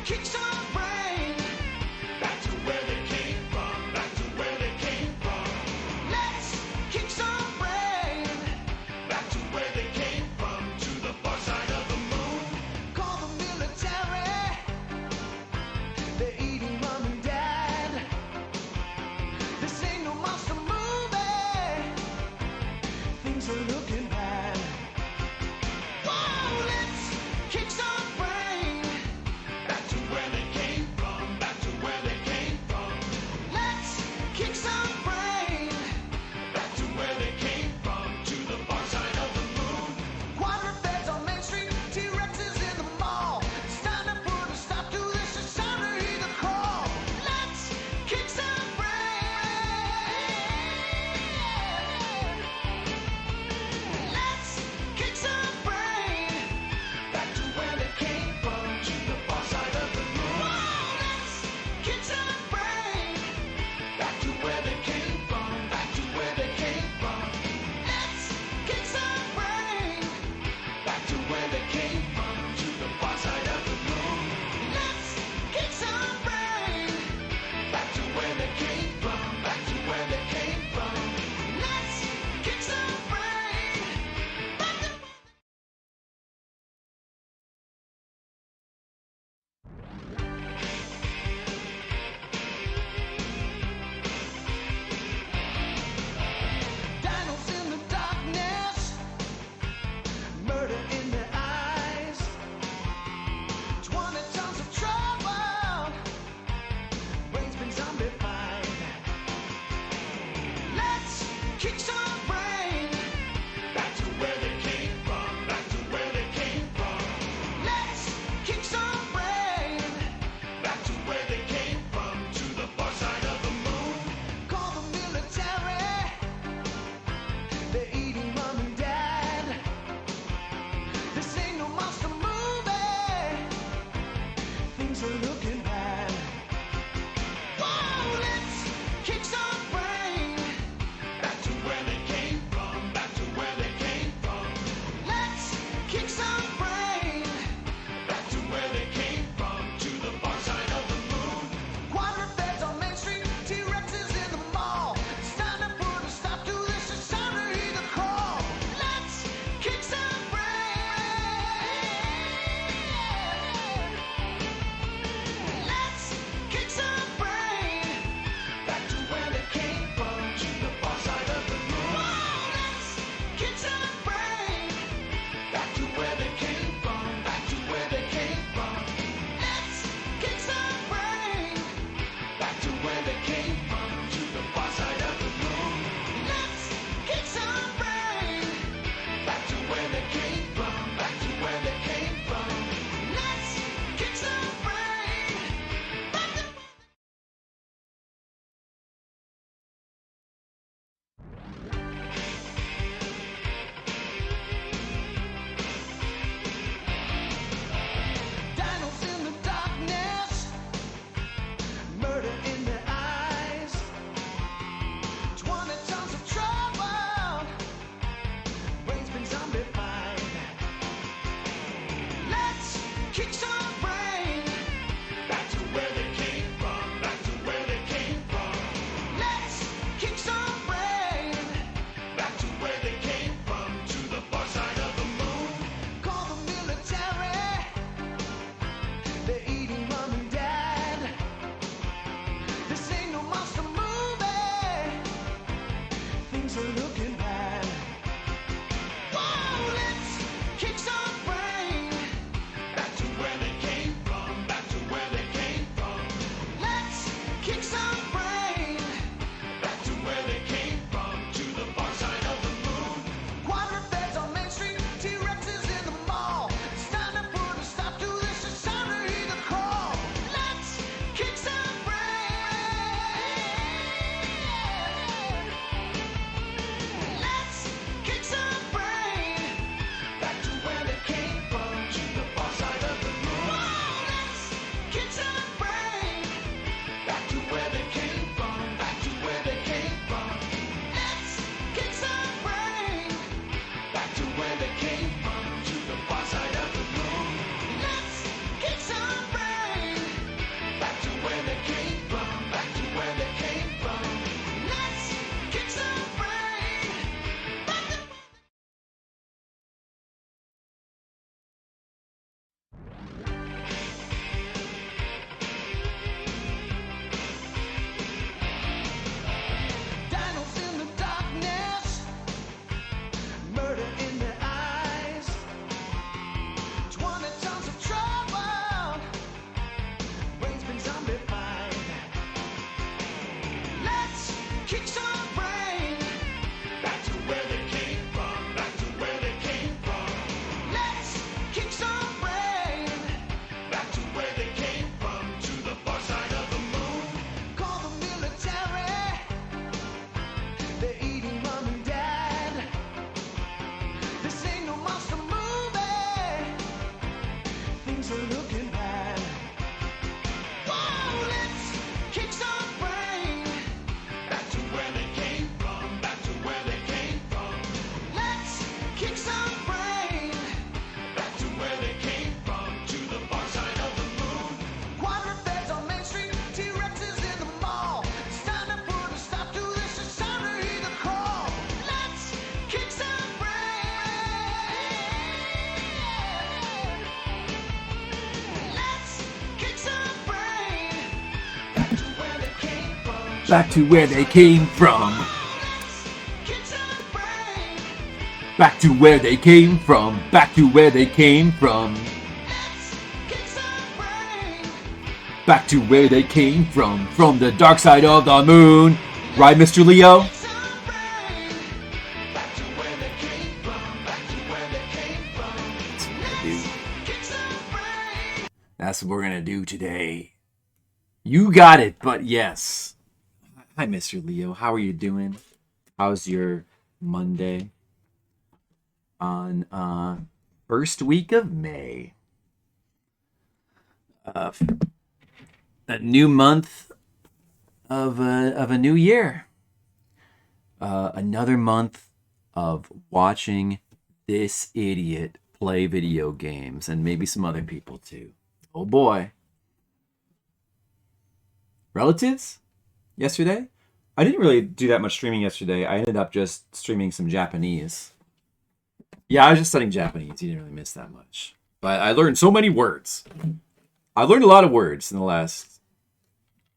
kick some brain. Back to where they came from. Back to where they came from. Let's kick some brain. Back to where they came from. To the far side of the moon. Call the military. They're eating mom and dad. This ain't no monster movie. Things are looking bad. Whoa, let's kick some brain. Back to where they Back to where they came from. Back to where they came from. Back to where they came from. Back to where they came from the dark side of the moon. Right, Mr. Leo? That's what we're gonna do today. You got it, but yes. Hi, Mr. Leo. How are you doing? How's your Monday? On first week of May. A new month of a new year. Another month of watching this idiot play video games, and maybe some other people too. Oh boy. Relatives? Yesterday? I didn't really do that much streaming yesterday. I ended up just streaming some Japanese. Yeah, I was just studying Japanese. You didn't really miss that much. But I learned so many words. I learned a lot of words in the last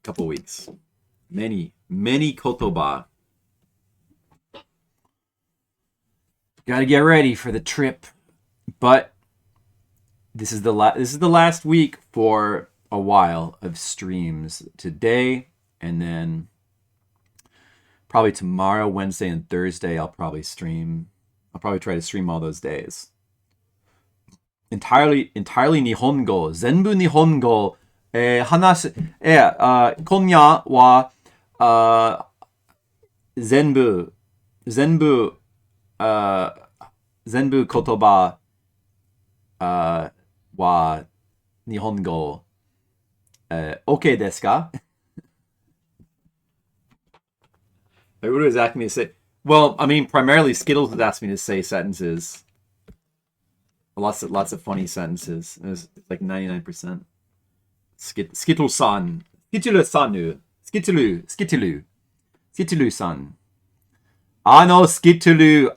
couple weeks. Many kotoba. Got to get ready for the trip. But this is the last week for a while of streams. Today and then probably tomorrow, Wednesday, and Thursday I'll probably stream. I'll probably try to stream all those days. Entirely Nihongo. Zenbu Nihongo. Hanashi. Konya wa zenbu kotoba wa Nihongo. Okay desu ka? Everybody was asking me to say. Well, I mean, primarily Skittles was asking me to say sentences. Lots of funny sentences. It was like 99%. Skittle-san. Skittle-sanu. Skittle-san. Ano Skittle.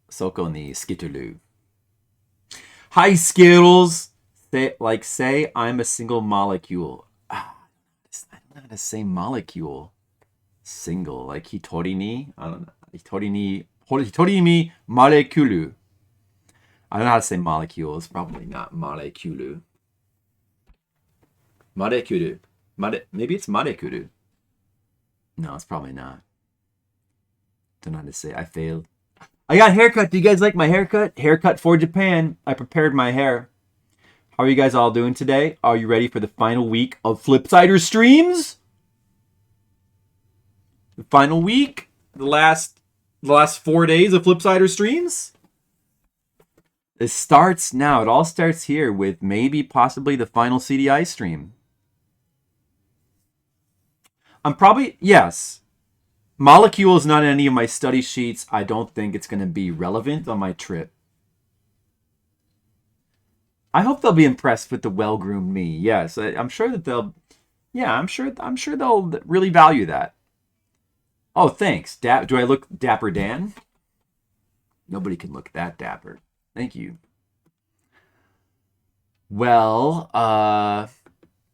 Soko ni Skittle. Hi, Skittles. Say I'm a single molecule. I don't know how to say molecule. Single, like hitori ni. I don't know. Hitori ni molecule. I don't know how to say molecule. It's probably not molecule. Molecule. Maybe it's molecule. No, it's probably not. Don't know how to say. I failed. I got a haircut. Do you guys like my haircut? Haircut for Japan. I prepared my hair. How are you guys all doing today? Are you ready for the final week of Flipsider streams? The final week? The last 4 days of Flipsider streams? It starts now. It all starts here with maybe possibly the final CDI stream. Yes. Molecule is not in any of my study sheets. I don't think it's going to be relevant on my trip. I hope they'll be impressed with the well-groomed me. Yes, I'm sure that they'll. Yeah, I'm sure they'll really value that. Oh, thanks. Do I look Dapper Dan? Nobody can look that dapper. Thank you. Well,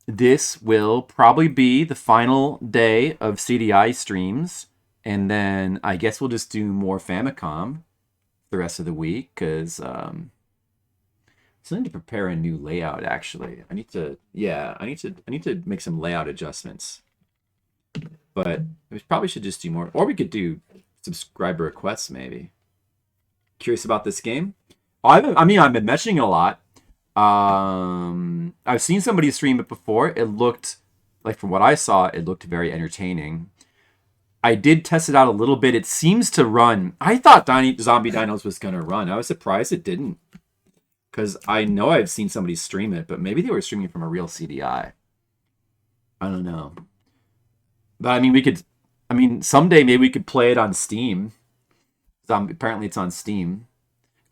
this will probably be the final day of CDI streams, and then I guess we'll just do more Famicom the rest of the week because. So I need to prepare a new layout. Actually, I need to make some layout adjustments. But we probably should just do more, or we could do subscriber requests maybe. Curious about this game? I've been mentioning it a lot. I've seen somebody stream it before. It looked like, from what I saw, it looked very entertaining. I did test it out a little bit. It seems to run. I thought Zombie Dinos was gonna run. I was surprised it didn't. Because I know I've seen somebody stream it, but maybe they were streaming from a real CDI. I don't know. But someday maybe we could play it on Steam. Apparently it's on Steam.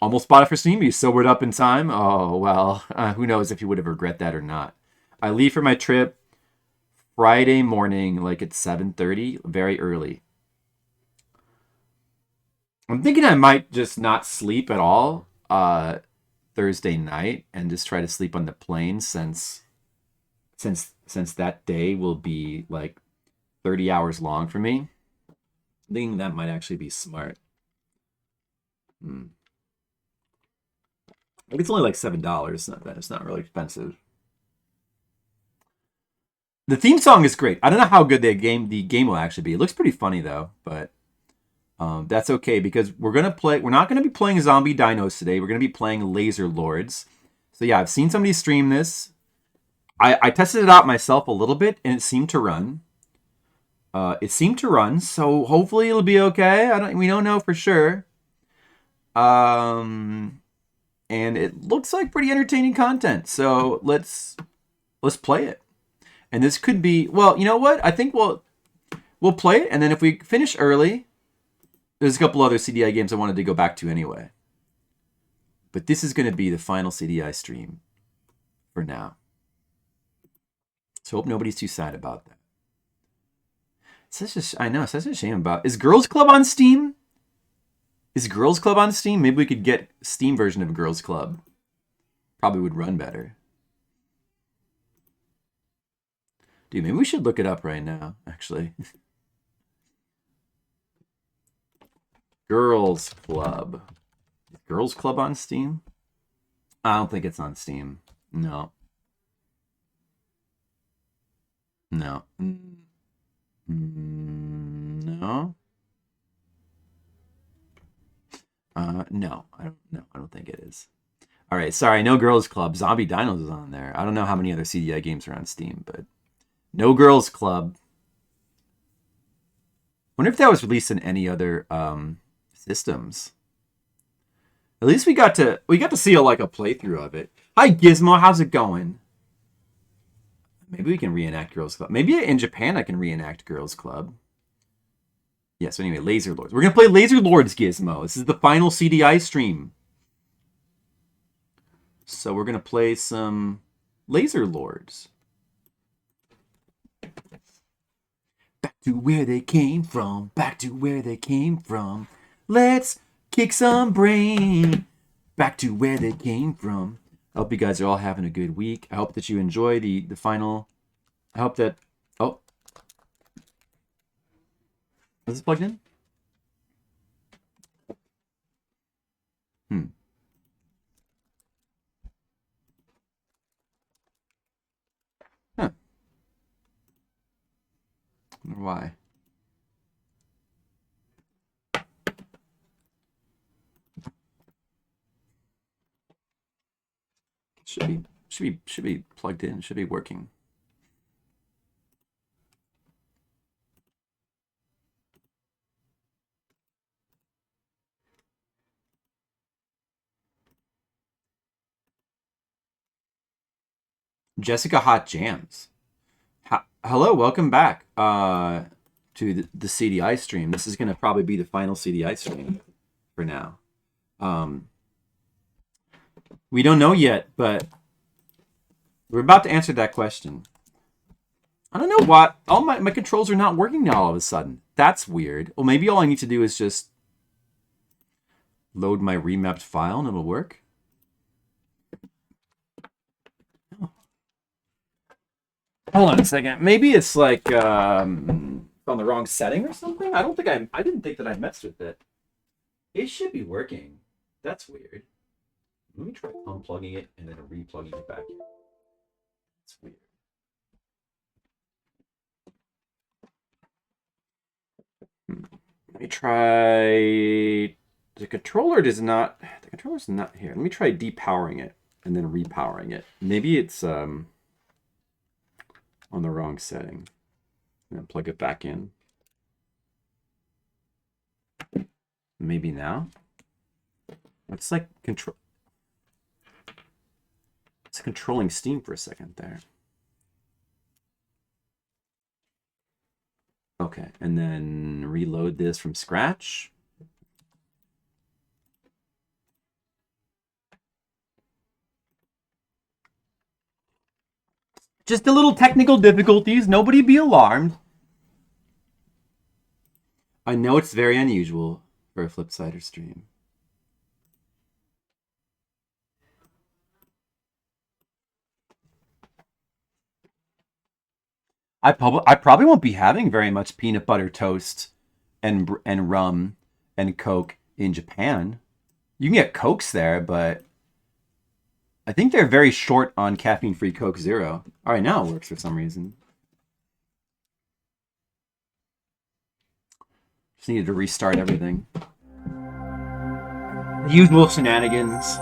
Almost bought it for Steam. You sobered up in time? Oh, well, who knows if you would have regret that or not. I leave for my trip Friday morning, like at 7:30, very early. I'm thinking I might just not sleep at all. Thursday night and just try to sleep on the plane since that day will be like 30 hours long for me. I think that might actually be smart. It's only like $7. It's not bad. It's not really expensive. The theme song is great. I don't know how good the game will actually be. It looks pretty funny though, but that's okay because we're not gonna be playing zombie dinos today. We're gonna be playing laser lords. So yeah, I've seen somebody stream this. I tested it out myself a little bit and it seemed to run. So hopefully it'll be okay. We don't know for sure. And it looks like pretty entertaining content. So let's play it. And this could be, well, you know what? I think we'll play it, and then if we finish early, there's a couple other CDI games I wanted to go back to anyway. But this is going to be the final CDI stream for now. So hope nobody's too sad about that. I know, it's such a shame about. Is Girls Club on Steam? Maybe we could get Steam version of Girls Club. Probably would run better. Dude, maybe we should look it up right now, actually. Girls Club. Is Girls Club on Steam? I don't think it's on Steam. No. No. No. No. I don't think it is. All right, sorry. No Girls Club. Zombie Dinos is on there. I don't know how many other CDI games are on Steam, but no Girls Club. Wonder if that was released in any other systems. At least we got to see a playthrough of it. Hi Gizmo, how's it going? Maybe we can reenact Girls Club. Maybe in Japan I can reenact Girls Club. Yeah, so anyway, Laser Lords. We're gonna play Laser Lords, Gizmo. This is the final CDI stream. So we're gonna play some Laser Lords. Back to where they came from. Back to where they came from. Let's kick some brain. Back to where they came from. I hope you guys are all having a good week. I hope that you enjoy the final. I hope that. Oh. Is this plugged in? Huh. I wonder why. Should be plugged in. Should be working. Jessica Hot Jams. Hello, welcome back to the CDI stream. This is going to probably be the final CDI stream for now. We don't know yet, but we're about to answer that question. I don't know why all my controls are not working now all of a sudden. That's weird. Well, maybe all I need to do is just load my remapped file and it'll work. Hold on a second. Maybe it's like on the wrong setting or something. I didn't think that I messed with it. It should be working. That's weird. Let me try unplugging it and then replugging it back in. That's weird. Let me try. The controller's not here. Let me try depowering it and then repowering it. Maybe it's on the wrong setting. And then plug it back in. Maybe now. It's like control. It's controlling Steam for a second there. Okay, and then reload this from scratch. Just a little technical difficulties. Nobody be alarmed. I know it's very unusual for a Flipsider stream. I probably won't be having very much peanut butter toast and rum and Coke in Japan. You can get Cokes there, but I think they're very short on caffeine-free Coke Zero. All right, now it works for some reason. Just needed to restart everything. The usual shenanigans.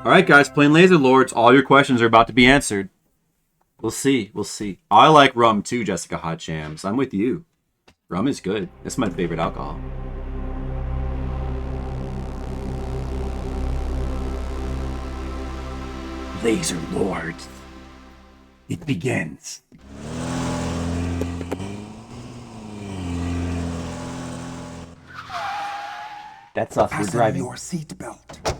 All right, guys, playing Laser Lords. All your questions are about to be answered. We'll see. We'll see. I like rum too, Jessica Hot Jams. I'm with you. Rum is good. That's my favorite alcohol. Laser Lords. It begins. That's us. We're driving. Your seatbelt.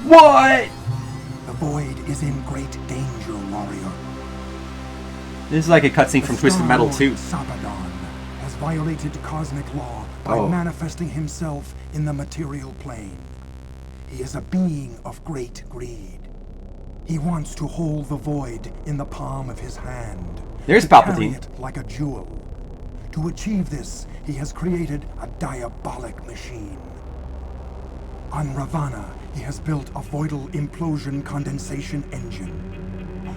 What? The void is in great danger, warrior. This is like a cutscene from Twisted Metal 2. Sarpedon has violated cosmic law by manifesting himself in the material plane. He is a being of great greed. He wants to hold the void in the palm of his hand. There's to carry Palpatine. it like a jewel. To achieve this, he has created a diabolic machine. On Ravana, he has built a voidal implosion condensation engine.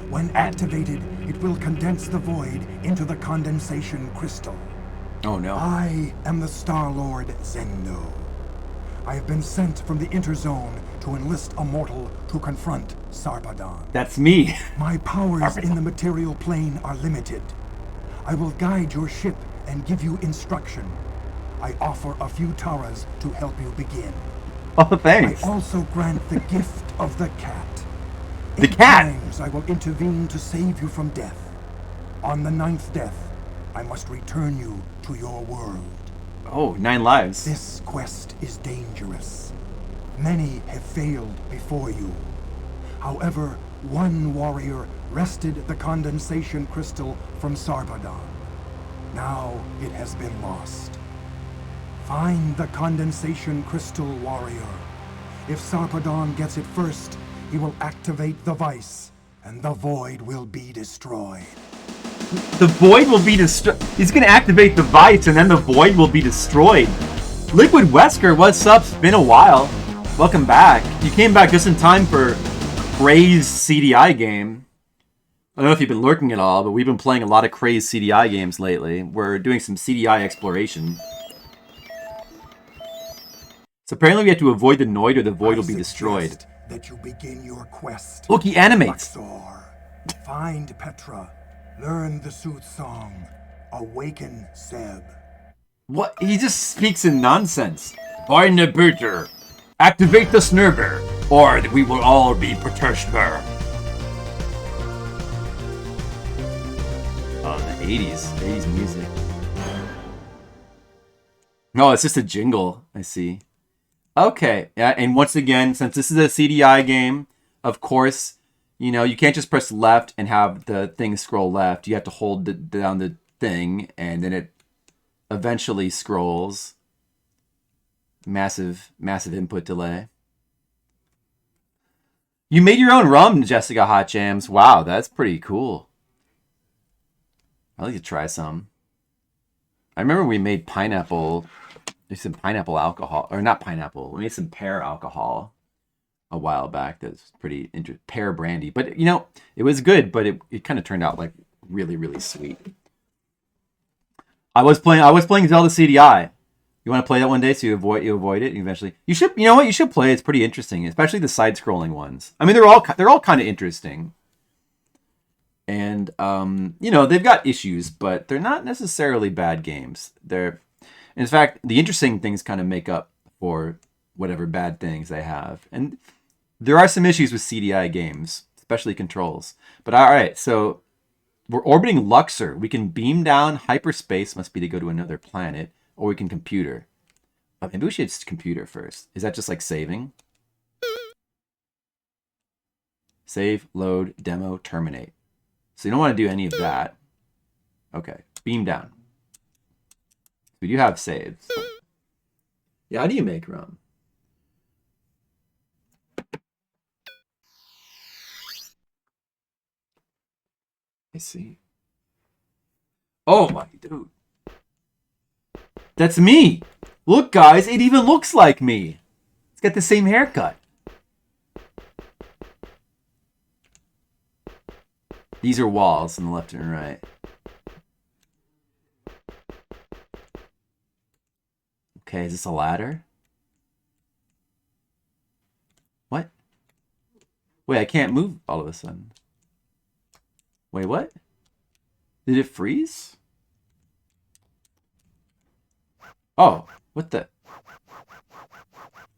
When activated, it will condense the void into the condensation crystal. Oh no. I am the Star-Lord Zendo. I have been sent from the Interzone to enlist a mortal to confront Sarpedon. That's me. My powers in the material plane are limited. I will guide your ship and give you instruction. I offer a few Taras to help you begin. Oh, thanks. I also grant the gift of the cat. The 8 cat? times I will intervene to save you from death. On the 9th death, I must return you to your world. Oh, 9 lives. This quest is dangerous. Many have failed before you. However, one warrior wrested the condensation crystal from Sarpedon. Now it has been lost. Find the condensation crystal, warrior. If Sarpedon gets it first, he will activate the vice, and the void will be destroyed. The void will be destroyed. He's gonna activate the vice, and then the void will be destroyed. Liquid Wesker, what's up? It's been a while. Welcome back. You came back just in time for Craze CDI game. I don't know if you've been lurking at all, but we've been playing a lot of Craze CDI games lately. We're doing some CDI exploration. So apparently we have to avoid the Noid or the void will be destroyed. That you begin your quest. Look, he animates. Luxor. Find Petra. Learn the sooth song. Awaken Seb. What? He just speaks in nonsense. Find the Peter. Activate the Snurber, or we will all be protected. Oh, the 80s music. No, it's just a jingle, I see. Okay, yeah, and once again, since this is a CDI game, of course, you know, you can't just press left and have the thing scroll left. You have to hold down the thing, and then it eventually scrolls. Massive input delay. You made your own rum, Jessica Hot Jams. Wow, that's pretty cool. I'd like to try some. I remember we made pineapple. There's some pineapple alcohol, or not pineapple. We made some pear alcohol a while back. That's pretty interesting. Pear brandy, but you know, it was good, but it kind of turned out like really, really sweet. I was playing Zelda CDI. You want to play that one day so you avoid it eventually. You should, you know what? You should play it. It's pretty interesting, especially the side-scrolling ones. I mean, they're all kind of interesting. And you know, they've got issues, but they're not necessarily bad games. In fact, the interesting things kind of make up for whatever bad things they have. And there are some issues with CDI games, especially controls. But all right, so we're orbiting Luxor. We can beam down. Hyperspace must be to go to another planet. Or we can computer. Maybe we should computer first. Is that just like saving? Save, load, demo, terminate. So you don't want to do any of that. Okay, beam down. We do have saves. Yeah, how do you make rum? I see. Oh my dude. That's me. Look, guys, it even looks like me. It's got the same haircut. These are walls on the left and right. Okay, is this a ladder? What? Wait, I can't move all of a sudden. Wait, what? Did it freeze? Oh, what the?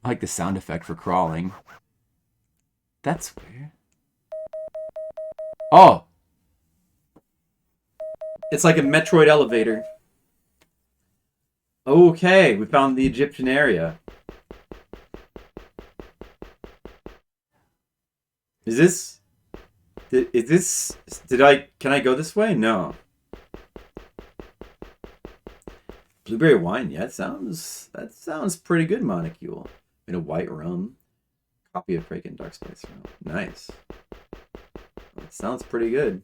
I like the sound effect for crawling. That's weird. Oh! It's like a Metroid elevator. Okay, we found the Egyptian area. Can I go this way? No. Blueberry wine, yeah, that sounds pretty good, Monocule. Made a white rum. Copy of Kraken Dark Spice rum. Nice. That sounds pretty good.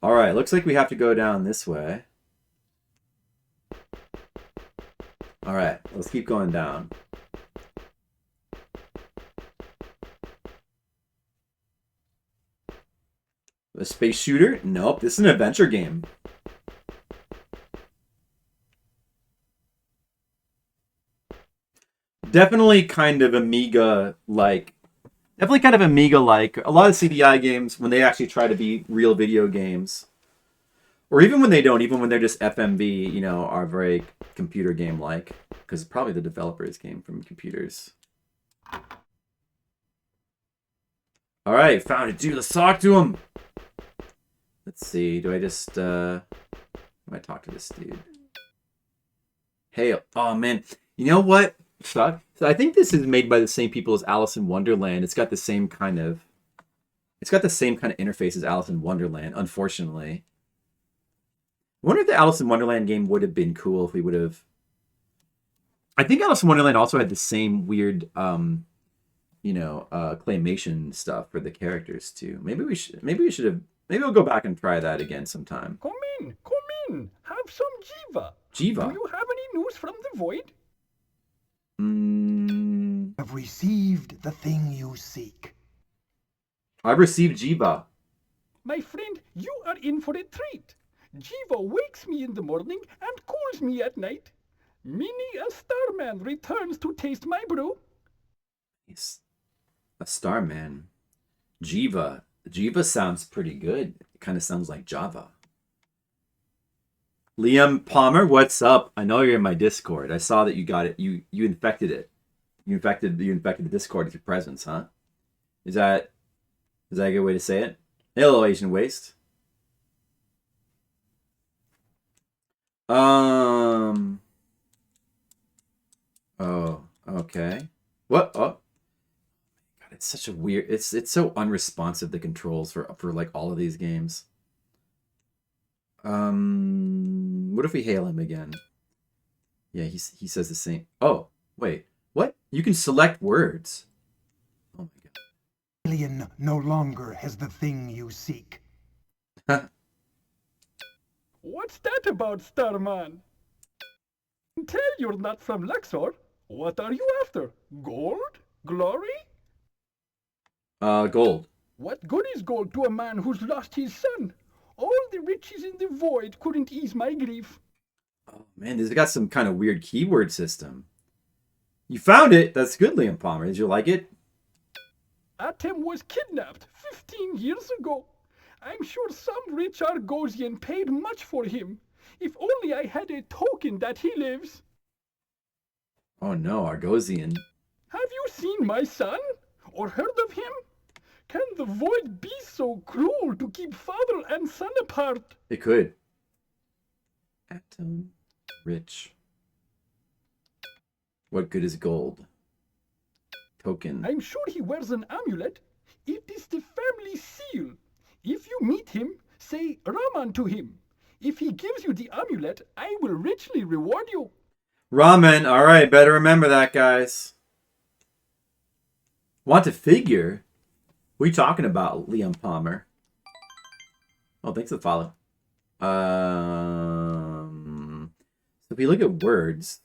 Alright, looks like we have to go down this way. Alright, let's keep going down. A space shooter? Nope, this is an adventure game. Definitely kind of Amiga-like. Definitely kind of Amiga-like. A lot of CDI games, when they actually try to be real video games, or even when they don't, even when they're just FMV, you know, are very computer game-like. Because probably the developers came from computers. Alright, found it, dude. Let's talk to him. Let's see. Do I just, do I talk to this dude? Hey, oh man. You know what? So I think this is made by the same people as Alice in Wonderland. It's got the same kind of interface as Alice in Wonderland, unfortunately. I wonder if the Alice in Wonderland game would have been cool if we would have. I think Alice in Wonderland also had the same weird claymation stuff for the characters too. Maybe we should have we'll go back and try that again sometime. Come in. Have some Jiva. Jiva? Do you have any news from the void? Have received the thing you seek. I've received Jiva. My friend, you are in for a treat. Jiva wakes me in the morning and cools me at night. Many a starman returns to taste my brew. He's a starman. Jiva. Jiva sounds pretty good. It kind of sounds like Java. Liam Palmer, what's up? I know you're in my Discord. I saw that you got it. You infected it. You infected the Discord with your presence, huh? Is that a good way to say it? Hello, Asian Waste. Oh, okay. What? Oh. God, it's such a weird. It's so unresponsive, the controls for like all of these games. What if we hail him again? Yeah, he says the same. Oh, wait. What? You can select words. Oh my god. Alien no longer has the thing you seek. What's that about, Starman? Tell you're not from Luxor. What are you after? Gold? Glory? Gold. What good is gold to a man who's lost his son? All the riches in the void couldn't ease my grief. Oh man, this has got some kind of weird keyword system. You found it. That's good, Liam Palmer. Did you like it? Atem was kidnapped 15 years ago. I'm sure some rich Argosian paid much for him. If only I had a token that he lives. Oh no, Argosian. Have you seen my son? Or heard of him? Can the void be so cruel to keep father and son apart? It could. Atom rich. What good is gold? Token. I'm sure he wears an amulet. It is the family seal. If you meet him, say Raman to him. If he gives you the amulet, I will richly reward you. Ramen. All right, better remember that, guys. Want a figure? What are you talking about, Liam Palmer? Oh, thanks for the follow. So if we look at words,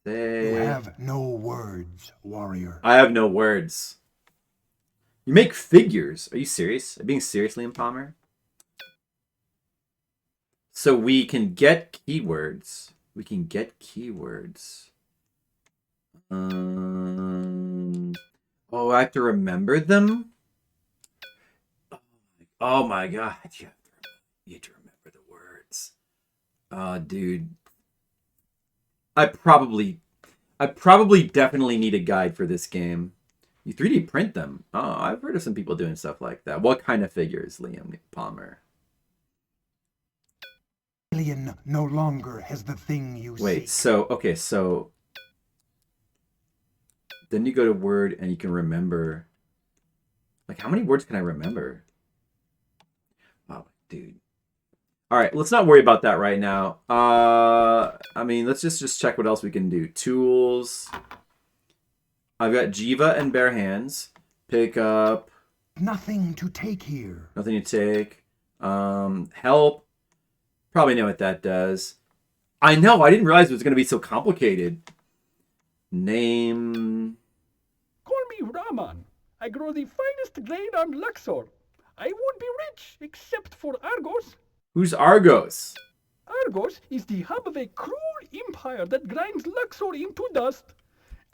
You have no words, warrior. I have no words. You make figures. Are you serious? Are you being serious, Liam Palmer? So we can get keywords. We can get keywords. Oh, I have to remember them? Oh my god. You have to remember the words. Oh, dude. I probably definitely need a guide for this game. You 3D print them. Oh, I've heard of some people doing stuff like that. What kind of figures, Liam Palmer? Alien no longer has the thing you Wait, seek. so, okay, so... Then you go to Word and you can remember... Like, how many words can I remember? Oh, dude. Alright, let's not worry about that right now. I mean, let's just check what else we can do. Tools. I've got Jiva and bare hands. Pick up. Nothing to take here. Nothing to take. Help. Probably know what that does. I know, I didn't realize it was going to be so complicated. Name. Call me Raman. I grow the finest grain on Luxor. I won't be rich except for Argos. Who's Argos? Argos is the hub of a cruel empire that grinds Luxor into dust.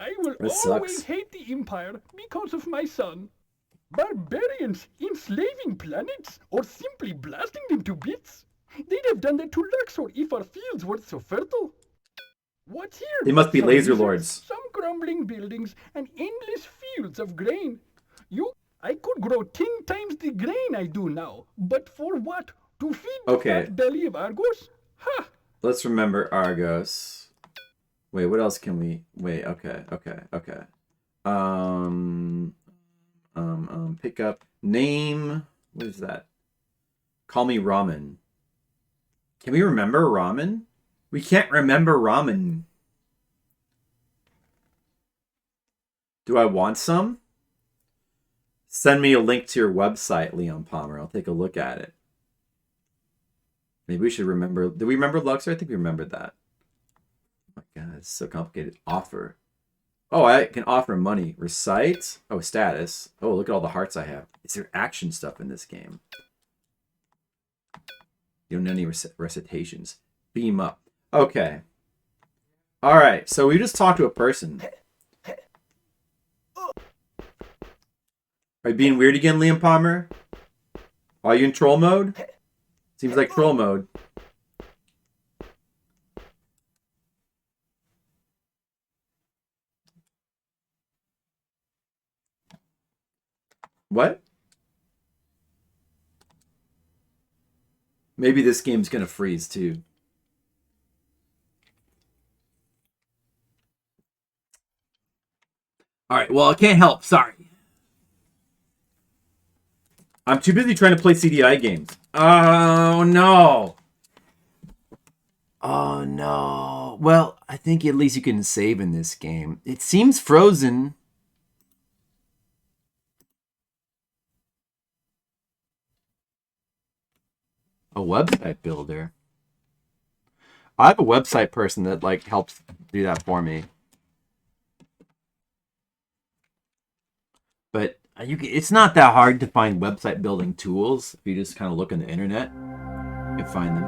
I will That always sucks. hate the empire because of my son. Barbarians enslaving planets or simply blasting them to bits. They'd have done that to Luxor if our fields weren't so fertile. What's here? They must be Some laser lizards, lords. Some crumbling buildings and endless fields of grain. I could grow 10 times the grain I do now, but for what? To feed the Okay. fat belly of Argos? Ha! Let's remember Argos. Wait, what else can we... Wait, okay. Pick up... Name... What is that? Call me Ramen. Can we remember ramen? We can't remember ramen. Do I want some? Send me a link to your website, Leon Palmer. I'll take a look at it. Maybe we should remember... Did we remember Luxor? I think we remembered that. Oh my god, it's so complicated. Offer. Oh, I can offer money. Recite. Oh, status. Oh, look at all the hearts I have. Is there action stuff in this game? You don't know any recitations. Beam up. Okay. Alright, so we just talked to a person. Are you being weird again, Liam Palmer? Are you in troll mode? Seems like troll mode. What? Maybe this game's gonna freeze too. Alright, well, I can't help. Sorry. I'm too busy trying to play CDI games. Oh, no. Oh, no. Well, I think at least you can save in this game. It seems frozen. A website builder. I have a website person that, like, helps do that for me. But it's not that hard to find website building tools if you just kind of look on the internet and find them.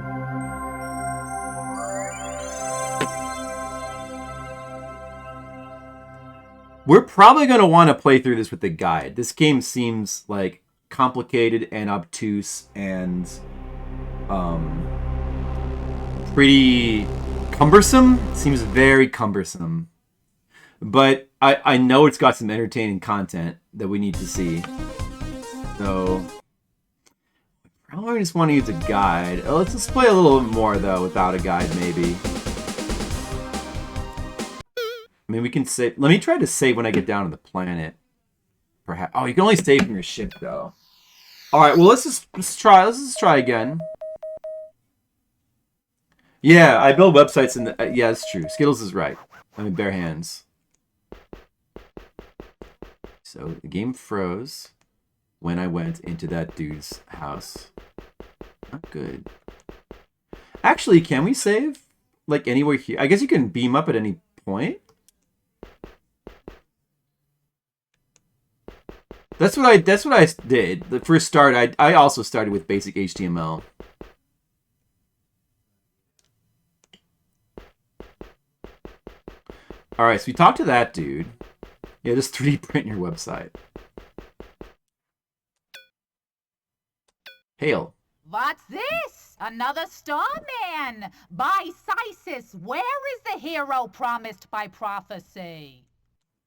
We're probably going to want to play through this with the guide. This game seems like complicated and obtuse and pretty cumbersome. It seems very cumbersome. But I know it's got some entertaining content that we need to see. So I probably just want to use a guide. Let's just play a little bit more though without a guide maybe. I mean, we can save. Let me try to save when I get down to the planet. Perhaps. Oh, you can only save from your ship though. All right. Well, let's just try again. Yeah, I build websites in the. Yeah, it's true. Skittles is right. I mean, bare hands. So the game froze when I went into that dude's house. Not good. Actually, can we save? Like anywhere here? I guess you can beam up at any point. That's what I did. The first start, I also started with basic HTML. All right, so we talked to that dude. Yeah, just 3D print your website. Hail. What's this? Another starman! By Sisis, where is the hero promised by prophecy?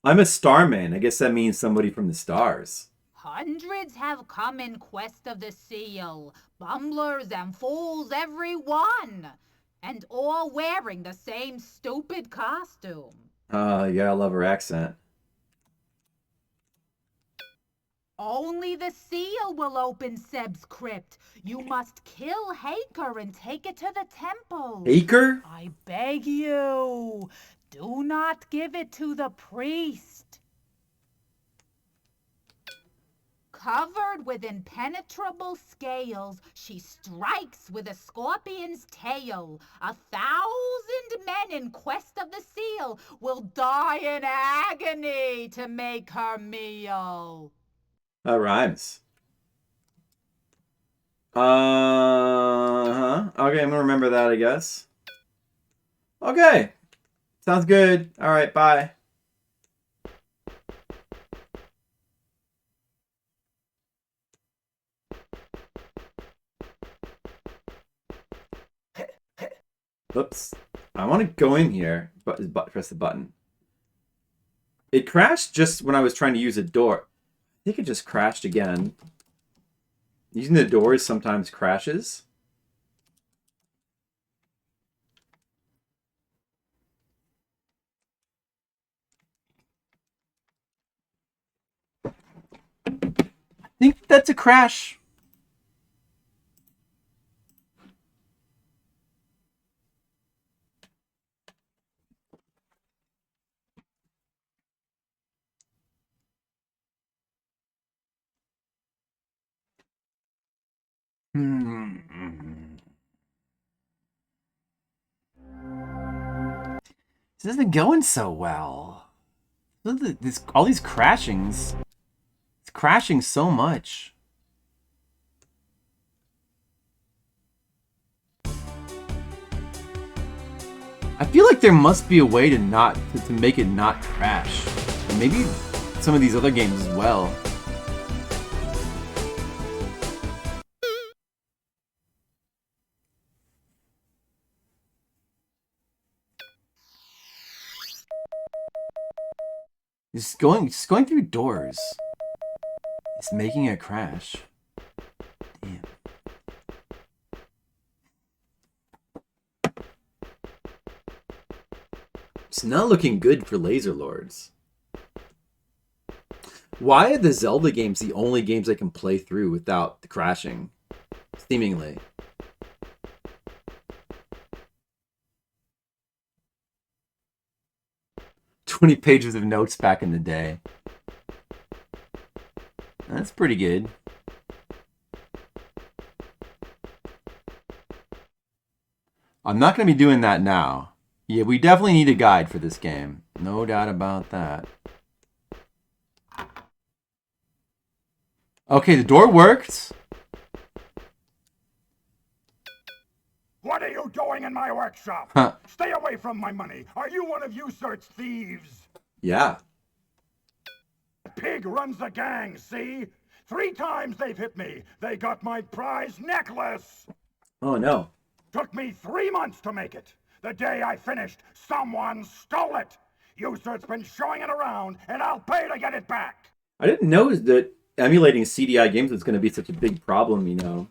I'm a starman. I guess that means somebody from the stars. Hundreds have come in quest of the seal, bumblers and fools every one, and all wearing the same stupid costume. Yeah, I love her accent. Only the seal will open Seb's crypt. You must kill Haker and take it to the temple. Haker? I beg you, do not give it to the priest. Covered with impenetrable scales, she strikes with a scorpion's tail. 1,000 men in quest of the seal will die in agony to make her meal. That rhymes. Okay, I'm gonna remember that, I guess. Okay. Sounds good. Alright, bye. Oops. I want to go in here, but press the button. It crashed just when I was trying to use a door. I think it just crashed again. Using the doors sometimes crashes. I think that's a crash. This isn't going so well. Look at this, all these crashings. It's crashing so much. I feel like there must be a way to not to make it not crash. And maybe some of these other games as well. Just going through doors. It's making a crash. Damn. It's not looking good for Laser Lords. Why are the Zelda games the only games I can play through without the crashing? Seemingly. "20 pages of notes back in the day." That's pretty good. I'm not going to be doing that now. Yeah, we definitely need a guide for this game. No doubt about that. Okay, the door worked. What are you doing in my workshop? Huh. Stay away from my money. Are you one of Usurt's thieves? Yeah. Pig runs the gang, see? 3 times they've hit me. They got my prize necklace. Oh, no. Took me 3 months to make it. The day I finished, someone stole it. Usurt's been showing it around, and I'll pay to get it back. I didn't know that emulating CDI games was going to be such a big problem, you know.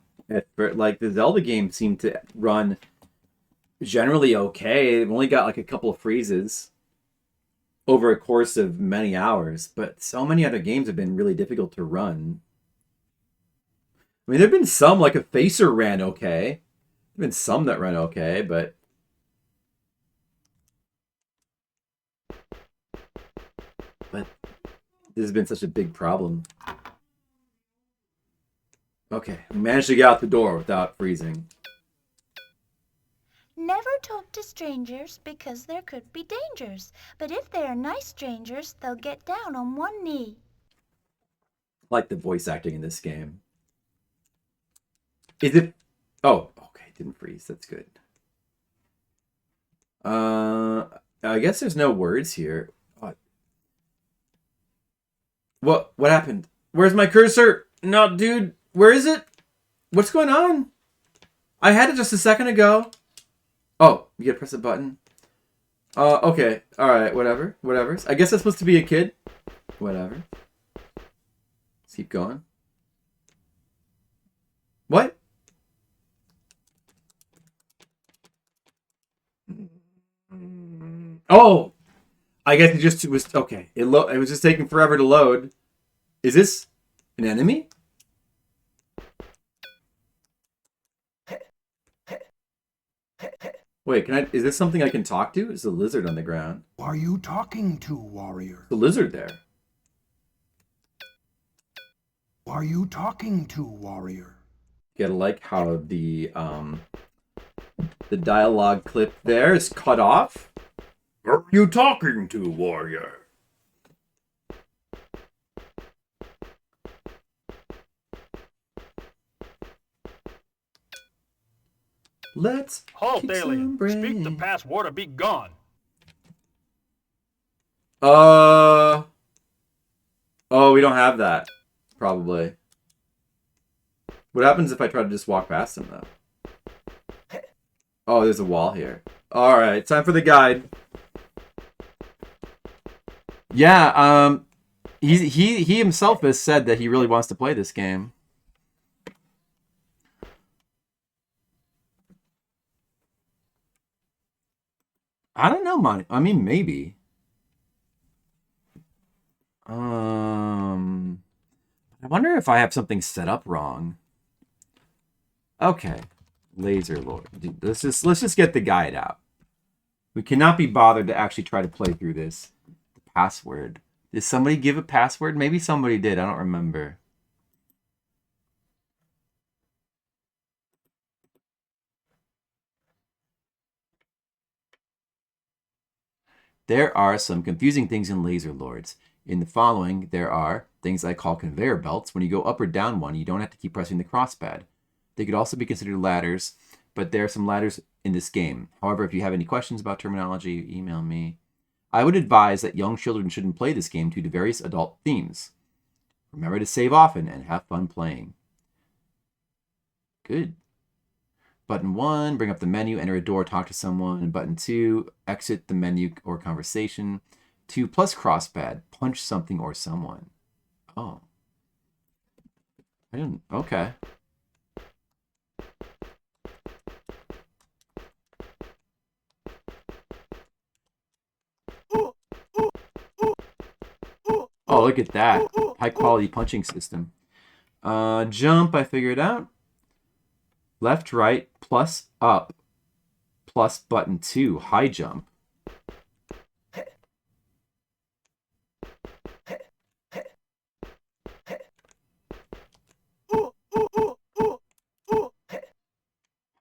Like, the Zelda games seem to run generally okay. They've only got like a couple of freezes over a course of many hours, but so many other games have been really difficult to run. I mean, there have been some, like a Facer ran okay. There have been some that run okay, but... This has been such a big problem. Oh, Okay, we managed to get out the door without freezing. Never talk to strangers because there could be dangers. But if they are nice strangers, they'll get down on one knee. I like the voice acting in this game. Is it... Oh, okay, didn't freeze. That's good. I guess there's no words here. What happened? Where's my cursor? No, dude. Where is it? What's going on? I had it just a second ago. Oh, you gotta press a button. Okay. Alright, whatever. Whatever. I guess that's supposed to be a kid. Whatever. Let's keep going. What? Oh! I guess it just was... Okay. It was just taking forever to load. Is this an enemy? Wait, is this something I can talk to? It's a lizard on the ground. Who are you talking to, warrior? The lizard there. Who are you talking to, warrior? Gotta like how the dialogue clip there is cut off. Who are you talking to, warrior? Let's Halt, kick some alien. Speak the brain. password or be gone. Oh, we don't have that. Probably. What happens if I try to just walk past him, though? Oh, there's a wall here. Alright, time for the guide. Yeah, he himself has said that he really wants to play this game. I don't know, Monty. I mean, maybe. I wonder if I have something set up wrong. Okay, Laser Lord. Dude, let's just get the guide out. We cannot be bothered to actually try to play through this. The password. Did somebody give a password? Maybe somebody did. I don't remember. There are some confusing things in Laser Lords. In the following, there are things I call conveyor belts. When you go up or down one, you don't have to keep pressing the crosspad. They could also be considered ladders, but there are some ladders in this game. However, if you have any questions about terminology, email me. I would advise that young children shouldn't play this game due to various adult themes. Remember to save often and have fun playing. Good. Button 1, bring up the menu, enter a door, talk to someone. And button 2, exit the menu or conversation. 2 plus crosspad, punch something or someone. Oh. I didn't, okay. Oh, look at that. High quality punching system. Jump, I figured out. Left, right, plus up, plus button 2, high jump.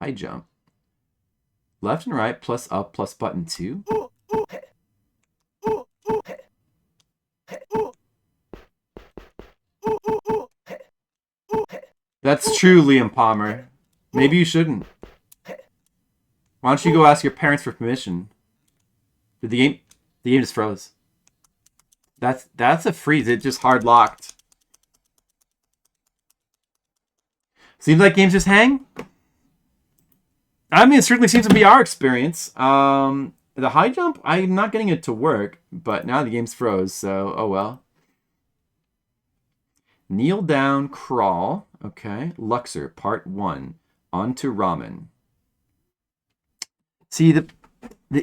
High jump. Left and right, plus up, plus button 2. That's true, Liam Palmer. Maybe you shouldn't. Why don't you go ask your parents for permission? Did the game just froze. That's a freeze. It just hard locked. Seems like games just hang. I mean, it certainly seems to be our experience. The high jump, I'm not getting it to work, but now the game's froze, so oh well. Kneel down, crawl. Okay. Luxor, part 1. Onto ramen. See, the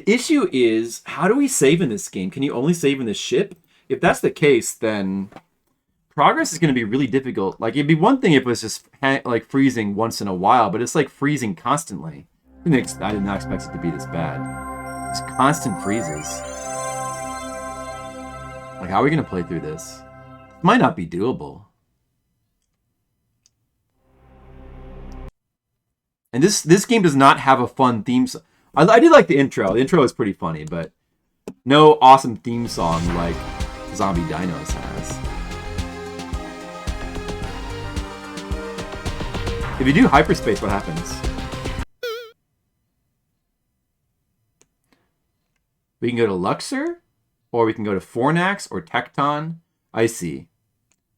issue is, how do we save in this game? Can you only save in the ship? If that's the case, then progress is going to be really difficult. Like, it'd be one thing if it was just like freezing once in a while, but it's like freezing constantly. I did not expect it to be this bad. It's constant freezes. Like, how are we going to play through this? It might not be doable. And this game does not have a fun theme song. I did like the intro. The intro is pretty funny, but no awesome theme song like Zombie Dinos has. If you do hyperspace, what happens? We can go to Luxor, or we can go to Fornax or Tecton. I see.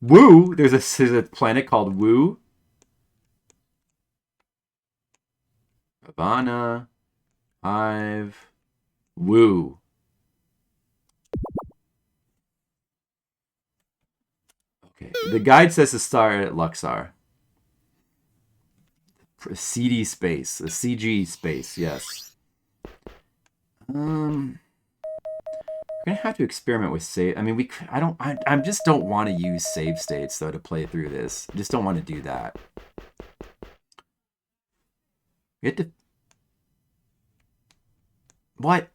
Woo! There's a planet called Woo. Havana. Hive. Woo. Okay. The guide says to start at Luxor. CD space. A CG space, yes. We're gonna have to experiment with save. I mean, I just don't want to use save states though to play through this. I just don't want to do that. We have to. What?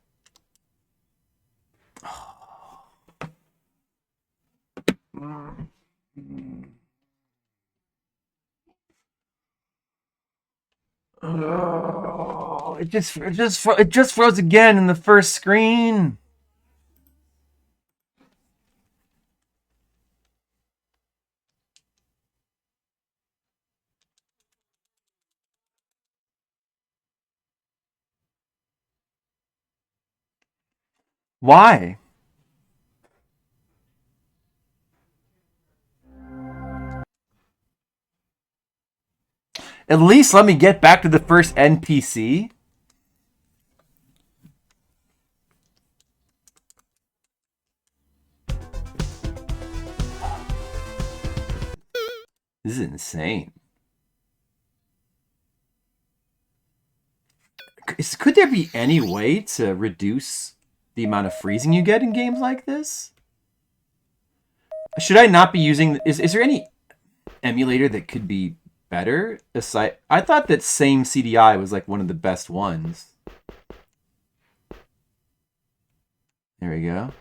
Oh, it just froze again in the first screen. Why? At least let me get back to the first NPC. This is insane. Could there be any way to reduce the amount of freezing you get in games like this? Should I not be using... Is there any emulator that could be better? Aside, I thought that same CDI was like one of the best ones. There we go.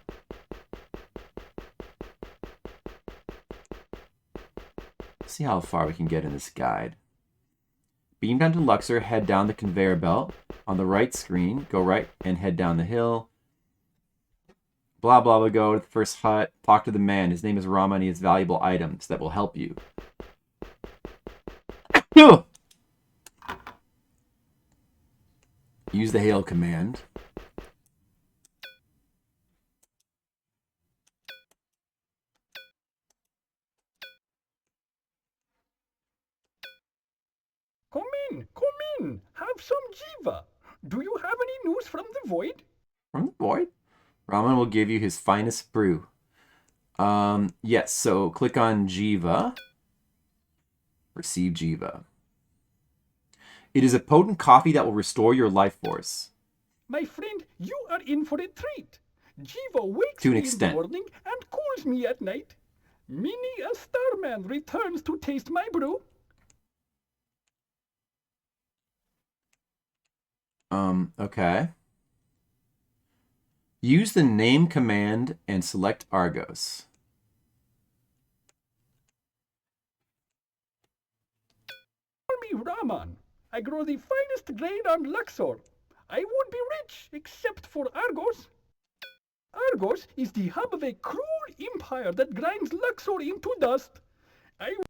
Let's see how far we can get in this guide. Beam down to Luxor, head down the conveyor belt. On the right screen, go right and head down the hill. Blah, blah, blah, go to the first hut. Talk to the man. His name is Rama and he has valuable items that will help you. Use the hail command. Come in. Have some jiva. Do you have any news from the void? From the void? Raman will give you his finest brew. Yes, so click on Jiva. Receive Jiva. It is a potent coffee that will restore your life force. My friend, you are in for a treat. Jiva wakes To an me in extent. the morning and cools me at night. Many a starman returns to taste my brew. Okay. Use the name command and select Argos. Call me Raman. I grow the finest grain on Luxor. I would be rich except for Argos. Argos is the hub of a cruel empire that grinds Luxor into dust.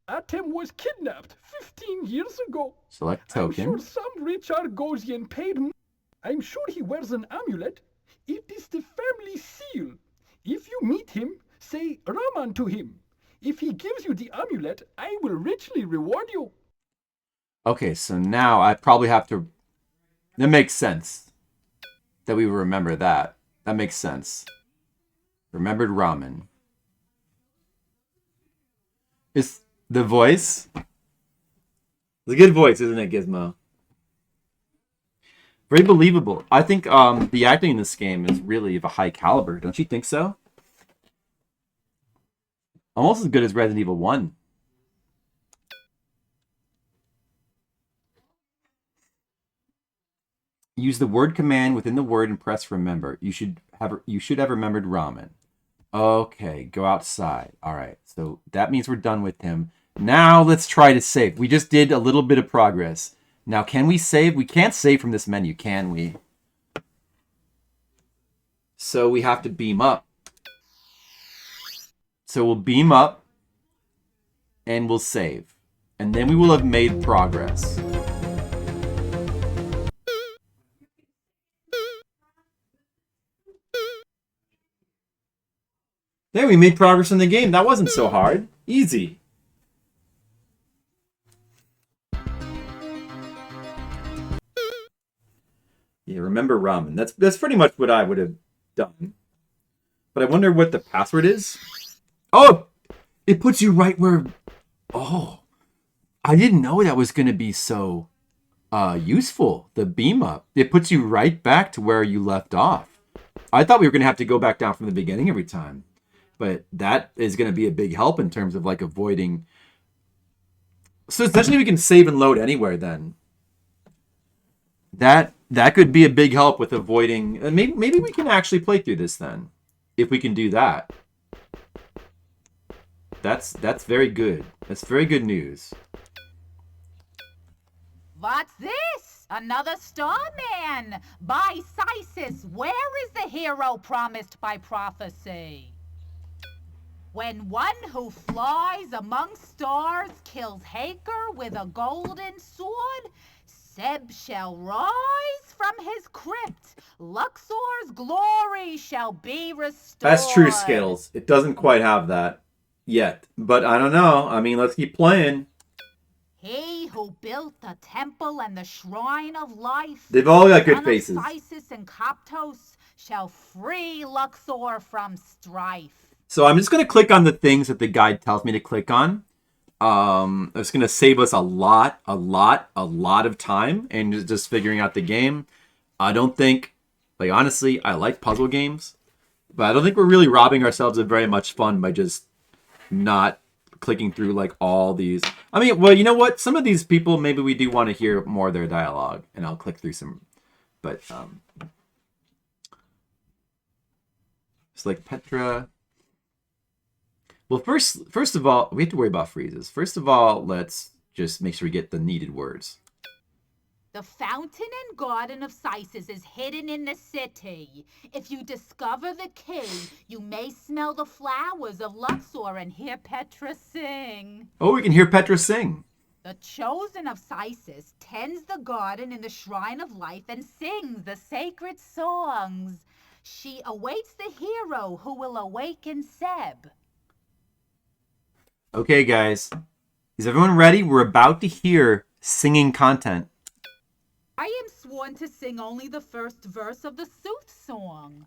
Atem was kidnapped 15 years ago. Select I'm token. sure some rich Argosian paid more. I'm sure he wears an amulet. It is the family seal. If you meet him, say Raman to him. If he gives you the amulet, I will richly reward you. Okay, so now I probably have to... That makes sense. That we remember that. That makes sense. Remembered ramen. Is the voice? It's a good voice, isn't it, Gizmo? Very believable. I think the acting in this game is really of a high caliber. Don't you think so? Almost as good as Resident Evil 1. Use the word command within the word and press remember. You should have remembered ramen. Okay, go outside. All right, so that means we're done with him. Now let's try to save. We just did a little bit of progress. Now, can we save? We can't save from this menu, can we? So we have to beam up. So we'll beam up and we'll save. And then we will have made progress. There, we made progress in the game. That wasn't so hard. Easy. Yeah, remember ramen. That's pretty much what I would have done. But I wonder what the password is. Oh, it puts you right where... Oh, I didn't know that was going to be so useful, the beam up. It puts you right back to where you left off. I thought we were going to have to go back down from the beginning every time. But that is going to be a big help in terms of like avoiding... So essentially we can save and load anywhere then. That could be a big help with avoiding... Maybe we can actually play through this then. If we can do that. That's very good. That's very good news. What's this? Another starman! By Sisis, where is the hero promised by prophecy? When one who flies among stars kills Haker with a golden sword, Seb shall rise from his crypt. Luxor's glory shall be restored. That's true, Skittles. It doesn't quite have that yet. But I don't know. I mean, let's keep playing. He who built the temple and the shrine of life, They've all got good faces. Isis and Koptos shall free Luxor from strife. So I'm just going to click on the things that the guide tells me to click on. It's going to save us a lot of time and just figuring out the game. I don't think, like, honestly, I like puzzle games, but I don't think we're really robbing ourselves of very much fun by just not clicking through, like, all these. I mean, well, you know what? Some of these people, maybe we do want to hear more of their dialogue, and I'll click through some, but, it's like Petra. Well, first of all, we have to worry about freezes. First of all, let's just make sure we get the needed words. The fountain and garden of Sisis is hidden in the city. If you discover the key, you may smell the flowers of Luxor and hear Petra sing. Oh, we can hear Petra sing. The chosen of Sisis tends the garden in the shrine of life and sings the sacred songs. She awaits the hero who will awaken Seb. Okay, guys. Is everyone ready? We're about to hear singing content. I am sworn to sing only the first verse of the sooth song.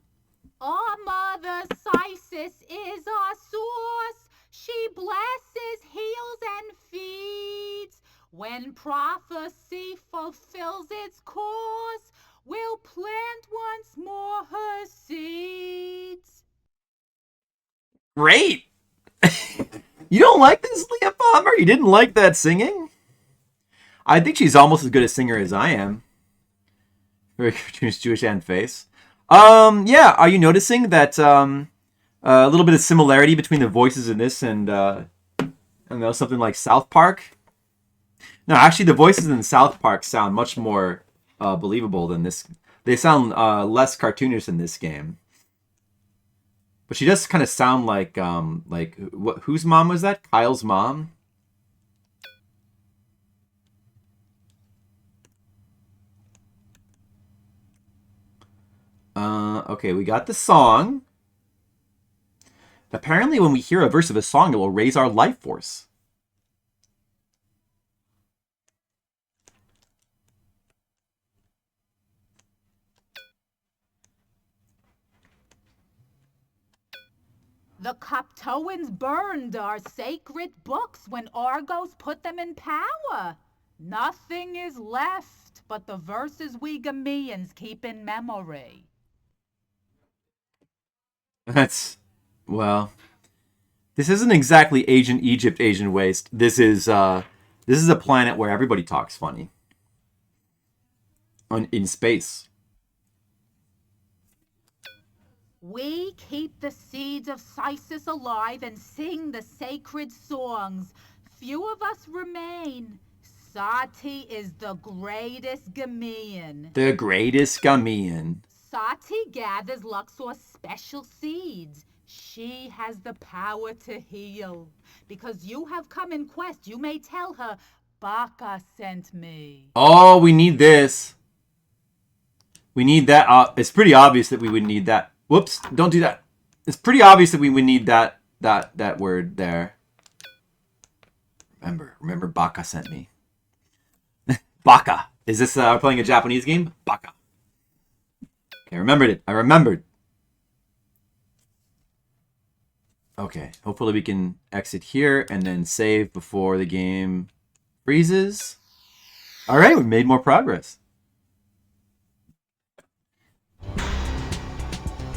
Our mother Sisis is our source. She blesses, heals, and feeds. When prophecy fulfills its course, we'll plant once more her seeds. Great! You don't like this, Leah Palmer? You didn't like that singing? I think she's almost as good a singer as I am. Very cartoonish Jewish and face. Yeah, are you noticing that a little bit of similarity between the voices in this and I don't know, something like South Park? No, actually the voices in South Park sound much more believable than this. They sound less cartoonish in this game. But she does kind of sound like whose mom was that? Kyle's mom? Okay, we got the song. Apparently when we hear a verse of a song, it will raise our life force. The Koptoans burned our sacred books when Argos put them in power. Nothing is left but the verses we Gameans keep in memory. That's, well, this isn't exactly Ancient Egypt, Asian Waste. This is a planet where everybody talks funny. In space. We keep the seeds of Sisis alive and sing the sacred songs. Few of us remain. Sati is the greatest Gamian. The greatest Gamian. Sati gathers Luxor's special seeds. She has the power to heal. Because you have come in quest, you may tell her, Baka sent me. Oh, we need this. We need that. It's pretty obvious that we would need that. Whoops, don't do that. It's pretty obvious that we would need that word there. Remember, Baka sent me. Baka. Is this playing a Japanese game? Baka. Okay, I remembered it. I remembered. Okay, hopefully we can exit here and then save before the game freezes. All right, we made more progress.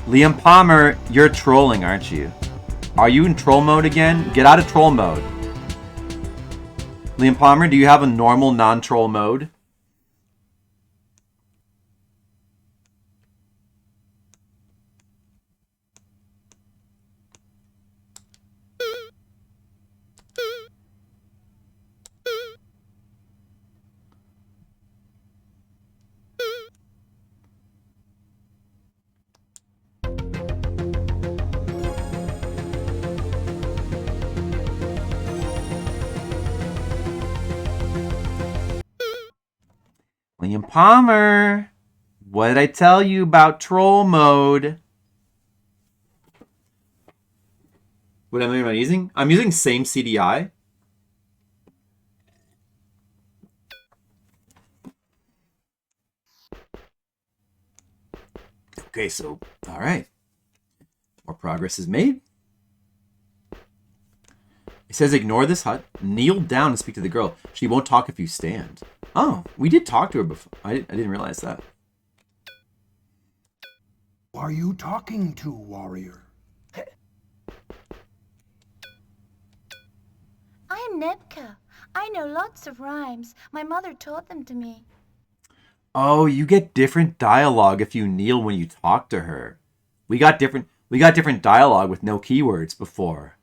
Liam Palmer, you're trolling, aren't you? Are you in troll mode again? Get out of troll mode. Liam Palmer, do you have a normal non-troll mode? Liam Palmer, what did I tell you about troll mode? What am I using? I'm using same CDI. Okay, so, all right. More progress is made. It says, ignore this hut. Kneel down and speak to the girl. She won't talk if you stand. Oh, we did talk to her before. I didn't realize that. Who are you talking to, warrior? I am Nebka. I know lots of rhymes. My mother taught them to me. Oh, you get different dialogue if you kneel when you talk to her. We got different dialogue with no keywords before.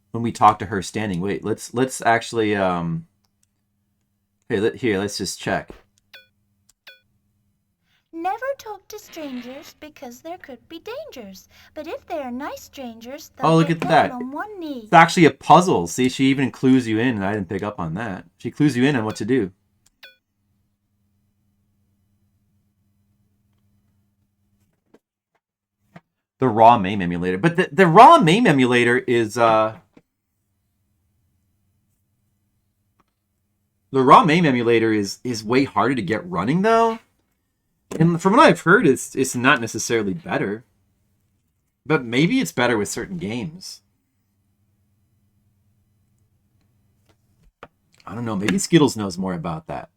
When we talk to her standing. Wait, let's actually here, let's just check. Never talk to strangers because there could be dangers. But if they are nice strangers, they'll Oh, look get at down that. on one knee. It's actually a puzzle. See, she even clues you in, and I didn't pick up on that. She clues you in on what to do. The raw MAME emulator. But the raw MAME emulator is the raw MAME emulator is way harder to get running though. And from what I've heard, it's not necessarily better. But maybe it's better with certain games. I don't know. Maybe Skittles knows more about that.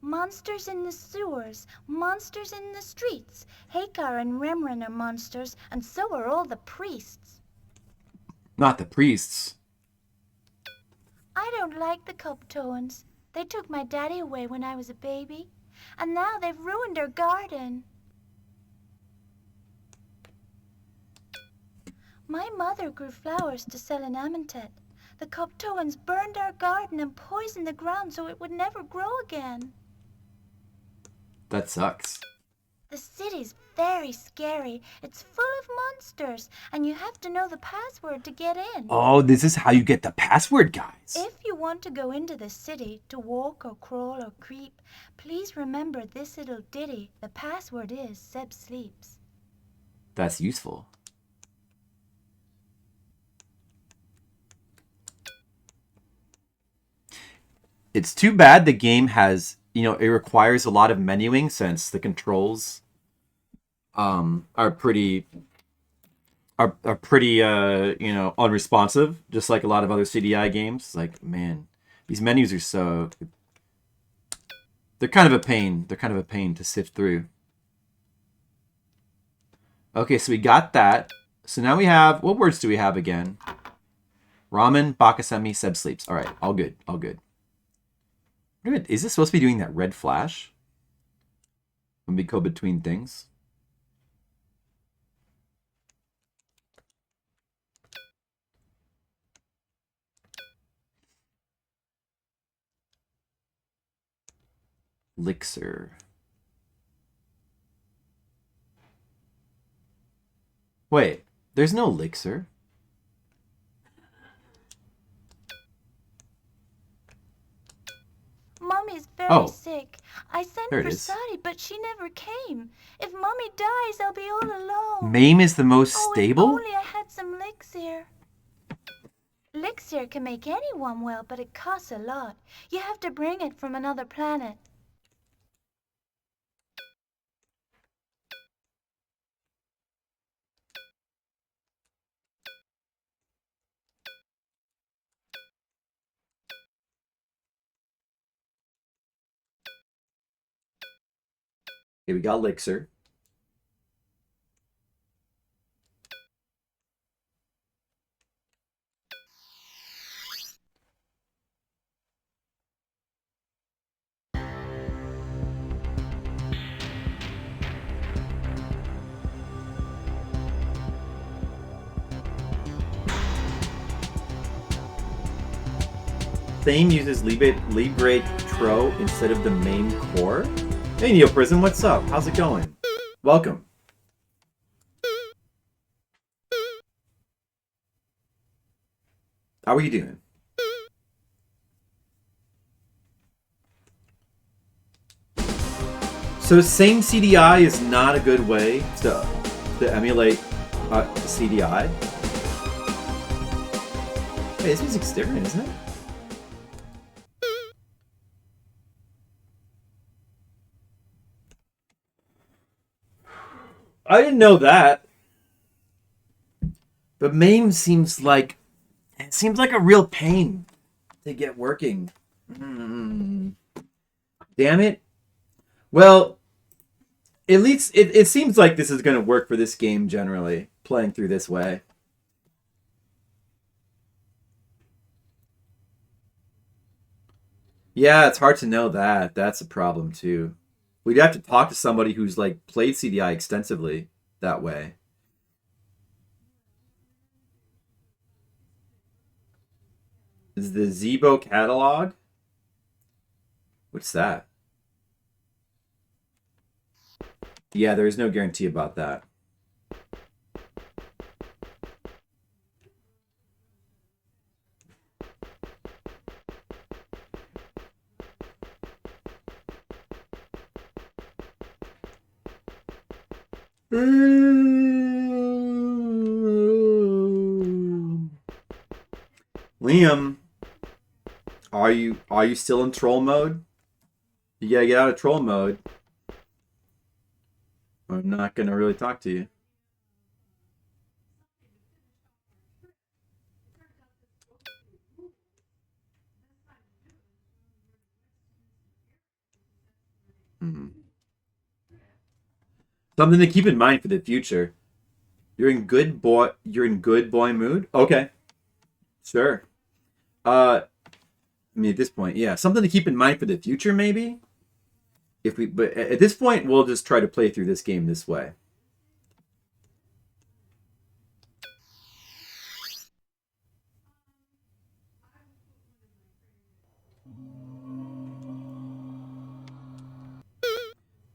Monsters in the sewers, monsters in the streets. Hagar and Remren are monsters, and so are all the priests. Not the priests. I don't like the Coptoans. They took my daddy away when I was a baby, and now they've ruined our garden. My mother grew flowers to sell in Amentet. The Coptoans burned our garden and poisoned the ground so it would never grow again. That sucks. The city's very scary. It's full of monsters, and you have to know the password to get in. Oh, this is how you get the password, guys. If you want to go into the city to walk or crawl or creep, please remember this little ditty. The password is Seb Sleeps. That's useful. It's too bad the game has, it requires a lot of menuing since the controls are pretty unresponsive, just like a lot of other CDI games. Like, man, these menus are they're kind of a pain. They're kind of a pain to sift through. Okay, so we got that. So now we have, what words do we have again? Ramen, Bakasemi, Seb Sleeps. All right, all good, all good. Is this supposed to be doing that red flash when we go between things? Elixir. Wait, there's no elixir. Mommy's very Oh. sick. I sent There it for is. Sadie, but she never came. If Mommy dies, I'll be all alone. MAME is the most Oh, stable? if only I had some elixir. Elixir can make anyone well, but it costs a lot. You have to bring it from another planet. Okay, we got elixir. Thame uses Libre Tro instead of the main core. Hey Neoprism, what's up? How's it going? Welcome. How are you doing? So same CDI is not a good way to emulate CDI. Hey, this music's different, isn't it? I didn't know that. But MAME seems like a real pain to get working. Damn it. Well, at least it seems like this is going to work for this game generally, playing through this way. Yeah, it's hard to know that. That's a problem too. We'd have to talk to somebody who's like played CDI extensively that way. Is the Zebo catalog? What's that? Yeah, there is no guarantee about that. Liam, are you still in troll mode? You gotta get out of troll mode. I'm not gonna really talk to you. Something to keep in mind for the future. You're in good boy mood? Okay. Sure. I mean at this point, yeah. Something to keep in mind for the future, maybe? But at this point, we'll just try to play through this game this way.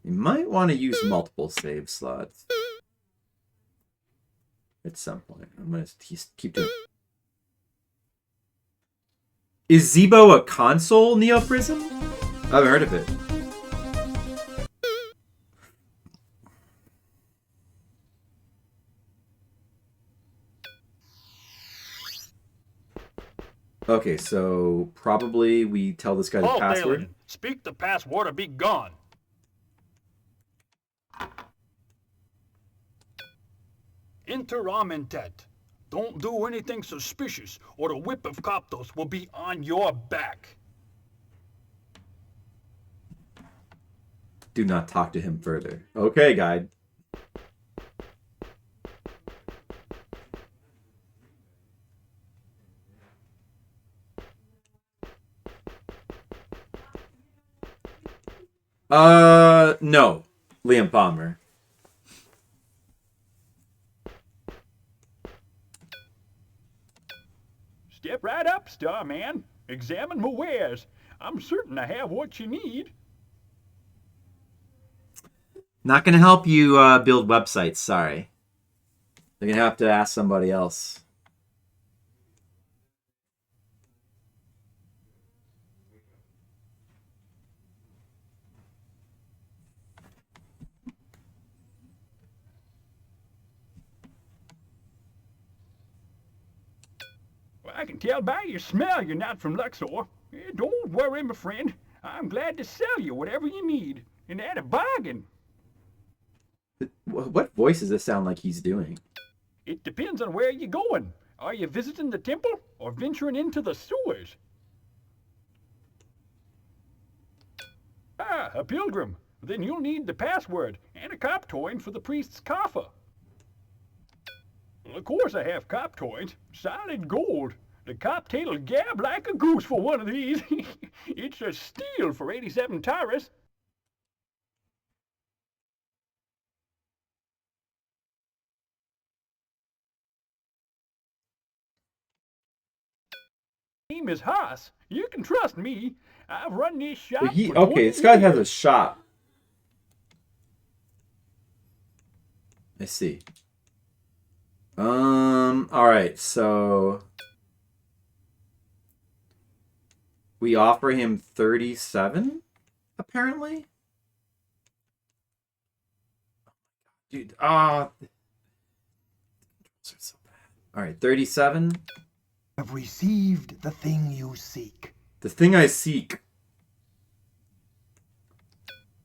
You might want to use multiple save slots at some point. I'm going to keep doing. Is Zebo a console, Neoprism? I haven't heard of it. Okay, so probably we tell this guy the password. Alien, speak the password or be gone. Enter Amentet. Don't do anything suspicious, or the whip of Coptos will be on your back. Do not talk to him further. Okay, guide. No. Liam Palmer. Step right up, Starman. Examine my wares. I'm certain I have what you need. Not gonna help you build websites. Sorry. You're gonna have to ask somebody else. Well, I can tell by your smell you're not from Luxor. Don't worry, my friend. I'm glad to sell you whatever you need, and at a bargain. What voice does this sound like he's doing? It depends on where you're going. Are you visiting the temple or venturing into the sewers? Ah, a pilgrim. Then you'll need the password and a coptoin for the priest's coffer. Well, of course I have coptoins. Solid gold. The coptail'll gab like a goose for one of these. It's a steal for 87 taras. Name is Haas. You can trust me. I've run this shop for 20 Okay, this guy has a years. shop. I see. All right, so we offer him 37, apparently. Dude, so bad. All right, 37. Have received the thing you seek. The thing I seek.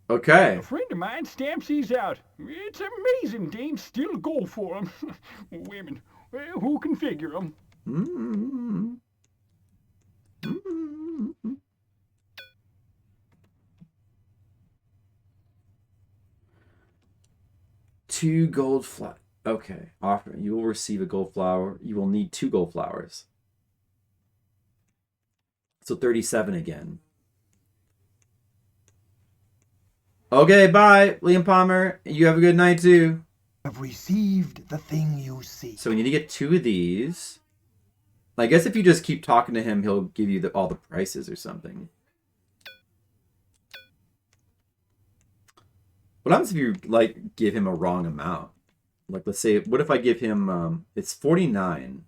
Okay. A friend of mine stamps these out. It's amazing dames still go for them. Women, well, who can figure them? Mm-hmm. Mm-hmm. 2 gold flowers. Okay. Offer. You will receive a gold flower. You will need 2 gold flowers. So 37 again. Okay, bye, Liam Palmer. You have a good night too. Have received the thing you seek. So we need to get 2 of these. I guess if you just keep talking to him, he'll give you all the prices or something. What happens if you give him a wrong amount? Like, let's say, what if I give him it's 49.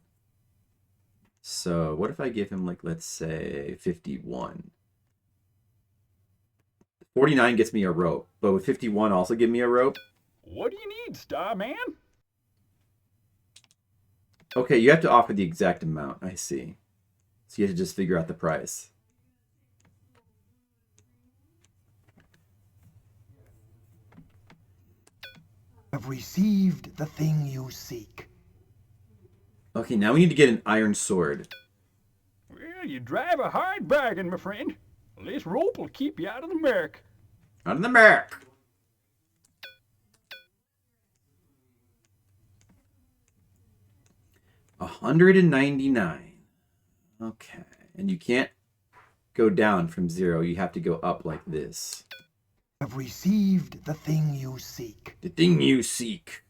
So what if I give him let's say 51? 49 gets me a rope, but would 51 also give me a rope? What do you need, Starman? Okay, you have to offer the exact amount. I see. So you have to just figure out the price. Have received the thing you seek. Okay, now we need to get an iron sword. Well, you drive a hard bargain, my friend. This rope will keep you out of the murk. Out of the murk. $199. Okay, and you can't go down from 0. You have to go up like this. Have received the thing you seek. The thing you seek.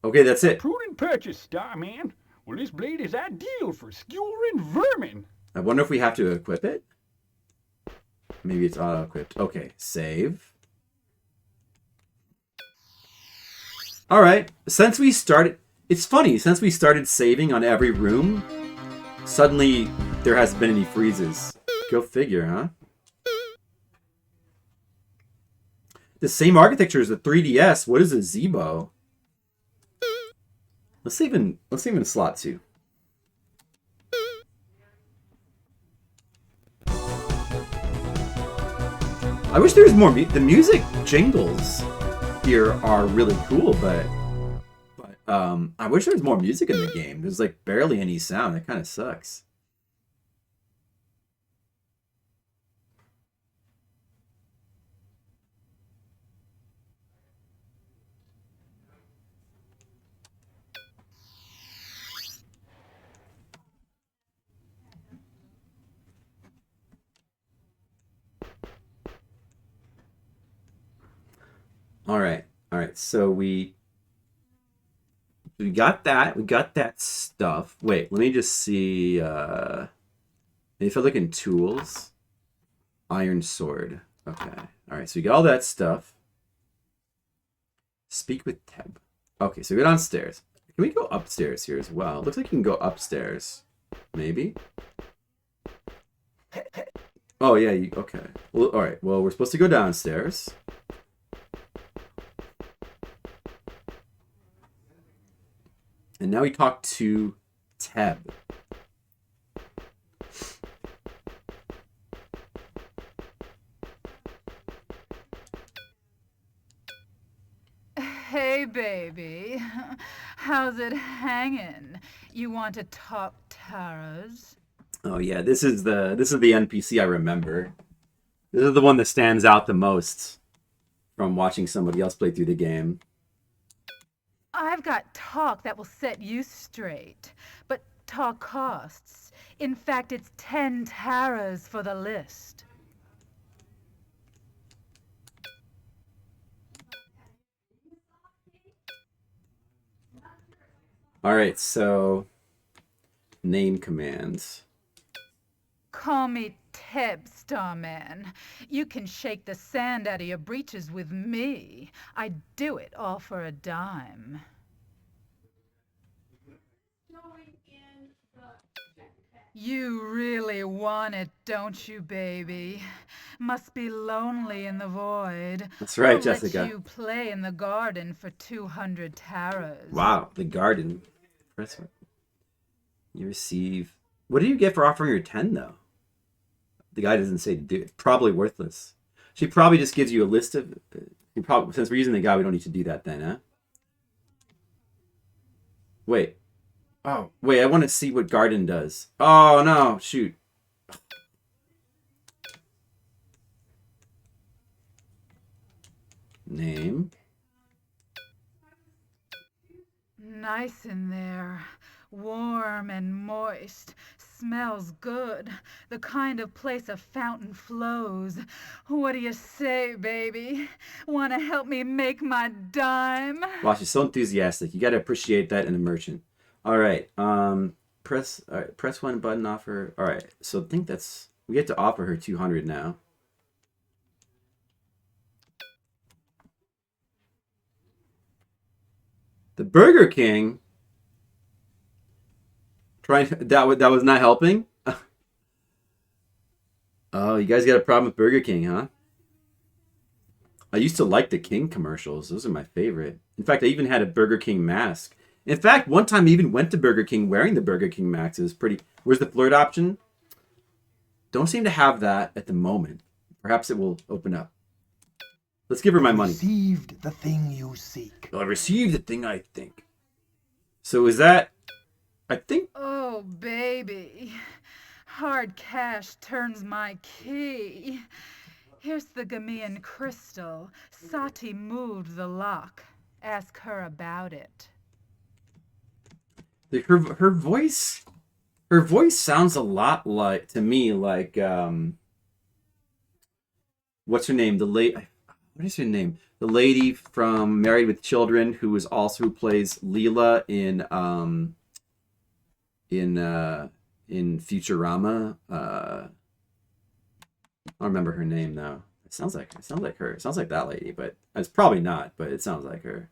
Okay, that's it. Prudent purchase, Starman. Well, this blade is ideal for skewering vermin. I wonder if we have to equip it. Maybe it's auto-equipped. Okay, save. All right, since we started... It's funny, since we started saving on every room, suddenly there hasn't been any freezes. Go figure, huh? The same architecture as the 3DS. What is a Zebo? Let's save in slot 2. I wish there was more. The music jingles here are really cool, but I wish there was more music in the game. There's barely any sound. It kind of sucks. All right. So we got that. We got that stuff. Wait, let me just see. If I look in tools, iron sword. Okay. All right. So we got all that stuff. Speak with Teb. Okay. So we go downstairs. Can we go upstairs here as well? Looks like you can go upstairs. Maybe. Oh yeah. Okay. Well, all right. Well, we're supposed to go downstairs. And now we talk to Teb. Hey, baby. How's it hanging? You want to talk taras? Oh yeah, this is the NPC I remember. This is the one that stands out the most from watching somebody else play through the game. I've got talk that will set you straight, but talk costs. In fact, it's 10 taras for the list. All right, so name commands. Call me Teb, Starman. You can shake the sand out of your breeches with me. I do it all for a dime. You really want it, don't you, baby? Must be lonely in the void. That's right, I'll Jessica. Let you play in the garden for 200 taras. Wow, the garden. Press one. You receive. What do you get for offering her 10 though? The guy doesn't say to do it. Probably worthless. She probably just gives you a list of. Since we're using the guy, we don't need to do that then, huh? Wait. Oh, wait, I want to see what garden does. Oh, no, shoot. Name. Nice in there. Warm and moist. Smells good. The kind of place a fountain flows. What do you say, baby? Want to help me make my dime? Wow, she's so enthusiastic. You got to appreciate that in a merchant. All right. Press one button offer. All right. So I think we get to offer her 200 now. The Burger King. That was not helping. Oh, you guys got a problem with Burger King, huh? I used to like the King commercials. Those are my favorite. In fact, I even had a Burger King mask. In fact, one time I even went to Burger King wearing the Burger King mask. It was pretty. Where's the flirt option? Don't seem to have that at the moment. Perhaps it will open up. Let's give her my money. Received the thing you seek. I received the thing I think. So is that... I think... Oh, baby. Hard cash turns my key. Here's the Gamian crystal. Sati moved the lock. Ask her about it. Her voice sounds a lot like, to me, like, what's her name? What is her name? The lady from Married with Children, who plays Leela in Futurama. I don't remember her name though. It sounds like her. It sounds like that lady, but it's probably not. But it sounds like her.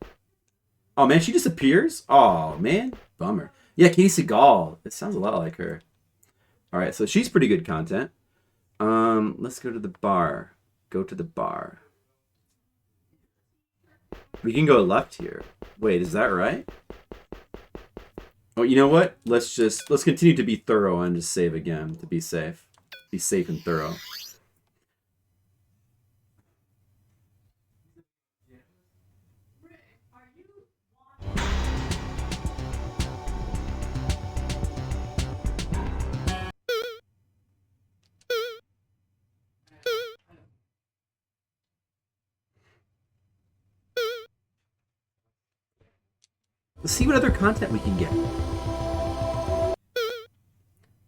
Oh man, she disappears. Oh man, bummer. Yeah, Katie Seagal. It sounds a lot like her. All right, so she's pretty good content. Let's go to the bar. Go to the bar. We can go left here. Wait, is that right? Oh, you know what? Let's continue to be thorough and just save again to be safe. Be safe and thorough. Let's see what other content we can get.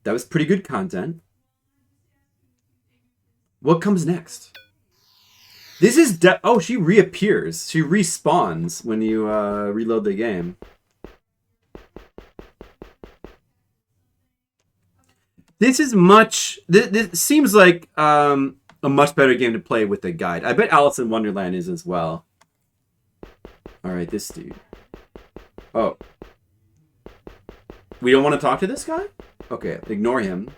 That was pretty good content. What comes next? This is oh, she reappears. She respawns when you reload the game. This is much. This seems like a much better game to play with a guide. I bet Alice in Wonderland is as well. Alright, this dude. Oh. We don't want to talk to this guy? Okay, ignore him.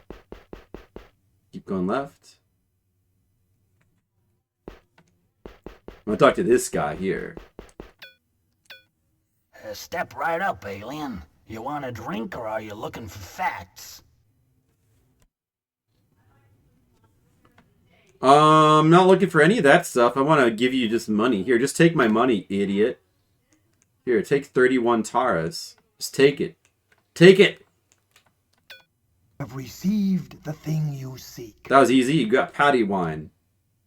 Keep going left. I'm gonna talk to this guy here. Step right up, alien. You want a drink or are you looking for facts? I'm not looking for any of that stuff. I want to give you just money. Here, just take my money, idiot. Here, take 31 taras. Just take it. Take it! Have received the thing you seek. That was easy. You got patty wine.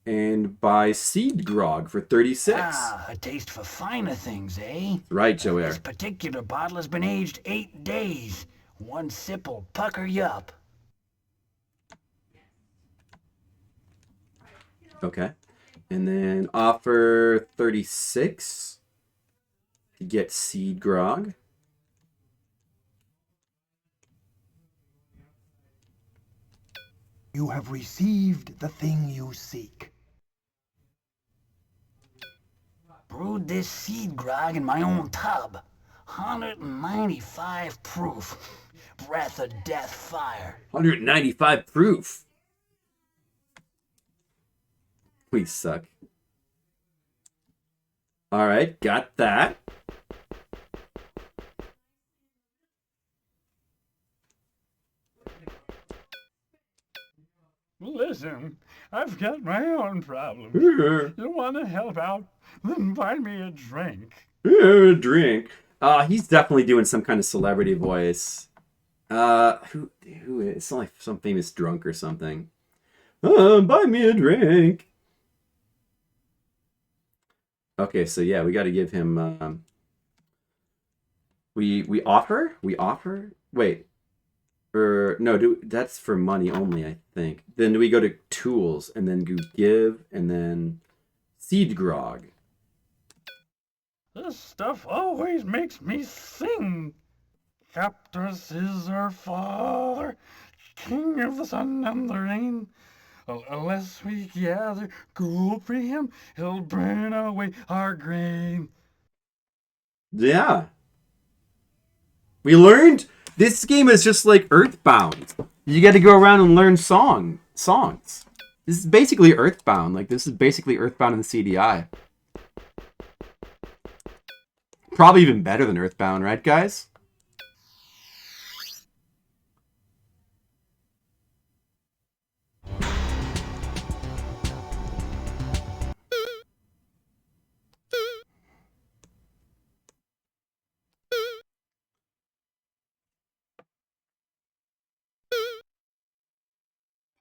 And buy seed grog for 36. Ah, a taste for finer things, eh? Right, Joe Air. This particular bottle has been aged 8 days. One sip will pucker you up. Okay. And then offer 36 to get seed grog. You have received the thing you seek. Brewed this seed grog in my own tub. 195 proof. Breath of death fire. 195 proof. We suck. Alright, got that. Listen, I've got my own problems. You want to help out? Then buy me a drink. Drink. He's definitely doing some kind of celebrity voice. Who is? It's like some famous drunk or something. Buy me a drink. Okay, so yeah, we got to give him. We offer. Wait. No, that's for money only, I think. Then do we go to tools and then give and then seed grog? This stuff always makes me sing. Captors is our father, king of the sun and the rain. Unless we gather gold for him, he'll burn away our grain. Yeah. We learned this game is just like Earthbound. You got to go around and learn songs. This is basically Earthbound. Like this is basically Earthbound in the CDI. Probably even better than Earthbound, right, guys?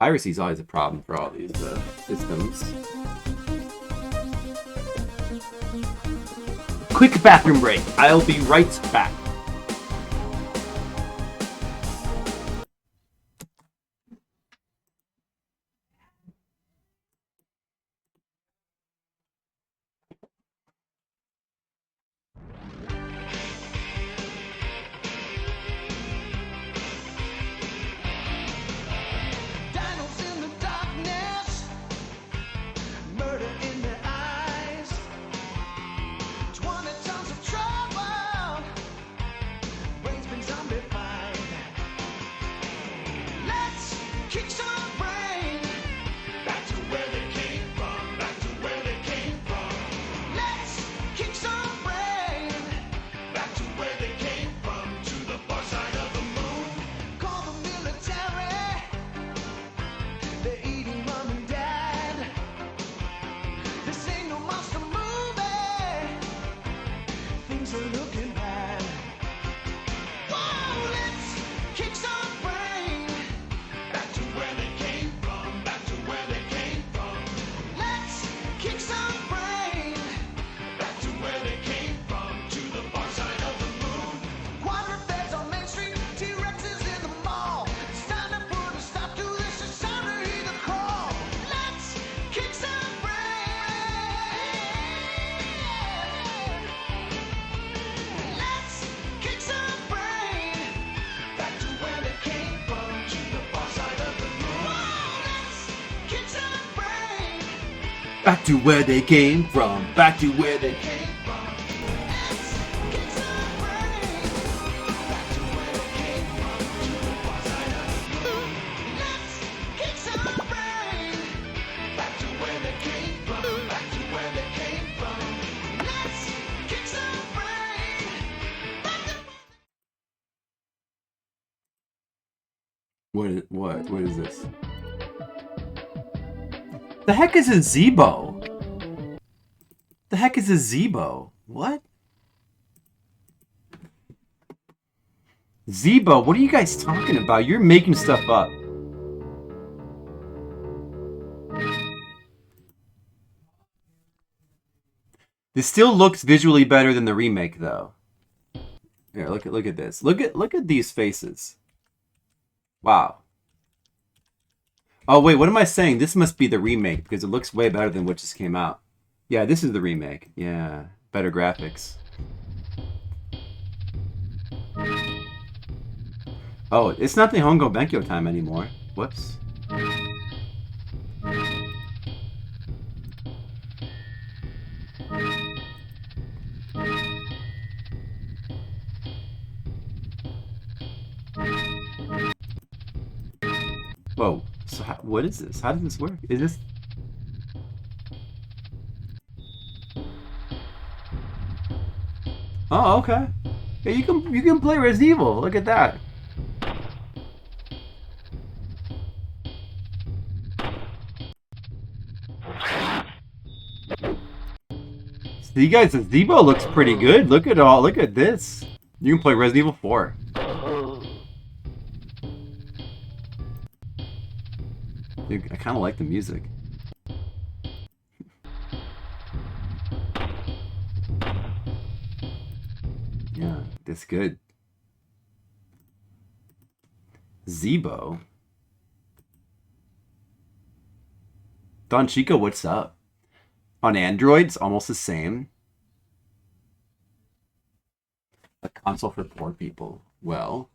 Piracy is always a problem for all these systems. Quick bathroom break. I'll be right back. Dinos in the darkness, murder in their eyes. 20 tons of trouble, brains been zombified. Let's kick some brain. Back to where they came from, back to where they came from, Let's kick some brain. back to where they came from, to the far side of the moon. Call the military. They're eating mom and dad. This ain't no monster movie. Things are looking bad. Whoa, let's kick some brain. Back to where they Back to where they came from. Back to where they came What is this? The heck is a Zebo? The heck is a Zebo? What? Zebo, what are you guys talking about? You're making stuff up. This still looks visually better than the remake, though. Here, look at this. Look at these faces. Wow. Oh wait, what am I saying? This must be the remake because it looks way better than what just came out. Yeah, this is the remake. Yeah, better graphics. Oh, it's not the Hongo Benkyo time anymore. Whoops. Whoa. So what is this? How does this work? Is this... Oh, okay. Yeah, you can play Resident Evil. Look at that. See, guys, the Zebo looks pretty good. Look at this. You can play Resident Evil 4. Dude, I kind of like the music. Yeah, that's good. Zebo. Don Chico, what's up? On Android, it's almost the same. A console for poor people. Well,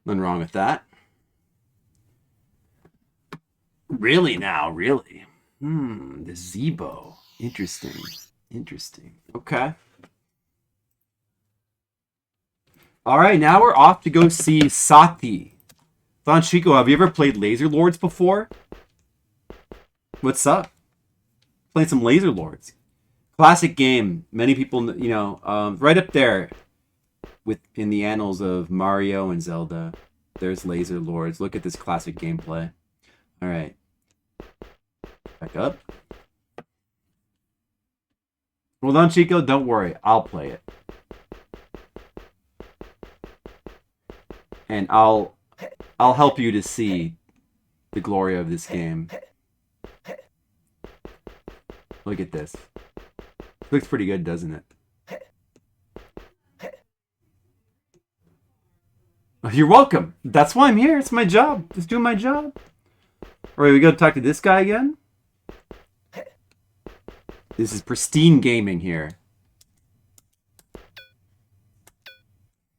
nothing wrong with that. Really now, really. The Zebo. Interesting. Interesting. Okay. Alright, now we're off to go see Sati. Don Chico, have you ever played Laser Lords before? What's up? Playing some Laser Lords. Classic game. Many people, you know, right up there in the annals of Mario and Zelda. There's Laser Lords. Look at this classic gameplay. Alright. Back up. Well done, Chico. Don't worry. I'll play it. And I'll help you to see the glory of this game. Look at this. Looks pretty good, doesn't it? You're welcome. That's why I'm here. It's my job. Just doing my job. Alright, we gotta talk to this guy again. This is pristine gaming here.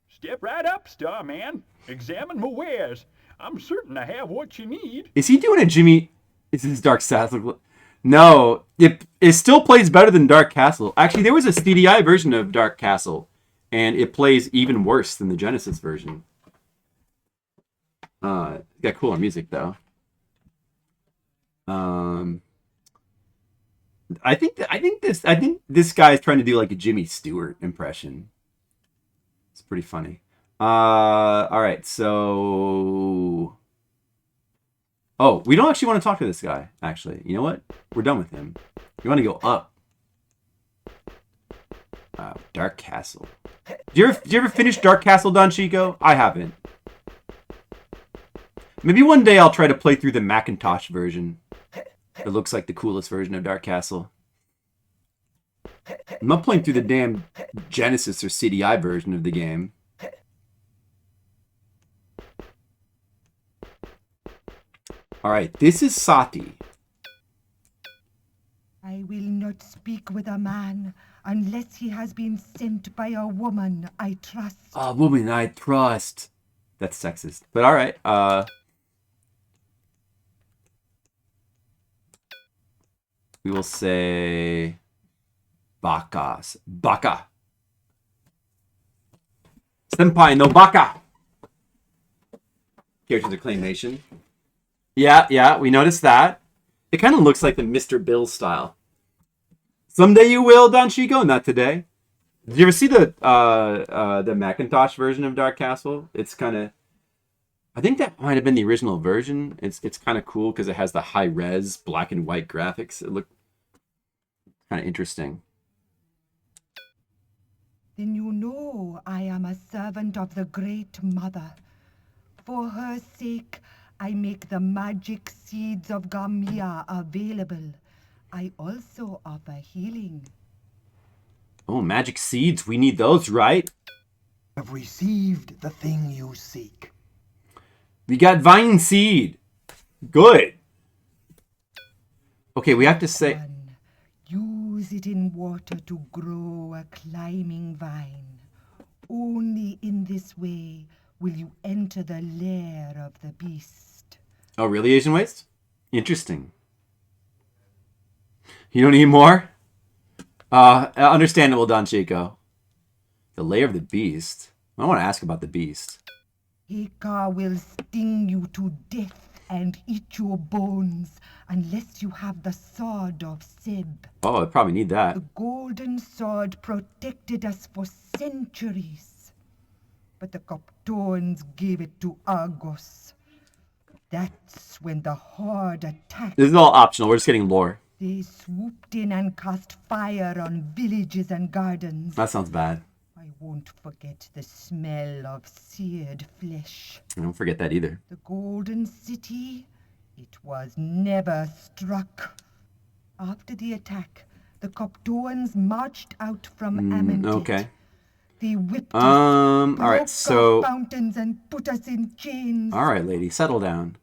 Step right up, Starman. Examine my wares. I'm certain I have what you need. Is he doing a Jimmy... Is this Dark Castle? No. It still plays better than Dark Castle. Actually, there was a CDI version of Dark Castle. And it plays even worse than the Genesis version. Got cooler music, though. I think this guy is trying to do like a Jimmy Stewart impression. It's pretty funny. All right, so oh, we don't actually want to talk to this guy. Actually, you know what? We're done with him. We want to go up. Dark Castle. Did you ever finish Dark Castle, Don Chico? I haven't. Maybe one day I'll try to play through the Macintosh version. It looks like the coolest version of Dark Castle. I'm not playing through the damn Genesis or CDI version of the game. Alright, this is Sati. I will not speak with a man unless he has been sent by a woman I trust. A woman I trust. That's sexist. But alright, We will say Bakas. Baka. Senpai no Baka. Character declamation. Yeah, we noticed that. It kind of looks like the Mr. Bill style. Someday you will, Don Chico, not today. Did you ever see the Macintosh version of Dark Castle? It's kind of, I think that might have been the original version. It's kind of cool because it has the high res black and white graphics. It looked kind of interesting. Then you know I am a servant of the Great Mother. For her sake, I make the magic seeds of Gamia available. I also offer healing. Oh, magic seeds. We need those, right? Have received the thing you seek. We got vine seed. Good. Okay, we have to say... Use it in water to grow a climbing vine. Only in this way will you enter the lair of the beast. Oh, really, Asian Waste? Interesting. You don't need more? Understandable, Don Chico. The lair of the beast. I want to ask about the beast. Heka will sting you to death and eat your bones unless you have the sword of Seb. Oh, I probably need that. The golden sword protected us for centuries. But the Coptoans gave it to Argos. That's when the Horde attacked. This is all optional. We're just getting lore. They swooped in and cast fire on villages and gardens. That sounds bad. I won't forget the smell of seared flesh. I don't forget that either. The Golden City, it was never struck. After the attack, the Coptoans marched out from Amendit. Okay. They whipped us, all right, broke so... our fountains and put us in chains. All right, lady, settle down.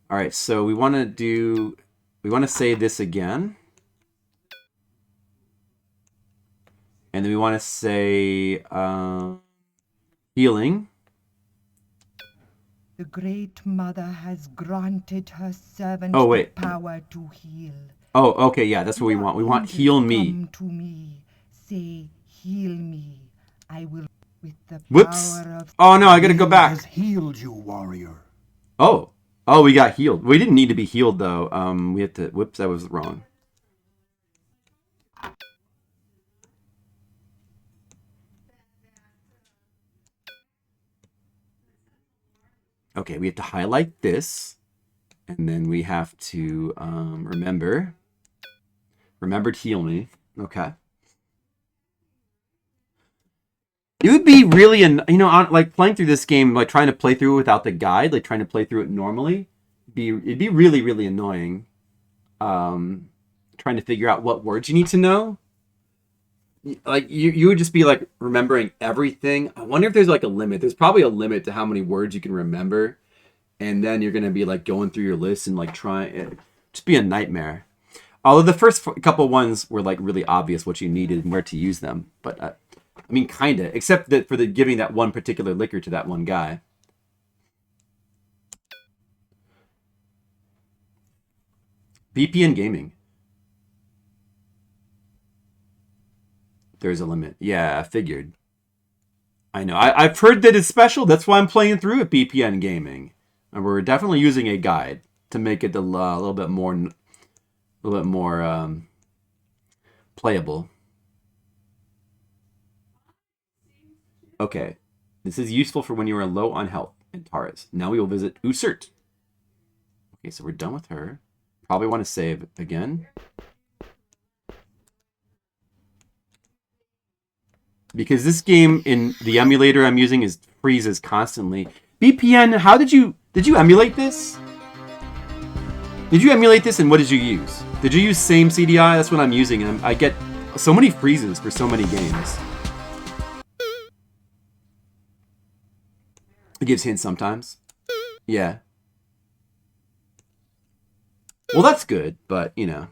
All right, so we want to do... We want to say this again. And then we want to say healing. The Great Mother has granted her servant the power to heal. Oh, okay, yeah, that's what we want. We want heal me. Come to me, say heal me. I will with the Whoops. power of... Oh no, I gotta go back. Has healed you, warrior. Oh, we got healed. We didn't need to be healed though. We had to. Whoops, that was wrong. Okay, we have to highlight this, and then we have to remember to heal me. Okay. It would be really, like playing through this game, like trying to play through it without the guide, like trying to play through it normally. It'd be really, really annoying. Trying to figure out what words you need to know. Like you would just be like remembering everything. I wonder if there's like a limit. There's probably a limit to how many words you can remember, and then you're gonna be like going through your list and like trying. It just be a nightmare. Although the first couple ones were like really obvious what you needed and where to use them, but I mean kinda, except that for the giving that one particular liquor to that one guy. VPN gaming. There's a limit. Yeah, I figured. I know. I've heard that it's special. That's why I'm playing through it, BPN Gaming. And we're definitely using a guide to make it a little bit more playable. Okay. This is useful for when you are low on health in Taurus. Now we will visit Usert. Okay, so we're done with her. Probably want to save again. Because this game in the emulator I'm using freezes constantly. BPN, how did you emulate this? Did you emulate this and what did you use? Did you use same CDI? That's what I'm using, and I get so many freezes for so many games. It gives hints sometimes. Yeah. Well, that's good, but you know.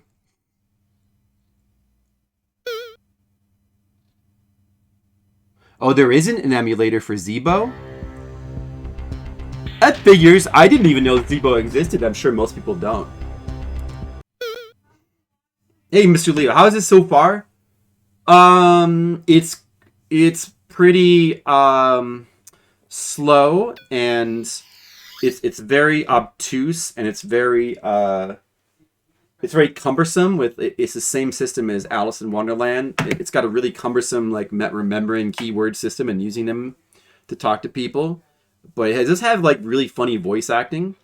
Oh, there isn't an emulator for Zeebo? That figures. I didn't even know Zeebo existed. I'm sure most people don't. Hey, Mr. Leo, how is it so far? It's pretty slow, and it's very obtuse, and it's very cumbersome. It's the same system as Alice in Wonderland. It's got a really cumbersome like remembering keyword system and using them to talk to people. But it does have like really funny voice acting.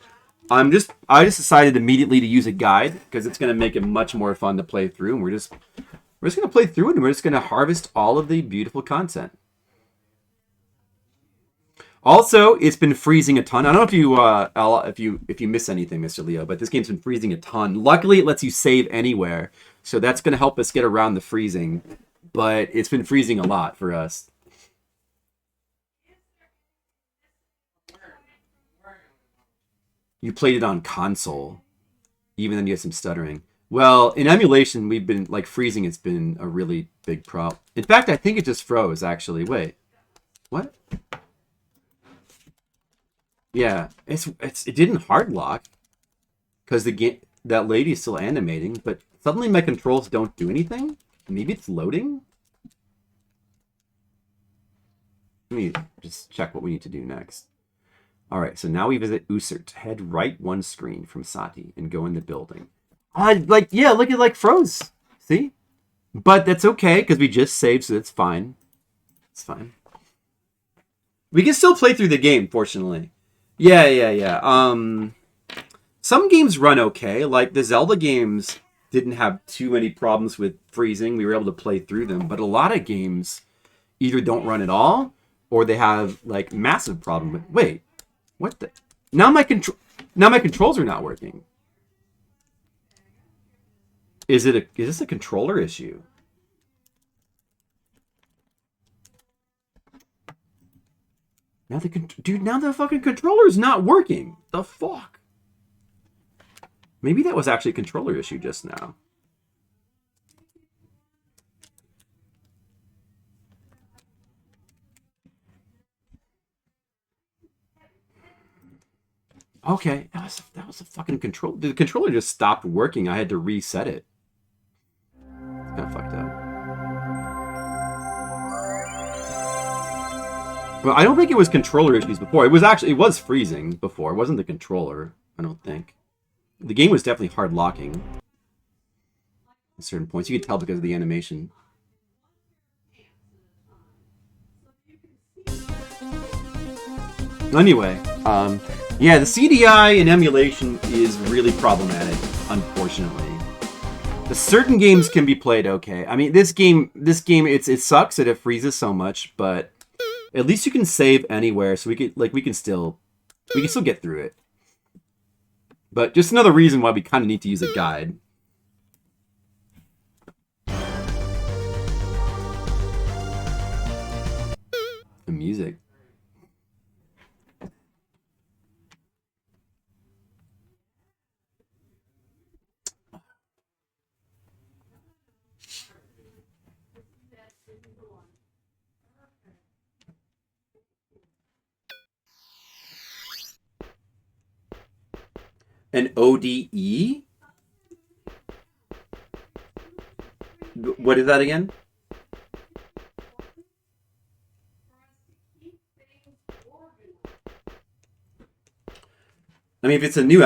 I just decided immediately to use a guide because it's gonna make it much more fun to play through, and we're just gonna play through it, and we're just gonna harvest all of the beautiful content. Also, it's been freezing a ton. I don't know if you miss anything, Mr. Leo, but this game's been freezing a ton. Luckily, it lets you save anywhere, so that's gonna help us get around the freezing. But it's been freezing a lot for us. You played it on console, even then you have some stuttering. Well, in emulation, we've been like freezing. It's been a really big problem. In fact, I think it just froze. Actually, wait, what? Yeah, it didn't hard lock because the game that lady is still animating, but suddenly my controls don't do anything. Maybe it's loading. Let me just check what we need to do next. All right, so now we visit Usert. Head right one screen from Sati and go in the building. Yeah, look, it like froze. See? But that's okay because we just saved, so that's fine. It's fine. We can still play through the game, fortunately. Yeah. Some games run okay. Like the Zelda games didn't have too many problems with freezing. We were able to play through them. But a lot of games either don't run at all or they have like massive problem with. Wait, what the? Now my controls are not working. Is this a controller issue? Now now the fucking controller's not working. The fuck? Maybe that was actually a controller issue just now. Okay, that was a fucking control. The controller just stopped working. I had to reset it. It's kind of fucked up. Well, I don't think it was controller issues before. It was freezing before. It wasn't the controller, I don't think. The game was definitely hard locking at certain points. You could tell because of the animation. Anyway, yeah, the CDI in emulation is really problematic, unfortunately. The certain games can be played okay. I mean, this game, it sucks that it freezes so much, but at least you can save anywhere, so we can still get through it. But just another reason why we kind of need to use a guide. The music. An ODE? What is that again? I mean, if it's a new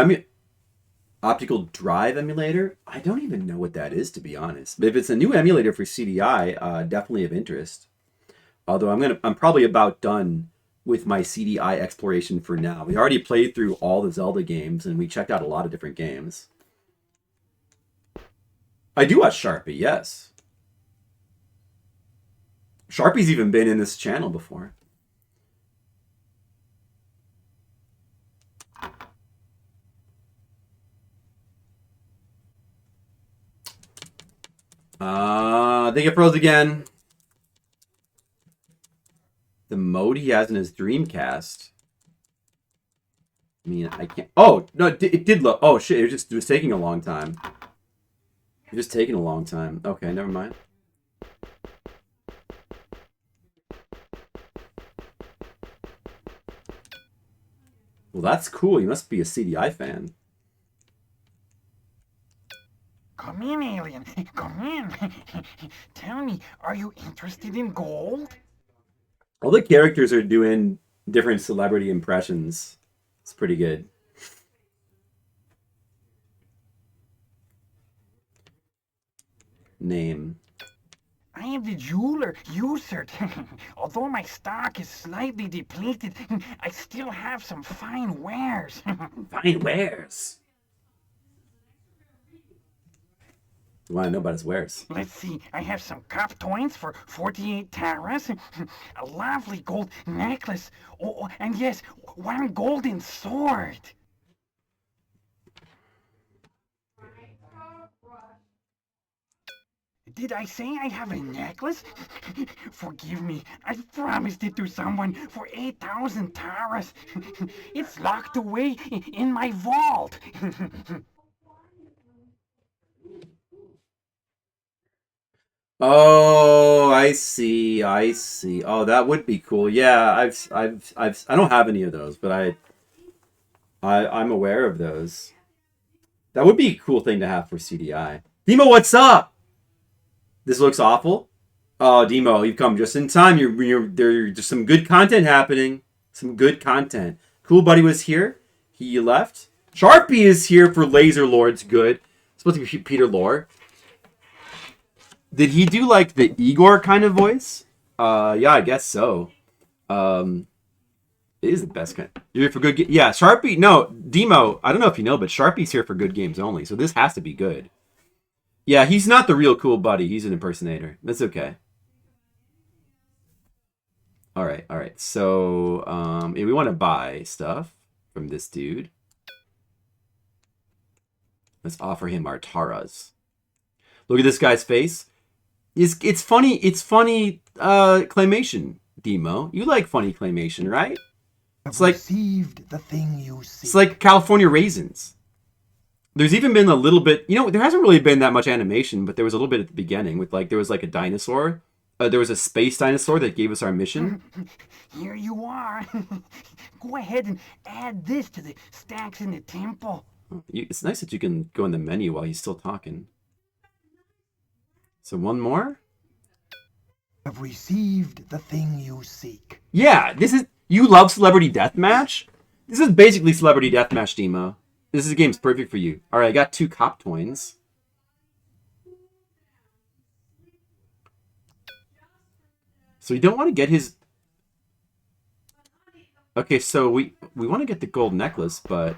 optical drive emulator, I don't even know what that is, to be honest. But if it's a new emulator for CDI, definitely of interest. Although I'm probably about done with my CDI exploration for now. We already played through all the Zelda games, and we checked out a lot of different games. I do watch Sharpie, yes. Sharpie's even been in this channel before. I think it froze again. The mode he has in his Dreamcast. I mean, I can't. Oh no, it did look. Oh shit! It was taking a long time. It was taking a long time. Okay, never mind. Well, that's cool. You must be a CDI fan. Come in, alien. Come in. Tell me, are you interested in gold? All the characters are doing different celebrity impressions. It's pretty good. Name. I am the jeweler, Usert. Although my stock is slightly depleted, I still have some fine wares. Fine wares. Want to know about his wares? Let's see, I have some cup coins for 48 taras, a lovely gold necklace, and yes, one golden sword. Did I say I have a necklace? Forgive me, I promised it to someone for 8,000 taras. It's locked away in my vault. Oh, I see. I see. Oh, that would be cool. Yeah, I don't have any of those, but I'm aware of those. That would be a cool thing to have for CDI. Demo, what's up? This looks awful. Oh, Demo, you've come just in time. There's some good content happening. Some good content. Cool Buddy was here. He left. Sharpie is here for Laser Lord's good. It's supposed to be Peter Lorre. Did he do like the Igor kind of voice? Yeah, I guess so. It is the best kind. You're here for good. Yeah, Sharpie. No, Demo. I don't know if you know, but Sharpie's here for good games only. So this has to be good. Yeah, he's not the real Cool Buddy. He's an impersonator. That's okay. All right. So, yeah, we want to buy stuff from this dude. Let's offer him our Taras. Look at this guy's face. It's funny. It's funny claymation, Demo. You like funny claymation, right? It's like received the thing you seek. It's like California Raisins. There's even been a little bit, there hasn't really been that much animation, but there was a little bit at the beginning with there was like a dinosaur. There was a space dinosaur that gave us our mission. Here you are. Go ahead and add this to the stacks in the temple. It's nice that you can go in the menu while he's still talking. So one more. Have received the thing you seek. Yeah, you love Celebrity Deathmatch? This is basically Celebrity Deathmatch, Demo. This game's perfect for you. All right, I got 2 cop coins. So you don't want to get his... Okay, so we want to get the gold necklace, but...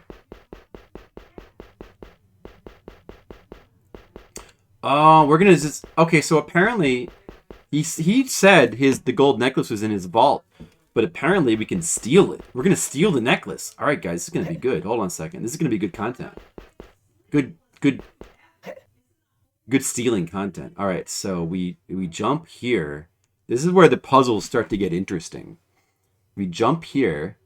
Oh, we're gonna just... Okay, so apparently... He said the gold necklace was in his vault. But apparently we can steal it. We're going to steal the necklace. All right, guys, this is going to be good. Hold on a second. This is going to be good content. Good stealing content. All right, so we jump here. This is where the puzzles start to get interesting. We jump here,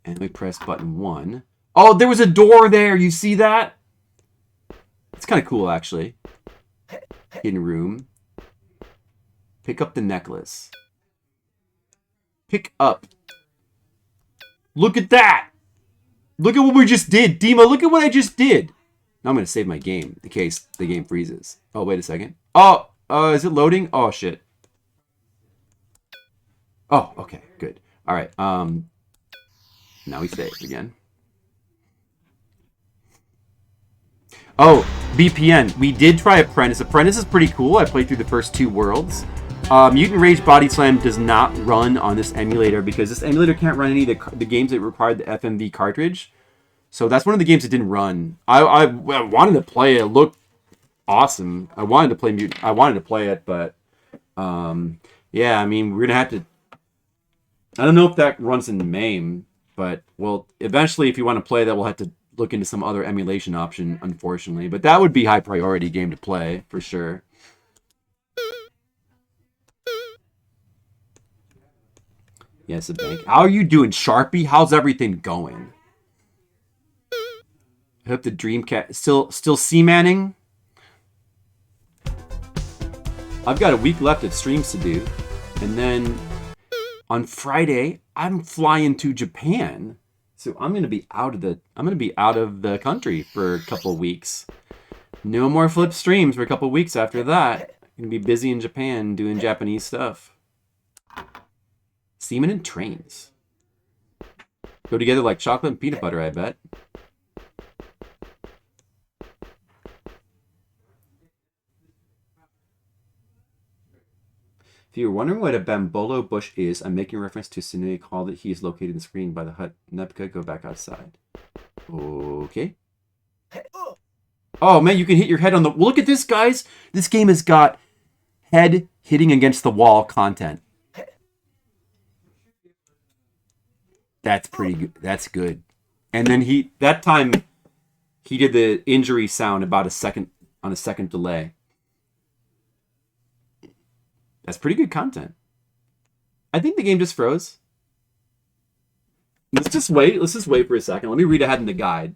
and we press button 1. Oh, there was a door there. You see that? It's kind of cool, actually. Hidden room. Pick up the necklace. Pick up. Look at that! Look at what we just did! Demo, look at what I just did! Now I'm going to save my game in case the game freezes. Oh, wait a second. Oh, is it loading? Oh, shit. Oh, okay, good. All right, now we save again. Oh, VPN. We did try Apprentice. Apprentice is pretty cool. I played through the first 2 worlds. Mutant Rage Body Slam does not run on this emulator because this emulator can't run any of the games that required the FMV cartridge. So that's one of the games that didn't run. I wanted to play it. It looked awesome. I wanted to play Mutant. I wanted to play it, but yeah, I mean, we're gonna have to. I don't know if that runs in MAME, but well, eventually, if you want to play that, we'll have to look into some other emulation option, unfortunately. But that would be high priority game to play for sure. Yes, a bank. How are you doing, Sharpie? How's everything going? I hope the Dreamcast still C-manning. I've got a week left of streams to do, and then on Friday I'm flying to Japan, so I'm gonna be out of the country for a couple of weeks. No more flip streams for a couple weeks after that. Gonna be busy in Japan doing Japanese stuff. Semen and trains. Go together like chocolate and peanut butter, I bet. If you were wondering what a bambolo bush is, I'm making reference to Sunui Hall that he is located in the screen by the hut. Nepka, go back outside. Okay. Oh man, you can hit your head on the... Look at this, guys! This game has got head hitting against the wall content. That's pretty good. That's good. And then that time, he did the injury sound about on a second delay. That's pretty good content. I think the game just froze. Let's just wait. Let's just wait for a second. Let me read ahead in the guide.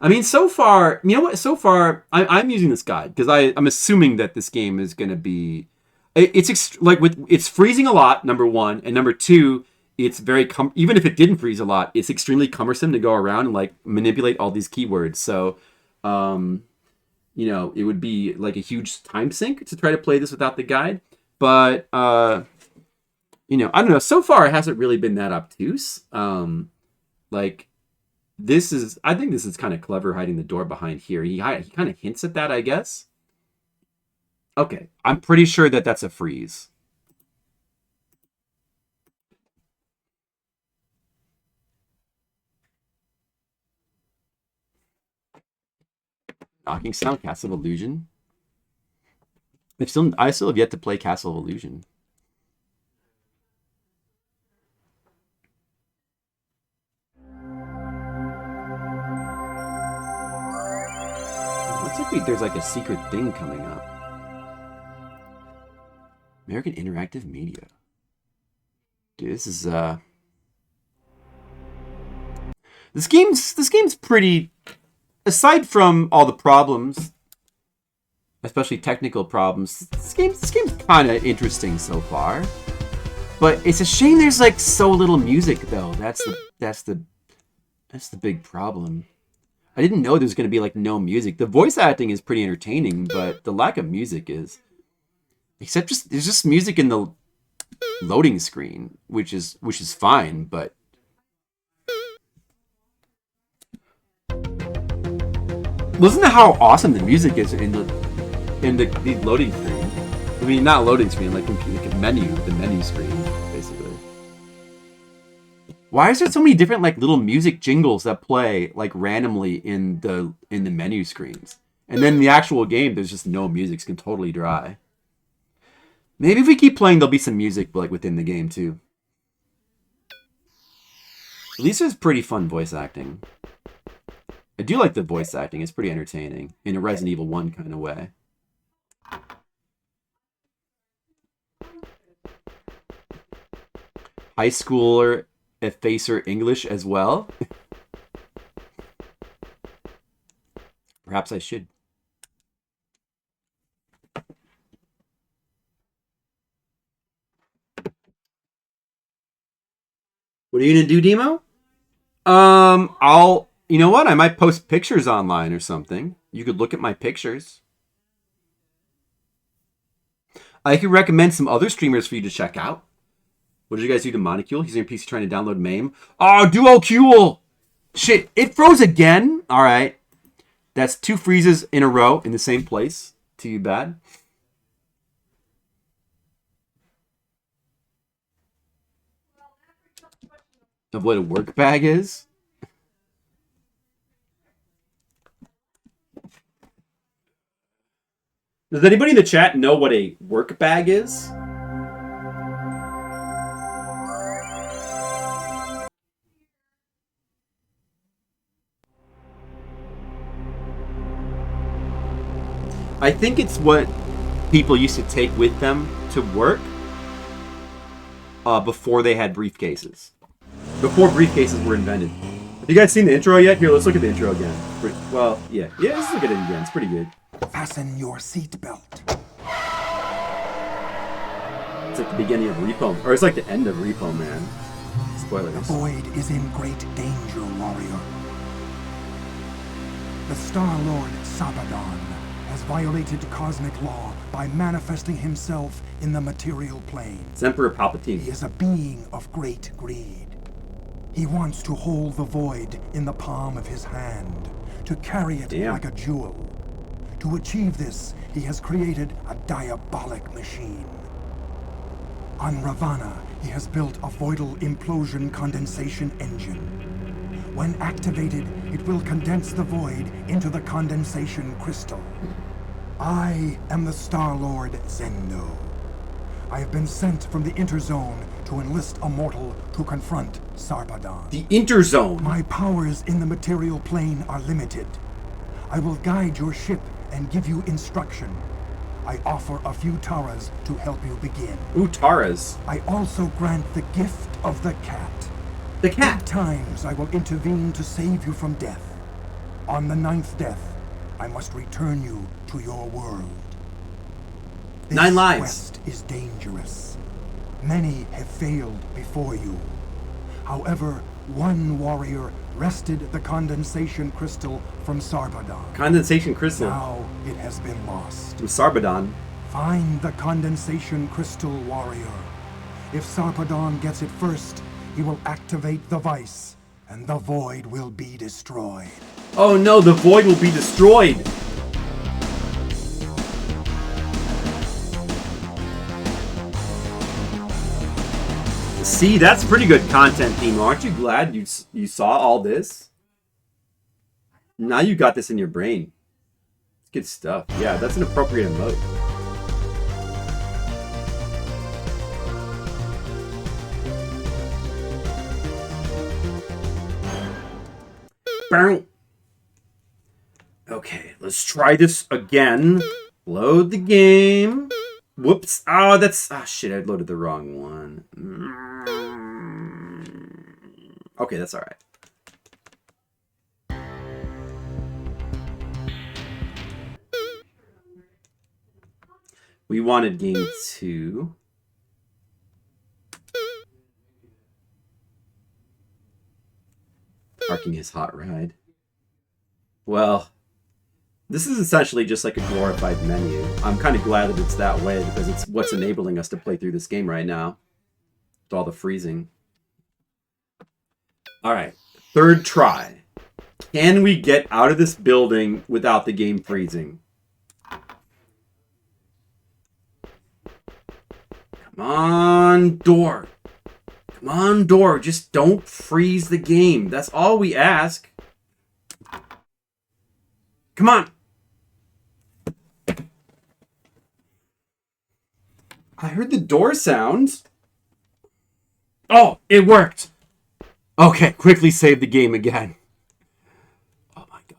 I mean, so far, you know what? So far, I'm using this guide because I'm assuming that this game is going to be... It's freezing a lot, number one, and number two, it's very even if it didn't freeze a lot, it's extremely cumbersome to go around and like manipulate all these keywords. So, you know, it would be like a huge time sink to try to play this without the guide. But you know, I don't know. So far, it hasn't really been that obtuse. Like I think this is kind of clever hiding the door behind here. He kind of hints at that, I guess. Okay, I'm pretty sure that that's a freeze. Knocking sound, Castle of Illusion. I still have yet to play Castle of Illusion. Looks like there's like a secret thing coming up. American Interactive Media. Dude, this is this game's pretty, aside from all the problems, especially technical problems, this game's kind of interesting so far. But it's a shame there's like so little music though. That's the big problem. I didn't know there's going to be like no music. The voice acting is pretty entertaining, but the lack of music is... Except there's just music in the loading screen, which is fine, but listen to how awesome the music is in the loading screen. I mean, not loading screen, like the menu screen, basically. Why is there so many different like little music jingles that play like randomly in the menu screens, and then in the actual game there's just no music? It's totally dry. Maybe if we keep playing, there'll be some music like within the game too. At least there's pretty fun voice acting. I do like the voice acting. It's pretty entertaining in a Resident Evil 1 kind of way. High schooler effacer English as well. Perhaps I should. What are you gonna do, Demo? You know what? I might post pictures online or something. You could look at my pictures. I could recommend some other streamers for you to check out. What did you guys do to Monicule? He's on your PC trying to download MAME. Oh, Duocule! Shit, it froze again? Alright. That's 2 freezes in a row in the same place. Too bad. Of what a work bag is? Does anybody in the chat know what a work bag is? I think it's what people used to take with them to work before they had briefcases. Before briefcases were invented. Have you guys seen the intro yet? Here, let's look at the intro again. Well, yeah. Yeah, let's look at it again. It's pretty good. Fasten your seatbelt. It's like the beginning of Repo, or it's like the end of Repo Man. Spoilers. The void is in great danger, warrior. The Star-Lord Sabadon has violated cosmic law by manifesting himself in the material plane. It's Emperor Palpatine. He is a being of great greed. He wants to hold the void in the palm of his hand, to carry it like a jewel. To achieve this, he has created a diabolic machine. On Ravana, he has built a voidal implosion condensation engine. When activated, it will condense the void into the condensation crystal. I am the Star-Lord Zendo. I have been sent from the Interzone to enlist a mortal to confront Sarpedon. The Interzone? My powers in the material plane are limited. I will guide your ship and give you instruction. I offer a few Taras to help you begin. Ooh, Taras. I also grant the gift of the cat. The cat? 8 times I will intervene to save you from death. On the 9th death, I must return you to your world. This 9 lives. quest is dangerous. Many have failed before you. However, one warrior wrested the condensation crystal from Sarpedon. Condensation crystal. Now it has been lost. From Sarpedon. Find the condensation crystal, warrior. If Sarpedon gets it first, he will activate the vice, and the void will be destroyed. Oh no, the void will be destroyed! See, that's pretty good content, Theme. Aren't you glad you saw all this? Now you got this in your brain. It's good stuff. Yeah, that's an appropriate emote. Okay, let's try this again. Load the game. Whoops. Oh, that's... Ah, shit, I loaded the wrong one. Okay, that's alright. We wanted game 2. Parking his hot ride. Well, this is essentially just like a glorified menu. I'm kind of glad that it's that way because it's what's enabling us to play through this game right now. With all the freezing. Alright, 3rd try. Can we get out of this building without the game freezing? Come on, door. Come on, door. Just don't freeze the game. That's all we ask. Come on. I heard the door sounds. Oh, it worked. Okay, quickly save the game again. Oh my god.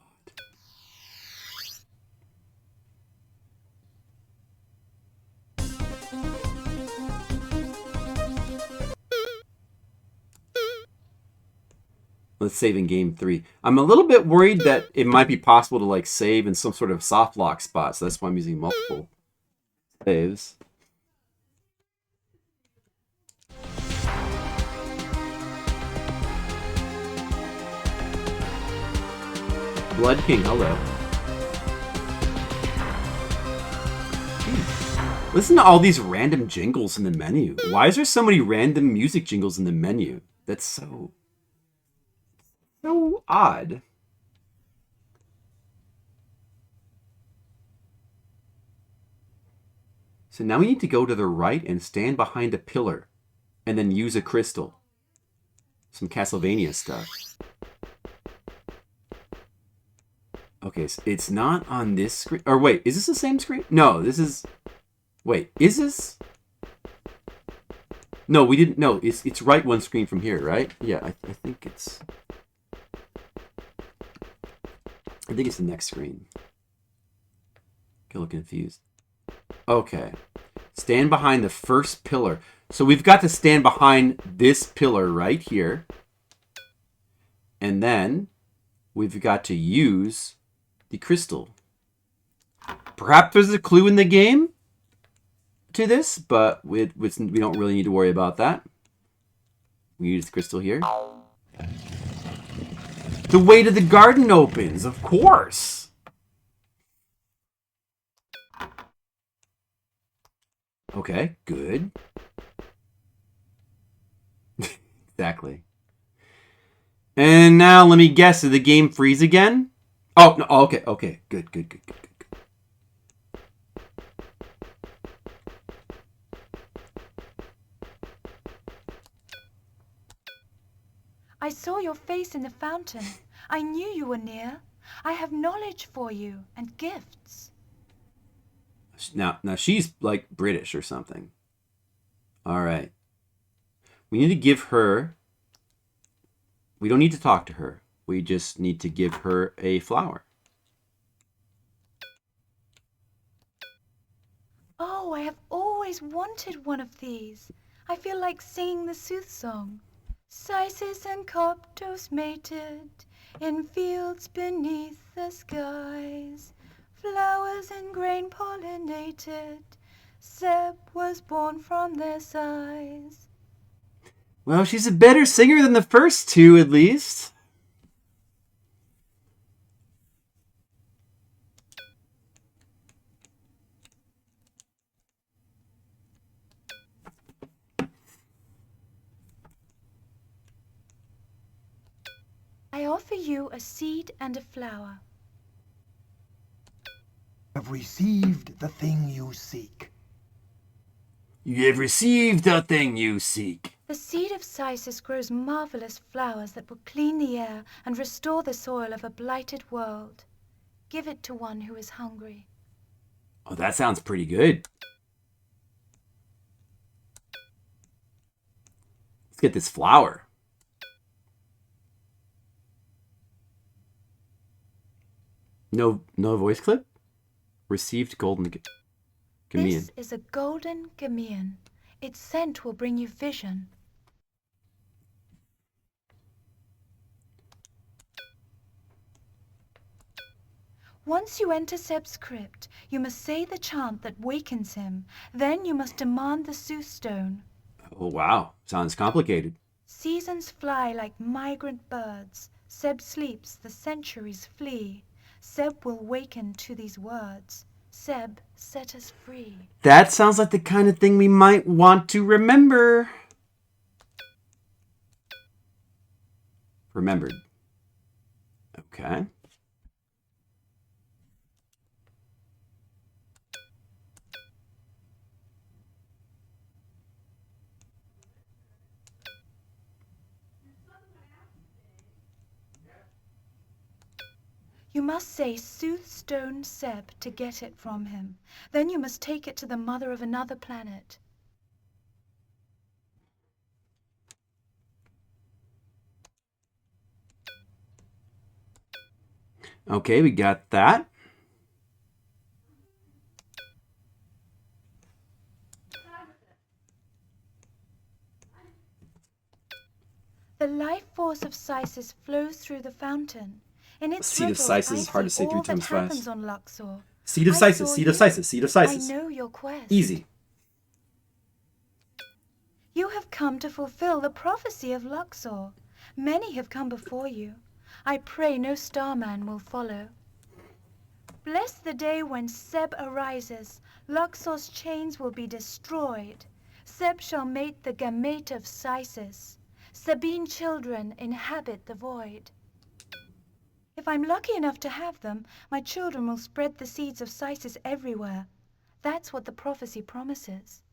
Let's save in game 3. I'm a little bit worried that it might be possible to like save in some sort of soft lock spot, so that's why I'm using multiple saves. Blood King, hello. Listen to all these random jingles in the menu. Why is there so many random music jingles in the menu? That's so odd. So now we need to go to the right and stand behind a pillar and then use a crystal. Some Castlevania stuff. Okay, so it's not on this screen. Or wait, is this the same screen? No, this is... Wait, is this... No, we didn't... No, it's right one screen from here, right? Yeah, I think it's... I think it's the next screen. Get a little confused. Okay. Stand behind the first pillar. So we've got to stand behind this pillar right here. And then we've got to use the crystal. Perhaps there's a clue in the game to this, but we don't really need to worry about that. We use the crystal here. The way to the garden opens, of course. Okay, good. Exactly. And now let me guess, did the game freeze again? Oh, no, okay, okay. Good, good, good, good, good. I saw your face in the fountain. I knew you were near. I have knowledge for you and gifts. Now she's like British or something. All right. We need to give her... We don't need to talk to her. We just need to give her a flower. Oh, I have always wanted one of these. I feel like singing the sooth song. Sysis and Coptos mated in fields beneath the skies. Flowers and grain pollinated. Seb was born from their size. Well, she's a better singer than the first two, at least. I offer you a seed and a flower. Have received the thing you seek. You have received the thing you seek. The seed of Sysis grows marvelous flowers that will clean the air and restore the soil of a blighted world. Give it to one who is hungry. Oh, that sounds pretty good. Let's get this flower. No voice clip? Received golden Gamean. This is a golden Gamean. Its scent will bring you vision. Once you enter Seb's crypt, you must say the chant that wakens him. Then you must demand the soothstone. Oh, wow. Sounds complicated. Seasons fly like migrant birds. Seb sleeps, the centuries flee. Seb will waken to these words. Seb, set us free. That sounds like the kind of thing we might want to remember. Remembered. Okay. You must say Soothstone Seb to get it from him. Then you must take it to the mother of another planet. Okay, we got that. The life force of Sysis flows through the fountain. In its Seed of ripples, Sysis I is hard to see say 3 all times that happens fast. on Luxor. Seed of I Sysis, saw seed of you. Sysis, seed of Sysis. I know your quest. Easy. You have come to fulfill the prophecy of Luxor. Many have come before you. I pray no starman will follow. Bless the day when Seb arises. Luxor's chains will be destroyed. Seb shall mate the gamete of Sysis. Sabine children inhabit the void. If I'm lucky enough to have them, my children will spread the seeds of Sysis everywhere. That's what the prophecy promises.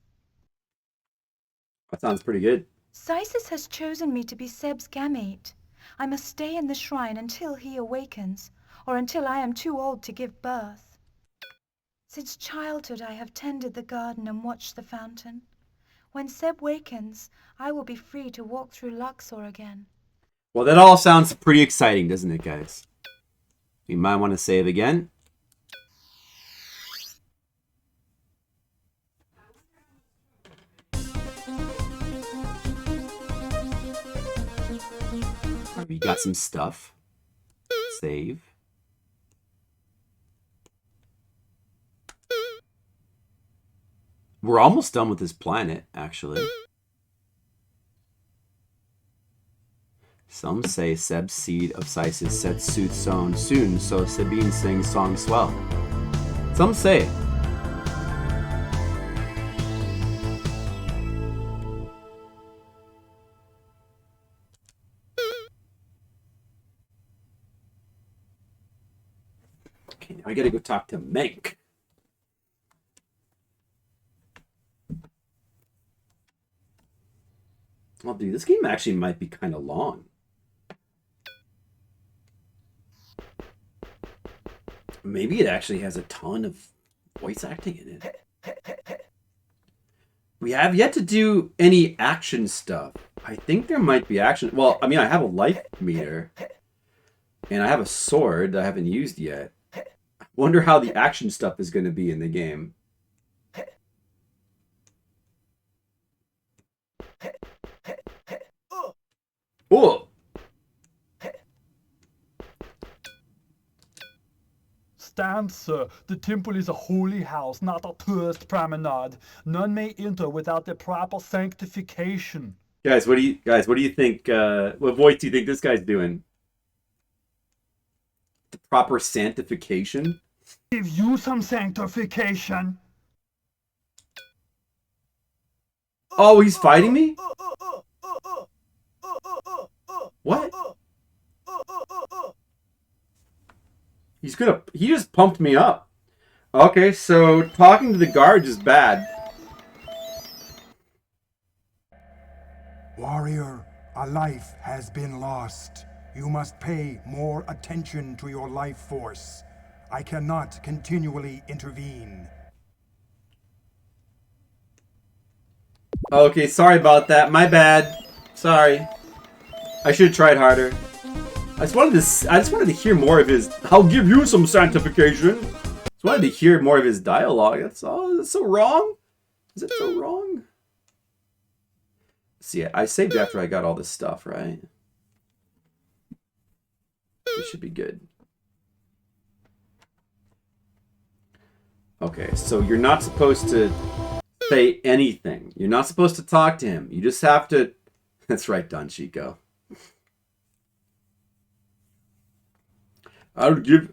That sounds pretty good. Sysis has chosen me to be Seb's gamete. I must stay in the shrine until he awakens, or until I am too old to give birth. Since childhood I have tended the garden and watched the fountain. When Seb wakens, I will be free to walk through Luxor again. Well, that all sounds pretty exciting, doesn't it, guys? You might want to save again. We got some stuff. Save. We're almost done with this planet, actually. Some say Seb's seed of Sisis set sooth sown soon, so Sabine sings song swell. Some say. Okay, now I gotta go talk to Mank. Well, dude, this game actually might be kind of long. Maybe it actually has a ton of voice acting in it. We have yet to do any action stuff. I think there might be action. Well, I mean, I have a life meter. And I have a sword that I haven't used yet. I wonder how the action stuff is going to be in the game. Oh! Stand, sir. The temple is a holy house, not a tourist promenade. None may enter without the proper sanctification. Guys, what do you think? What voice do you think this guy's doing? The proper sanctification? Give you some sanctification. Oh, he's fighting me? What? He just pumped me up. Okay, so talking to the guards is bad. Warrior, a life has been lost. You must pay more attention to your life force. I cannot continually intervene. Okay, sorry about that. My bad. Sorry. I should have tried harder. I just wanted to hear more of his. I'll give you some sanctification. Just wanted to hear more of his dialogue. That's all. Is it so wrong? Is it so wrong? See, I saved after I got all this stuff, right? It should be good. Okay, so you're not supposed to say anything. You're not supposed to talk to him. You just have to. That's right, Don Chico. I'll give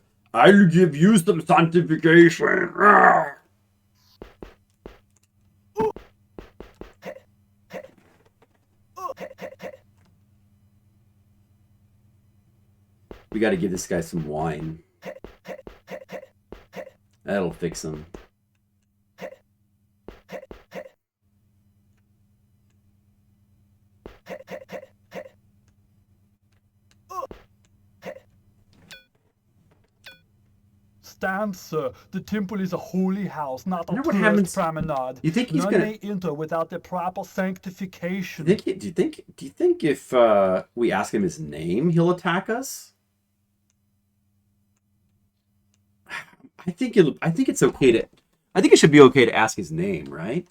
you some sanctification. We got to give this guy some wine. That'll fix him. Stand, sir. The temple is a holy house, not a Wonder what tourist happens- promenade. You think he's None gonna- may enter without the proper sanctification. Do you think if we ask him his name, he'll attack us? I think it's okay to. I think it should be okay to ask his name, right?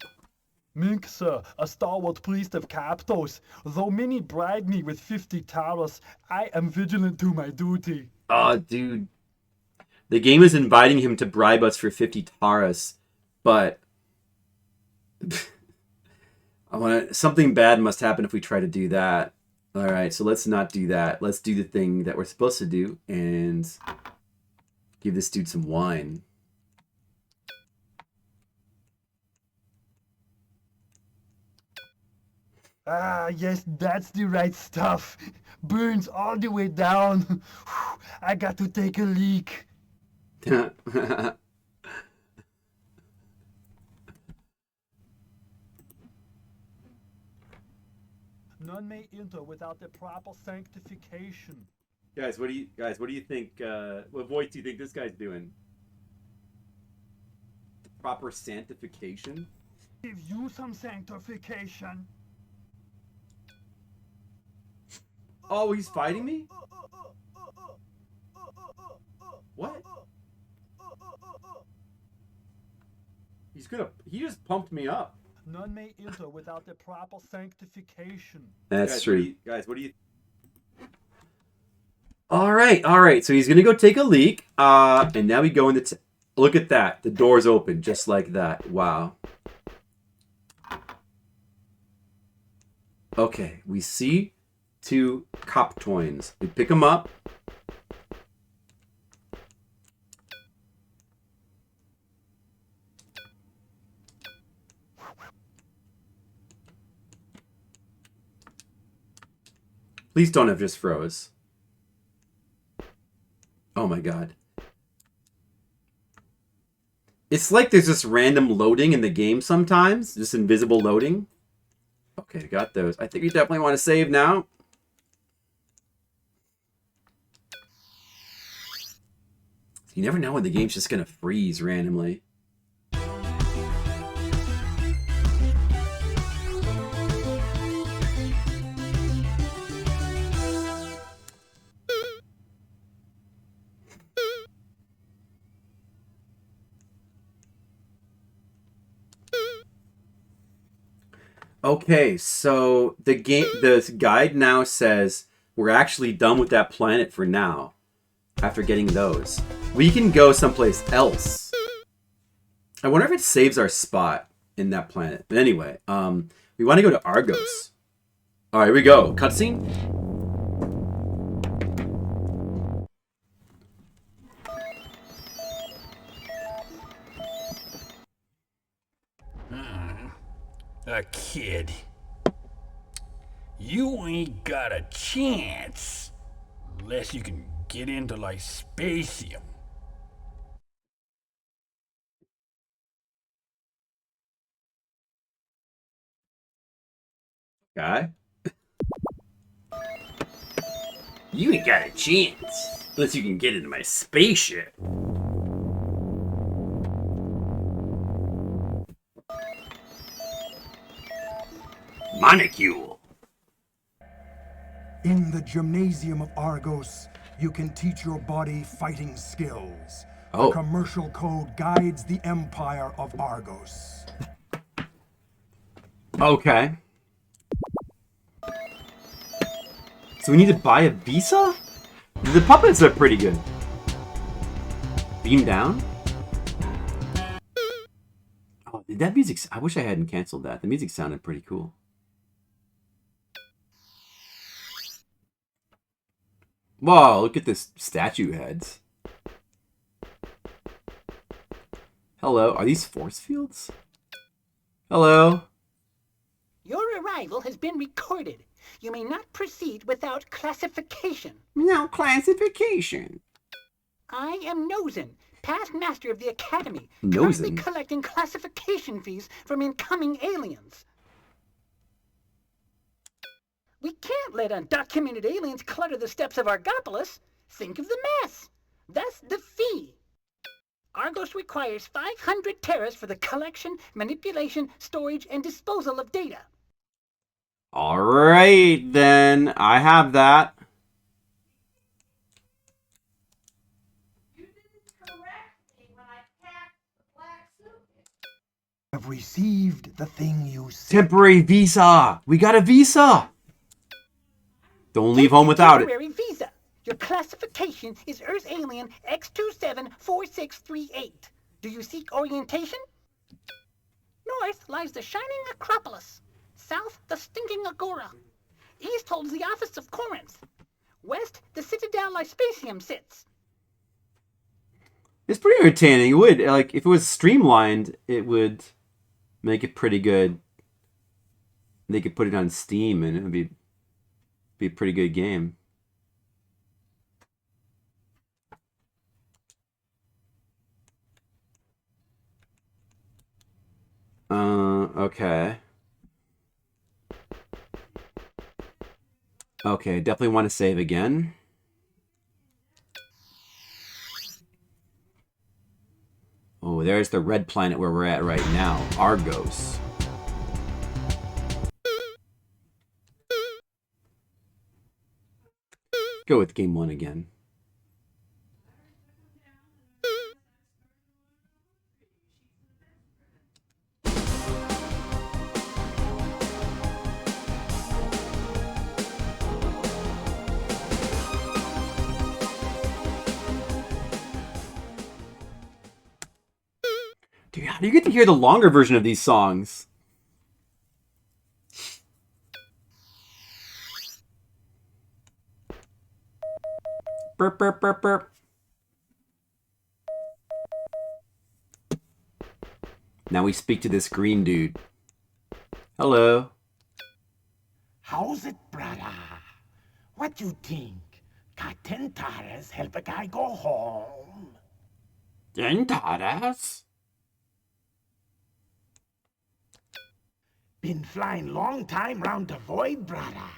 Mink, sir, a stalwart priest of Captos. Though many bribe me with 50 taras, I am vigilant to my duty. Oh, dude. The game is inviting him to bribe us for 50 taras, but something bad must happen if we try to do that. All right, so let's not do that. Let's do the thing that we're supposed to do and give this dude some wine. Ah, yes, that's the right stuff. Burns all the way down. I got to take a leak. None may enter without the proper sanctification. Guys, what do you think? What voice do you think this guy's doing? The proper sanctification? Give you some sanctification. Oh, he's fighting me? What? He just pumped me up. None may enter without the proper sanctification. That's true. Guys, what do you... All right. So he's going to go take a leak. And now we go in the... Look at that. The door's open just like that. Wow. Okay, we see 2 cop toins. We pick them up. Please don't have just froze. Oh my god. It's like there's this random loading in the game sometimes. Just invisible loading. Okay, got those. I think you definitely want to save now. You never know when the game's just going to freeze randomly. Okay, so the guide now says we're actually done with that planet for now. After getting those, we can go someplace else. I wonder if it saves our spot in that planet. But anyway, we want to go to Argos. All right, here we go. Cutscene. A kid. You ain't got a chance. Unless you can get into Lyspatium. Guy? You ain't got a chance. Unless you can get into my spaceship. Molecule. In the gymnasium of Argos, you can teach your body fighting skills. Oh. The commercial code guides the empire of Argos. Okay. So we need to buy a visa? The puppets are pretty good. Beam down? Oh, that music... I wish I hadn't canceled that. The music sounded pretty cool. Whoa, look at this statue heads. Hello, are these force fields? Hello? Your arrival has been recorded. You may not proceed without classification. No classification. I am Nozen, past master of the Academy, Nozen? currently collecting classification fees from incoming aliens. We can't let undocumented aliens clutter the steppes of Argopolis. Think of the mess. That's the fee. Argos requires 500 terras for the collection, manipulation, storage, and disposal of data. Alright, then. I have that. You didn't correct me when I packed the black suit. Have received the thing you said. Temporary visa! We got a visa! Don't leave home without it. Temporary visa. Your classification is Earth Alien X274638. Do you seek orientation? North lies the shining Acropolis. South, the stinking Agora. East holds the office of Corinth. West, the Citadel Lyspatium sits. It's pretty entertaining. It would, like, if it was streamlined, it would make it pretty good. They could put it on Steam and it would be a pretty good game. Okay. Okay, definitely want to save again. Oh, there's the red planet where we're at right now. Argos. Go with game 1 again. Dude, how do you get to hear the longer version of these songs? Burp, burp, burp, burp. Now we speak to this green dude. Hello. How's it, brother? What you think? Got 10 taras help a guy go home? 10 taras? Been flying long time round the void, brother.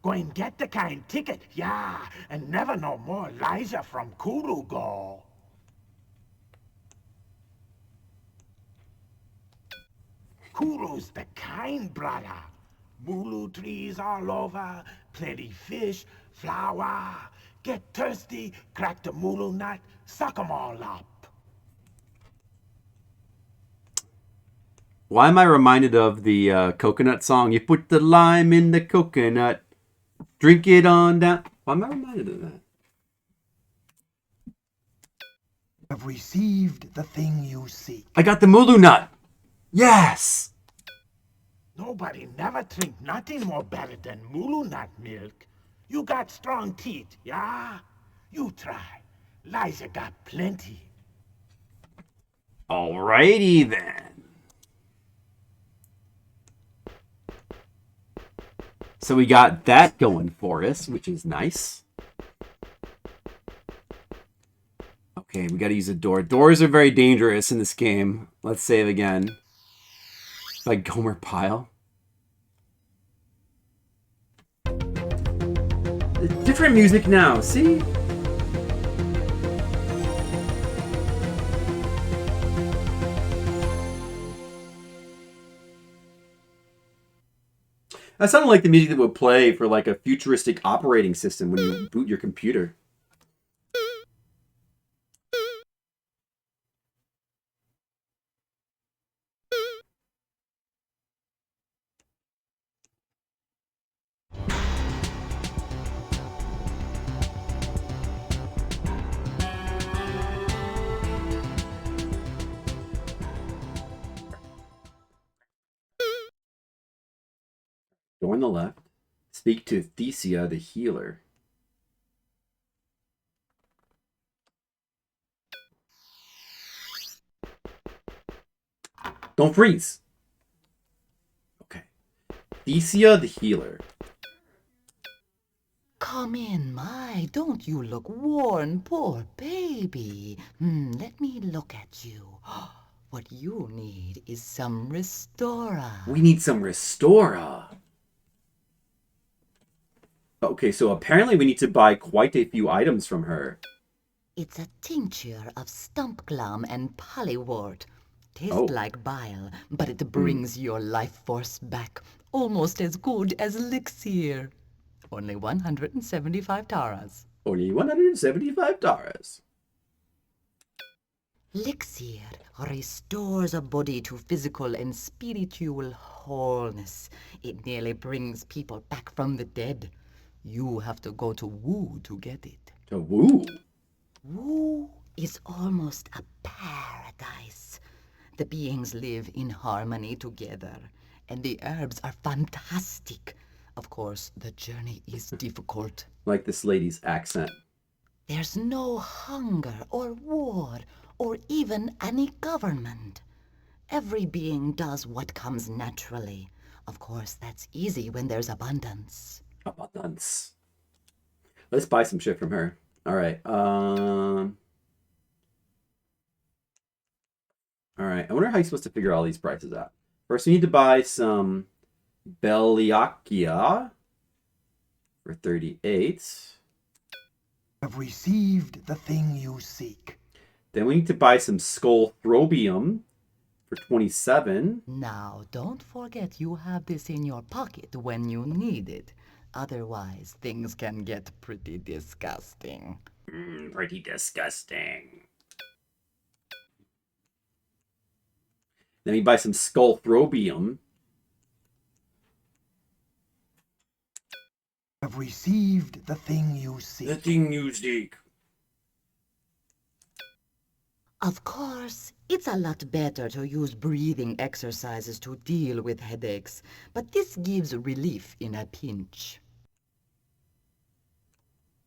Go and get the kind ticket, yeah, and never no more Liza from Kuru go. Kuru's the kind, brother. Mulu trees all over, plenty fish, flour. Get thirsty, crack the mulu nut, suck 'em all up. Why am I reminded of the coconut song? You put the lime in the coconut, drink it on down. Why am I reminded of that? Have received the thing you seek. I got the mulu nut. Yes. Nobody never drink nothing more better than mulu nut milk. You got strong teeth, yeah? You try. Liza got plenty. Alrighty then. So we got that going for us, which is nice. Okay, we gotta use a door. Doors are very dangerous in this game. Let's save again. Like Gomer Pyle. Different music now, see? That sounded like the music that would play for like a futuristic operating system when you boot your computer. Door on the left. Speak to Thesia, the healer. Don't freeze. Okay. Thesia, the healer. Come in, my. Don't you look worn, poor baby. Let me look at you. What you need is some Restora. We need some Restora. Okay, so apparently we need to buy quite a few items from her. It's a tincture of stump glum and polywort. Tastes like bile, but it brings your life force back. Almost as good as elixir. Only 175 taras. Only 175 taras. Elixir restores a body to physical and spiritual wholeness. It nearly brings people back from the dead. You have to go to Wu to get it. To Wu? Wu is almost a paradise. The beings live in harmony together, and the herbs are fantastic. Of course, the journey is difficult. Like this lady's accent. There's no hunger or war or even any government. Every being does what comes naturally. Of course, that's easy when there's abundance. Abundance. Let's buy some shit from her. All right. All right. I wonder how you're supposed to figure all these prices out. First, we need to buy some Beliakia for 38. Have received the thing you seek. Then we need to buy some Skullthrobium for 27. Now, don't forget you have this in your pocket when you need it. Otherwise, things can get pretty disgusting. Pretty disgusting. Then we buy some Skullthrobium. Have received the thing you seek. The thing you seek. Of course, it's a lot better to use breathing exercises to deal with headaches, but this gives relief in a pinch.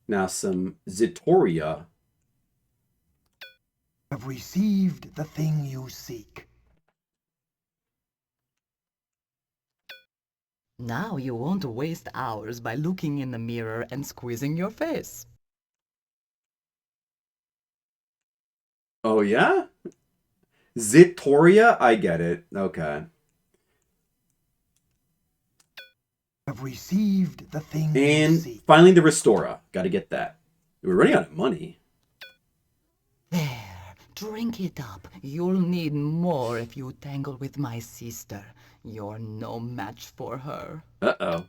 Now some Zitoria. Have received the thing you seek. Now you won't waste hours by looking in the mirror and squeezing your face. Oh, yeah? Zitoria? I get it. Okay. Have received the thing you And seek. finally the Restora. Gotta get that. We're running out of money. There, drink it up. You'll need more if you tangle with my sister. You're no match for her. Uh-oh.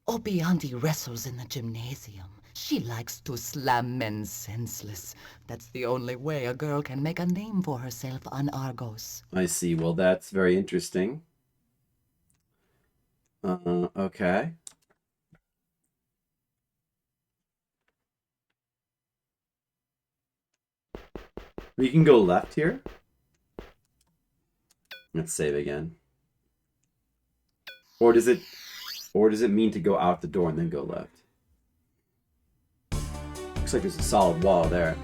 Opie Auntie wrestles in the gymnasium. She likes to slam men senseless. That's the only way a girl can make a name for herself on Argos. I see. Well, that's very interesting. Okay. We can go left here. Let's save again. Or does it mean to go out the door and then go left? Looks like there's a solid wall there.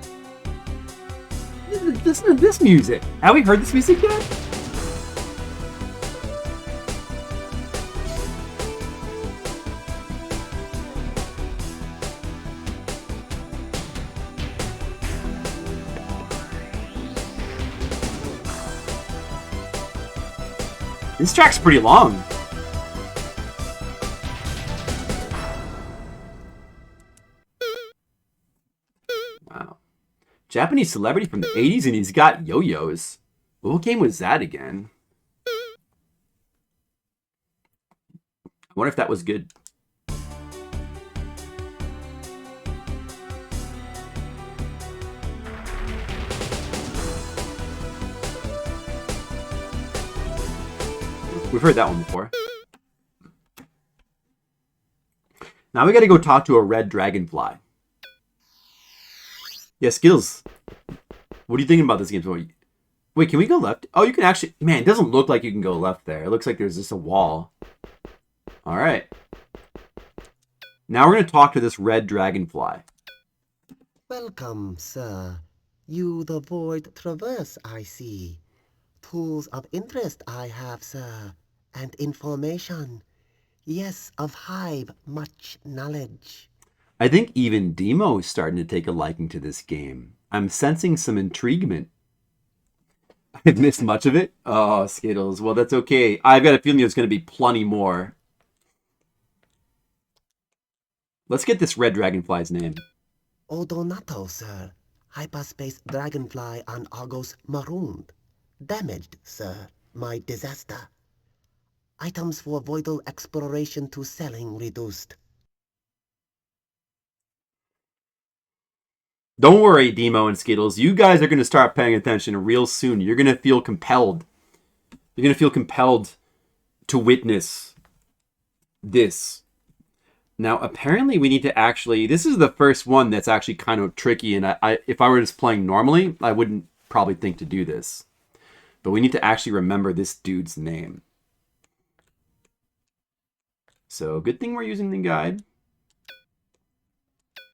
Listen to this music. Have we heard this music yet? This track's pretty long. Wow. Japanese celebrity from the 80s and he's got yo-yos. What game was that again? I wonder if that was good. We've heard that one before. Now we gotta go talk to a red dragonfly. Yeah, Skills. What are you thinking about this game? Wait, can we go left? Oh, you can actually... Man, it doesn't look like you can go left there. It looks like there's just a wall. Alright. Now we're gonna talk to this red dragonfly. Welcome, sir. You the void traverse, I see. Tools of interest I have, sir, and information. Yes, of Hive, much knowledge. I think even Demo is starting to take a liking to this game. I'm sensing some intriguement. I've missed much of it. Oh, Skittles. Well, that's okay. I've got a feeling there's going to be plenty more. Let's get this red dragonfly's name. Odonato, sir. Hyperspace dragonfly on Argos marooned. Damaged, sir. My disaster. Items for voidal exploration to selling reduced. Don't worry, Demo and Skittles. You guys are going to start paying attention real soon. You're going to feel compelled. You're going to feel compelled to witness this. Now, apparently we need to actually... This is the first one that's actually kind of tricky. And if I were just playing normally, I wouldn't probably think to do this. But we need to actually remember this dude's name. So, good thing we're using the guide.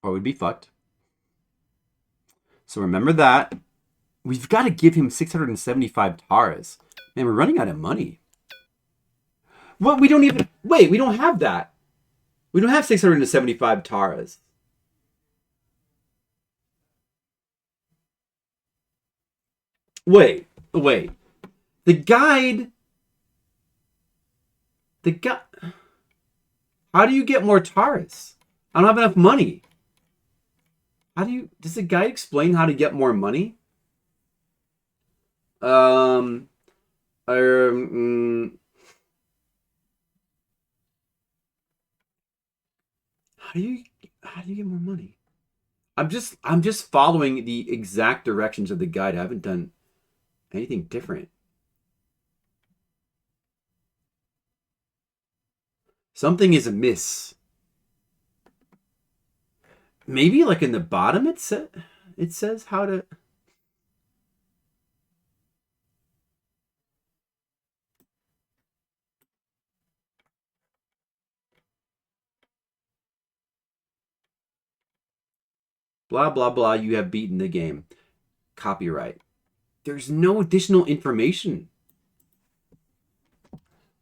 Or we'd be fucked. So remember that. We've got to give him 675 taras. Man, we're running out of money. What? We don't even... Wait, we don't have that. We don't have 675 taras. Wait. The guide... How do you get more taras? I don't have enough money. Does the guide explain how to get more money? How do you get more money? I'm just following the exact directions of the guide. I haven't done anything different. Something is amiss. Maybe like in the bottom it says how to... Blah, blah, blah. You have beaten the game. Copyright. There's no additional information.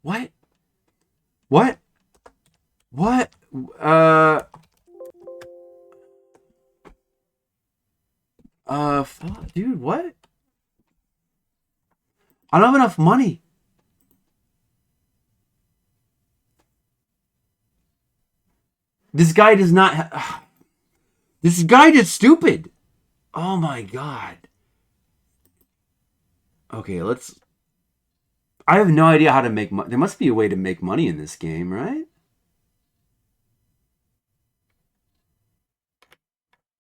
What? What? What? Fuck, dude, what? I don't have enough money. This guy does not this guide is stupid. Oh my god. Okay, let's... I have no idea how to make money. There must be a way to make money in this game, right?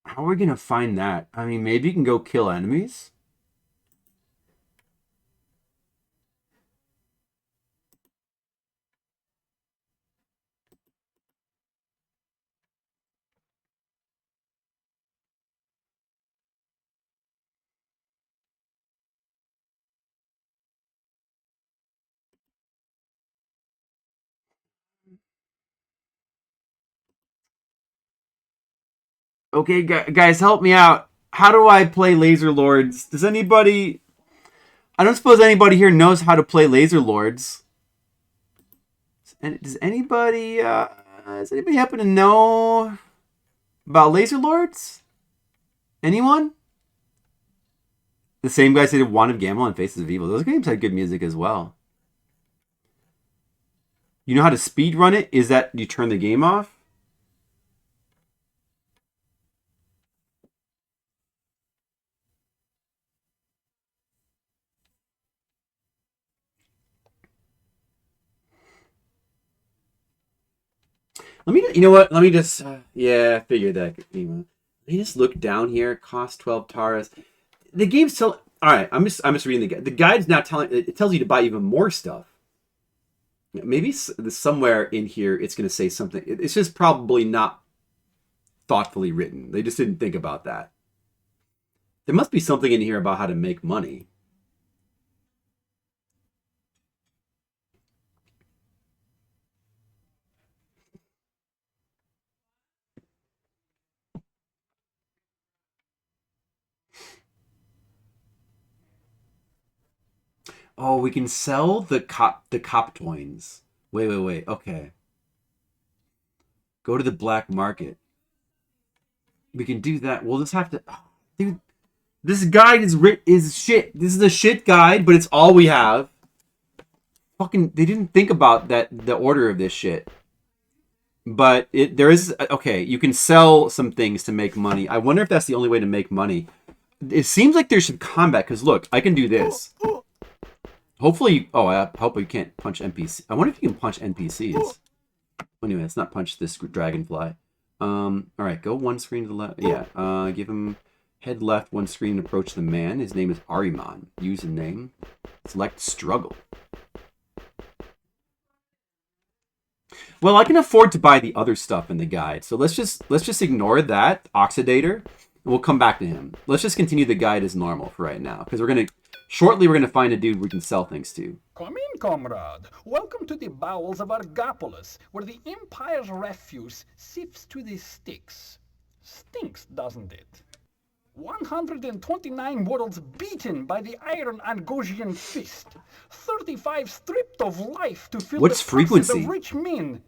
How are we gonna find that? I mean, maybe you can go kill enemies? Okay, guys, help me out. How do I play Laser Lords? Does anybody... I don't suppose anybody here knows how to play Laser Lords. Does anybody happen to know about Laser Lords? Anyone? The same guys that did Wand of Gamble and Faces of Evil. Those games had good music as well. You know how to speed run it? Is that you turn the game off? Let me, you know what? Let me just, yeah, figure that. Let me just look down here. Cost 12 Taras. The game's still, all right. I'm just reading the guide. The guide's now telling, it tells you to buy even more stuff. Maybe somewhere in here it's going to say something. It's just probably not thoughtfully written. They just didn't think about that. There must be something in here about how to make money. Oh, we can sell the coptoins. Wait. Okay. Go to the black market. We can do that. We'll just have to... Dude, this guide is shit. This is a shit guide, but it's all we have. Fucking... They didn't think about the order of this shit. But there is... Okay, you can sell some things to make money. I wonder if that's the only way to make money. It seems like there's some combat, because look, I can do this. Hopefully... Oh, I hope you can't punch NPCs. I wonder if you can punch NPCs. Anyway, let's not punch this dragonfly. All right, go one screen to the left. Yeah, give him head left, one screen, approach the man. His name is Ariman. Use a name. Select struggle. Well, I can afford to buy the other stuff in the guide, so let's just ignore that oxidator. And we'll come back to him. Let's just continue the guide as normal for right now, because shortly we're gonna find a dude we can sell things to. Come in, comrade. Welcome to the bowels of Argopolis, where the Empire's refuse sifts to the Styx. Stinks, doesn't it? 129 worlds beaten by the iron Angosian fist. 35 stripped of life to fill What's the frequency? purses of rich men.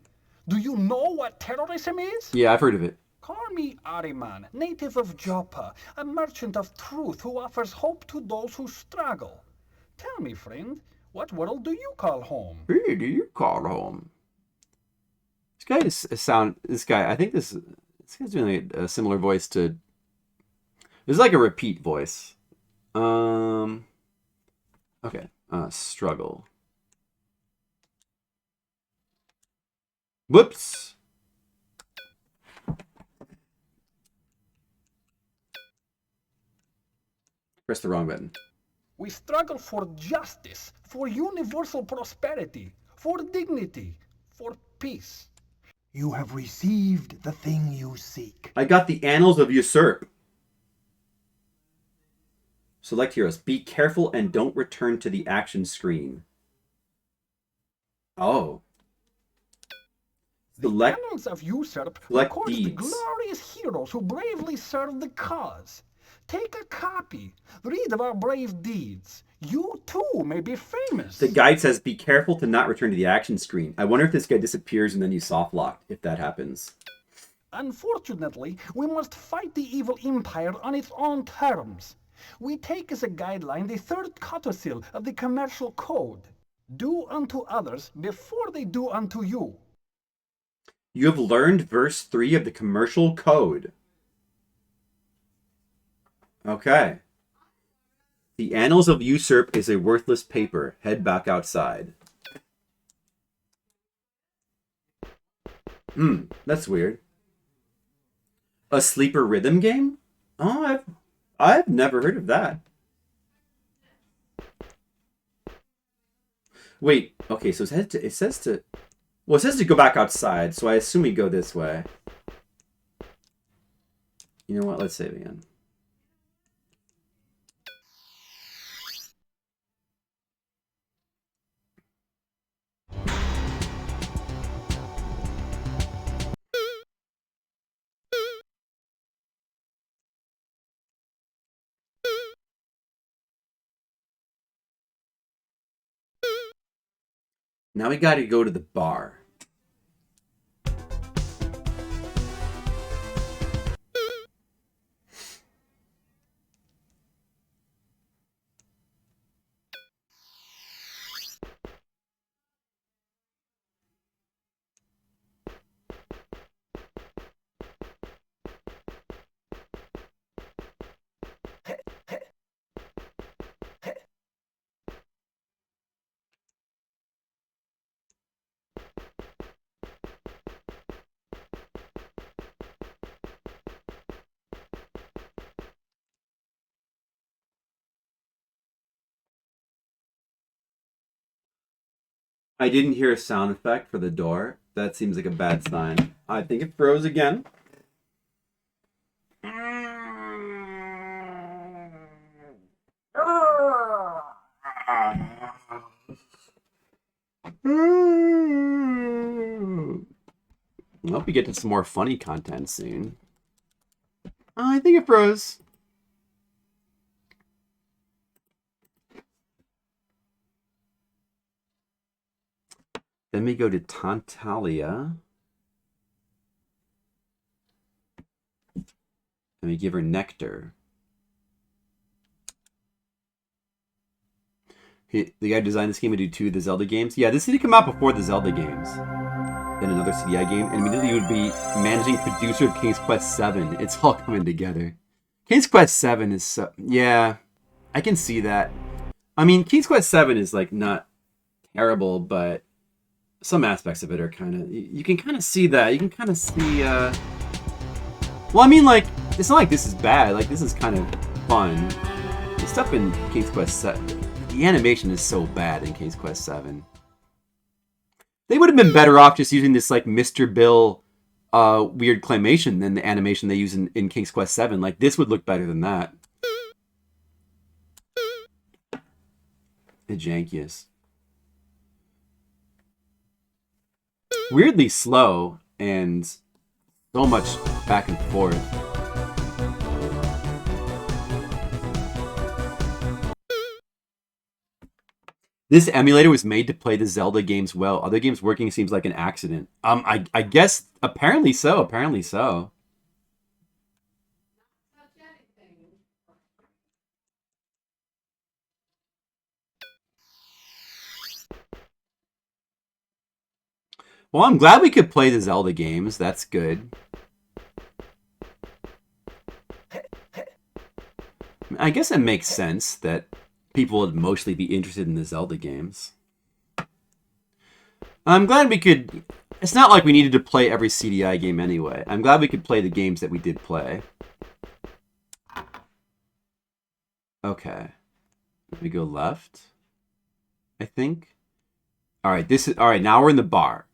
Do you know what terrorism is? Yeah, I've heard of it. Call me Ariman, native of Joppa, a merchant of truth who offers hope to those who struggle. Tell me, friend, what world do you call home? Where do you call home? This guy, I think this guy's doing a similar voice to... It's like a repeat voice. Okay. Struggle. Whoops. Press the wrong button. We struggle for justice, for universal prosperity, for dignity, for peace. You have received the thing you seek. I got the Annals of Usurp. Select heroes. Be careful and don't return to the action screen. Oh. The Select- annals of usurp select records the deeds. glorious heroes who bravely served the cause. Take a copy. Read of our brave deeds. You too may be famous. The guide says, be careful to not return to the action screen. I wonder if this guy disappears and then you soft lock, if that happens. Unfortunately, we must fight the evil empire on its own terms. We take as a guideline the third codicil of the commercial code. Do unto others before they do unto you. You have learned verse 3 of the commercial code. Okay. The Annals of Usurp is a worthless paper. Head back outside. That's weird. A sleeper rhythm game? Oh, I've never heard of that. Wait, okay, so it says to go back outside, so I assume we go this way. You know what? Let's save again. Now we gotta go to the bar. I didn't hear a sound effect for the door. That seems like a bad sign. I think it froze again. I hope we get to some more funny content soon. I think it froze. Then we go to Tantalia. And we give her nectar. The guy designed this game to do 2 of the Zelda games. Yeah, this did come out before the Zelda games. Then another CDI game. And immediately you would be managing producer of King's Quest 7. It's all coming together. King's Quest 7 is so... Yeah, I can see that. I mean, King's Quest 7 is, like, not terrible, but some aspects of it are kind of... You can kind of see that. You can kind of see... Well, I mean, like, it's not like this is bad. Like, this is kind of fun. The stuff in King's Quest 7... The animation is so bad in King's Quest 7. They would have been better off just using this, like, Mr. Bill weird claymation than the animation they use in King's Quest 7. Like, this would look better than that. Jankius. Weirdly slow and so much back and forth. This emulator was made to play the Zelda games well. Other games working seems like an accident. I guess apparently so. Apparently so. Well, I'm glad we could play the Zelda games. That's good. I guess it makes sense that people would mostly be interested in the Zelda games. I'm glad we could... It's not like we needed to play every CDI game anyway. I'm glad we could play the games that we did play. Okay. We go left, I think. Alright, alright, now we're in the bar.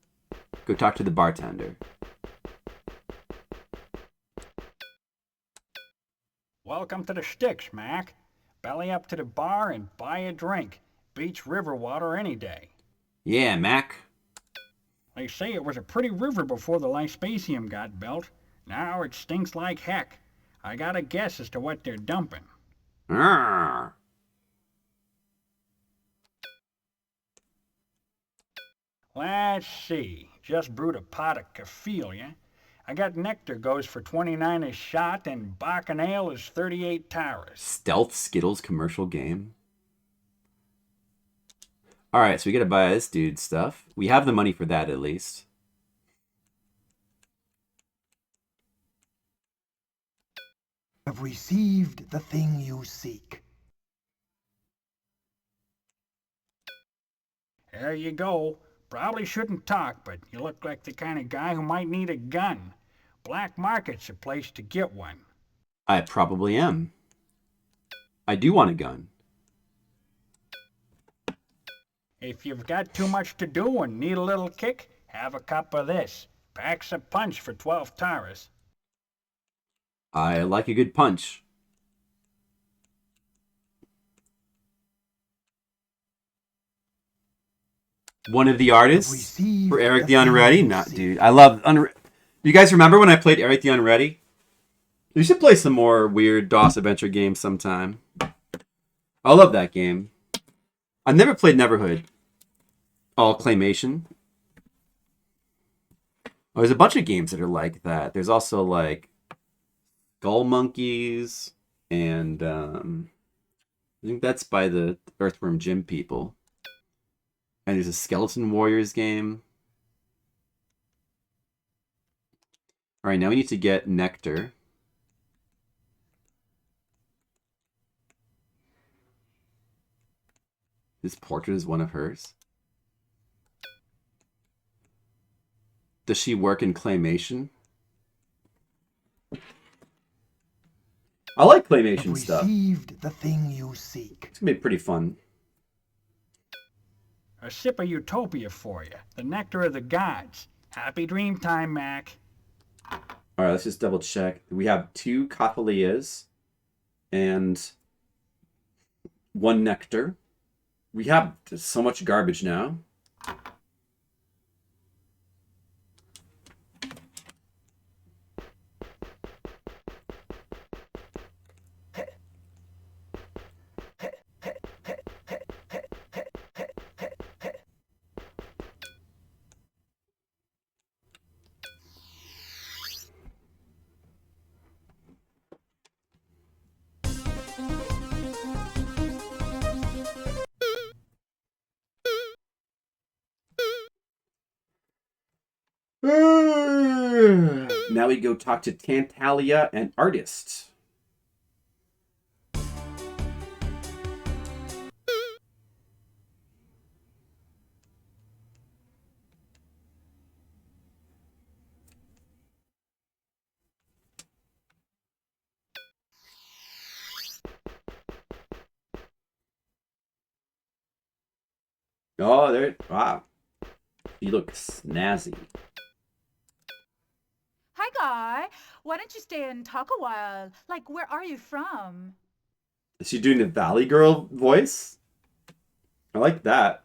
Go talk to the bartender. Welcome to the Sticks, Mac. Belly up to the bar and buy a drink. Beach river water any day. Yeah, Mac. They say it was a pretty river before the Lyspasium got built. Now it stinks like heck. I got a guess as to what they're dumping. Arrgh. Let's see. Just brewed a pot of Caphelia. I got nectar goes for 29 a shot, and Bacchanale is 38 taras. Stealth Skittles commercial game. Alright, so we gotta buy this dude stuff. We have the money for that at least. Have received the thing you seek. There you go. Probably shouldn't talk, but you look like the kind of guy who might need a gun. Black Market's a place to get one. I probably am. I do want a gun. If you've got too much to do and need a little kick, have a cup of this. Packs a punch for 12 taras. I like a good punch. One of the artists for Eric the Unready? Not, dude. I love You guys remember when I played Eric the Unready? You should play some more weird DOS adventure games sometime. I love that game. I've never played Neverhood. All claymation. Oh, there's a bunch of games that are like that. There's also like Skull Monkeys and I think that's by the Earthworm Jim people. And there's a Skeleton Warriors game. Alright, now we need to get Nectar. This portrait is one of hers. Does she work in claymation? I like claymation stuff. Received the thing you seek. It's gonna be pretty fun. A sip of utopia for you. The nectar of the gods. Happy dream time, Mac. All right, let's just double check. We have 2 Cathalias and 1 nectar. We have so much garbage now. Now we go talk to Tantalia and Artist. Oh, there! Wow, you look snazzy. Hi, Guy. Why don't you stay and talk a while? Like, where are you from? Is she doing the Valley Girl voice? I like that.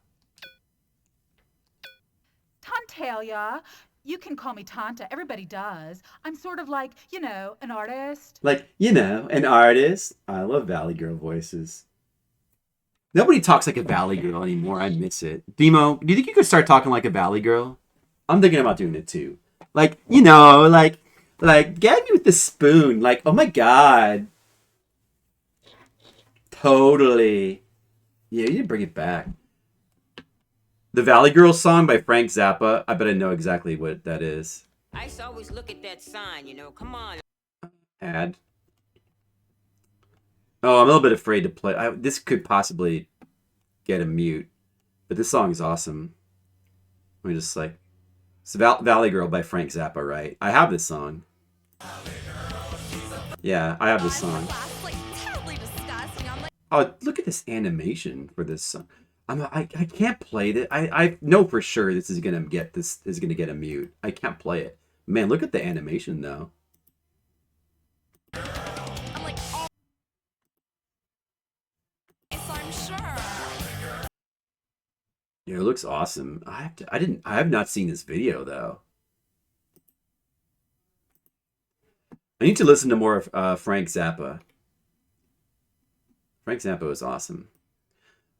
Tantalia. You can call me Tanta. Everybody does. I'm sort of like, you know, an artist. Like, you know, an artist. I love Valley Girl voices. Nobody talks like a Valley Girl anymore. I miss it. Demo, do you think you could start talking like a Valley Girl? I'm thinking about doing it too. Like, you know, like gag me with the spoon. Like, oh my god. Totally. Yeah, you didn't bring it back. The Valley Girl song by Frank Zappa. I bet I know exactly what that is. I used to always look at that sign, you know. Come on. Ad. Oh, I'm a little bit afraid to play. This could possibly get a mute. But this song is awesome. Let me just like... It's Valley Girl by Frank Zappa, right? I have this song. Yeah, I have this song. Oh, look at this animation for this song. I can't play it. I know for sure this is gonna get a mute. I can't play it. Man, look at the animation though. Yeah, it looks awesome. I have not seen this video though. I need to listen to more of Frank Zappa. Frank Zappa is awesome.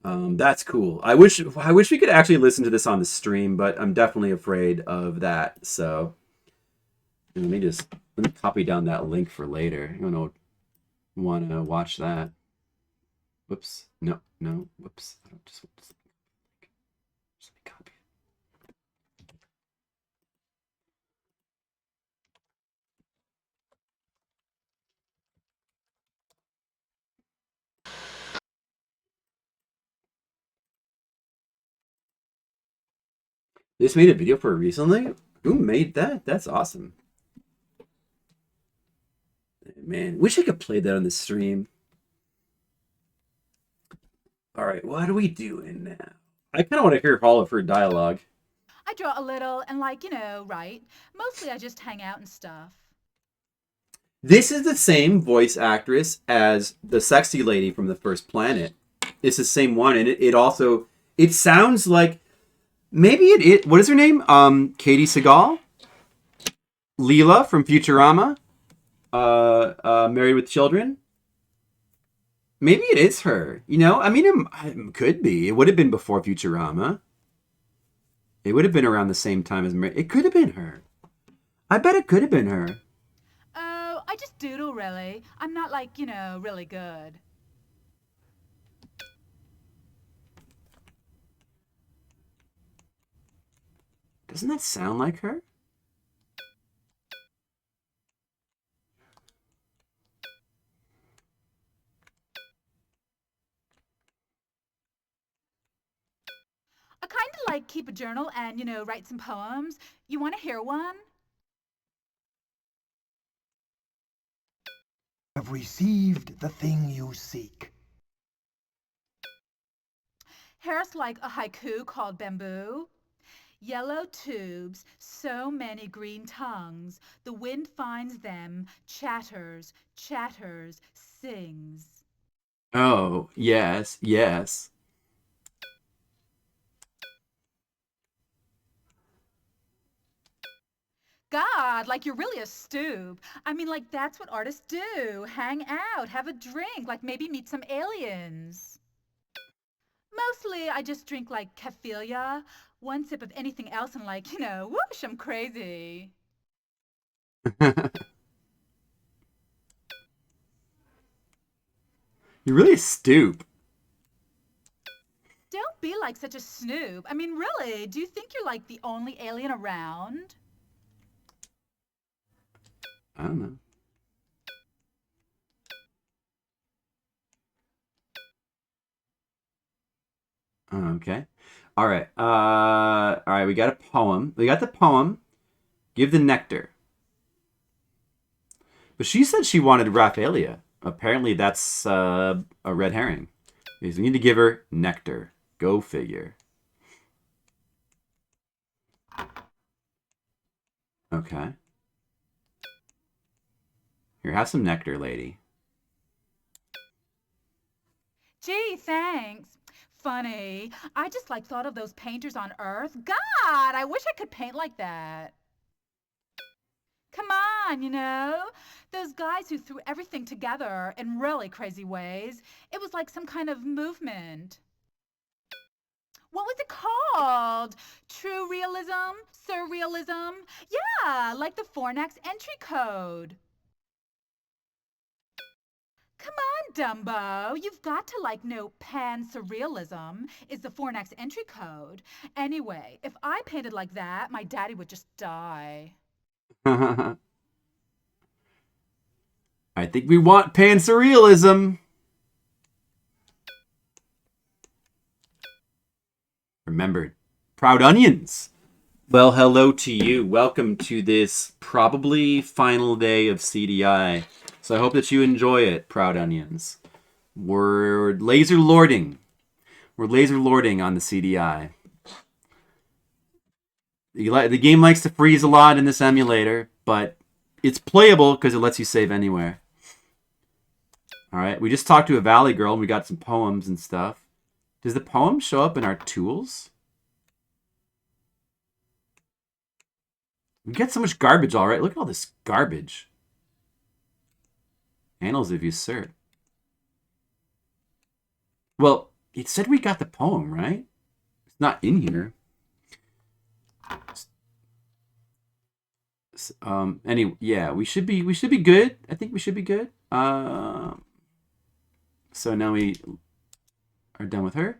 That's cool. I wish we could actually listen to this on the stream, but I'm definitely afraid of that. So let me copy down that link for later. You don't want to watch that. Whoops. No. Whoops. I don't just want to let me copy it. They just made a video for it recently? Who made that? That's awesome. Man, wish I could play that on the stream. All right, what are we doing now? I kind of want to hear all of her dialogue. I draw a little and write. Mostly I just hang out and stuff. This is the same voice actress as the sexy lady from the First Planet. It's the same one, and it sounds like maybe what is her name? Katie Seagal, Leela from Futurama, Married with Children. Maybe it is her. I mean, it could be. It would have been before Futurama. It would have been around the same time as It could have been her. I bet it could have been her. Oh, I just doodle, really. I'm not really good. Doesn't that sound like her? I kind of keep a journal and, write some poems. You want to hear one? Have received the thing you seek. Here's a haiku called Bamboo. Yellow tubes, so many green tongues. The wind finds them, chatters, chatters, sings. Oh, yes, yes. God, you're really a stoob. I mean, that's what artists do. Hang out, have a drink, maybe meet some aliens. Mostly, I just drink, Keffilia, one sip of anything else and, whoosh, I'm crazy. You're really a stoop. Don't be such a snoop. I mean, really, do you think you're the only alien around? I don't know. Okay. All right. All right. We got a poem. We got the poem. Give the nectar. But she said she wanted Raphaelia. Apparently, that's a red herring. Because we need to give her nectar. Go figure. Okay. Here, have some nectar, lady. Gee, thanks. Funny. I just thought of those painters on Earth. God, I wish I could paint like that. Come on, those guys who threw everything together in really crazy ways. It was like some kind of movement. What was it called? True realism? Surrealism? Yeah, like the Fornax entry code. Come on, Dumbo. You've got to know pan-surrealism is the Fornax entry code. Anyway, if I painted like that, my daddy would just die. I think we want pan-surrealism. Remember, Proud Onions. Well, hello to you. Welcome to this probably final day of CDI. So I hope that you enjoy it, Proud Onions. We're laser lording. We're laser lording on the CDI. The game likes to freeze a lot in this emulator, but it's playable because it lets you save anywhere. All right, we just talked to a Valley girl and we got some poems and stuff. Does the poem show up in our tools? We get so much garbage, all right. Look at all this garbage. Annals of Usurp. Well, it said we got the poem, right? It's not in here. Anyway, yeah, we should be good. I think we should be good. So now we are done with her.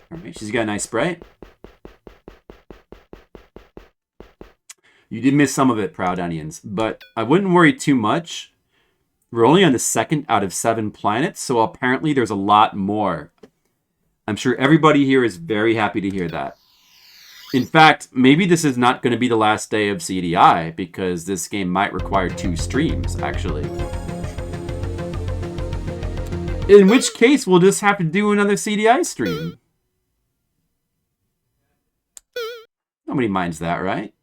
All right, she's got a nice sprite. You did miss some of it, Proud Onions, but I wouldn't worry too much. We're only on the 2nd out of 7 planets, so apparently there's a lot more. I'm sure everybody here is very happy to hear that. In fact, maybe this is not going to be the last day of CDI, because this game might require 2 streams, actually. In which case, we'll just have to do another CDI stream. Nobody minds that, right?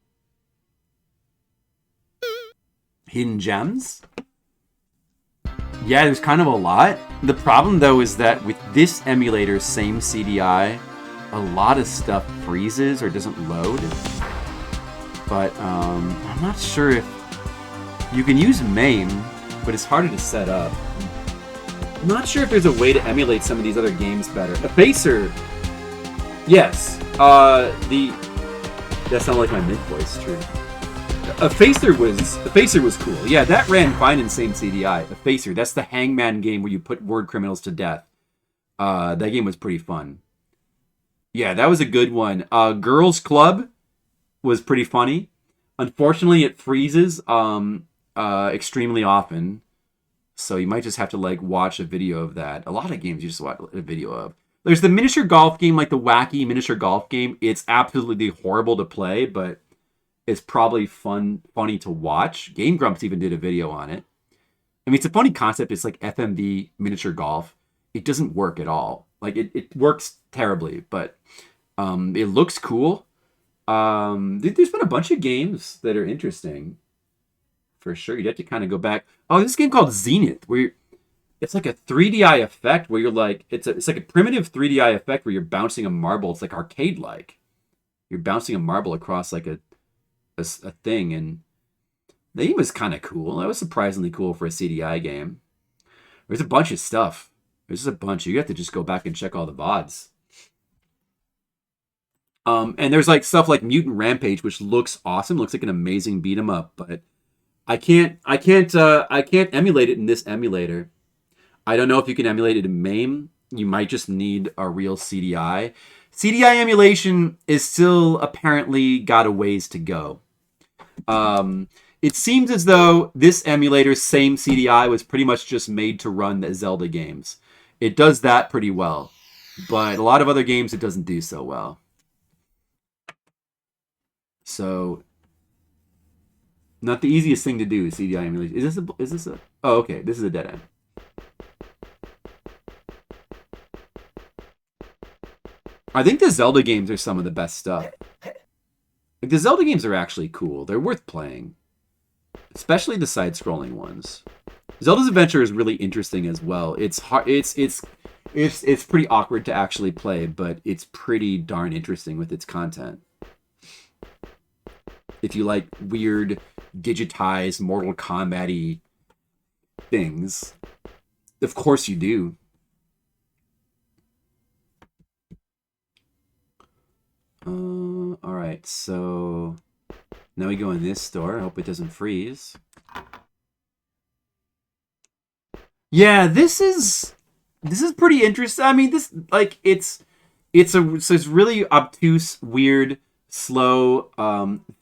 Hidden gems? Yeah, there's kind of a lot. The problem, though, is that with this emulator, same CDI, a lot of stuff freezes or doesn't load. But I'm not sure if... You can use MAME, but it's harder to set up. I'm not sure if there's a way to emulate some of these other games better. Effacer! Yes. That sounded like my mid voice, true. Effacer was cool. Yeah, that ran fine in same CDI. Effacer, that's the hangman game where you put word criminals to death. That game was pretty fun. Yeah, that was a good one. Girls Club was pretty funny. Unfortunately, it freezes extremely often. So you might just have to like watch a video of that. A lot of games you just watch a video of. There's the miniature golf game, like the wacky miniature golf game. It's absolutely horrible to play, but it's probably funny to watch. Game Grumps even did a video on it. I mean, it's a funny concept. It's like FMV miniature golf. It doesn't work at all. Like, it works terribly, but it looks cool. There's been a bunch of games that are interesting. For sure. You'd have to kind of go back. Oh, this game called Zenith, where it's like a 3DI effect where you're like, it's like a primitive 3DI effect where you're bouncing a marble. It's like arcade-like. You're bouncing a marble across like a thing, and the game was kind of cool. That was surprisingly cool for a CDI game. There's a bunch of stuff. There's just a bunch. You have to just go back and check all the VODs. And there's like stuff like Mutant Rampage, which looks awesome. Looks like an amazing beat 'em up, but I can't emulate it in this emulator. I don't know if you can emulate it in MAME. You might just need a real CDI. CDI emulation is still apparently got a ways to go. It seems as though this emulator's same CDI was pretty much just made to run the Zelda games. It does that pretty well, but a lot of other games it doesn't do so well. So, not the easiest thing to do is CDI emulation. Is this a? Oh, okay. This is a dead end. I think the Zelda games are some of the best stuff. Like, the Zelda games are actually cool. They're worth playing. Especially the side-scrolling ones. Zelda's Adventure is really interesting as well. It's hard. It's pretty awkward to actually play, but it's pretty darn interesting with its content. If you like weird, digitized, Mortal Kombat-y things, of course you do. Alright, so now we go in this store. I hope it doesn't freeze. Yeah, this is pretty interesting. I mean, this, like, it's really obtuse, weird, slow,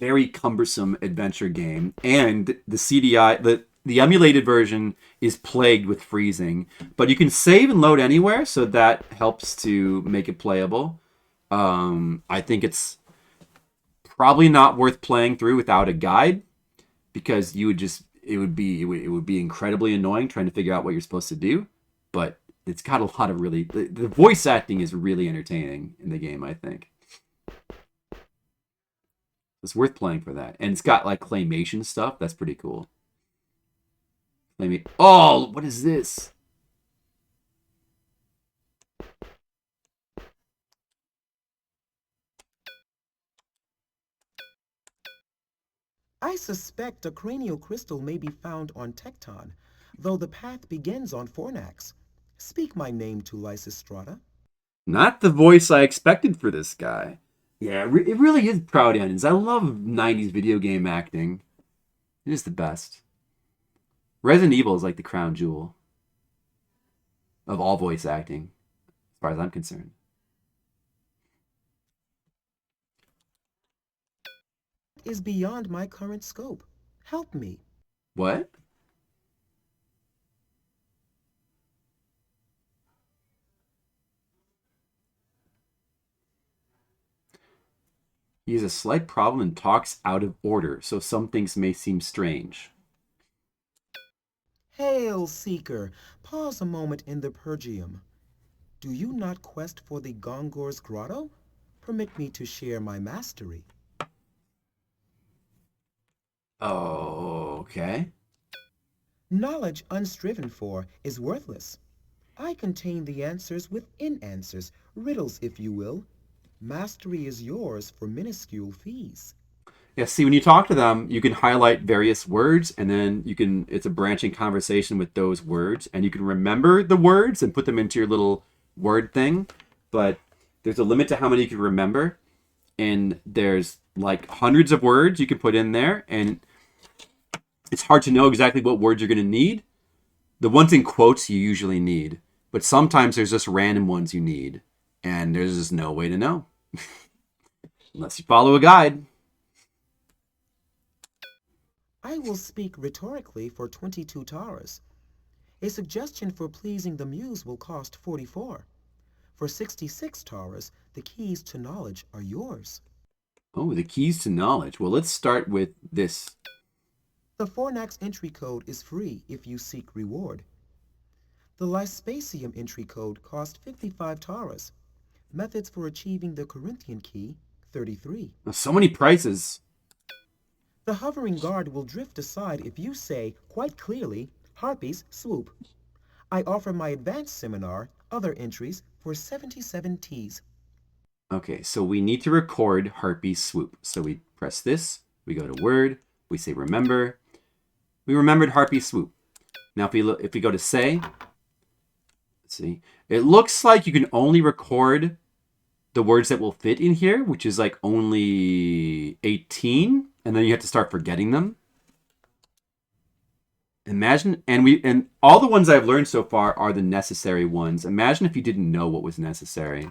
very cumbersome adventure game, and the CDI, the emulated version is plagued with freezing, but you can save and load anywhere, so that helps to make it playable. I think it's probably not worth playing through without a guide, because it would be incredibly annoying trying to figure out what you're supposed to do. But it's got a lot of really, the voice acting is really entertaining in the game, I think. It's worth playing for that. And it's got like claymation stuff. That's pretty cool. Oh, what is this? I suspect a cranial crystal may be found on Tecton, though the path begins on Fornax. Speak my name to Lysistrata. Not the voice I expected for this guy. Yeah, it really is Proud Onions. I love 90s video game acting. It is the best. Resident Evil is like the crown jewel of all voice acting, as far as I'm concerned. Is beyond my current scope. Help me. What? He has a slight problem and talks out of order, so some things may seem strange. Hail, Seeker! Pause a moment in the Pergium. Do you not quest for the Gongor's Grotto? Permit me to share my mastery. Oh, okay. Knowledge unstriven for is worthless. I contain the answers within answers, riddles if you will. Mastery is yours for minuscule fees. Yeah, see, when you talk to them, you can highlight various words, and then it's a branching conversation with those words, and you can remember the words and put them into your little word thing, but there's a limit to how many you can remember, and there's like hundreds of words you can put in there, and it's hard to know exactly what words you're going to need. The ones in quotes you usually need, but sometimes there's just random ones you need, and there's just no way to know. Unless you follow a guide. I will speak rhetorically for 22 taras. A suggestion for pleasing the muse will cost 44. For 66 taras, the keys to knowledge are yours. Oh, the keys to knowledge. Well, let's start with this. The Fornax entry code is free if you seek reward. The Lyspasium entry code costs 55 taras. Methods for achieving the Corinthian key, 33. So many prices. The hovering guard will drift aside if you say, quite clearly, Harpies swoop. I offer my advanced seminar, other entries, for 77 Ts. Okay, so we need to record Harpy swoop. So we press this, we go to word, we say remember. We remembered Harpy swoop. Now if we go to say, let's see, it looks like you can only record the words that will fit in here, which is like only 18, and then you have to start forgetting them. Imagine, and all the ones I've learned so far are the necessary ones. Imagine if you didn't know what was necessary.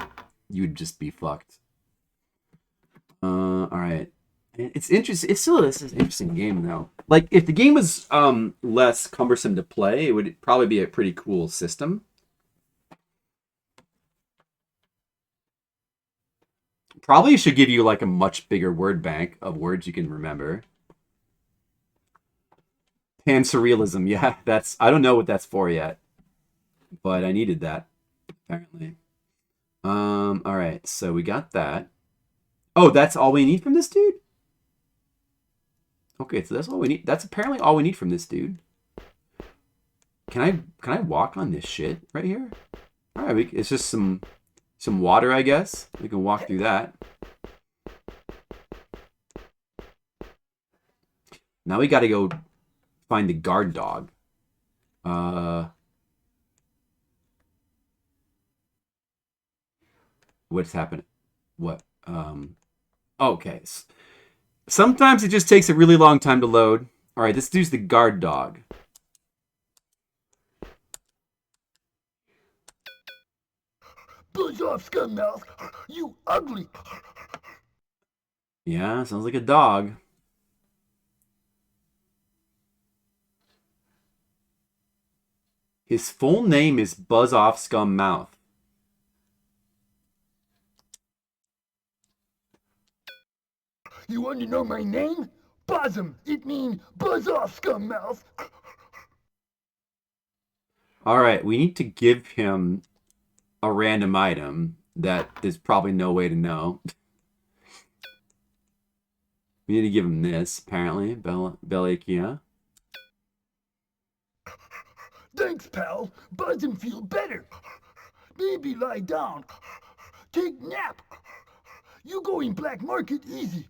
You'd just be fucked. All right. It's interesting. It's still this is an interesting game though. Like if the game was less cumbersome to play, it would probably be a pretty cool system. Probably should give you like a much bigger word bank of words you can remember. Pan-surrealism, yeah, I don't know what that's for yet, but I needed that apparently. All right, so we got that. Oh, that's all we need from this dude? Okay, so that's all we need. That's apparently all we need from this dude. Can I walk on this shit right here? All right, it's just some water, I guess. We can walk through that. Now we got to go find the guard dog. What's happening? What? Okay. Sometimes it just takes a really long time to load. All right, this dude's the guard dog. Buzz off, scummouth! You ugly! Yeah, sounds like a dog. His full name is Buzz Off Scum Mouth. You want to know my name? Bosom. It means buzz off, scummouth. All right, we need to give him a random item that there's probably no way to know. We need to give him this, apparently. Bellikia. Thanks, pal. Buzz and feel better. Baby, lie down. Take nap. You go in black market easy.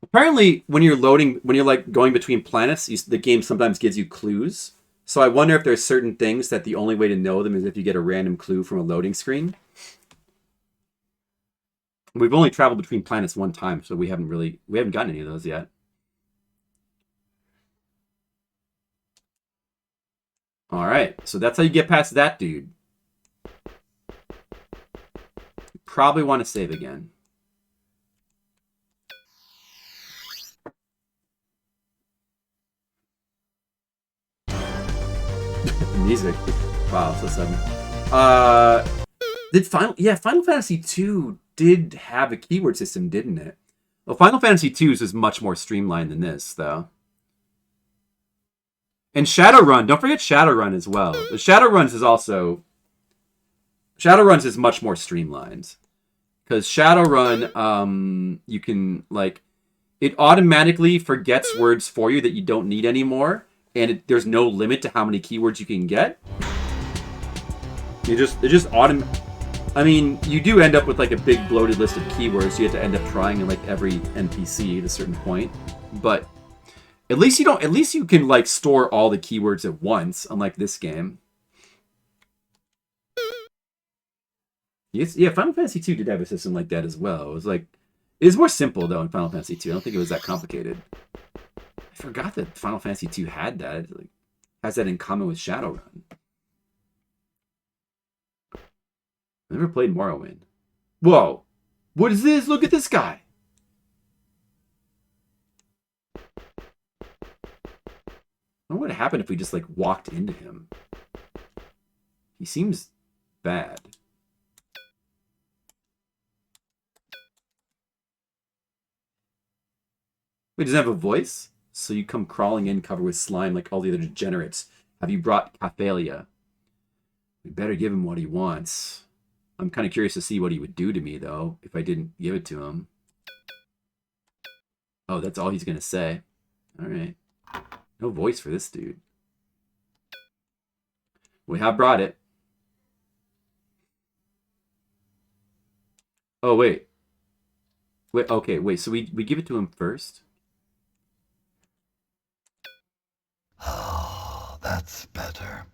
Apparently, when you're like going between planets, the game sometimes gives you clues. So I wonder if there's certain things that the only way to know them is if you get a random clue from a loading screen. We've only traveled between planets one time, so we haven't gotten any of those yet. All right, so that's how you get past that dude. You probably want to save again. Music. Wow, so sudden. Final Fantasy 2 did have a keyword system, didn't it? Well, Final Fantasy 2's is much more streamlined than this, though. And Shadowrun, don't forget Shadowrun as well. The Shadowruns is much more streamlined. Because Shadowrun, you can, like, it automatically forgets words for you that you don't need anymore. And there's no limit to how many keywords you can get. I mean, you do end up with like a big bloated list of keywords. You have to end up trying in like every NPC at a certain point. But at least you can like store all the keywords at once, unlike this game. Yes, yeah, Final Fantasy 2 did have a system like that as well. It was more simple though in Final Fantasy 2. I don't think it was that complicated. I forgot that Final Fantasy 2 had that. It has that in common with Shadowrun. I never played Morrowind. Whoa! What is this? Look at this guy! I wonder what would happen if we just like walked into him. He seems bad. Wait, does he have a voice? So you come crawling in covered with slime like all the other degenerates. Have you brought Cathalia? We better give him what he wants. I'm kind of curious to see what he would do to me, though, if I didn't give it to him. Oh, that's all he's going to say. All right. No voice for this dude. We have brought it. Oh, wait. Okay, wait. So we give it to him first? Oh, that's better.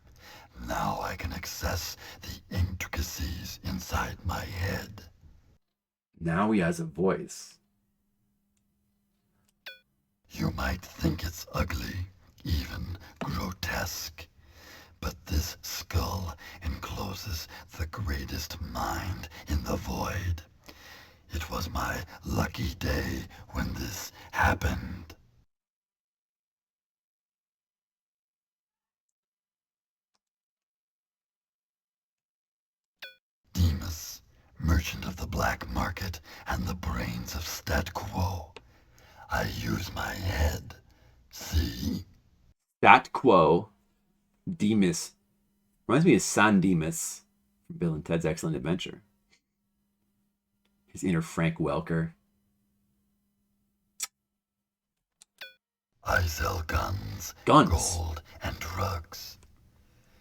Now I can access the intricacies inside my head. Now he has a voice. You might think it's ugly, even grotesque, but this skull encloses the greatest mind in the void. It was my lucky day when this happened. Demas, merchant of the black market and the brains of Stat Quo. I use my head. See? Stat Quo. Demas. Reminds me of San Demas from Bill and Ted's Excellent Adventure. His inner Frank Welker. I sell guns, Guns? gold, and drugs.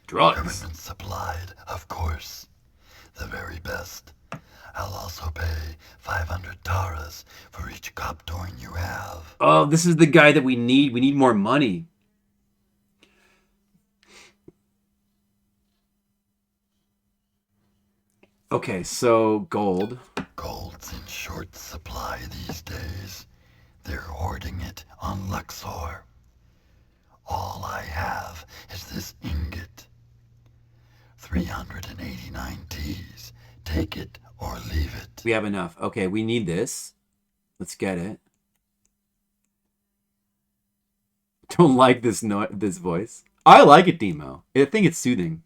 Drugs? Government supplied, of course. The very best. I'll also pay 500 taras for each coptorn you have. Oh, this is the guy that we need. We need more money. Okay, so gold. Gold's in short supply these days. They're hoarding it on Luxor. All I have is this ingot. 389 Ts. Take it or leave it. We have enough. Okay, we need this. Let's get it. Don't like this voice. I like it, Demo. I think it's soothing.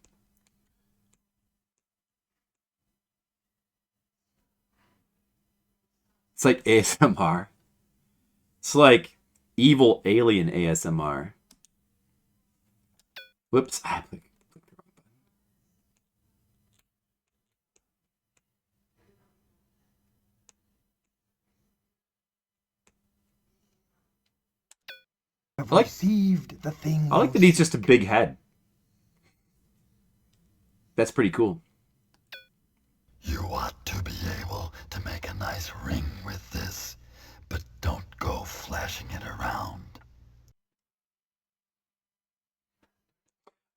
It's like ASMR. It's like evil alien ASMR. Whoops. I clicked the wrong button. Have received the thing. I like that he's just a big head. That's pretty cool. You ought to be able to make a nice ring with this, but don't go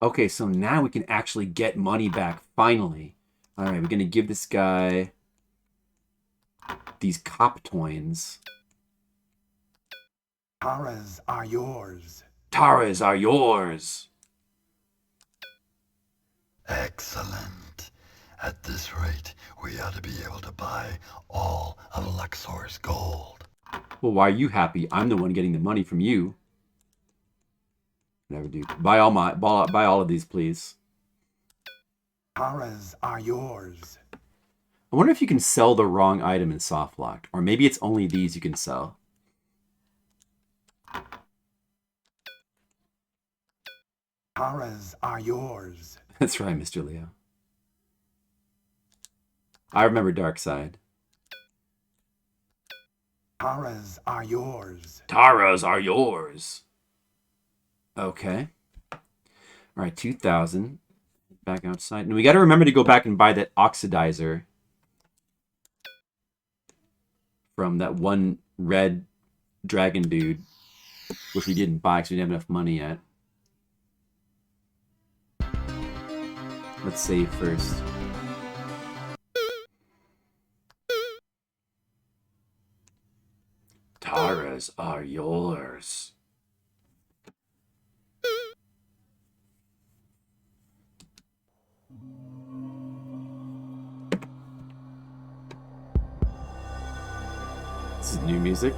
Okay, so now we can actually get money back, finally. All right, we're going to give this guy these cop toins. Taras are yours. Taras are yours. Excellent. At this rate, we ought to be able to buy all of Luxor's gold. Well, why are you happy? I'm the one getting the money from you. Never do. Buy all of these, please. Taras are yours. I wonder if you can sell the wrong item in softlock, or maybe it's only these you can sell. Taras are yours. That's right, Mr. Leo. I remember Dark Side. Taras are yours. Taras are yours. Okay. All right, 2,000. Back outside. And we got to remember to go back and buy that oxidizer from that one red dragon dude, which we didn't buy because we didn't have enough money yet. Let's save first. Taras are yours. This is new music.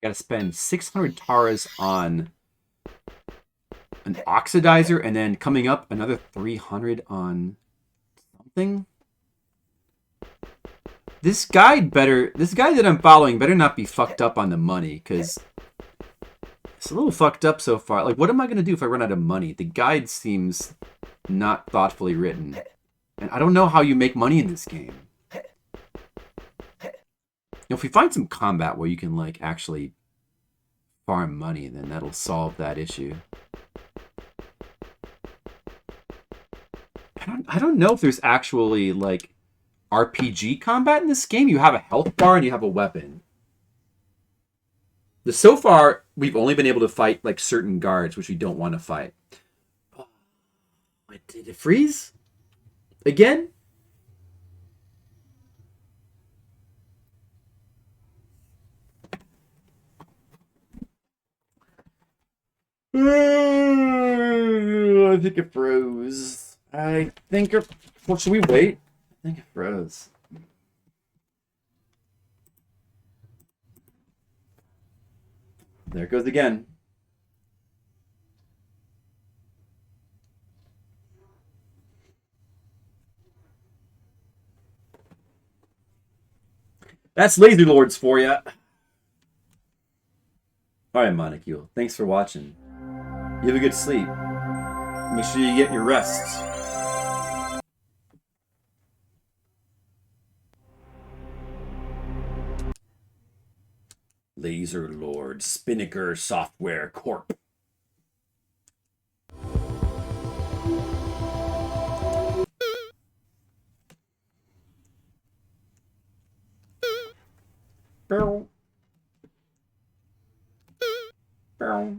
Got to spend 600 Taras on an oxidizer, and then coming up another 300 on something. This guy that I'm following better not be fucked up on the money, because it's a little fucked up so far. Like, what am I going to do if I run out of money? The guide seems not thoughtfully written. And I don't know how you make money in this game. If we find some combat where you can, like, actually farm money, then that'll solve that issue. I don't know if there's actually, like, RPG combat in this game. You have a health bar and you have a weapon. So far, we've only been able to fight, like, certain guards, which we don't want to fight. Wait, did it freeze? Again? I think it froze. Well, should we wait? I think it froze. There it goes again. That's Laser Lords for you. Alright, Monocule. Thanks for watching. You have a good sleep. Make sure you get your rest. Laser Lord Spinnaker Software Corp. Bow. Bow.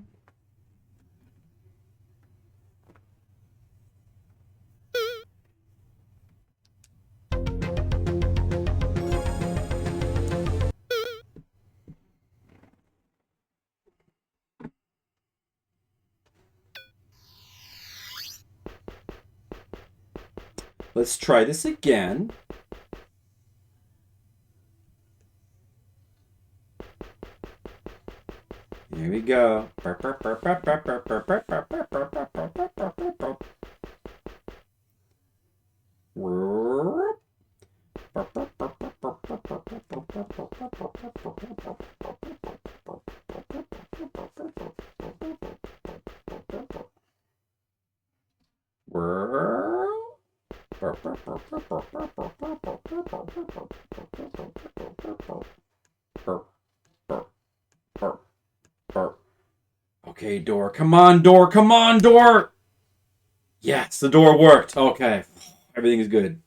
Let's try this again. Here we go. Okay, door. Come on, door. Come on, door. Yes, the door worked. Okay. Everything is good.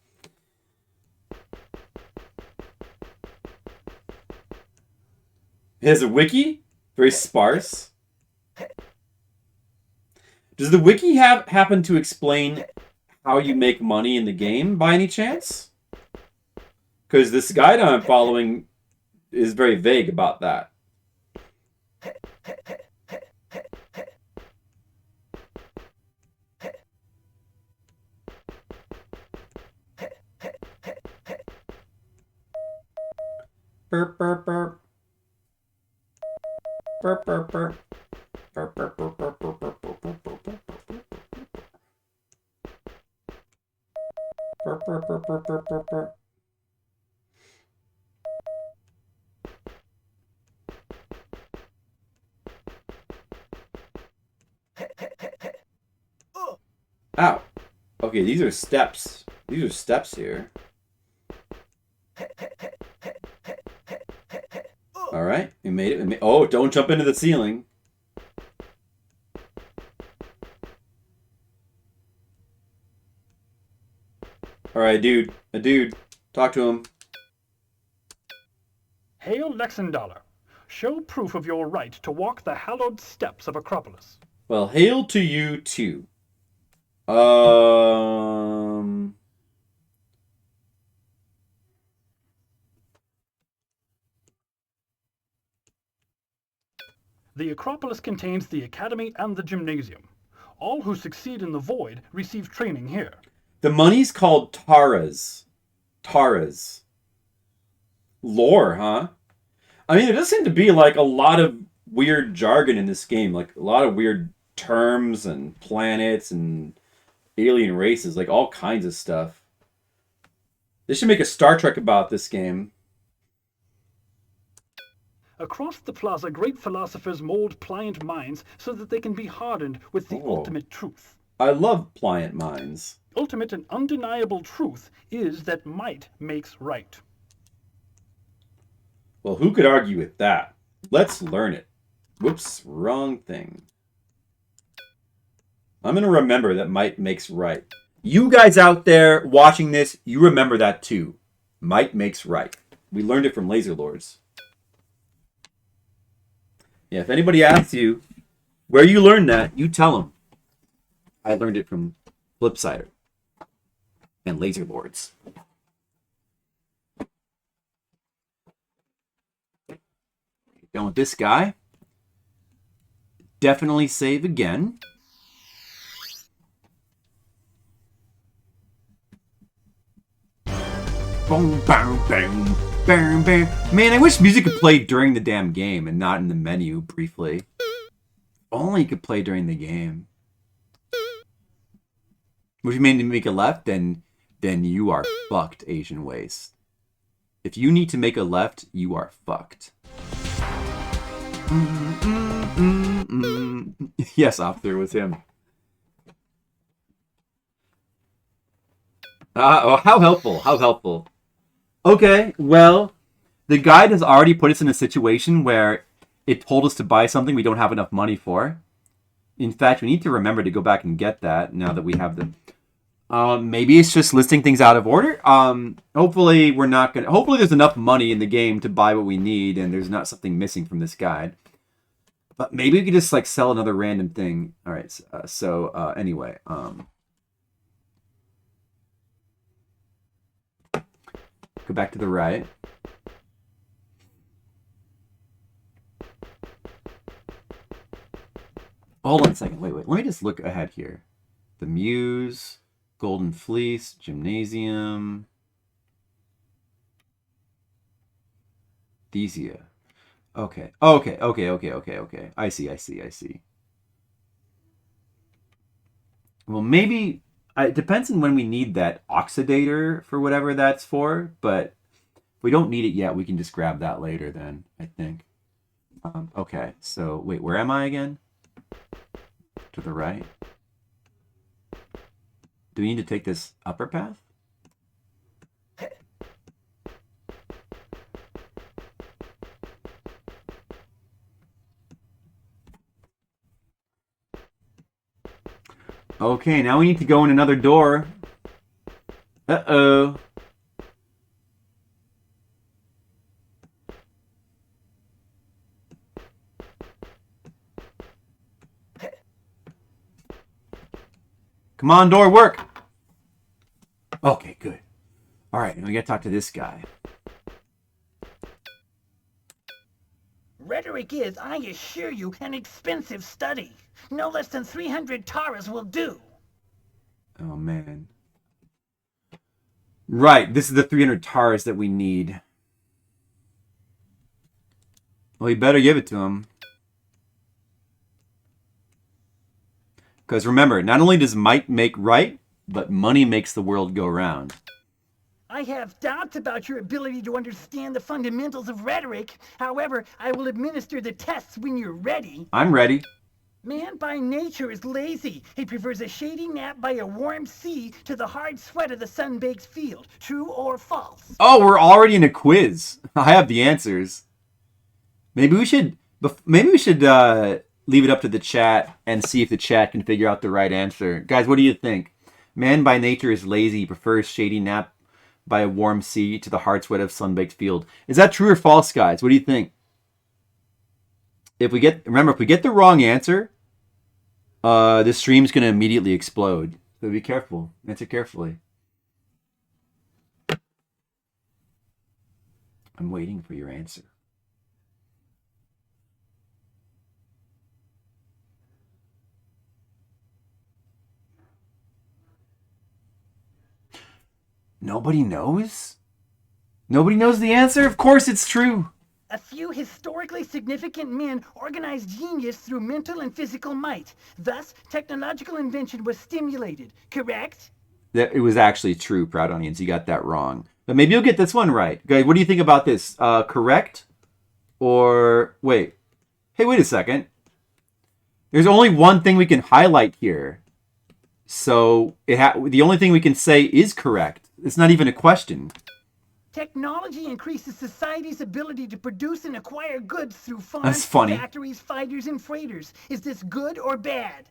It has a wiki. Very sparse. Does the wiki happen to explain how you make money in the game by any chance? Because this guide I'm following is very vague about that. Burp, burp, burp. Burp, burp, burp. Burp, burp, burp, burp, burp, burp, burp, burp, burp, burp. Burp, burp, burp, burp, burp, burp, burp. Ow. Okay, these are steps. These are steps here. Alright, we made it. Oh, don't jump into the ceiling. Alright, dude. A dude. Talk to him. Hail Lexendollar. Show proof of your right to walk the hallowed steps of Acropolis. Well, hail to you too. The Acropolis contains the Academy and the Gymnasium. All who succeed in the Void receive training here. The money's called Taras. Taras. Lore, huh? I mean, there does seem to be like a lot of weird jargon in this game. Like a lot of weird terms and planets and alien races. Like all kinds of stuff. They should make a Star Trek about this game. Across the plaza, great philosophers mold pliant minds so that they can be hardened with the ultimate truth. I love pliant minds. Ultimate and undeniable truth is that might makes right. Well, who could argue with that? Let's learn it. Whoops, wrong thing. I'm going to remember that might makes right. You guys out there watching this, you remember that too. Might makes right. We learned it from Laser Lords. Yeah, if anybody asks you where you learned that, you tell them. I learned it from Flipsider and Laser Lords. Done with this guy. Definitely save again. Boom, bam, bam, bam, bam. Man, I wish music could play during the damn game and not in the menu briefly. Only it could play during the game. If you mean to make a left, then you are fucked, Asian Waste. If you need to make a left, you are fucked. Yes, Opter was him. Oh, how helpful, how helpful. Okay, well, the guide has already put us in a situation where it told us to buy something we don't have enough money for. In fact, we need to remember to go back and get that now that we have the... maybe it's just listing things out of order. Hopefully we're not gonna... Hopefully there's enough money in the game to buy what we need and there's not something missing from this guide. But maybe we could just like sell another random thing. All right, anyway... Go back to the right. Hold on a second. Wait. Let me just look ahead here. The Muse, Golden Fleece, Gymnasium, Thesia. Okay. I see. Well, maybe... It depends on when we need that oxidator for whatever that's for, but if we don't need it yet, we can just grab that later then, I think. Okay, so wait, where am I again? To the right. Do we need to take this upper path? Okay, now we need to go in another door. Uh-oh. Come on, door, work! Okay, good. Alright, we gotta talk to this guy. Rhetoric is, I assure you, an expensive study. No less than 300 taras will do. Oh, man. Right, this is the 300 taras that we need. Well, you better give it to him. Because remember, not only does might make right, but money makes the world go round. I have doubts about your ability to understand the fundamentals of rhetoric. However, I will administer the tests when you're ready. I'm ready. Man by nature is lazy. He prefers a shady nap by a warm sea to the hard sweat of the sun-baked field. True or false? Oh, we're already in a quiz. I have the answers. Maybe we should leave it up to the chat and see if the chat can figure out the right answer. Guys, what do you think? Man by nature is lazy. He prefers shady nap by a warm sea to the hard sweat of sun-baked field. Is that true or false, guys? What do you think? If we get the wrong answer, the stream's going to immediately explode. So be careful. Answer carefully. I'm waiting for your answer. Nobody knows? Nobody knows the answer? Of course it's true. A few historically significant men organized genius through mental and physical might. Thus, technological invention was stimulated. Correct? That it was actually true, Proud Onions. You got that wrong. But maybe you'll get this one right. Guys, what do you think about this? Correct? Or wait. Hey, wait a second. There's only one thing we can highlight here. So the only thing we can say is correct. It's not even a question. Technology increases society's ability to produce and acquire goods through farms, That's funny. factories, fighters, and freighters. Is this good or bad?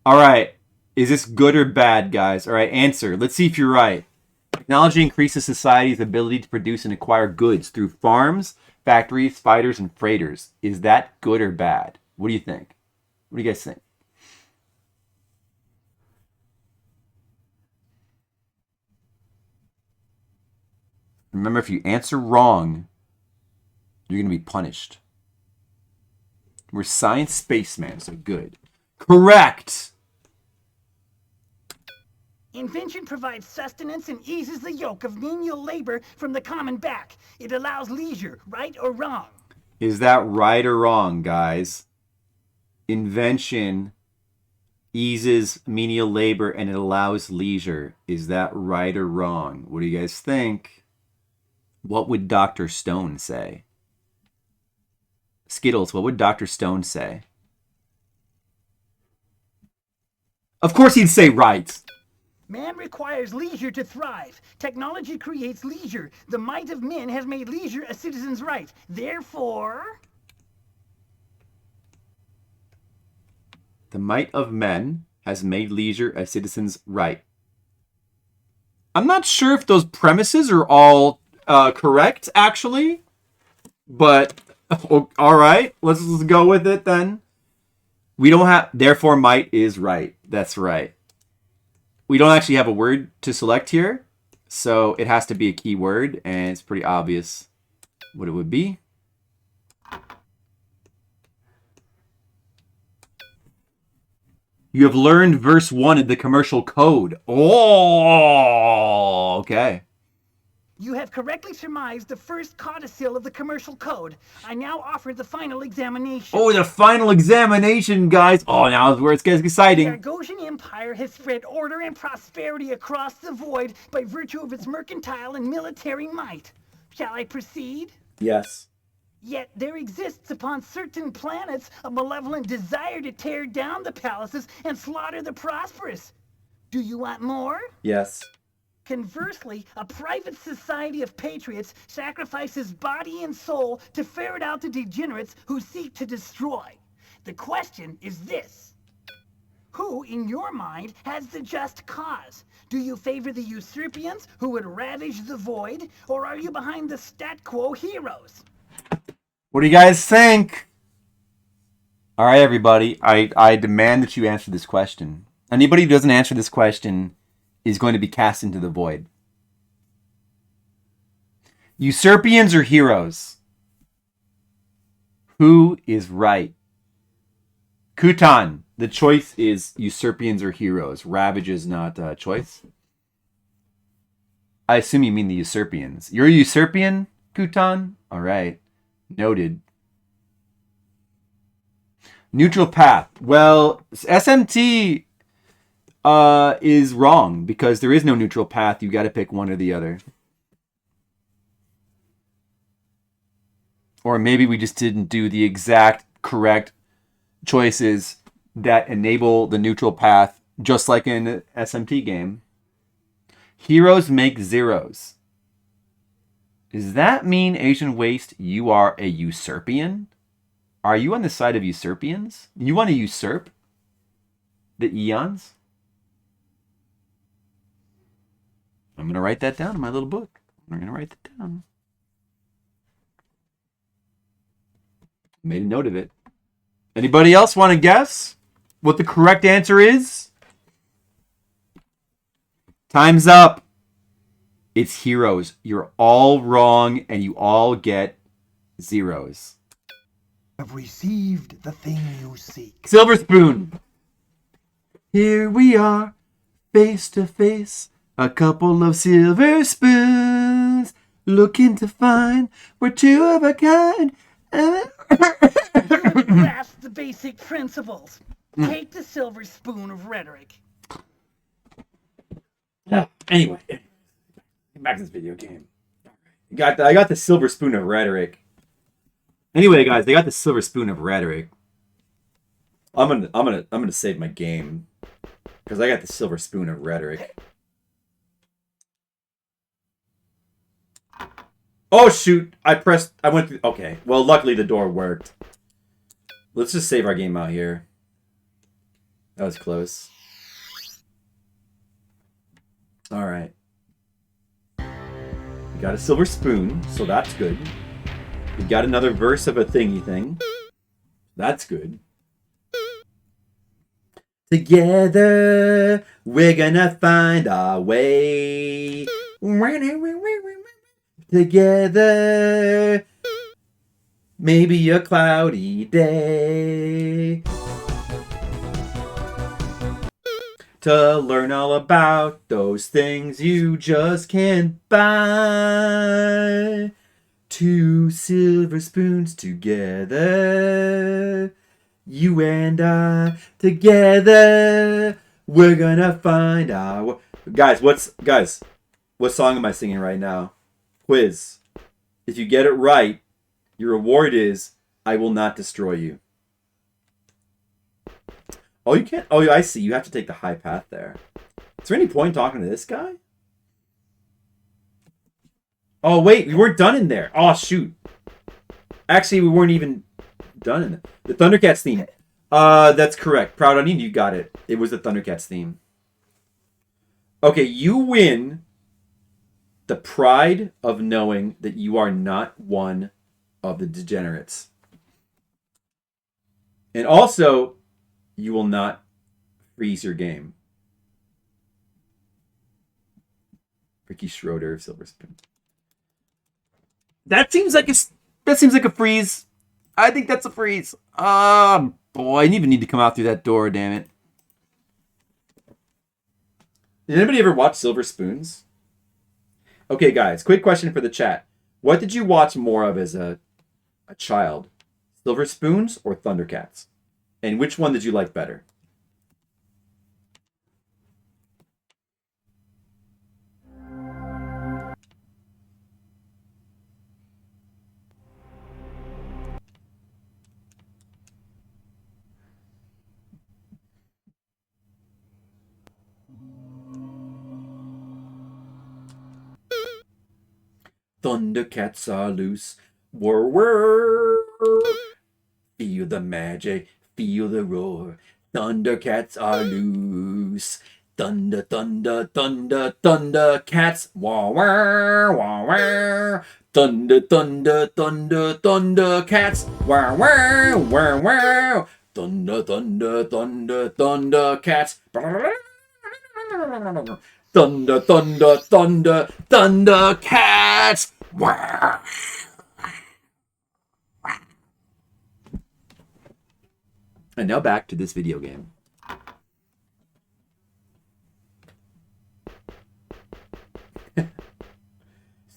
All right. Is this good or bad, guys? All right, answer. Let's see if you're right. Technology increases society's ability to produce and acquire goods through farms, factories, fighters, and freighters. Is that good or bad? What do you think? What do you guys think? Remember, if you answer wrong, you're going to be punished. We're science spaceman, so good. Correct! Invention provides sustenance and eases the yoke of menial labor from the common back. It allows leisure, right or wrong? Is that right or wrong, guys? Invention eases menial labor and it allows leisure. Is that right or wrong? What do you guys think? What would Dr. Stone say? Skittles, what would Dr. Stone say? Of course he'd say right. Man requires leisure to thrive. Technology creates leisure. The might of men has made leisure a citizen's right. Therefore... The might of men has made leisure a citizen's right. I'm not sure if those premises are all correct, actually. But, all right, let's go with it then. We don't have, therefore might is right. That's right. We don't actually have a word to select here. So it has to be a key word, and it's pretty obvious what it would be. You have learned verse 1 of the commercial code. Oh, okay. You have correctly surmised the first codicil of the commercial code. I now offer the final examination. Oh, the final examination, guys. Oh, now is where it gets exciting. The Argosian Empire has spread order and prosperity across the void by virtue of its mercantile and military might. Shall I proceed? Yes. Yet there exists upon certain planets a malevolent desire to tear down the palaces and slaughter the prosperous. Do you want more? Yes. Conversely, a private society of patriots sacrifices body and soul to ferret out the degenerates who seek to destroy. The question is this. Who, in your mind, has the just cause? Do you favor the usurpians who would ravage the void, or are you behind the stat quo heroes? What do you guys think? All right, everybody. I demand that you answer this question. Anybody who doesn't answer this question is going to be cast into the void. Usurpians or heroes? Who is right? Kutan, the choice is usurpians or heroes. Ravage is not a choice. I assume you mean the usurpians. You're a usurpian, Kutan? All right. Noted. Neutral path. Well, SMT is wrong because there is no neutral path. You got to pick one or the other. Or maybe we just didn't do the exact correct choices that enable the neutral path, just like in an SMT game. Heroes make zeros. Does that mean, Asian Waste, you are a usurpian? Are you on the side of usurpians? You want to usurp the eons? I'm going to write that down in my little book. I'm going to write that down. Made a note of it. Anybody else want to guess what the correct answer is? Time's up. It's heroes. You're all wrong and you all get zeros. Have received the thing you seek. Silver spoon. Here we are, face to face, a couple of silver spoons, looking to find we're two of a kind. Grasp the basic principles. Take the silver spoon of rhetoric. Anyway, back to this video game. I got the silver spoon of rhetoric. Anyway, guys, they got the silver spoon of rhetoric. I'm gonna save my game because I got the silver spoon of rhetoric. Oh shoot! I went through. Okay, well, luckily the door worked. Let's just save our game out here. That was close. All right. We got a silver spoon, so that's good. We got another verse of a thingy thing. That's good. Together, we're gonna find our way. Together, maybe a cloudy day. To learn all about those things you just can't buy. Two silver spoons together. You and I together. We're gonna find our... Guys, what song am I singing right now? Quiz. If you get it right, your reward is I will not destroy you. Oh, you can't... Oh, I see. You have to take the high path there. Is there any point talking to this guy? Oh, wait. We weren't done in there. Oh, shoot. Actually, we weren't even done in it. The Thundercats theme. That's correct. Proud Onion, you got it. It was the Thundercats theme. Okay, you win the pride of knowing that you are not one of the degenerates. And also, you will not freeze your game. Ricky Schroeder of Silver Spoon. That seems like a freeze. I think that's a freeze. Boy, I didn't even need to come out through that door, damn it. Did anybody ever watch Silver Spoons? Okay, guys, quick question for the chat. What did you watch more of as a child? Silver Spoons or Thundercats? And which one did you like better? Thundercats are loose. Whir, whir. Feel the magic, feel the roar. Thundercats are loose. Thunder, thunder, thunder, Thundercats. Wah, wah, wah, wah. Thunder, thunder, thunder, Thundercats. Wah, wah, wah, wah. Thunder, thunder, thunder, Thundercats. Thunder, thunder, thunder, Thundercats. Wah. And now back to this video game.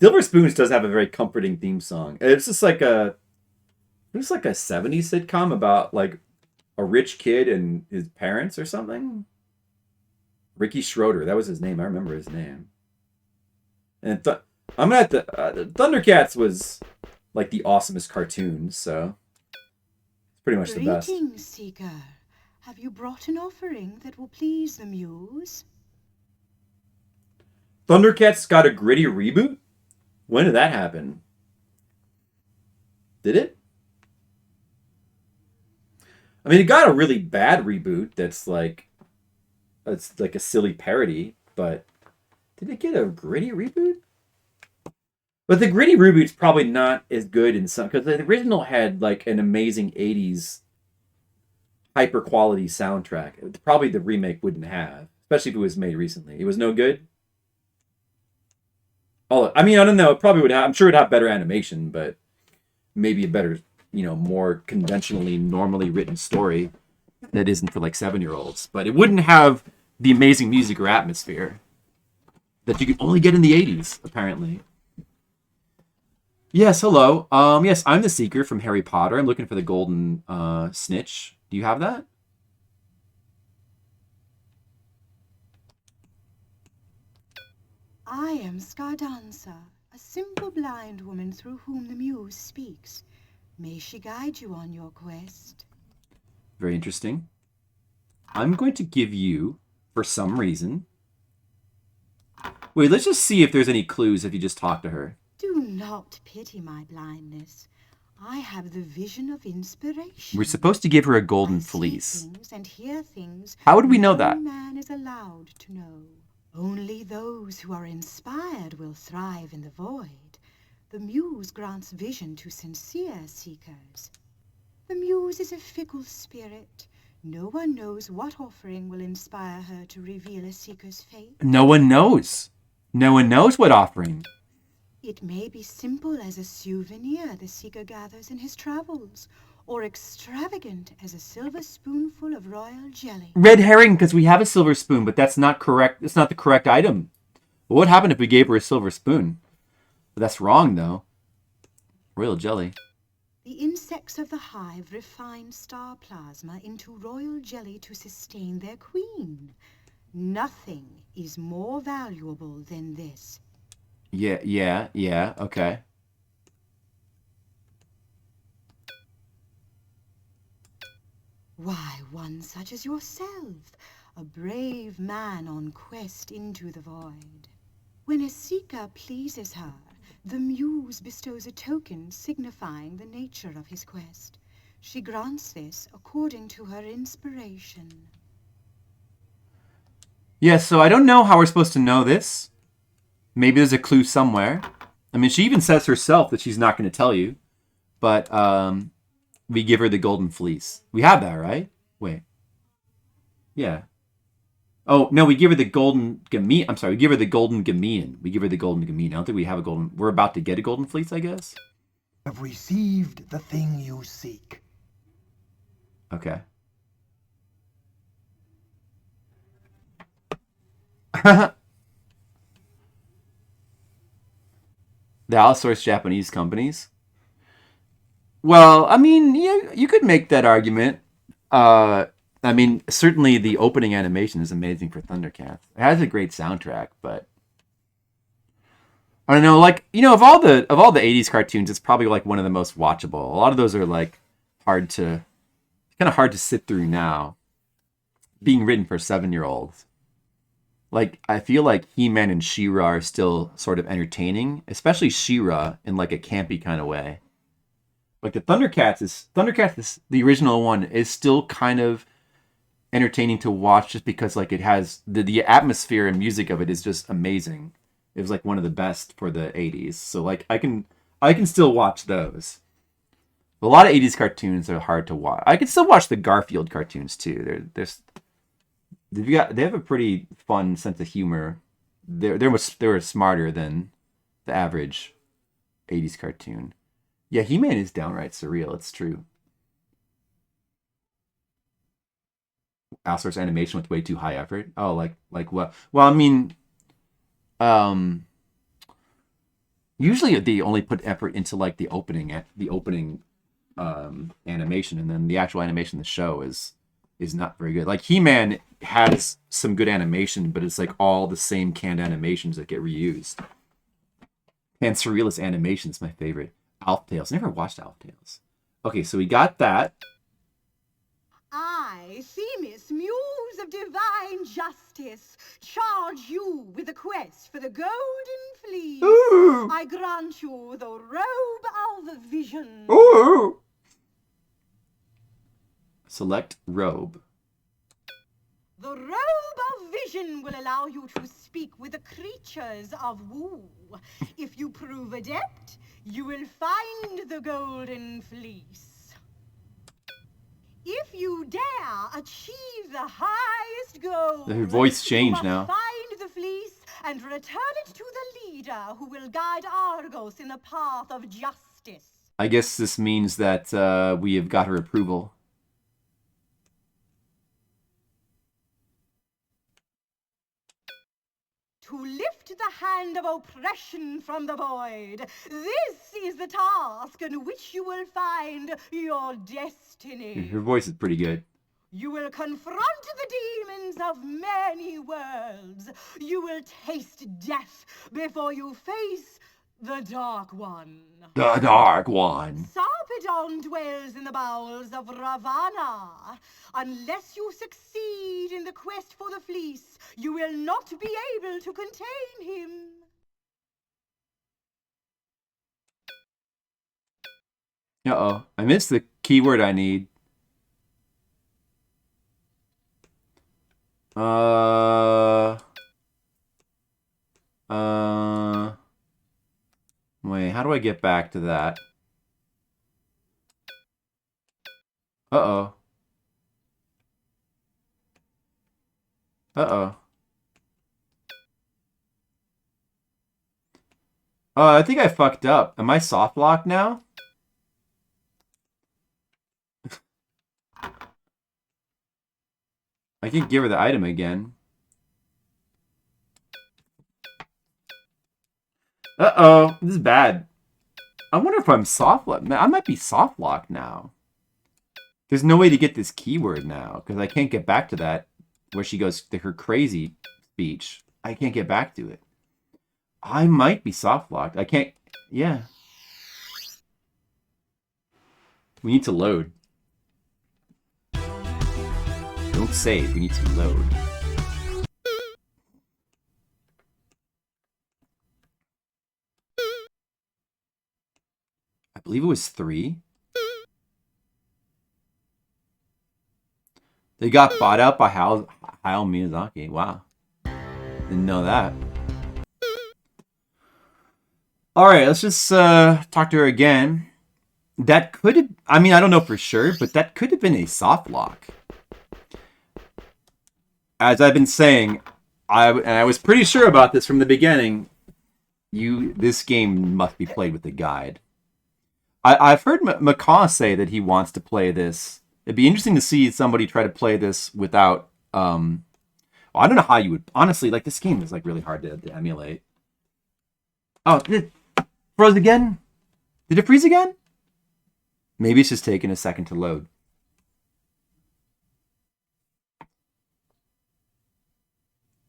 Silver Spoons does have a very comforting theme song. It's just like a 70s sitcom about like a rich kid and his parents or something. Ricky Schroeder, that was his name. I remember his name. And I'm gonna have to. Thundercats was like the awesomest cartoon, so it's pretty much the best. Greetings, Seeker. Have you brought an offering that will please the Muse? Thundercats got a gritty reboot? When did that happen? Did it? I mean, it got a really bad reboot that's like a silly parody, but did it get a gritty reboot? But the gritty reboot's probably not as good in some, because the original had like an amazing 80s hyper quality soundtrack. Probably the remake wouldn't have, especially if it was made recently. It was no good. Oh, I mean, I don't know. It probably would have. I'm sure it'd have better animation, but maybe a better, more conventionally, normally written story that isn't for like 7-year-olds. But it wouldn't have the amazing music or atmosphere that you could only get in the 80s, apparently. Yes, hello. Yes, I'm the Seeker from Harry Potter. I'm looking for the golden snitch. Do you have that? I am Scardanza, a simple blind woman through whom the Muse speaks. May she guide you on your quest. Very interesting. I'm going to give you, for some reason... Wait, let's just see if there's any clues if you just talk to her. Do not pity my blindness. I have the vision of inspiration. We're supposed to give her a golden fleece. Things and hear things How would we know that? No man is allowed to know. Only those who are inspired will thrive in the void. The Muse grants vision to sincere seekers. The Muse is a fickle spirit. No one knows what offering will inspire her to reveal a seeker's fate. No one knows. No one knows what offering. It may be simple as a souvenir the seeker gathers in his travels, or extravagant as a silver spoonful of royal jelly. Red herring, because we have a silver spoon, but that's not correct. It's not the correct item. What would happen if we gave her a silver spoon? That's wrong, though. Royal jelly. The insects of the hive refine star plasma into royal jelly to sustain their queen. Nothing is more valuable than this. Yeah, okay. Why, one such as yourself, a brave man on quest into the void. When a seeker pleases her, the Muse bestows a token signifying the nature of his quest. She grants this according to her inspiration. Yeah, so I don't know how we're supposed to know this. Maybe there's a clue somewhere. I mean, she even says herself that she's not going to tell you. But we give her the golden fleece. We have that, right? Wait. Yeah. Oh, no, we give her the golden Gamean. I'm sorry, we give her the golden Gamean. We give her the golden Gamean. I don't think we have a golden... We're about to get a golden fleece, I guess? Have received the thing you seek. Okay. The outsourced Japanese companies? Well, I mean, you could make that argument. I mean, certainly the opening animation is amazing for Thundercats. It has a great soundtrack, but I don't know, like, of all the 80s cartoons, it's probably like one of the most watchable. A lot of those are like kind of hard to sit through now. Being written for 7-year-olds. Like, I feel like He-Man and She-Ra are still sort of entertaining, especially She-Ra in like a campy kind of way. Like the Thundercats is the original one is still kind of entertaining to watch just because like it has the atmosphere and music of it is just amazing. It was like one of the best for the 80s. So like I can still watch those. A lot of 80s cartoons are hard to watch. I can still watch the Garfield cartoons too. They have a pretty fun sense of humor. They're smarter than the average 80s cartoon. Yeah, He-Man is downright surreal. It's true. Outsource animation with way too high effort. Oh, like what? Well, I mean, usually they only put effort into like the opening animation, and then the actual animation of the show is not very good. Like He-Man has some good animation, but it's like all the same canned animations that get reused. And surrealist animation is my favorite. Alf Tales. Never watched Alf Tales. Okay, so we got that. I, Themis, muse of divine justice, charge you with the quest for the golden fleece. Ooh. I grant you the robe of vision. Ooh. Select robe. The robe of vision will allow you to speak with the creatures of woo. If you prove adept, you will find the golden fleece. If you dare achieve the highest goal, Her voice changed you now. must find the fleece and return it to the leader who will guide Argos in the path of justice. I guess this means that we have got her approval. To lift the hand of oppression from the void, this is the task in which you will find your destiny. Her voice is pretty good. You will confront the demons of many worlds. You will taste death before you face the Dark One. The Dark One. Sarpedon dwells in the bowels of Ravana. Unless you succeed in the quest for the fleece, you will not be able to contain him. Uh-oh. I missed the keyword I need. Wait, how do I get back to that? Uh-oh. Uh-oh. I think I fucked up. Am I soft locked now? I can give her the item again. Uh-oh. This is bad. I wonder if I'm soft locked. I might be soft locked now. There's no way to get this keyword now, because I can't get back to that where she goes to her crazy speech. I can't get back to it. I might be soft locked. I can't. Yeah. We need to load. Don't save. We need to load. I believe it was 3. They got bought out by Hayao Miyazaki. Wow. Didn't know that. Alright, let's just talk to her again. That could have... I mean, I don't know for sure, but that could have been a soft lock. As I've been saying, I was pretty sure about this from the beginning. This game must be played with a guide. I've heard Macaw say that he wants to play this. It'd be interesting to see somebody try to play this without... well, I don't know how you would... Honestly, like, this game is like really hard to emulate. Oh, it froze again? Did it freeze again? Maybe it's just taking a second to load.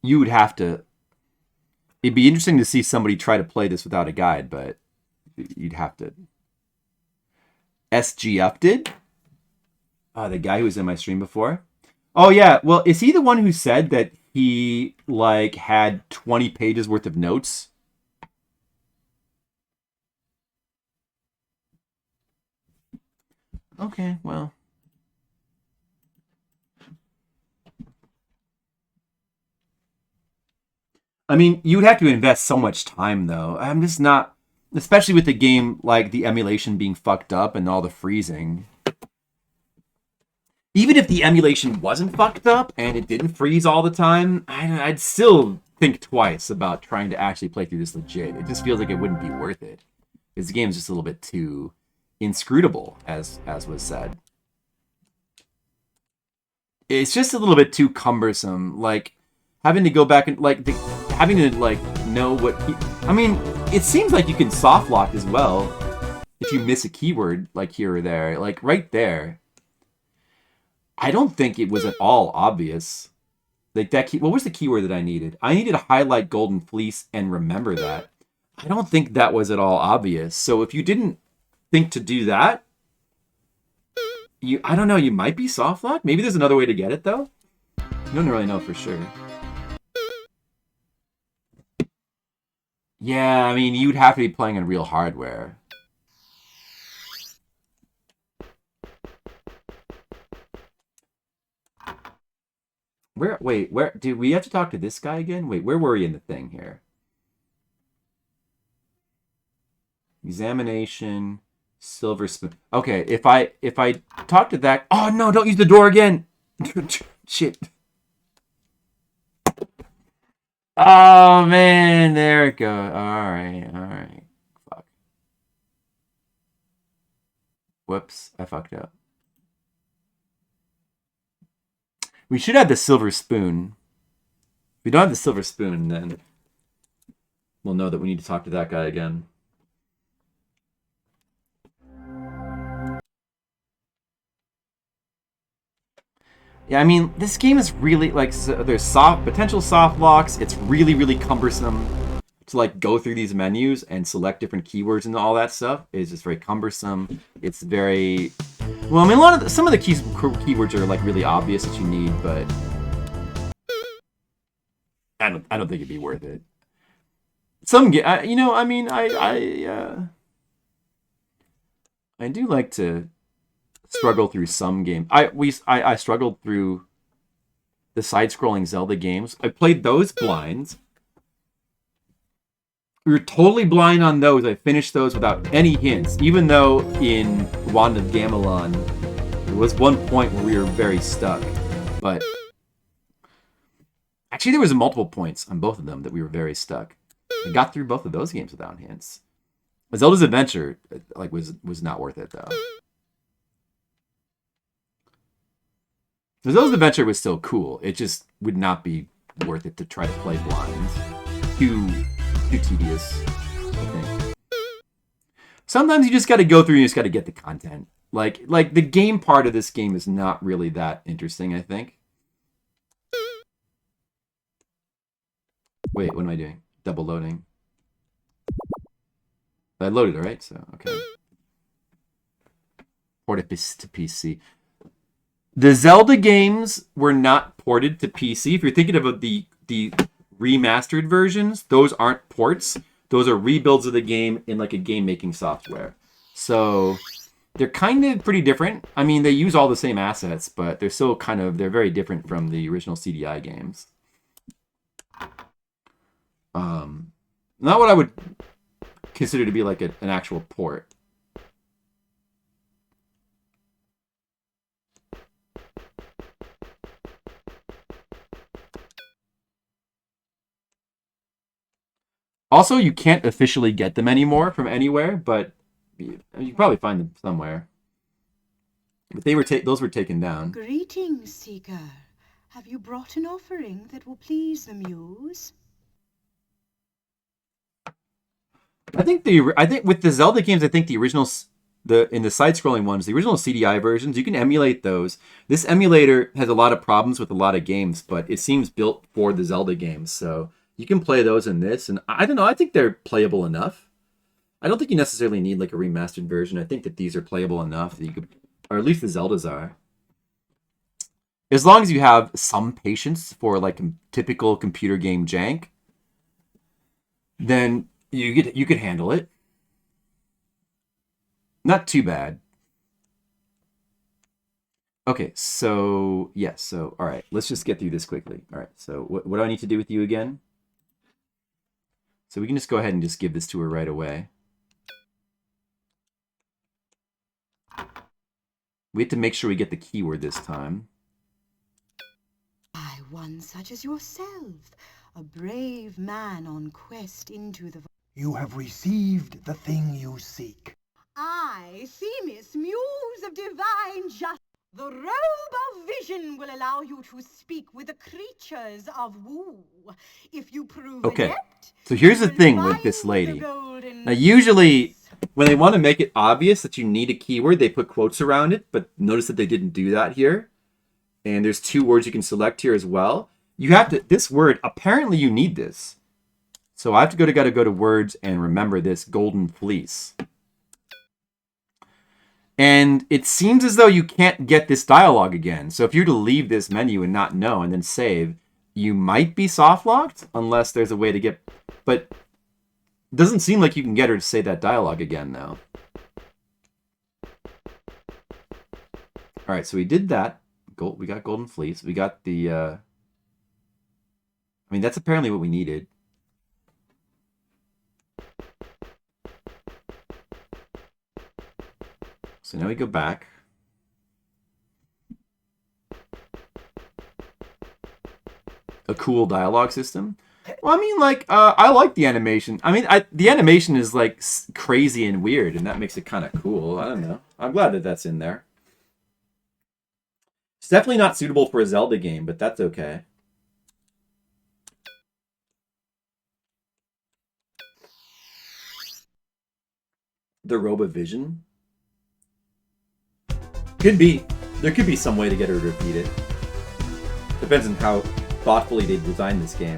You would have to... It'd be interesting to see somebody try to play this without a guide, but you'd have to... SGF did? The guy who was in my stream before? Oh, yeah. Well, is he the one who said that he like had 20 pages worth of notes. Okay, well. I mean, you would have to invest so much time, though. I'm just not, especially with the game, like the emulation being fucked up and all the freezing. Even if the emulation wasn't fucked up and it didn't freeze all the time, I'd still think twice about trying to actually play through this legit. It just feels like it wouldn't be worth it. Because the game's just a little bit too inscrutable, as was said. It's just a little bit too cumbersome. Like, having to go back and, like, having to, like, know what... I mean, it seems like you can soft lock as well if you miss a keyword, like, here or there. Like, right there. I don't think it was at all obvious. Like, that key... What was the keyword that I needed? I needed to highlight Golden Fleece and remember that. I don't think that was at all obvious. So if you didn't think to do that, I don't know, you might be soft locked. Maybe there's another way to get it, though. You don't really know for sure. Yeah, I mean, you'd have to be playing on real hardware. Where do we have to talk to this guy again? Wait, where were we in the thing here? Examination, silver spoon. Okay, if I talk to that... Oh, no, don't use the door again! Shit. Oh, man, there it goes. Alright. Fuck. Whoops, I fucked up. We should have the silver spoon. If we don't have the silver spoon, then we'll know that we need to talk to that guy again. Yeah, I mean, this game is really, like, there's potential soft locks. It's really, really cumbersome to, like, go through these menus and select different keywords and all that stuff. It's just very cumbersome. It's very... Well, I mean, some of the keywords are, like, really obvious that you need, but... I don't think it'd be worth it. You know, I mean, I do like to struggle through some games. I struggled through the side-scrolling Zelda games. I played those blind. We were totally blind on those. I finished those without any hints, even though in Wand of Gamelon there was one point where we were very stuck. But actually, there was multiple points on both of them that we were very stuck. I got through both of those games without hints. Zelda's Adventure, like, was not worth it though. Zelda's Adventure was still cool. It just would not be worth it to try to play blind. Too tedious, I think. Sometimes you just got to go through and you just got to get the content. Like the game part of this game is not really that interesting, I think. Wait, what am I doing? Double loading. I loaded it, right? So, okay. Port it to PC. The Zelda games were not ported to PC. If you're thinking of the remastered versions, those aren't ports. Those are rebuilds of the game in, like, a game-making software. So they're kind of pretty different. I mean, they use all the same assets, but they're still they're very different from the original CDI games. Not what I would consider to be like an actual port. Also, you can't officially get them anymore from anywhere, but you can probably find them somewhere. But those were taken down. Greetings, Seeker. Have you brought an offering that will please the muse? I think with the Zelda games, I think the original in the side-scrolling ones, the original CDI versions, you can emulate those. This emulator has a lot of problems with a lot of games, but it seems built for the Zelda games, so you can play those in this, and I don't know, I think they're playable enough. I don't think you necessarily need like a remastered version. I think that these are playable enough that you could, or at least the Zeldas are. As long as you have some patience for like typical computer game jank, then you could handle it. Not too bad. Okay, so yes, so all right, let's just get through this quickly. All right, so what do I need to do with you again? So we can just go ahead and just give this to her right away. We have to make sure we get the keyword this time. I, one such as yourself, a brave man on quest into the... You have received the thing you seek. I, Themis, muse of divine justice. The robe of vision will allow you to speak with the creatures of woo. If you prove Okay, adept, so here's the thing with this lady. Now, usually, when they want to make it obvious that you need a keyword, they put quotes around it, but notice that they didn't do that here. And there's 2 words you can select here as well. You have to, this word, apparently you need this. So I have to gotta go to words and remember this golden fleece. And it seems as though you can't get this dialogue again. So if you're to leave this menu and not know and then save, you might be soft locked unless there's a way to get, but it doesn't seem like you can get her to say that dialogue again now. All right, so we did that. We got golden fleece. We got the, I mean, that's apparently what we needed. So now we go back. A cool dialogue system. Well, I mean, like, I like the animation. I mean, the animation is, like, crazy and weird, and that makes it kind of cool. I don't know. I'm glad that that's in there. It's definitely not suitable for a Zelda game, but that's okay. The Robe of Vision? Could be. There could be some way to get her to repeat it. Depends on how thoughtfully they designed this game.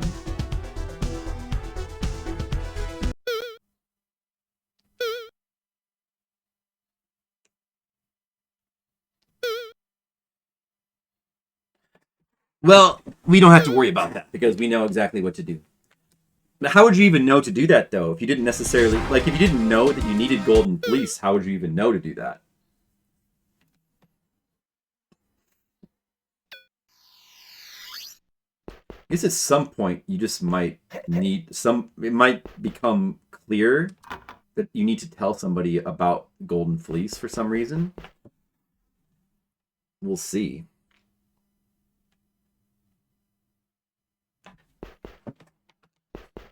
Well, we don't have to worry about that because we know exactly what to do. But how would you even know to do that, though? If you didn't necessarily... Like, if you didn't know that you needed Golden Fleece, how would you even know to do that? I guess at some point, you just might need some... It might become clear that you need to tell somebody about Golden Fleece for some reason. We'll see.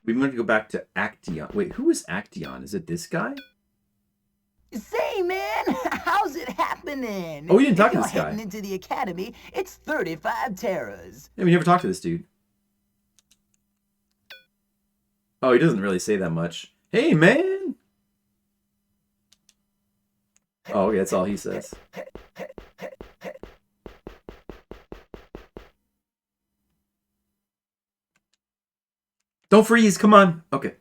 We want to go back to Acteon. Wait, who is Acteon? Is it this guy? Say, man, how's it happening? Oh, we didn't talk to If this you're guy. heading into the academy, it's 35 terras. Yeah, we never talked to this dude. Oh, he doesn't really say that much. Hey, man! Oh, okay, that's all he says. Don't freeze, come on. Okay.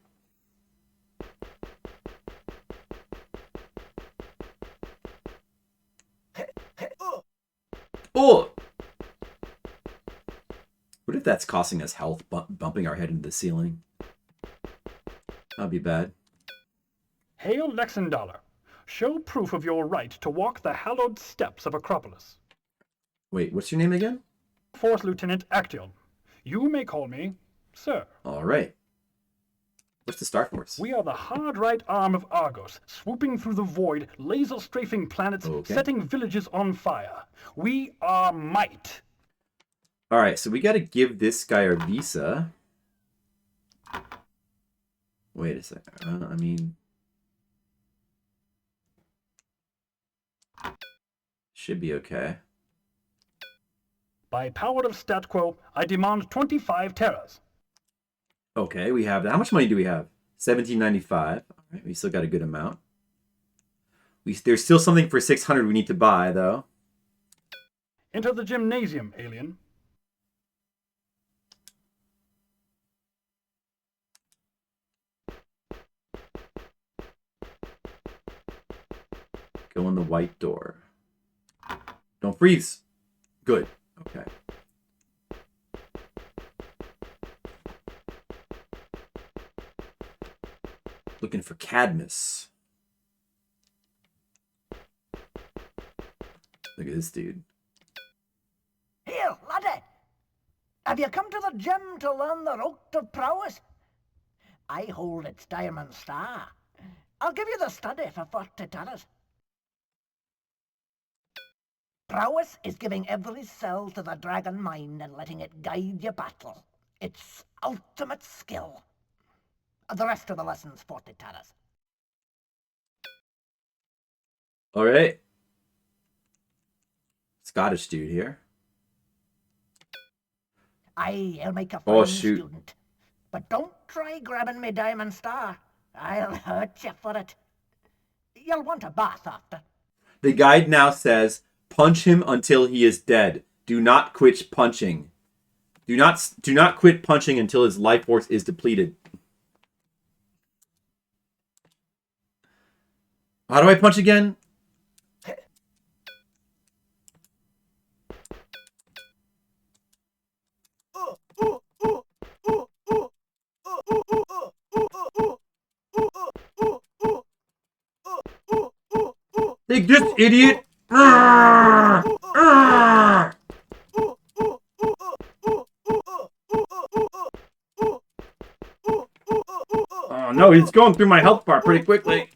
Oh! What if that's costing us health, bumping our head into the ceiling? That'd be bad. Hail Lexendaler. Show proof of your right to walk the hallowed steps of Acropolis. Wait, what's your name again? Fourth Lieutenant Acteon. You may call me Sir. All right. What's the Star Force? We are the hard right arm of Argos, swooping through the void, laser strafing planets, setting villages on fire. We are might. All right, so we got to give this guy our visa. Wait a second. I mean, should be okay. By power of stat quo, I demand 25 terras. Okay, we have that. How much money do we have? $17.95. All right, we still got a good amount. There's still something for 600 we need to buy, though. Enter the gymnasium, alien. Go in the white door. Don't freeze. Good. Okay. Looking for Cadmus. Look at this dude. Here, laddie! Have you come to the gym to learn the rote of prowess? I hold its diamond star. I'll give you the study for 40 taras. Prowess is giving every cell to the dragon mind and letting it guide your battle. It's ultimate skill. The rest of the lesson's 40 taras. All right. Scottish dude here. I'll make a Oh, fine shoot. student. But don't try grabbing me diamond star. I'll hurt you for it. You'll want a bath after. The guide now says, punch him until he is dead. Do not quit punching. Do not quit punching until his life force is depleted. How do I punch again? Take this, idiot! Oh no, he's going through my health bar pretty quickly.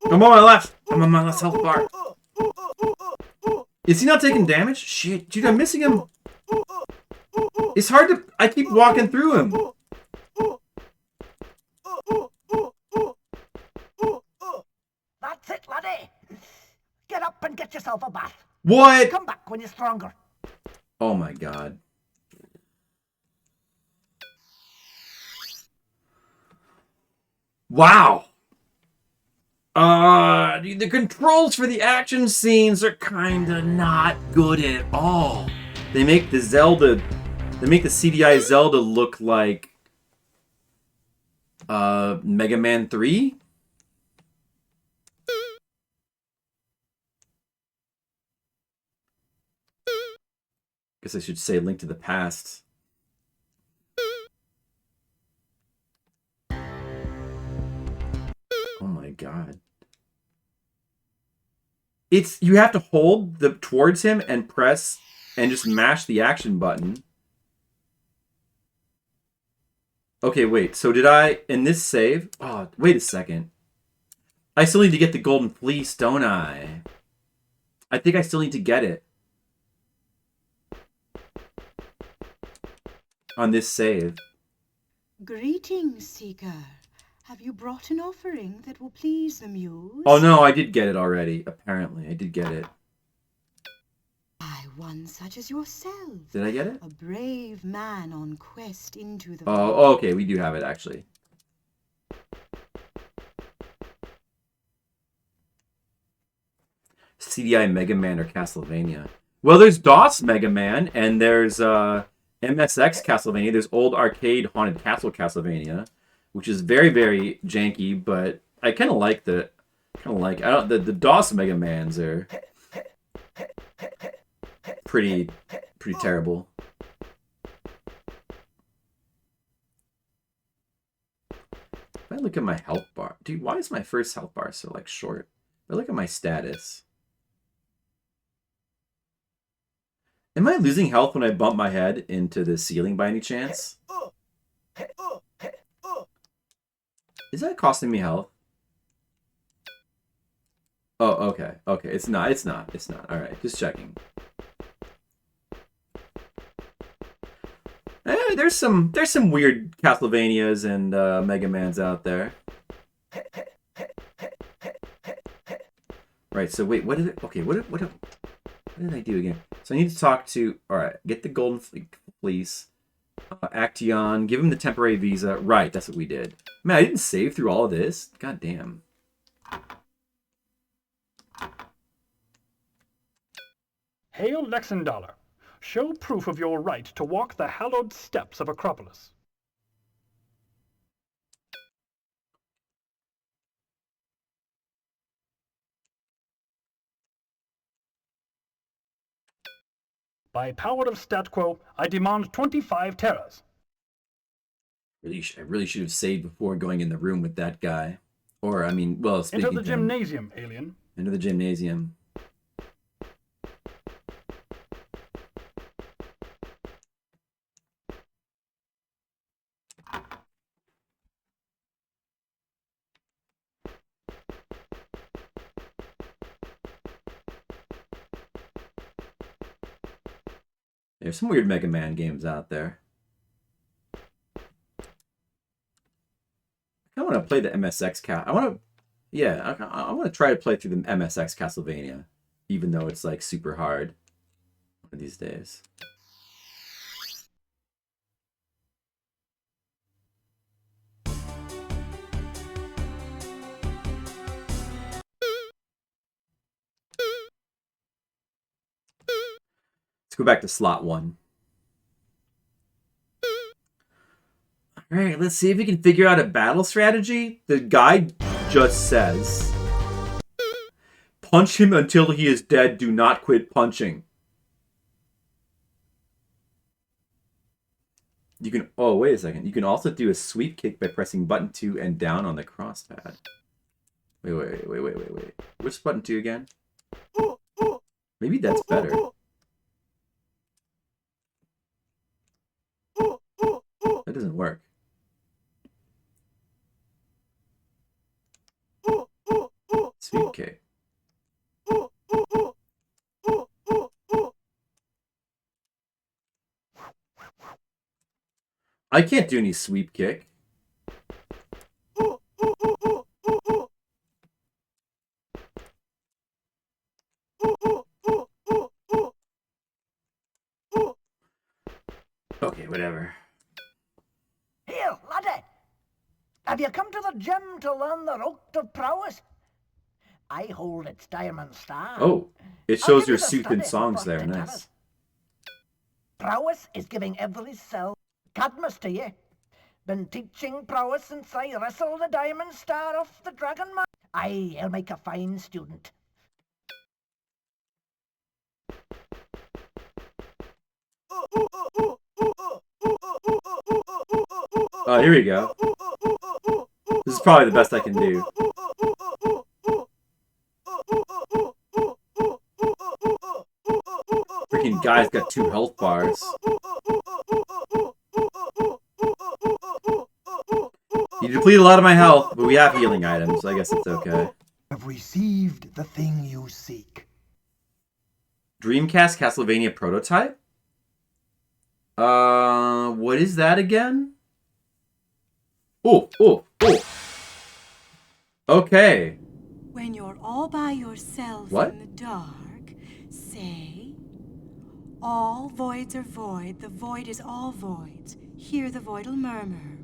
I'm on my left. I'm on my left health bar. Is he not taking damage? Shit, dude, I'm missing him. It's hard to... I keep walking through him. That's it, laddie. Get up and get yourself a bath. What? Come back when you're stronger. Oh my god. Wow. The controls for the action scenes are kinda not good at all. They make the CDI Zelda look like Mega Man 3? Guess I should say Link to the Past. Oh my god. You have to hold towards him and press and just mash the action button. Okay, wait. So did I in this save? Oh, wait a second. I still need to get the golden fleece, don't I? I think I still need to get it. On this save. Greetings, Seeker. Have you brought an offering that will please the muse? Oh no, I did get it already. Apparently, I did get it. One such as yourself. Did I get it? A brave man on quest into the... Oh, okay, we do have it actually. CDI Mega Man or Castlevania? Well, there's DOS Mega Man and there's MSX Castlevania. There's old arcade haunted castle Castlevania, which is very, very janky, but I kind of like the DOS Mega Mans are pretty terrible. If I look at my health bar, dude, why is my first health bar so short? If I look at my status, am I losing health when I bump my head into the ceiling by any chance? Is that costing me health? Oh, okay. Okay, it's not. All right, just checking. There's some weird Castlevanias and Mega Mans out there. Right. So wait, what did it? Okay, what did I do again? So I need to talk to. All right, get the golden fleece. Action. Give him the temporary visa. Right, that's what we did. Man, I didn't save through all of this. God damn. Hail Lexendollar. Show proof of your right to walk the hallowed steps of Acropolis. By power of stat quo, I demand 25 terras. I really should have saved before going in the room with that guy. Or, I mean, well, speaking Enter the to him, gymnasium, alien. into the gymnasium. There's some weird Mega Man games out there. I want to play the MSX I want to, yeah, I want to try to play through the MSX Castlevania, even though it's like super hard one of these days. Let's go back to slot 1. Alright, let's see if we can figure out a battle strategy. The guide just says, punch him until he is dead. Do not quit punching. You can, oh, wait a second. You can also do a sweep kick by pressing button 2 and down on the crosspad. Wait. Which button 2 again? Maybe that's better. That doesn't work. Sweep kick. I can't do any sweep kick. Okay, whatever. Here, laddie. Have you come to the gym to learn the rote of prowess? I hold its diamond star. Oh, it I'll shows give your you the suit and study songs for there. 40 Nice. towers. Prowess is giving every cell Cadmus to you. Been teaching prowess since I wrestled the diamond star off the dragon man. Aye, he'll make a fine student. Oh, here we go. This is probably the best I can do. Freaking guy's got 2 health bars. You deplete a lot of my health, but we have healing items, so I guess it's okay. Have received the thing you seek. Dreamcast Castlevania prototype? What is that again? Oh. Okay. When you're all by yourself What? in the dark, say, all voids are void, the void is all voids. Hear the voidal murmur.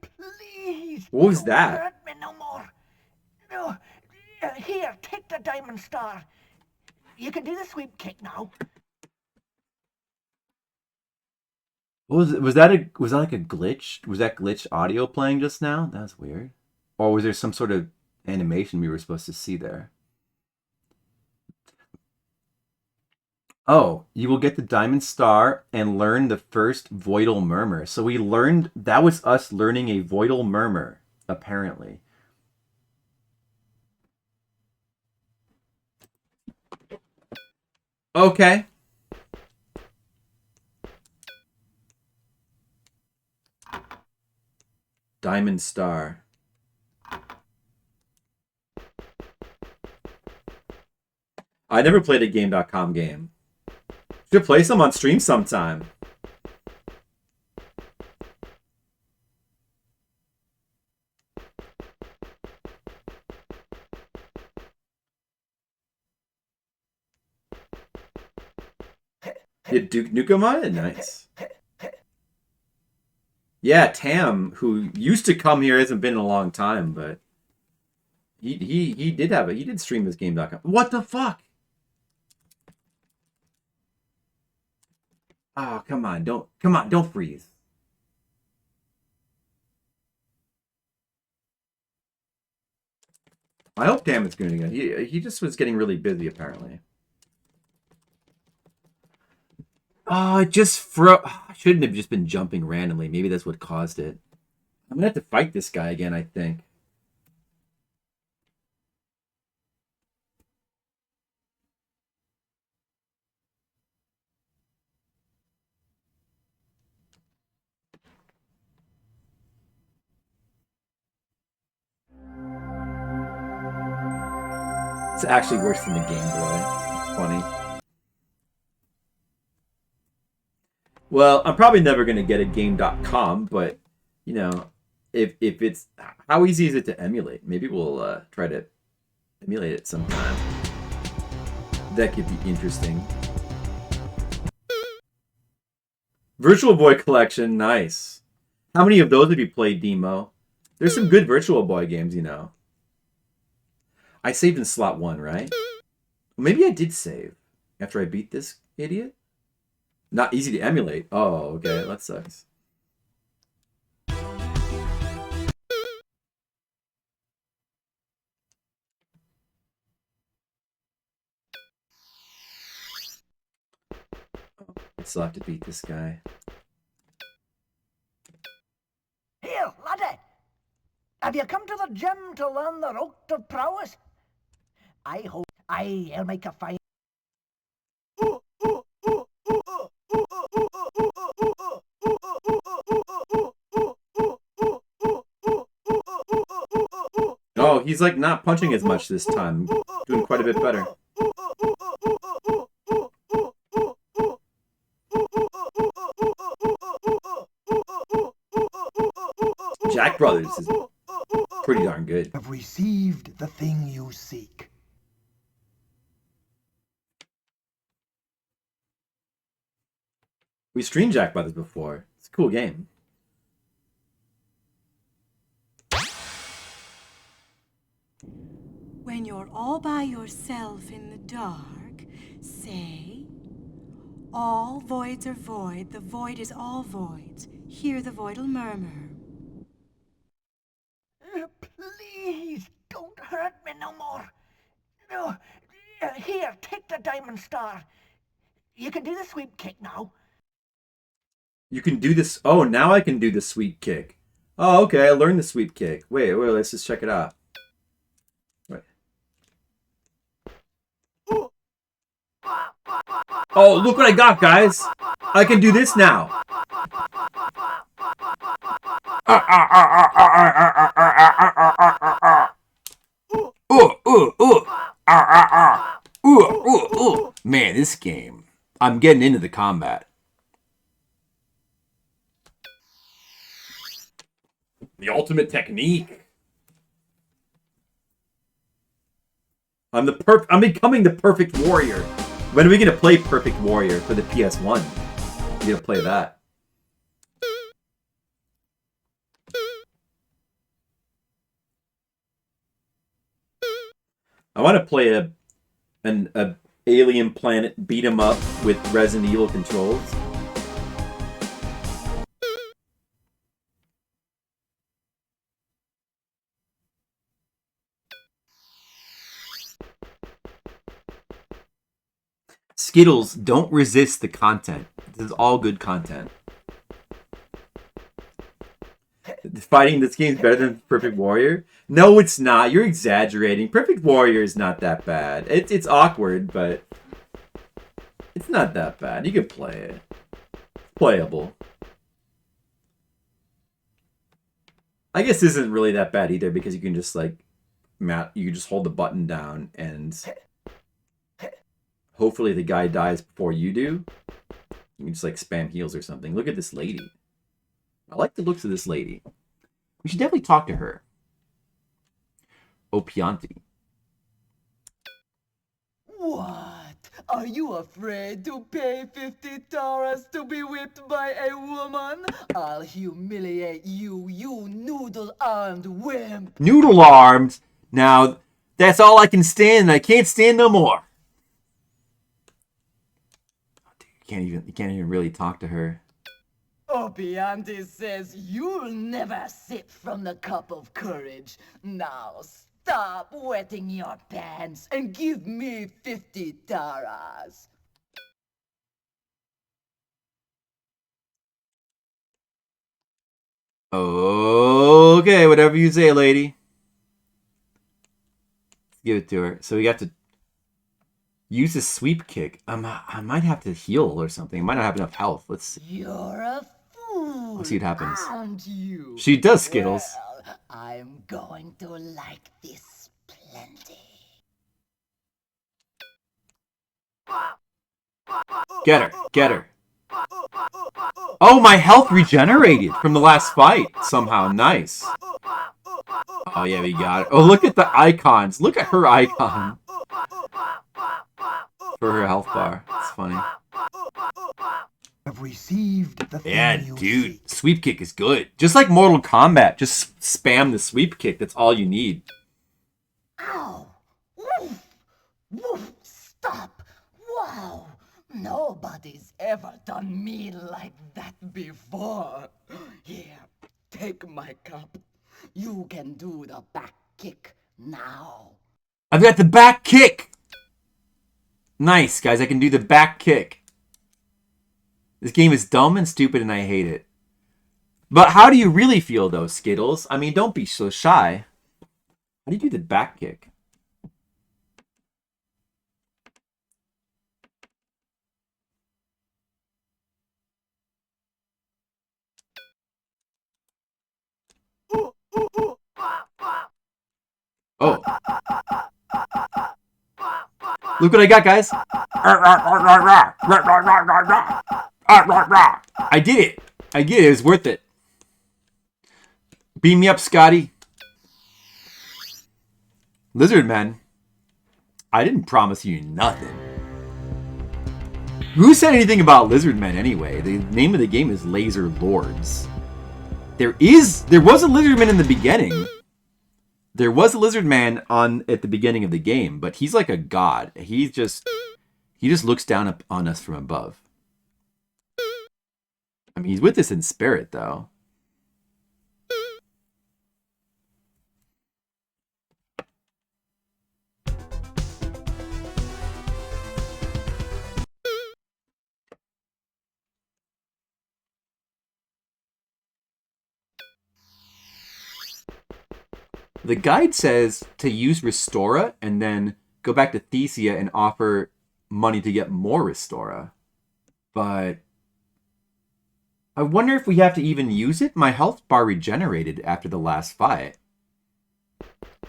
Please. What was don't that? Hurt me no more. No. Here, take the diamond star. You can do the sweep kick now. What was that like a glitch? Was that glitch audio playing just now? That's weird. Or was there some sort of animation we were supposed to see there? Oh, you will get the diamond star and learn the first voidal murmur. So we learned, that was us learning a voidal murmur, apparently. Okay. Diamond star. I never played a Game.com game. Should play some on stream sometime. Did Duke Nukem on it? Nice. Yeah, Tam, who used to come here, hasn't been in a long time, but he did stream this Game.com. What the fuck? Oh, come on, don't freeze. I hope Tam is good again. He just was getting really busy apparently. Oh, it just I shouldn't have just been jumping randomly. Maybe that's what caused it. I'm gonna have to fight this guy again, I think. It's actually worse than the Game Boy. It's funny. Well, I'm probably never gonna get a game.com, but you know, if it's how easy is it to emulate? Maybe we'll try to emulate it sometime. That could be interesting. Virtual Boy collection, nice. How many of those have you played, Demo? There's some good Virtual Boy games, you know. I saved in slot 1, right? Maybe I did save after I beat this idiot. Not easy to emulate. Oh, okay, that sucks. I still have to beat this guy. Here, laddie! Have you come to the gym to learn the rote of prowess? I hope I'll make a fine. Oh, he's like not punching as much this time. Doing quite a bit better. Jack Brothers is pretty darn good. Have received the thing you seek. We streamed Jack Brothers before. It's a cool game. When you're all by yourself in the dark, say, all voids are void, the void is all voids. Hear the voidal murmur. Please, don't hurt me no more. No, here, take the diamond star. You can do the sweep kick now. You can do this. Oh, now I can do the sweep kick. Oh, okay. I learned the sweep kick. Wait, let's just check it out. Wait. Oh, look what I got, guys. I can do this now. Man, this game. I'm getting into the combat. The ultimate technique. I'm becoming the perfect warrior. When are we gonna play Perfect Warrior for the PS1? We gotta play that. I want to play an alien planet beat 'em up with Resident Evil controls. Skittles, don't resist the content. This is all good content. Fighting this game is better than Perfect Warrior? No, it's not. You're exaggerating. Perfect Warrior is not that bad. It's awkward, but it's not that bad. You can play it. It's playable. I guess this isn't really that bad either because you can just like you can just hold the button down and hopefully the guy dies before you do. You can just like spam heals or something. Look at this lady. I like the looks of this lady. We should definitely talk to her. Opianti. What? Are you afraid to pay $50 to be whipped by a woman? I'll humiliate you, you noodle-armed wimp. Noodle armed? Now, that's all I can stand. I can't stand no more. You can't even really talk to her. Opianti says you'll never sip from the cup of courage. Now stop wetting your pants and give me $50. Okay, whatever you say, lady. Give it to her. So we got to use a sweep kick. I might have to heal or something. I might not have enough health. Let's see. You're a fool. Let's see what happens. Aren't you? She does Skittles. Well, I'm going to like this plenty. Get her. Get her. Oh, my health regenerated from the last fight somehow. Nice. Oh, yeah, we got it. Oh, look at the icons. Look at her icon. For her health bar. It's funny. Have received the Yeah, dude. Sweep kick is good. Just like Mortal Kombat. Just spam the sweep kick. That's all you need. Ow! Woof! Woof! Stop! Wow! Nobody's ever done me like that before. Here, take my cup. You can do the back kick now. I've got the back kick. Nice, guys. I can do the back kick. This game is dumb and stupid and I hate it. But how do you really feel though, Skittles? I mean, don't be so shy. How do you do the back kick? Oh. Look what I got, guys. I did it. I did it. It was worth it. Beam me up, Scotty. Lizard Man. I didn't promise you nothing. Who said anything about Lizard Men anyway? The name of the game is Laser Lords. There was a Lizard Man in the beginning. There was a Lizard Man at the beginning of the game, but he's like a god. He just looks down on us from above. I mean, he's with us in spirit, though. The guide says to use Restora and then go back to Thesia and offer money to get more Restora. But I wonder if we have to even use it. My health bar regenerated after the last fight.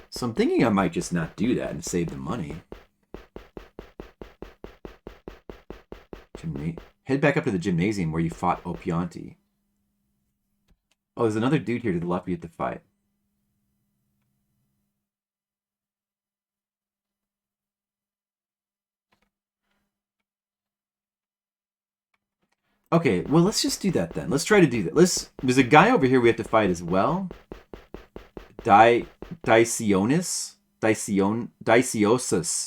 So I'm thinking I might just not do that and save the money. Head back up to the gymnasium where you fought Opianti. Oh, there's another dude here to the left we have to fight. Okay, well, let's just do that then. Let's try to do that. There's a guy over here we have to fight as well. Dicyiosus,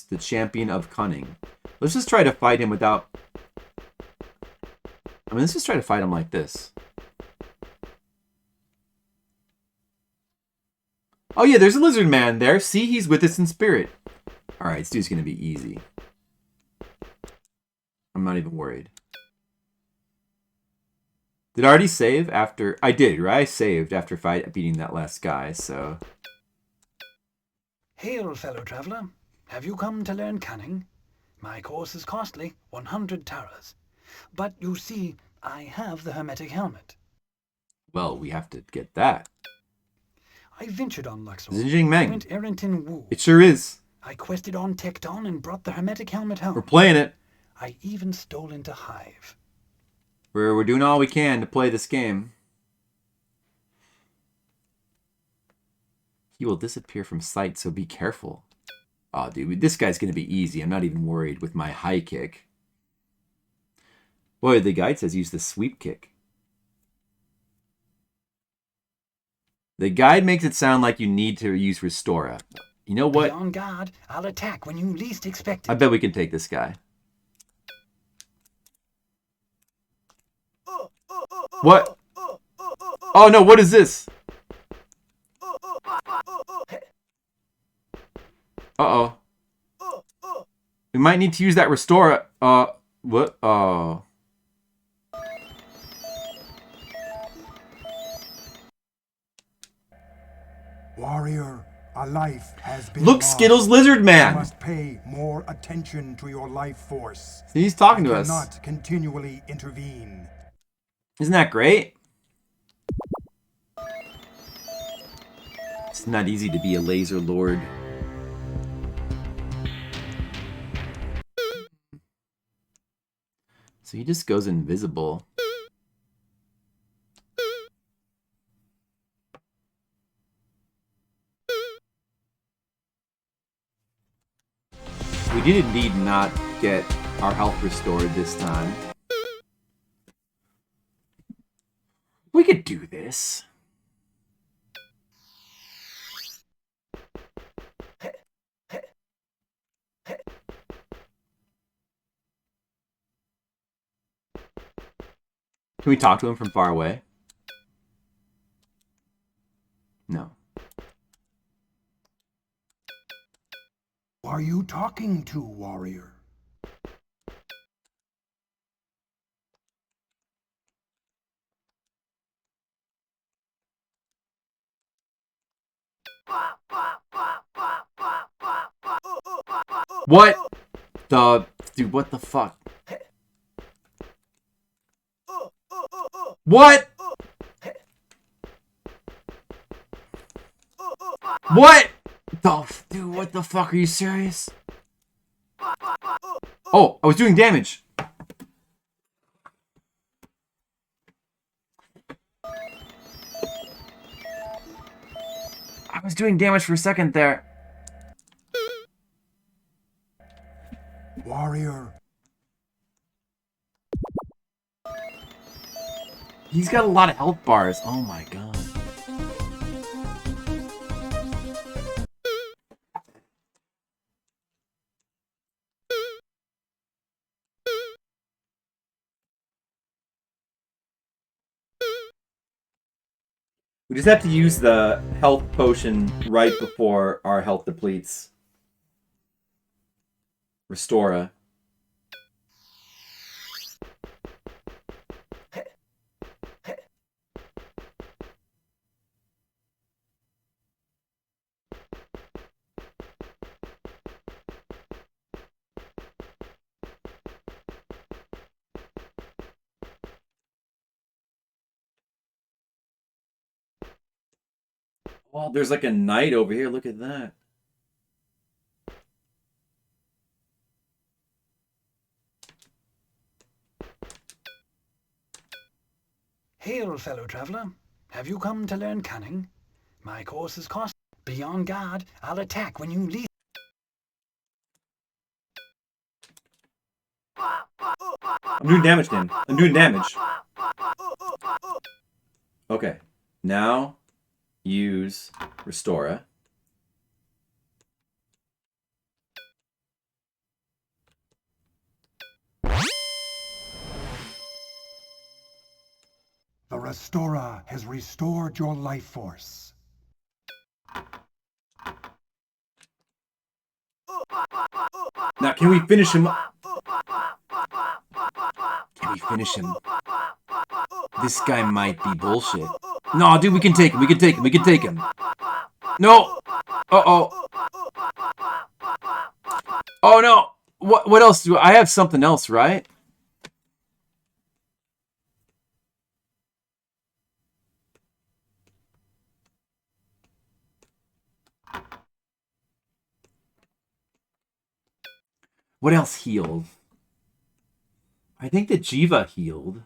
the champion of cunning. Let's just try to fight him without... I mean, let's just try to fight him like this. Oh yeah, there's a lizard man there. See, he's with us in spirit. Alright, this dude's gonna be easy. I'm not even worried. Did I already save after... I did, right? I saved after beating that last guy, so... Hail, fellow traveller. Have you come to learn cunning? My course is costly, 100 taras. But you see, I have the hermetic helmet. Well, we have to get that. I ventured on Luxor. Xinjing Meng. I went errant in Wu. It sure is. I quested on Tecton and brought the hermetic helmet home. We're playing it. I even stole into Hive. We're doing all we can to play this game. He will disappear from sight, so be careful. Oh, dude, this guy's going to be easy. I'm not even worried with my high kick. Boy, the guide says use the sweep kick. The guide makes it sound like you need to use Restora. You know what? Be on guard. I'll attack when you least expect it. I bet we can take this guy. What? Oh no, what is this? Uh-oh. We might need to use that Restora. What? Oh. Warrior, a life has been Look, lost. Skittles Lizard Man! You must pay more attention to your life force. He's talking to I us. cannot continually intervene. Isn't that great? It's not easy to be a laser lord. So he just goes invisible. We did indeed not get our health restored this time. We could do this. Can we talk to him from far away? No. Who are you talking to, warrior? What the... Dude, what the fuck? What? What? Dude, what the fuck? Are you serious? Oh, I was doing damage. I was doing damage for a second there. Warrior. He's got a lot of health bars. Oh my god. We just have to use the health potion right before our health depletes. Restora. Well, there's like a knight over here. Look at that. Hail, fellow traveler. Have you come to learn cunning? My course is cost. Be on guard. I'll attack when you leave. I'm doing damage to him. I'm doing damage. Okay. Now, use Restora. The Restora has restored your life force. Now, can we finish him? Can we finish him? This guy might be bullshit. No, dude, we can take him. We can take him. We can take him. No. Uh-oh. Oh, no. What else do I have? Something else, right? What else healed? I think the Jiva healed.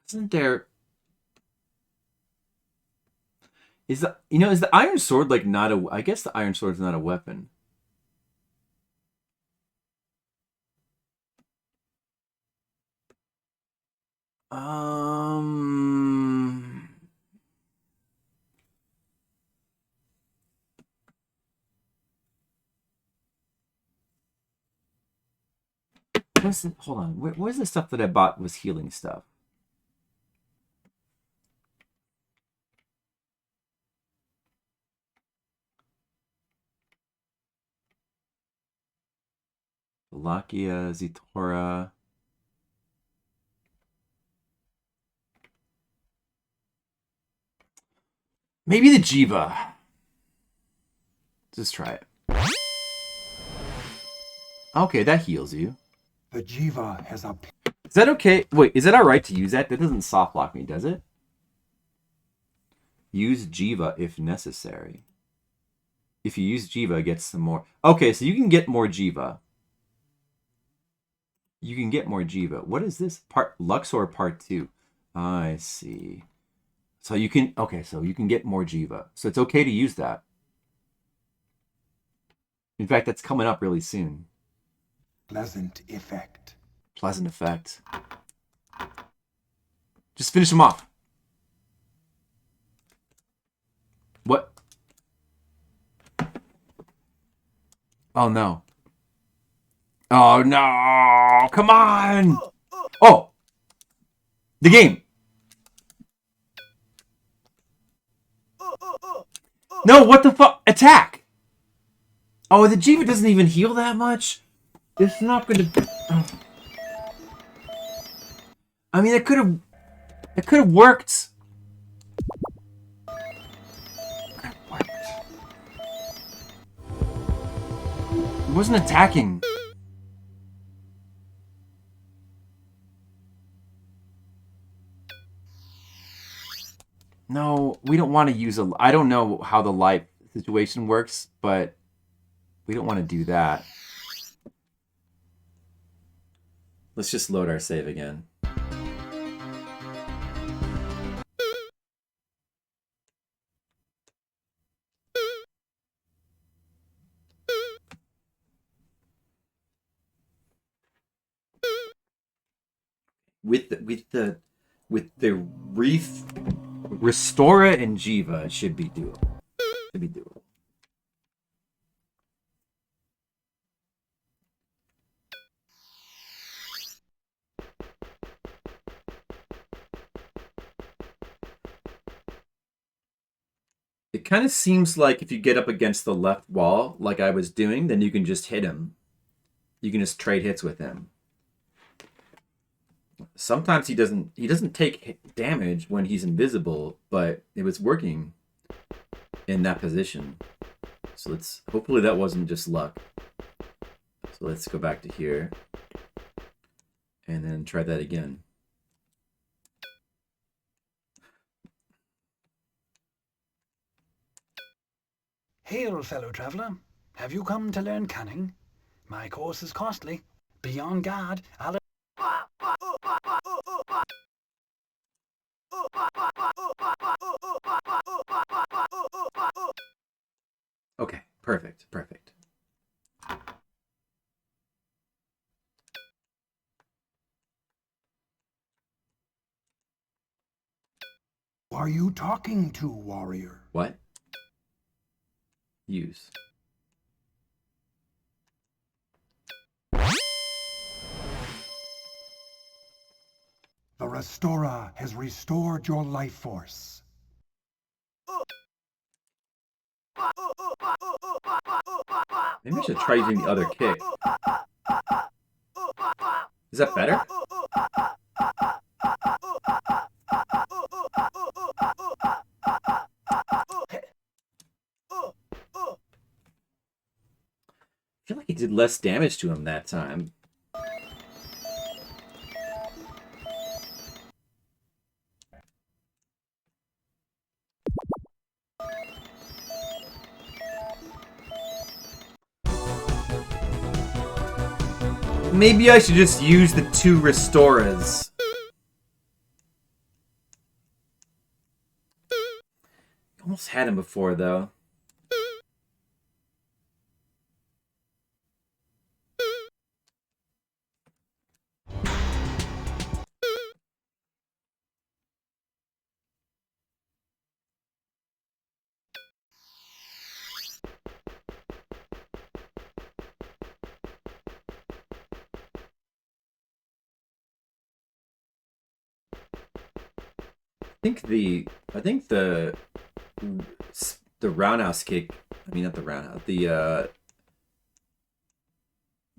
Isn't there... Is the Iron Sword like not a... I guess the Iron Sword is not a weapon. Hold on. Where's the stuff that I bought was healing stuff? Wallachia, Zitora. Maybe the Jiva. Just try it. Okay, that heals you. The Jiva has a... Is that okay? Wait, is it alright to use that? That doesn't soft lock me, does it? Use Jiva if necessary. If you use Jiva, it gets some more. Okay, so you can get more Jiva. You can get more Jiva. What is this? Luxor Part 2. I see. So you can... Okay, so you can get more Jiva. So it's okay to use that. In fact, that's coming up really soon. Pleasant effect. Pleasant effect. Just finish him off. What? Oh, no. Oh, no. Come on. Oh. The game. No, what the fuck? Attack. Oh, the Jiva doesn't even heal that much. It's not going to... Oh. I mean, it could have worked. It wasn't attacking. No, we don't want to use a... I don't know how the life situation works, but we don't want to do that. Let's just load our save again. With the Reef, Restora and Jiva, it should be doable. Should be doable. It kind of seems like if you get up against the left wall, like I was doing, then you can just hit him. You can just trade hits with him. Sometimes he doesn't take damage when he's invisible, but it was working in that position. So hopefully that wasn't just luck. So let's go back to here and then try that again. Hail, fellow traveller. Have you come to learn cunning? My course is costly. Be on guard. Okay, perfect. Who are you talking to, warrior? What? Use. The Restora has restored your life force. Maybe I should try using the other kick. Is that better? I feel like it did less damage to him that time. Maybe I should just use the 2 Restoras. Almost had him before, though. I think the roundhouse kick. I mean, not the roundhouse.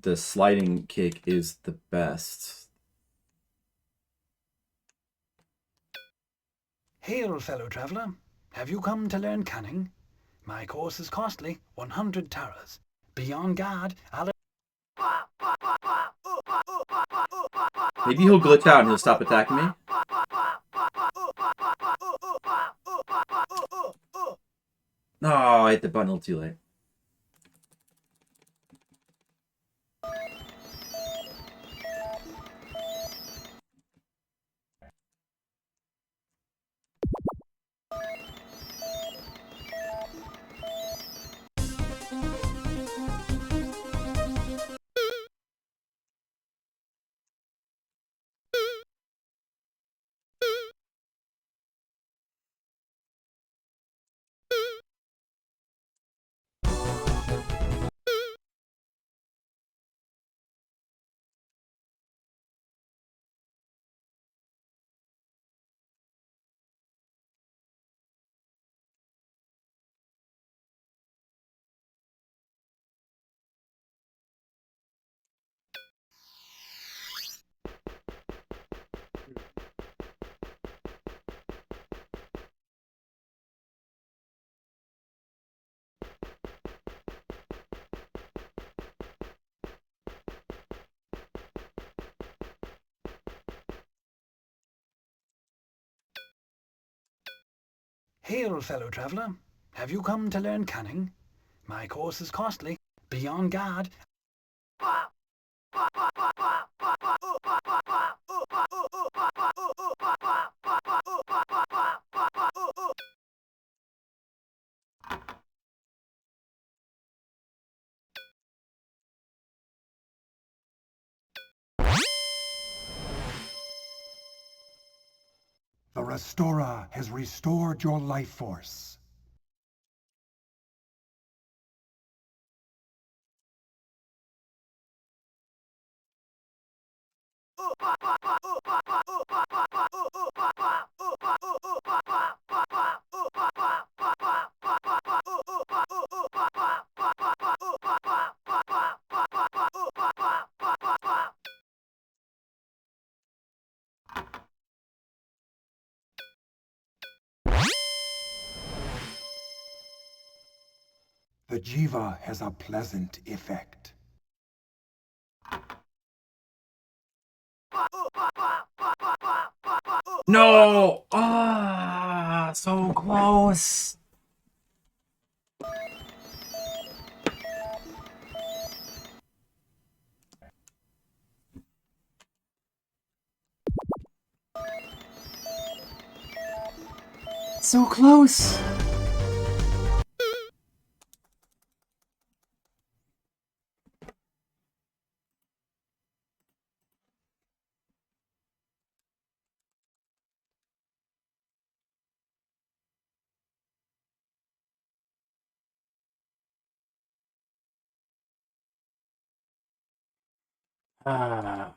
the sliding kick is the best. Hail, fellow traveller. Have you come to learn cunning? My course is costly, 100 taras. Be on guard, I'll... Maybe he'll glitch out and he'll stop attacking me. Oh, I hit the button a little too late. Hail, fellow traveller. Have you come to learn cunning? My course is costly. Be on guard. The Restorer has restored your life force. The Jiva has a pleasant effect. No! Ah, so close. So close. Ah.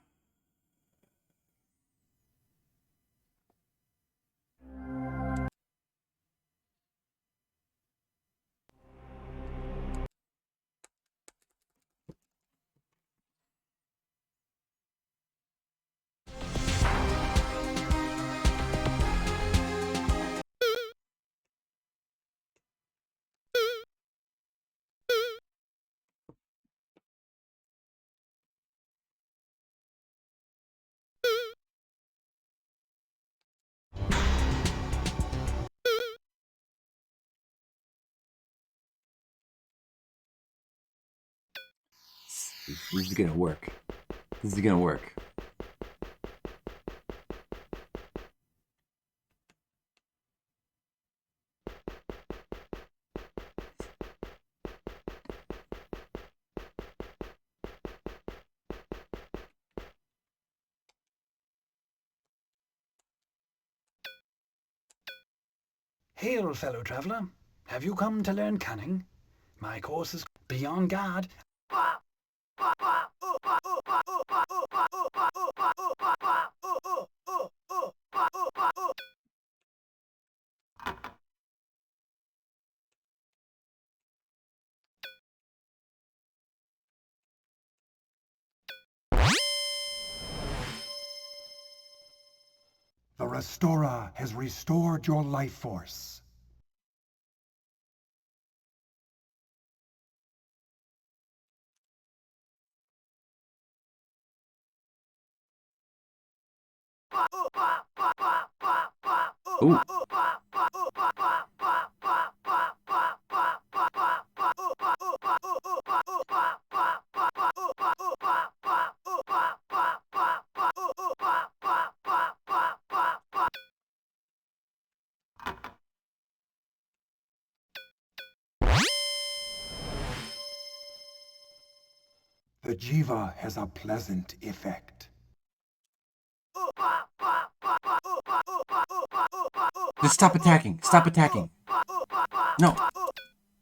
This is gonna work. This is gonna work. Hail, fellow traveller. Have you come to learn cunning? My course is... Be on guard. Restora has restored your life force. Ooh. The Jiva has a pleasant effect. Just stop attacking. Stop attacking. No.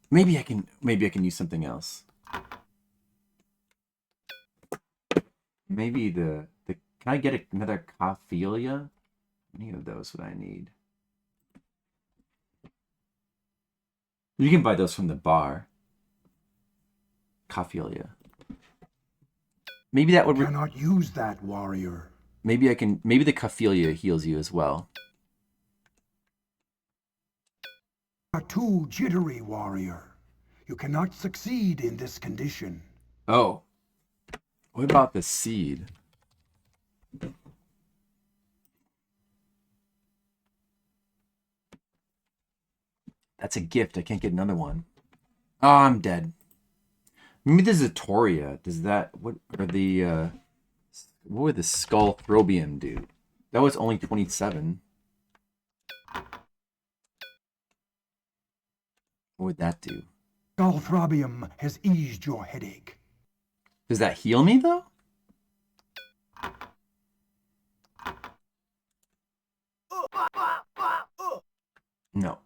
Maybe I can use something else. Maybe the can I get another Cophelia? How many of those would I need? You can buy those from the bar. Cophelia. Maybe that would Cannot use that, warrior. Maybe I can. Maybe the Cophelia heals you as well. You are too jittery, warrior. You cannot succeed in this condition. Oh. What about the seed? That's a gift. I can't get another one. Oh, I'm dead. Maybe this is a Toria. Does that what would the Skull Throbium do? That was only 27. What would that do? Skullthrobium has eased your headache. Does that heal me though? No.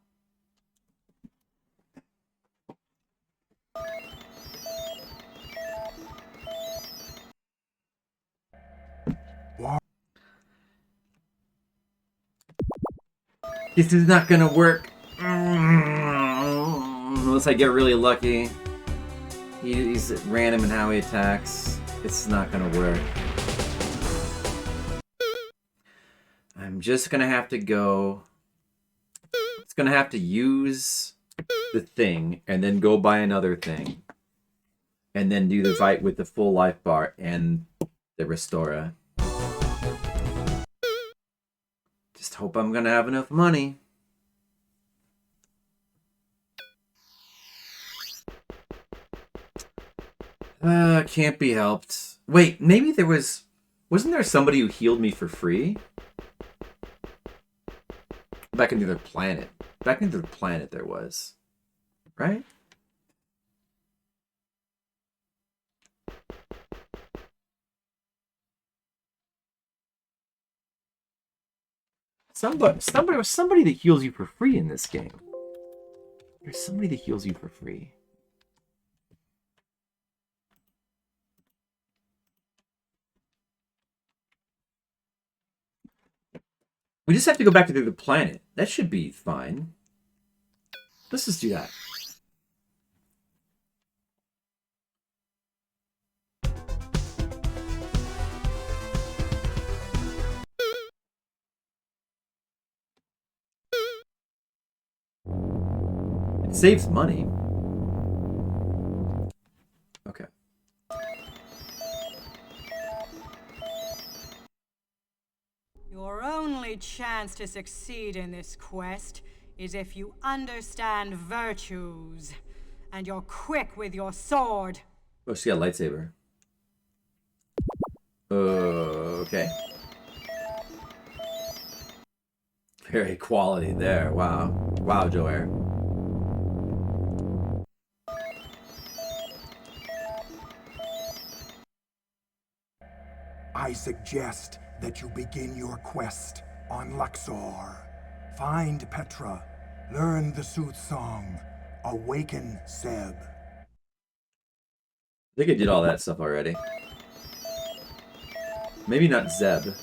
This is not gonna work. Unless I get really lucky. He's random in how he attacks. It's not gonna work. I'm just gonna have to go. It's gonna have to use the thing and then go buy another thing. And then do the fight with the full life bar and the Restora. Just hope I'm gonna have enough money. Can't be helped. Wait, maybe there was... Wasn't there somebody who healed me for free? Back in the other planet. Back into the planet there was. Right? Somebody that heals you for free in this game. There's somebody that heals you for free. We just have to go back to the planet. That should be fine. Let's just do that. It saves money. Okay. Your only chance to succeed in this quest is if you understand virtues, and you're quick with your sword. Oh, she got a lightsaber. Okay. Very quality there. Wow. Wow, Joer. I suggest that you begin your quest on Luxor. Find Petra, learn the sooth song, awaken Seb. I think I did all that stuff already. Maybe not Zeb.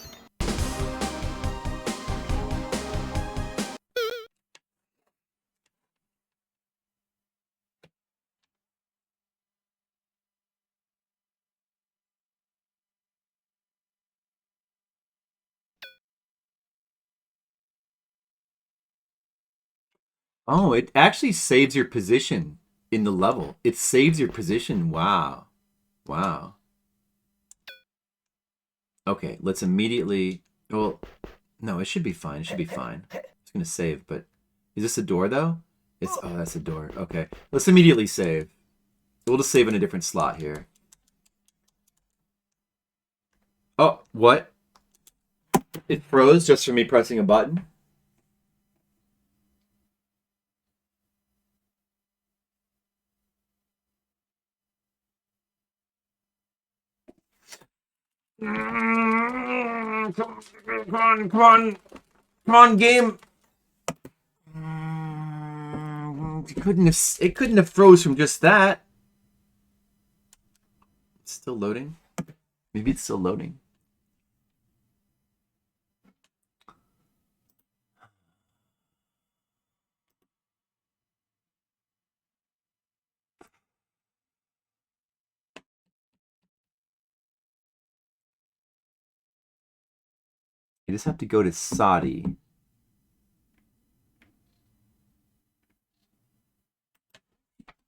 Oh, it actually saves your position in the level. It saves your position. Wow. Wow. Okay, let's immediately... Well, no, it should be fine. It should be fine. It's going to save, but... Is this a door, though? It's... Oh, that's a door. Okay. Let's immediately save. We'll just save in a different slot here. Oh, what? It froze just for me pressing a button? Come on, come on. Come on, game. It couldn't have froze from just that. It's still loading. Maybe it's still loading. You just have to go to Saudi.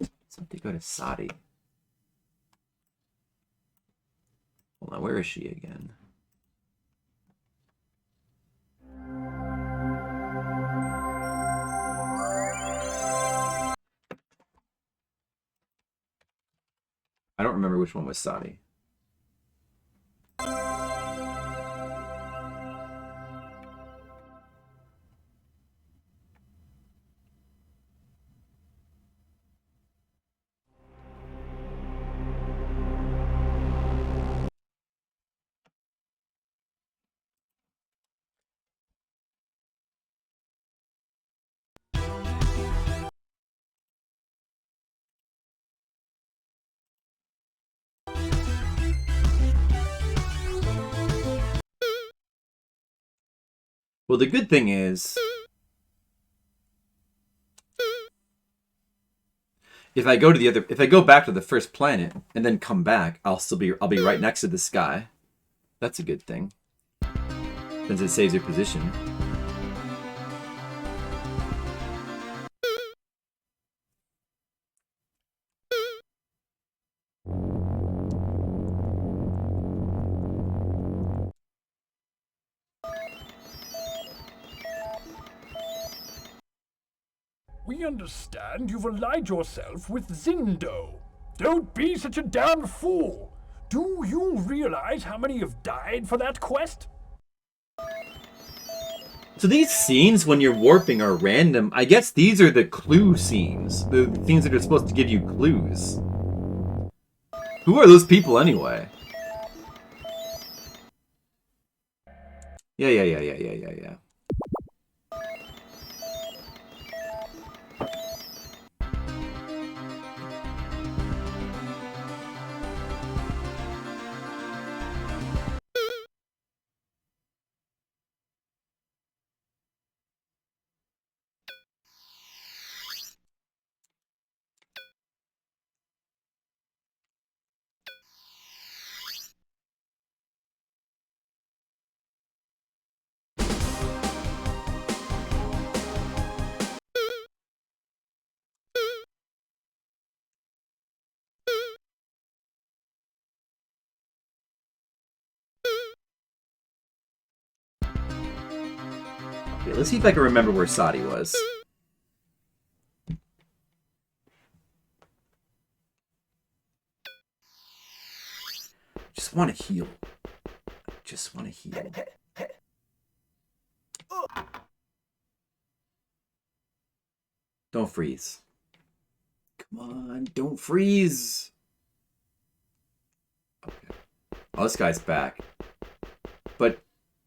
Just have to go to Saudi. Hold on, where is she again? I don't remember which one was Saudi. Well, the good thing is, if I go back to the first planet and then come back, I'll be right next to this guy. That's a good thing, since it saves your position. We understand you've allied yourself with Zindo. Don't be such a damn fool. Do you realize how many have died for that quest? So these scenes, when you're warping, are random. I guess these are the clue scenes. The things that are supposed to give you clues. Who are those people anyway? Yeah. Okay, let's see if I can remember where Saudi was. Just want to heal. Just want to heal. Don't freeze. Come on, don't freeze. Okay. Oh, this guy's back. But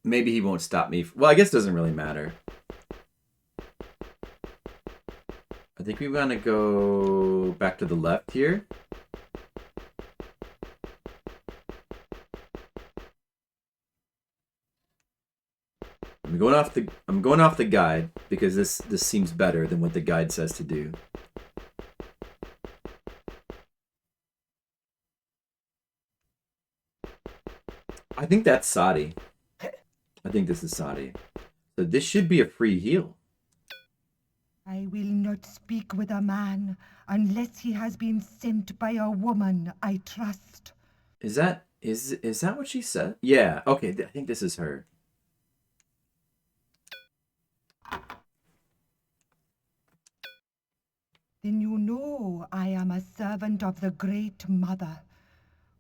maybe he won't stop me. Well, I guess it doesn't really matter. I think we want to go back to the left here. I'm going off the guide because this seems better than what the guide says to do. I think that's Saudi. I think this is Saudi. So this should be a free heal. I will not speak with a man unless he has been sent by a woman I trust. Is that what she said? Yeah. Okay. I think this is her. Then you know I am a servant of the Great Mother.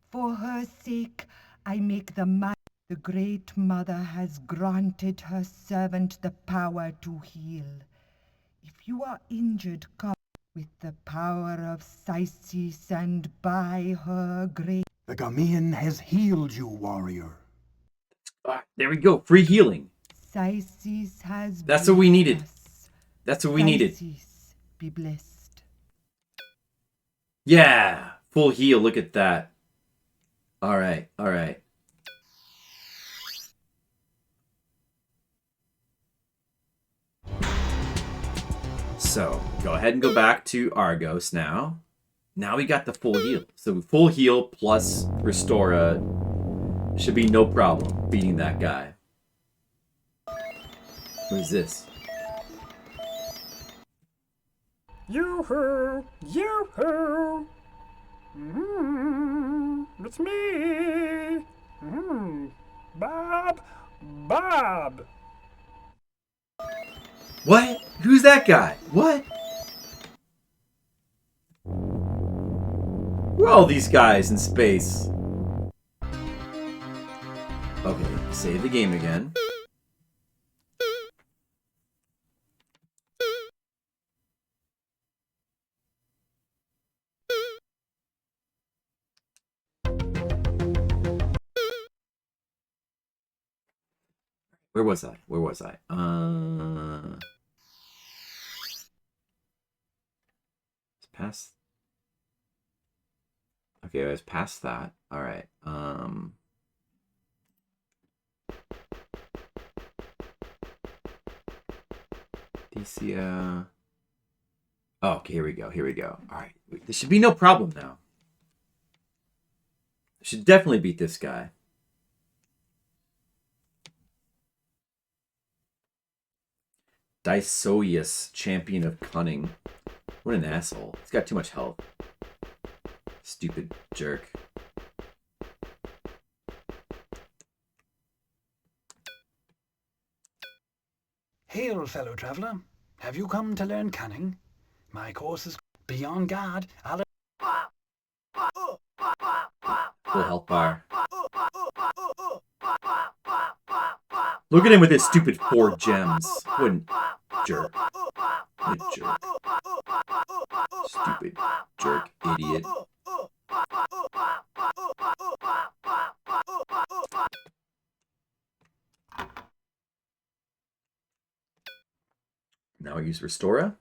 For her sake, I make the Great Mother has granted her servant the power to heal. If you are injured, come with the power of Sisis and by her grace. The Gamian has healed you, warrior. There we go. Free healing. Sisis has That's what we needed. us. That's what we needed. Sisis, be blessed. Yeah. Full heal. Look at that. All right. All right. So, go ahead and go back to Argos now. Now we got the full heal. So, full heal plus Restora should be no problem beating that guy. What is this? Yoo-hoo! Yoo-hoo! It's me! Bob! Bob! What? Who's that guy? What? Who are all these guys in space? Okay, save the game again. Where was I? Where was I? It's past. Okay, I was past that. All right. DC. Oh, okay, here we go. Here we go. All right, this should be no problem now. I should definitely beat this guy. Dysonius, champion of cunning. What an asshole. He's got too much health. Stupid jerk. Hail, fellow traveller. Have you come to learn cunning? My course is beyond guard. Full health bar. Look at him with his stupid 4 gems. What a jerk. What a jerk. Stupid jerk idiot. Now I use Restora.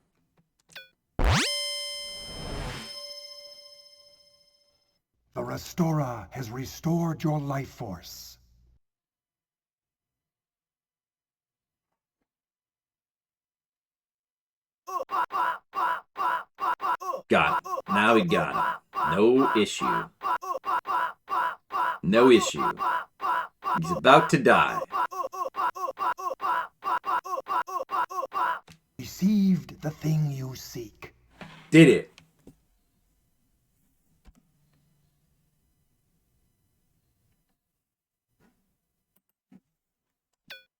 The Restora has restored your life force. Got it. Now we got it. No issue. No issue. He's about to die. Received the thing you seek. Did it.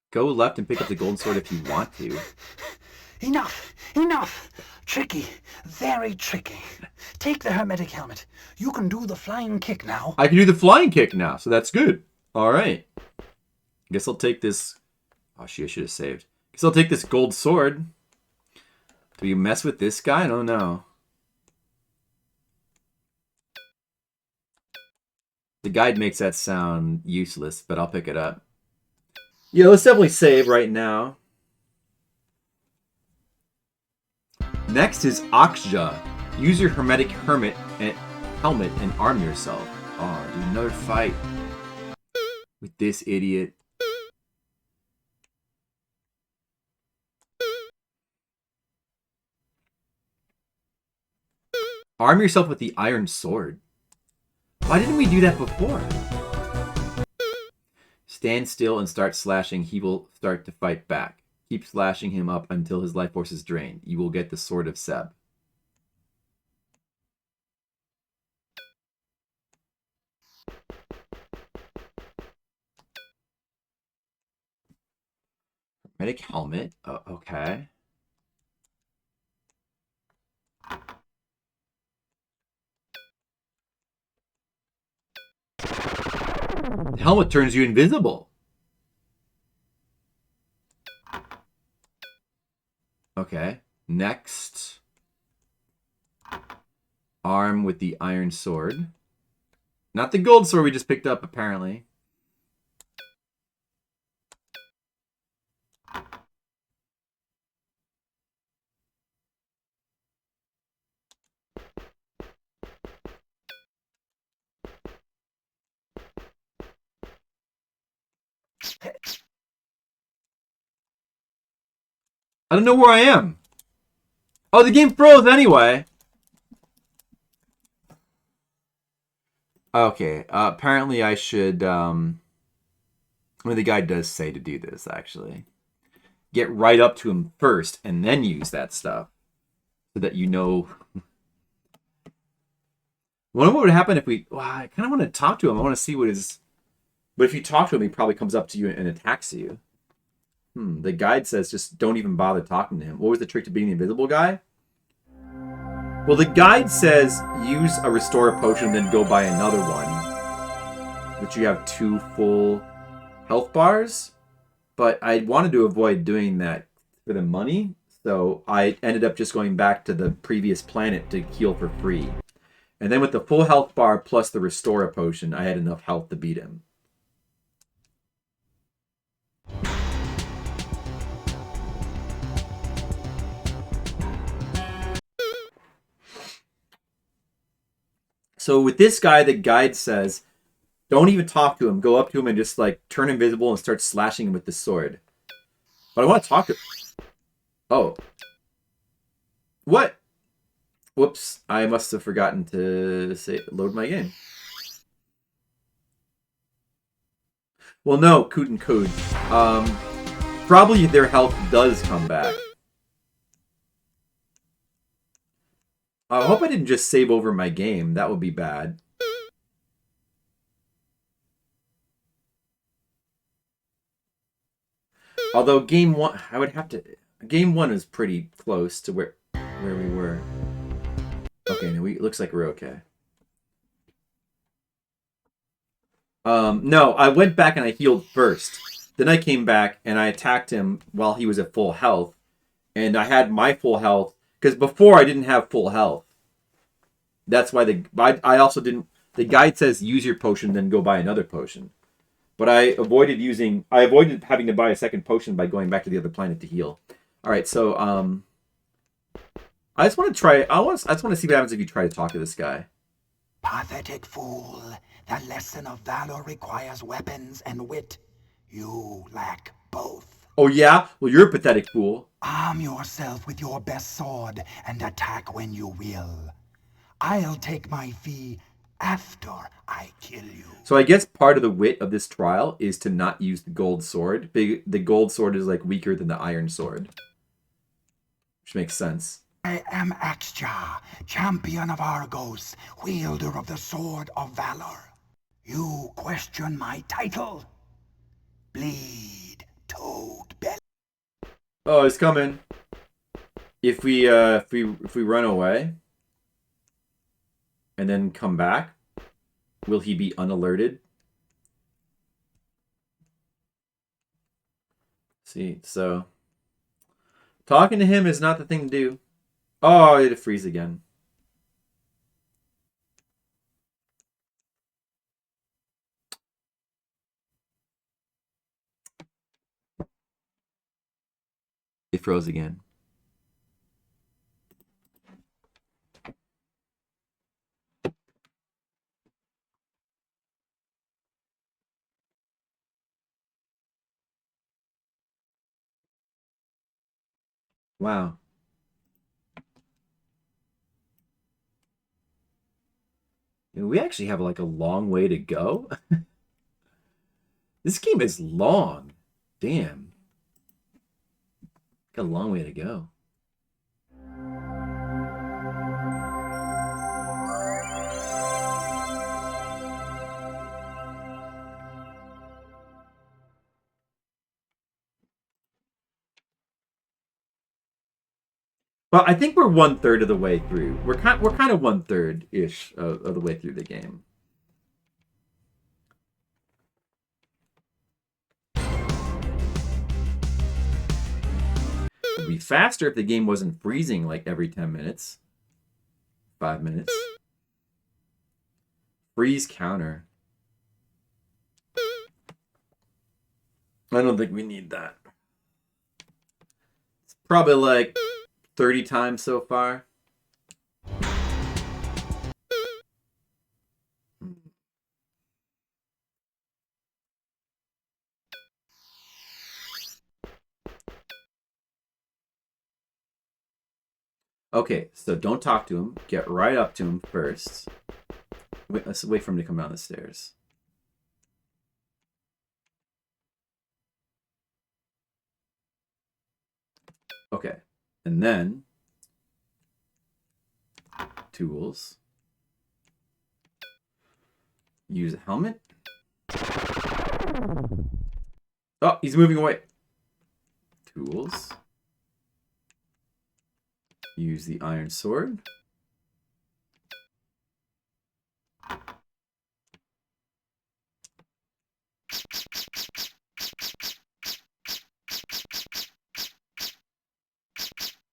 Go left and pick up the golden sword if you want to. Enough! Enough! Tricky. Very tricky. Take the hermetic helmet. You can do the flying kick now. I can do the flying kick now, so that's good. All right. Guess I'll take this. Oh, shit, I should have saved. Guess I'll take this gold sword. Do you mess with this guy? I don't know. The guide makes that sound useless, but I'll pick it up. Yeah, let's definitely save right now. Next is Oxja. Use your hermetic helmet and arm yourself. Oh, do another fight with this idiot. Arm yourself with the iron sword. Why didn't we do that before? Stand still and start slashing. He will start to fight back. Keep slashing him up until his life force is drained. You will get the Sword of Seb. Medic helmet. Oh, okay. The helmet turns you invisible. Okay. Next. Arm with the iron sword. Not the gold sword we just picked up, apparently. I don't know where I am. Oh, the game froze anyway. Okay, apparently I should, well, the guy does say to do this, actually. Get right up to him first, and then use that stuff. So that you know. I wonder what would happen if we, well, I kind of want to talk to him. I want to see what his, but if you talk to him, he probably comes up to you and attacks you. The guide says just don't even bother talking to him. What was the trick to beating the invisible guy? Well, the guide says use a restore potion, then go buy another one. But you have 2 full health bars. But I wanted to avoid doing that for the money. So I ended up just going back to the previous planet to heal for free. And then with the full health bar plus the restore potion, I had enough health to beat him. So with this guy, the guide says, don't even talk to him. Go up to him and just like turn invisible and start slashing him with the sword. But I want to talk to him. Oh. What? Whoops. I must have forgotten to say load my game. Well, no, Coot and Code. Probably their health does come back. I hope I didn't just save over my game. That would be bad. Although game 1, I would have to. Game 1 is pretty close to where we were. Okay, no, it looks like we're okay. No, I went back and I healed first. Then I came back and I attacked him while he was at full health, and I had my full health because before I didn't have full health. That's why I also didn't. The guide says use your potion, then go buy another potion. But I avoided having to buy a second potion by going back to the other planet to heal. All right, so I just want to try. I just want to see what happens if you try to talk to this guy. Pathetic fool! The lesson of valor requires weapons and wit. You lack both. Oh yeah? Well, you're a pathetic fool. Arm yourself with your best sword and attack when you will. I'll take my fee after I kill you. So I guess part of the wit of this trial is to not use the gold sword. The gold sword is like weaker than the iron sword. Which makes sense. I am Axja, champion of Argos, wielder of the sword of valor. You question my title? Bleed, toad belly. Oh, it's coming. If we run away and then come back, will he be unalerted? See, so talking to him is not the thing to do. Oh, I had to freeze again. It froze again. Wow. We actually have like a long way to go. This game is long. Damn. Got a long way to go. Well, I think we're 1/3 of the way through. We're kind of 1/3 ish of the way through the game. It'd be faster if the game wasn't freezing like every 10 minutes. 5 minutes. Freeze counter. I don't think we need that. It's probably like 30 times so far. Okay, so don't talk to him. Get right up to him first. Wait, let's wait for him to come down the stairs. Okay, and then tools. Use a helmet. Oh, he's moving away. Tools. Use the iron sword.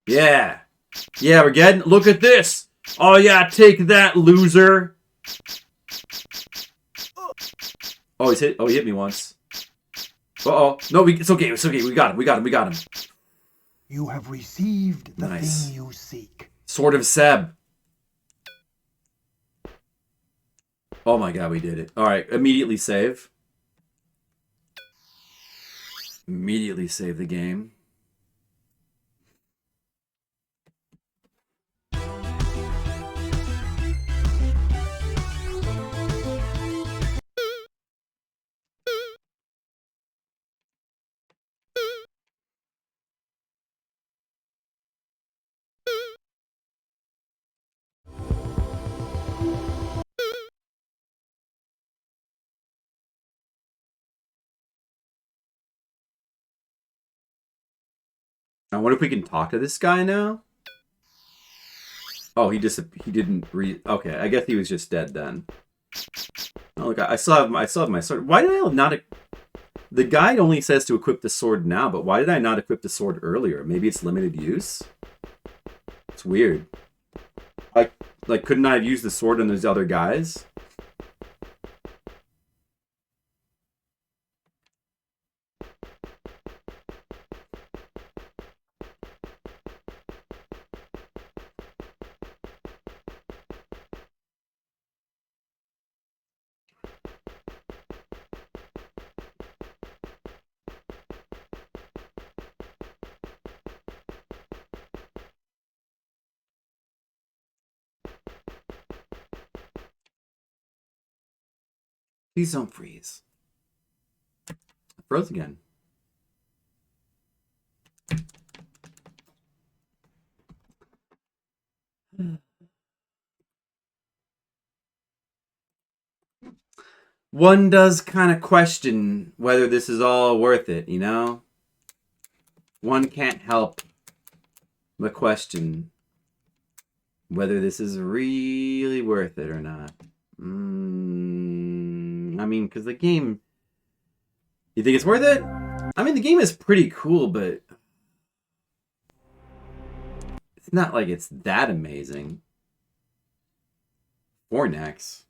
Yeah. Yeah, we're getting... Look at this. Oh, yeah, take that, loser. Oh, he hit me once. Uh-oh. No, it's okay. It's okay. We got him. You have received the Nice. thing you seek. Sword of Seb. Oh my god, we did it. Alright, immediately save. Immediately save the game. I wonder if we can talk to this guy now. Oh, he didn't read. Okay, I guess he was just dead then. Oh, look, I still have my sword. Why did I not? The guide only says to equip the sword now, but why did I not equip the sword earlier? Maybe it's limited use. It's weird. Like, couldn't I have used the sword on those other guys? Please don't freeze. I froze again. One does kind of question whether this is all worth it, you know? One can't help but question whether this is really worth it or not. I mean, because the game... You think it's worth it? I mean, the game is pretty cool, but... It's not like it's that amazing. Fornax.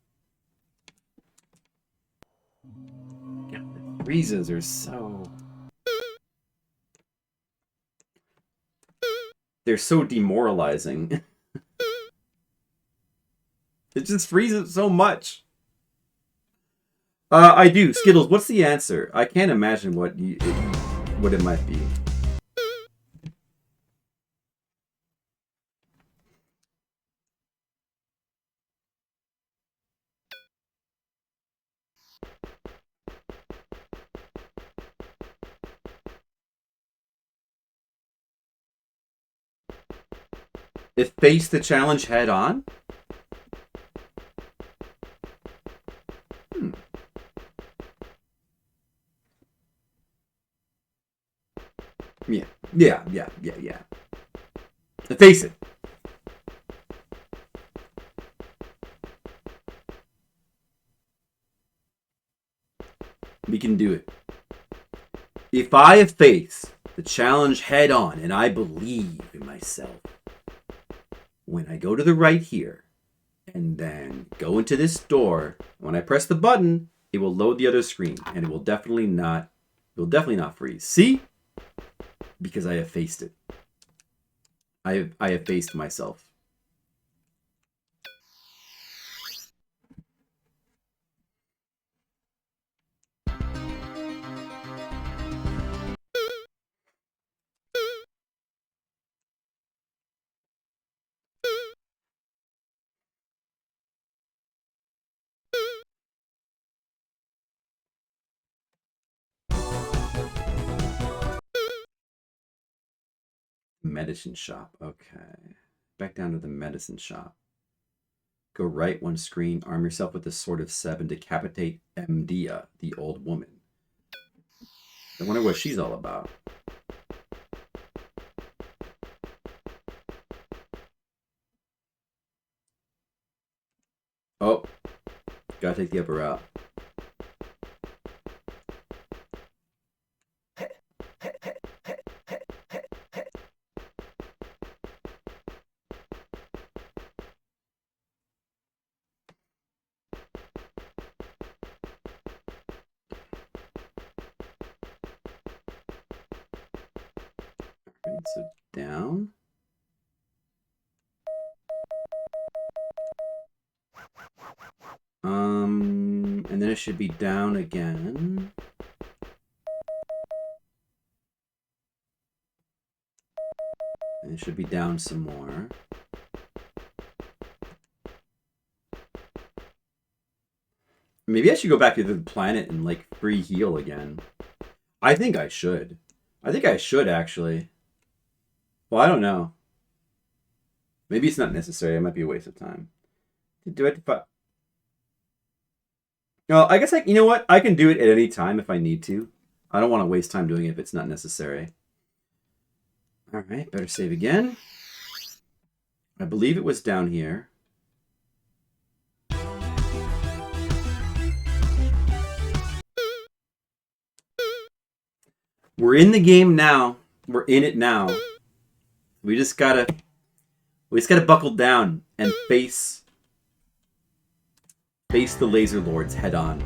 God, the freezes are so... They're so demoralizing. It just freezes so much. I do. Skittles, what's the answer? I can't imagine what it might be. It faced the challenge head on? Yeah. Face it. We can do it. If I face the challenge head on and I believe in myself, when I go to the right here and then go into this door, when I press the button, it will load the other screen and it will definitely not freeze. See? Because I have faced it. I have faced myself. Medicine shop. Okay. Back down to the medicine shop. Go right one screen, arm yourself with the sword of Seb and decapitate Mdia, the old woman. I wonder what she's all about. Oh, gotta take the upper route. Alright, so down. And then it should be down again. And it should be down some more. Maybe I should go back to the planet and, like, free heal again. I think I should. I think I should, actually. Well, I don't know. Maybe it's not necessary. It might be a waste of time. Do I have to... No, I guess you know what? I can do it at any time if I need to. I don't want to waste time doing it if it's not necessary. Alright, better save again. I believe it was down here. We're in the game now. We're in it now. We just gotta buckle down and face the laser lords head on.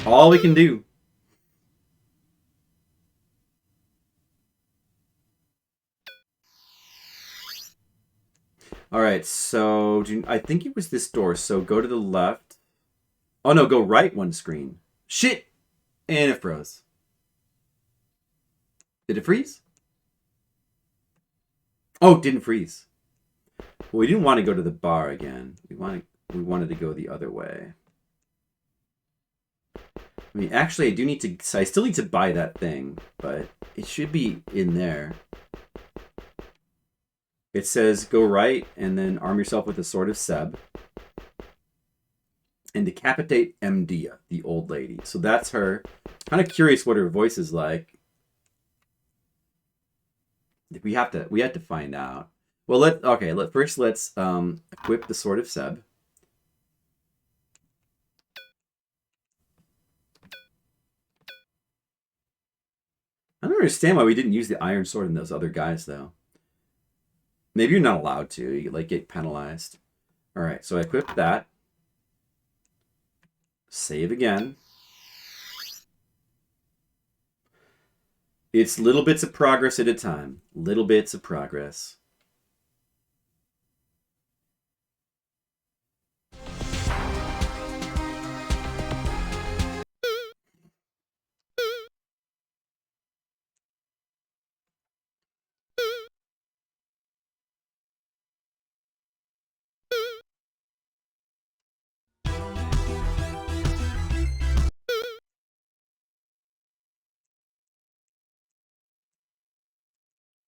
All we can do. Alright, so I think it was this door. So go to the left. Oh no, go right one screen. Shit! And it froze. Did it freeze? Oh, it didn't freeze. Well, we didn't want to go to the bar again. We wanted to go the other way. I mean, actually, I still need to buy that thing, but it should be in there. It says go right and then arm yourself with the sword of Seb and decapitate Mdia, the old lady. So that's her. Kind of curious what her voice is like. We have to find out. Well, first let's equip the sword of Seb. I don't understand why we didn't use the iron sword in those other guys though. Maybe you're not allowed to. You like get penalized. All right, so I equipped that. Save again. It's little bits of progress at a time. Little bits of progress.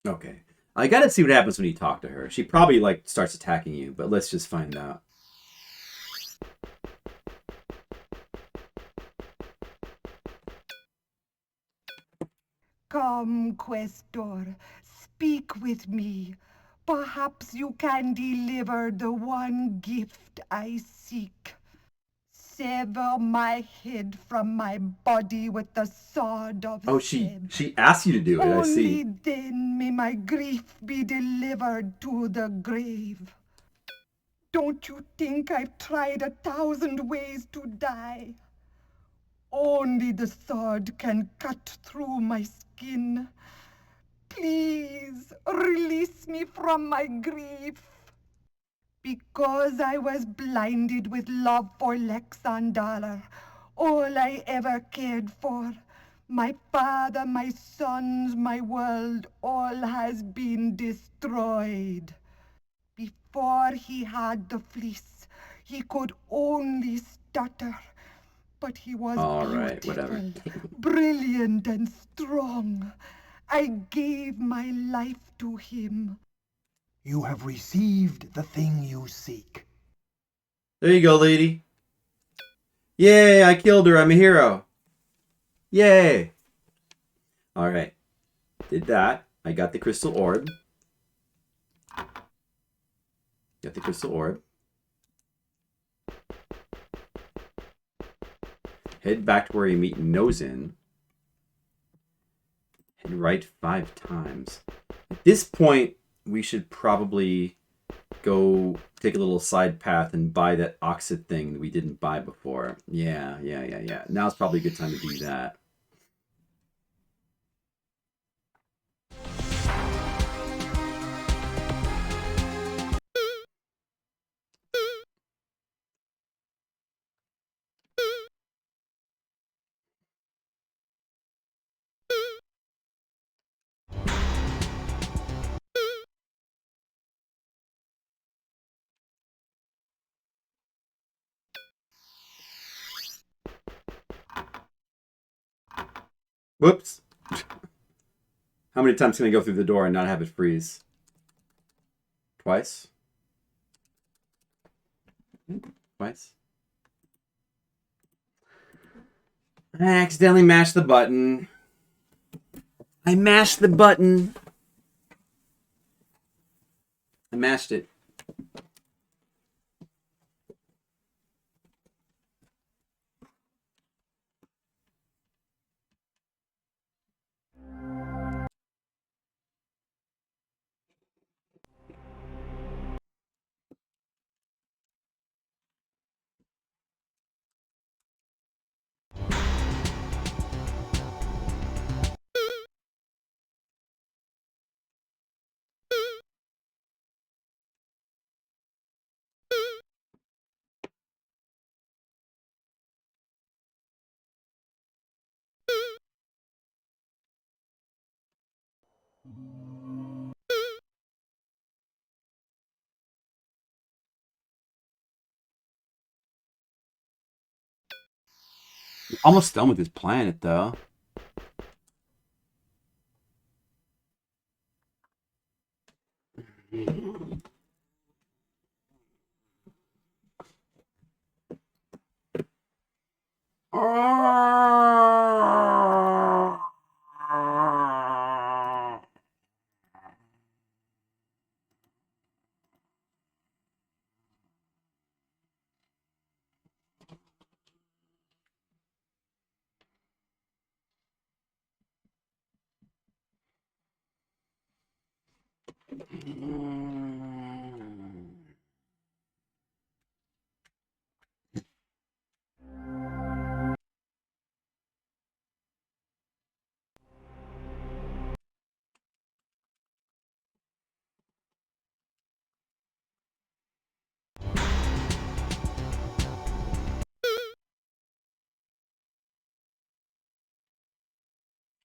Okay. I gotta see what happens when you talk to her. She probably, like, starts attacking you, but let's just find out. Come, Questor, speak with me. Perhaps you can deliver the one gift I seek. Sever my head from my body with the sword of Oh, Seb. she asked you to do it, I see. Only then may my grief be delivered to the grave. Don't you think I've tried 1,000 ways to die? Only the sword can cut through my skin. Please release me from my grief. Because I was blinded with love for Lexandala, all I ever cared for. My father, my sons, my world, all has been destroyed. Before he had the fleece, he could only stutter. But he was Alright, whatever. brilliant and strong. I gave my life to him. You have received the thing you seek. There you go, lady. Yay, I killed her. I'm a hero. Yay. Alright. Did that. I got the crystal orb. Got the crystal orb. Head back to where you meet Nozin. And write 5 times. At this point, we should probably go take a little side path and buy that Oxid thing that we didn't buy before. Yeah. Now's probably a good time to do that. Whoops. How many times can I go through the door and not have it freeze? Twice? Twice? I accidentally mashed the button. I mashed the button. I mashed it. Almost done with this planet, though.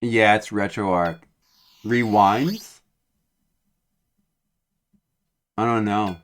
Yeah, it's RetroArch. Rewinds? I don't know.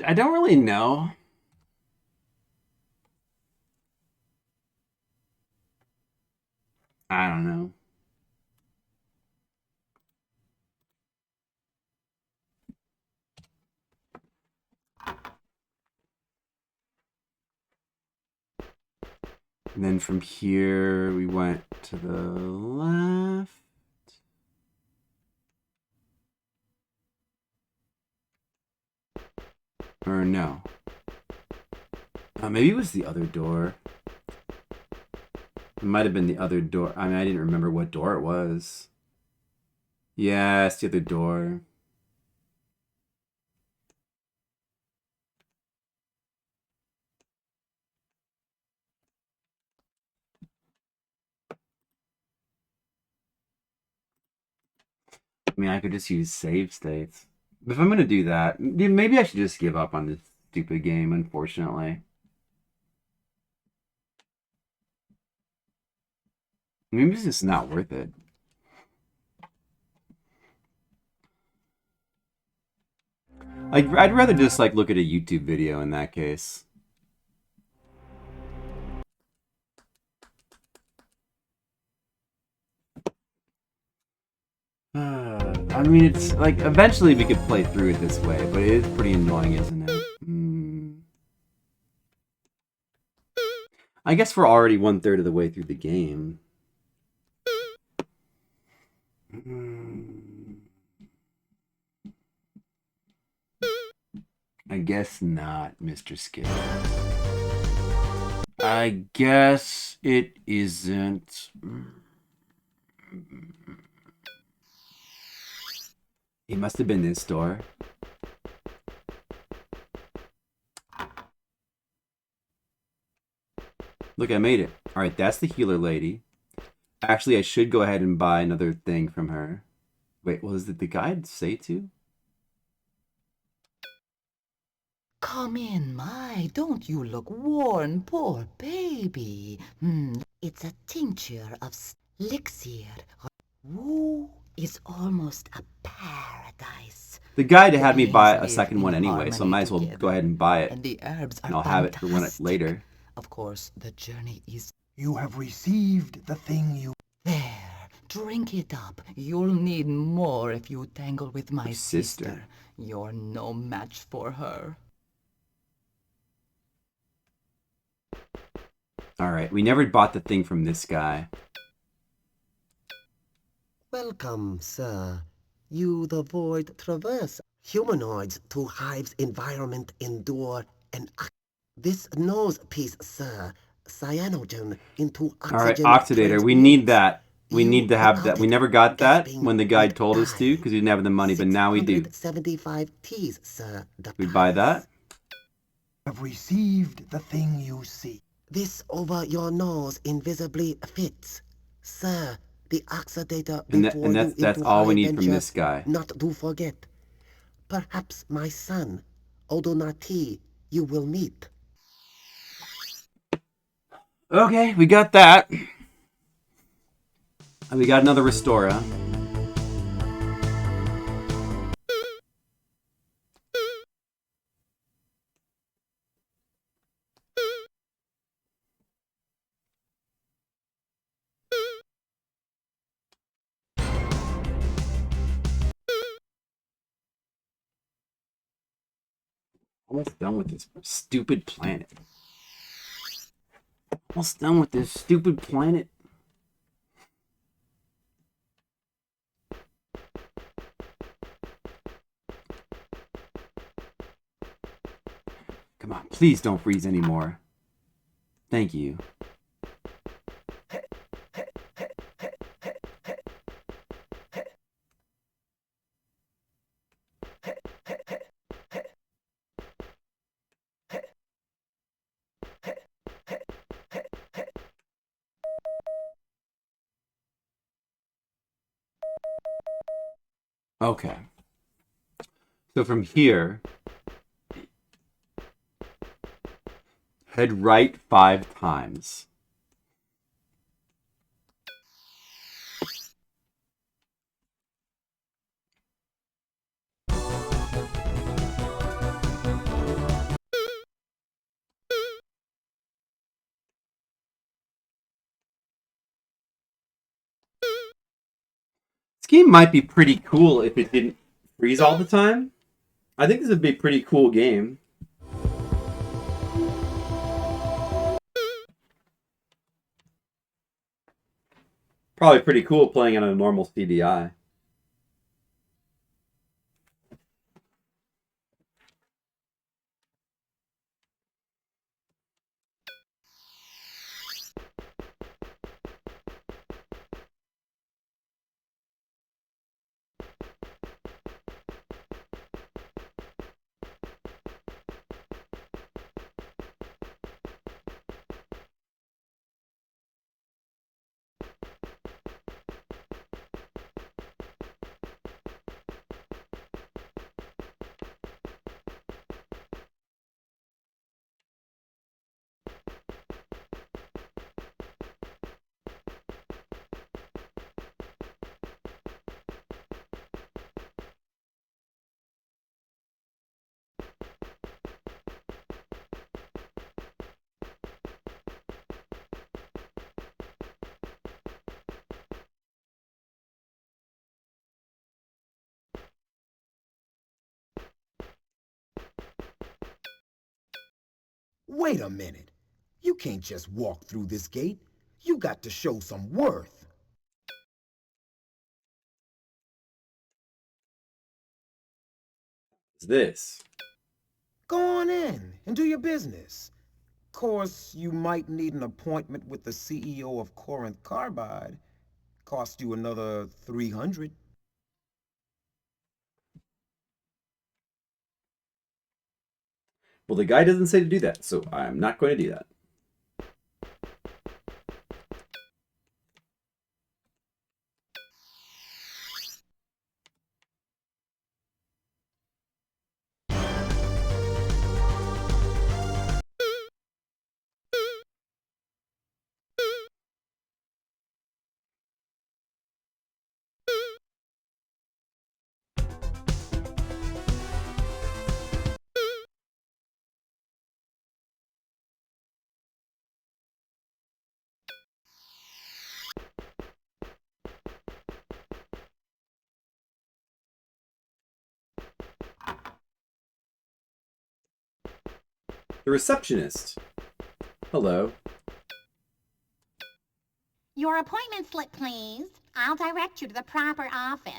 I don't really know. I don't know. And then from here, we went to the left. Or no. Maybe it was the other door. It might have been the other door. I mean, I didn't remember what door it was. Yeah, it's the other door. I mean, I could just use save states. But if I'm going to do that, maybe I should just give up on this stupid game, unfortunately. Maybe it's just not worth it. I'd rather just, like, look at a YouTube video in that case. I mean, it's like eventually we could play through it this way, but it is pretty annoying, isn't it? I guess we're already 1/3 of the way through the game. I guess not, Mr. Skill. I guess it isn't. It must have been this door. Look, I made it. Alright, that's the healer lady. Actually, I should go ahead and buy another thing from her. Wait, was it the guide say to? Come in, my, don't you look worn, poor baby. It's a tincture of elixir. Ooh, it's almost a paradise. The guide had me buy a second one anyway, so I might as well go ahead and buy it. And the herbs are and I'll have it for when later. Of course, the journey is... You have received the thing you... There, drink it up. You'll need more if you tangle with my sister. You're no match for her. Alright, we never bought the thing from this guy. Welcome, sir. You the void traverse. Humanoids to Hive's environment endure and... This nose piece, sir. Cyanogen into oxygen. Alright, Oxidator, we need that. We need to have that. We never got that when the guide told us to, because we didn't have the money, but now we do. 75 T's, sir. We buy that. Have received the thing you seek. This over your nose invisibly fits. Sir, the oxidator And that's all we need from this guy. Not to forget. Perhaps my son, Odonati, you will meet. Okay, we got that. And we got another Restora. Almost done with this stupid planet. Almost done with this stupid planet. Come on, please don't freeze anymore. Thank you. Okay. So from here, head right 5 times. This game might be pretty cool if it didn't freeze all the time. I think this would be a pretty cool game. Probably pretty cool playing on a normal CDI. Wait a minute. You can't just walk through this gate. You got to show some worth. What's this? Go on in and do your business. Course, you might need an appointment with the CEO of Corinth Carbide. Cost you another 300. Well, the guy doesn't say to do that, so I'm not going to do that. The receptionist. Hello. Your appointment slip, please. I'll direct you to the proper office.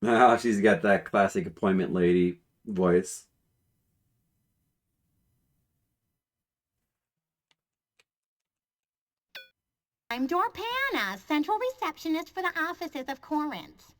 Ah, she's got that classic appointment lady voice. I'm Dorpana, central receptionist for the offices of Corinth.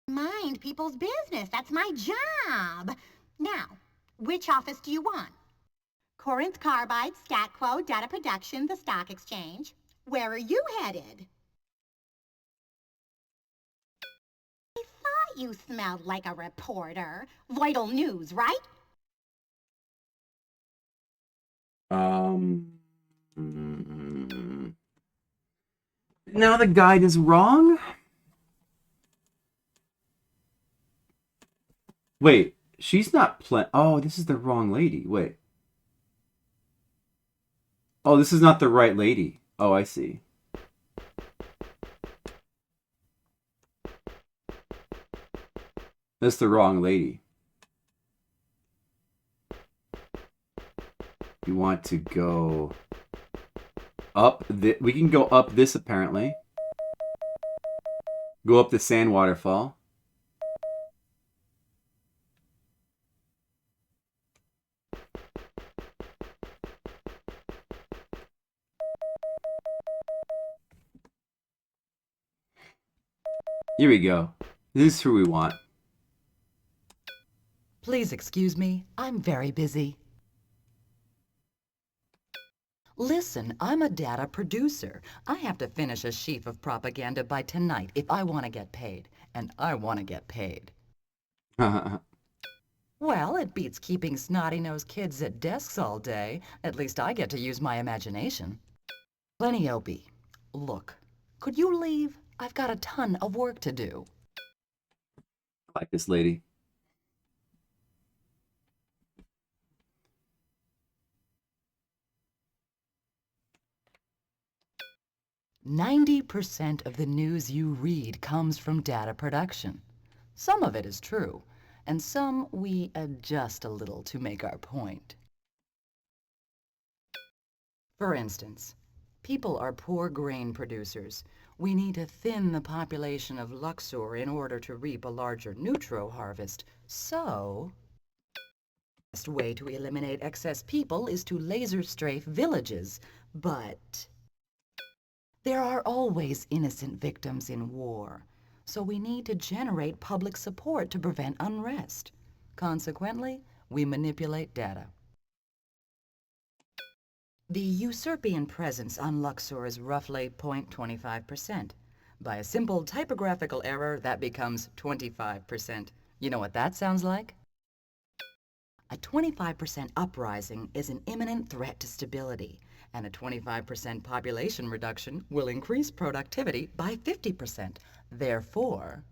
Mind people's business. That's my job. Now, which office do you want? Corinth Carbide, Statquo, Data Production, the Stock Exchange. Where are you headed? I thought you smelled like a reporter. Vital news, right? Now the guide is wrong? Wait, she's not oh, this is the wrong lady. Wait. Oh, this is not the right lady. Oh, I see. That's the wrong lady. We want to go up. We can go up this apparently. Go up the sand waterfall. Here we go. This is who we want. Please excuse me. I'm very busy. Listen, I'm a data producer. I have to finish a sheaf of propaganda by tonight if I want to get paid. And I want to get paid. Well, it beats keeping snotty-nosed kids at desks all day. At least I get to use my imagination. Pleniope, look, could you leave? I've got a ton of work to do. I like this lady. "90% of the news you read comes from data production. Some of it is true, and some we adjust a little to make our point. For instance, people are poor grain producers. We need to thin the population of Luxor in order to reap a larger neutro harvest. So, the best way to eliminate excess people is to laser strafe villages. But there are always innocent victims in war, so we need to generate public support to prevent unrest. Consequently, we manipulate data. The usurpian presence on Luxor is roughly 0.25%. By a simple typographical error, that becomes 25%. You know what that sounds like? A 25% uprising is an imminent threat to stability, and a 25% population reduction will increase productivity by 50%. Therefore,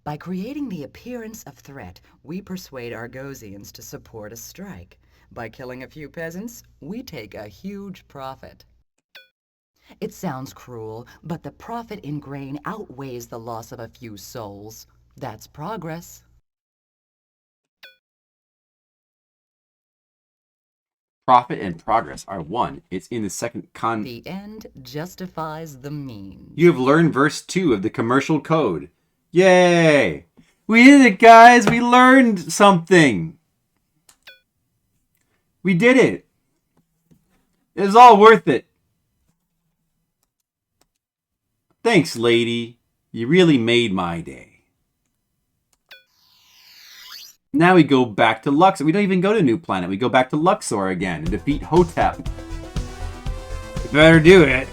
by creating the appearance of threat, we persuade Argosians to support a strike. By killing a few peasants, we take a huge profit. It sounds cruel, but the profit in grain outweighs the loss of a few souls. That's progress. Profit and progress are one. It's in the second The end justifies the means. You have learned verse 2 of the commercial code. Yay! We did it, guys! We learned something! We did it! It was all worth it. Thanks, lady. You really made my day. Now we go back to Luxor. We don't even go to New Planet. We go back to Luxor again and defeat Hotep. We better do it.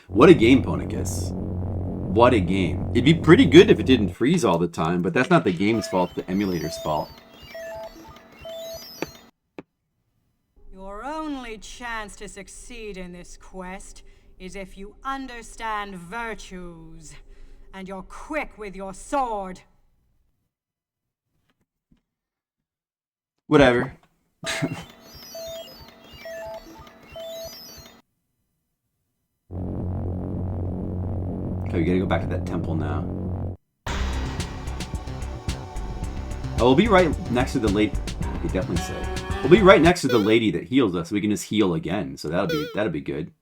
What a game, Ponicus. What a game. It'd be pretty good if it didn't freeze all the time, but that's not the game's fault, the emulator's fault. Your only chance to succeed in this quest is if you understand virtues, and you're quick with your sword. Whatever. Okay, we gotta go back to that temple now. Oh, we'll be right next to the lady. I could definitely say we'll be right next to the lady that heals us. We can just heal again, so that'll be good.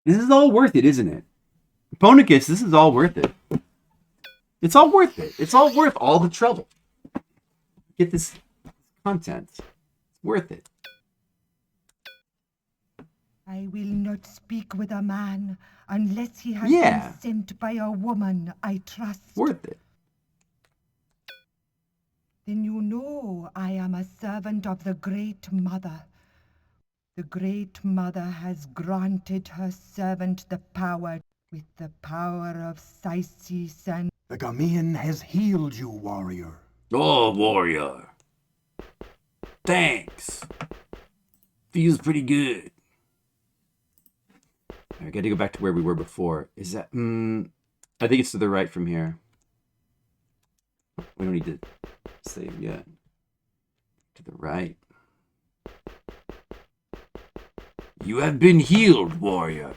This is all worth it, isn't it? Ponicus, this is all worth it. It's all worth it. It's all worth all the trouble. Get this content. It's worth it. I will not speak with a man unless he has Yeah. been sent by a woman I trust. Worth it. Then you know I am a servant of the Great Mother. The Great Mother has granted her servant the power with the power of Sysis and... The Gamian has healed you, warrior. Oh, warrior. Thanks. Feels pretty good. I gotta go back to where we were before. Is that... I think it's to the right from here. We don't need to save yet. To the right. You have been healed, warrior.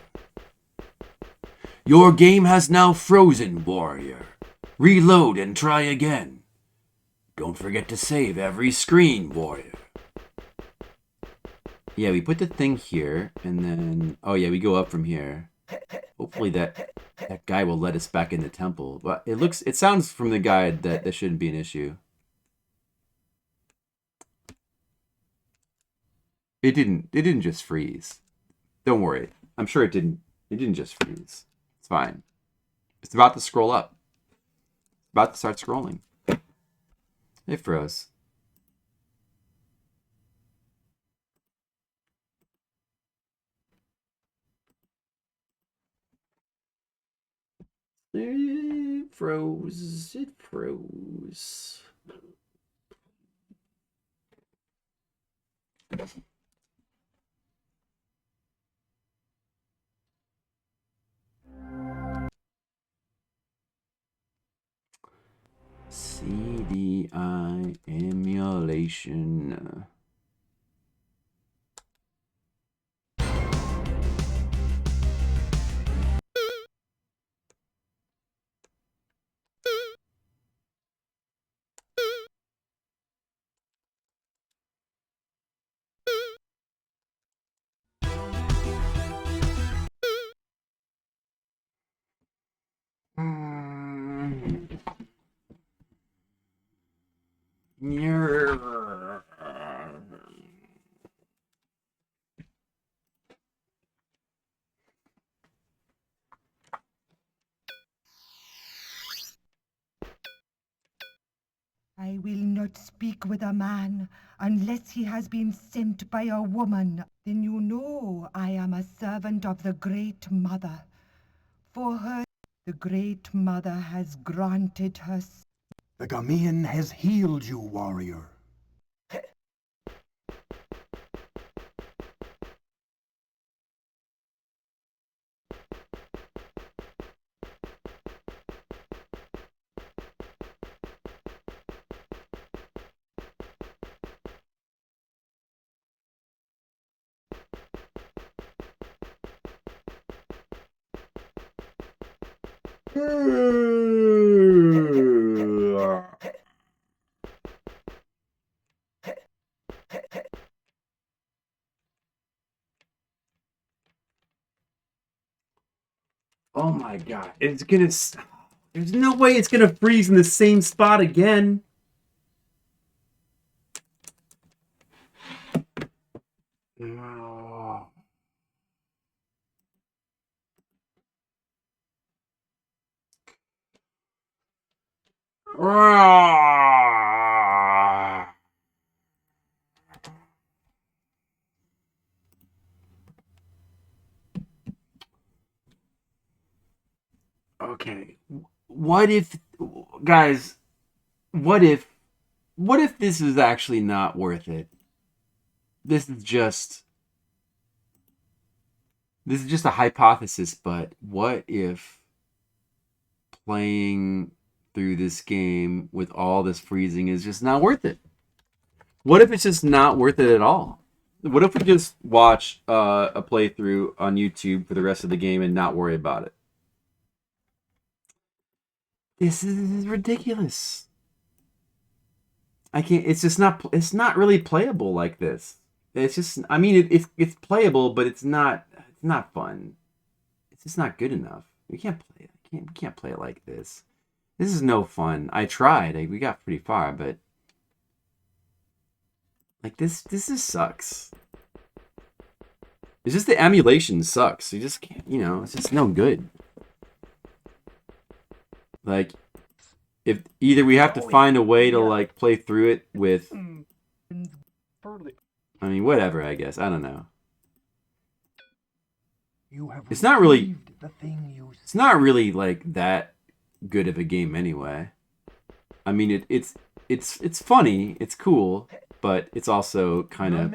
Your game has now frozen, warrior. Reload and try again. Don't forget to save every screen, warrior. Yeah, we put the thing here, and then... Oh yeah, we go up from here. Hopefully that guy will let us back in the temple. But it sounds from the guide that this shouldn't be an issue. It didn't just freeze. Don't worry. I'm sure it didn't just freeze. It's fine. It's about to scroll up. It's about to start scrolling. It froze. It froze. It froze. CDI emulation. I will not speak with a man unless he has been sent by a woman. Then you know I am a servant of the Great Mother. For her, the Great Mother has granted her... The Gamian has healed you, warrior. Oh my god. It's gonna... There's no way it's gonna freeze in the same spot again. No. Okay. What if... Guys, what if this is actually not worth it? This is just a hypothesis, but what if playing through this game with all this freezing is just not worth it? What if it's just not worth it at all? What if we just watch a playthrough on YouTube for the rest of the game and not worry about it? This is ridiculous. I can't. It's just not. It's not really playable like this. It's just. I mean, it's playable, but it's not. It's not fun. It's just not good enough. We can't play it. We can't play it like this. This is no fun. I tried. We got pretty far, but like this just sucks. It's just the emulation sucks. You just can't. You know, it's just no good. Like, if either we have to find a way to like play through it with, I mean, whatever. I guess I don't know. It's not really. It's not really like that good of a game anyway. I mean, it's funny. It's cool, but it's also kind of.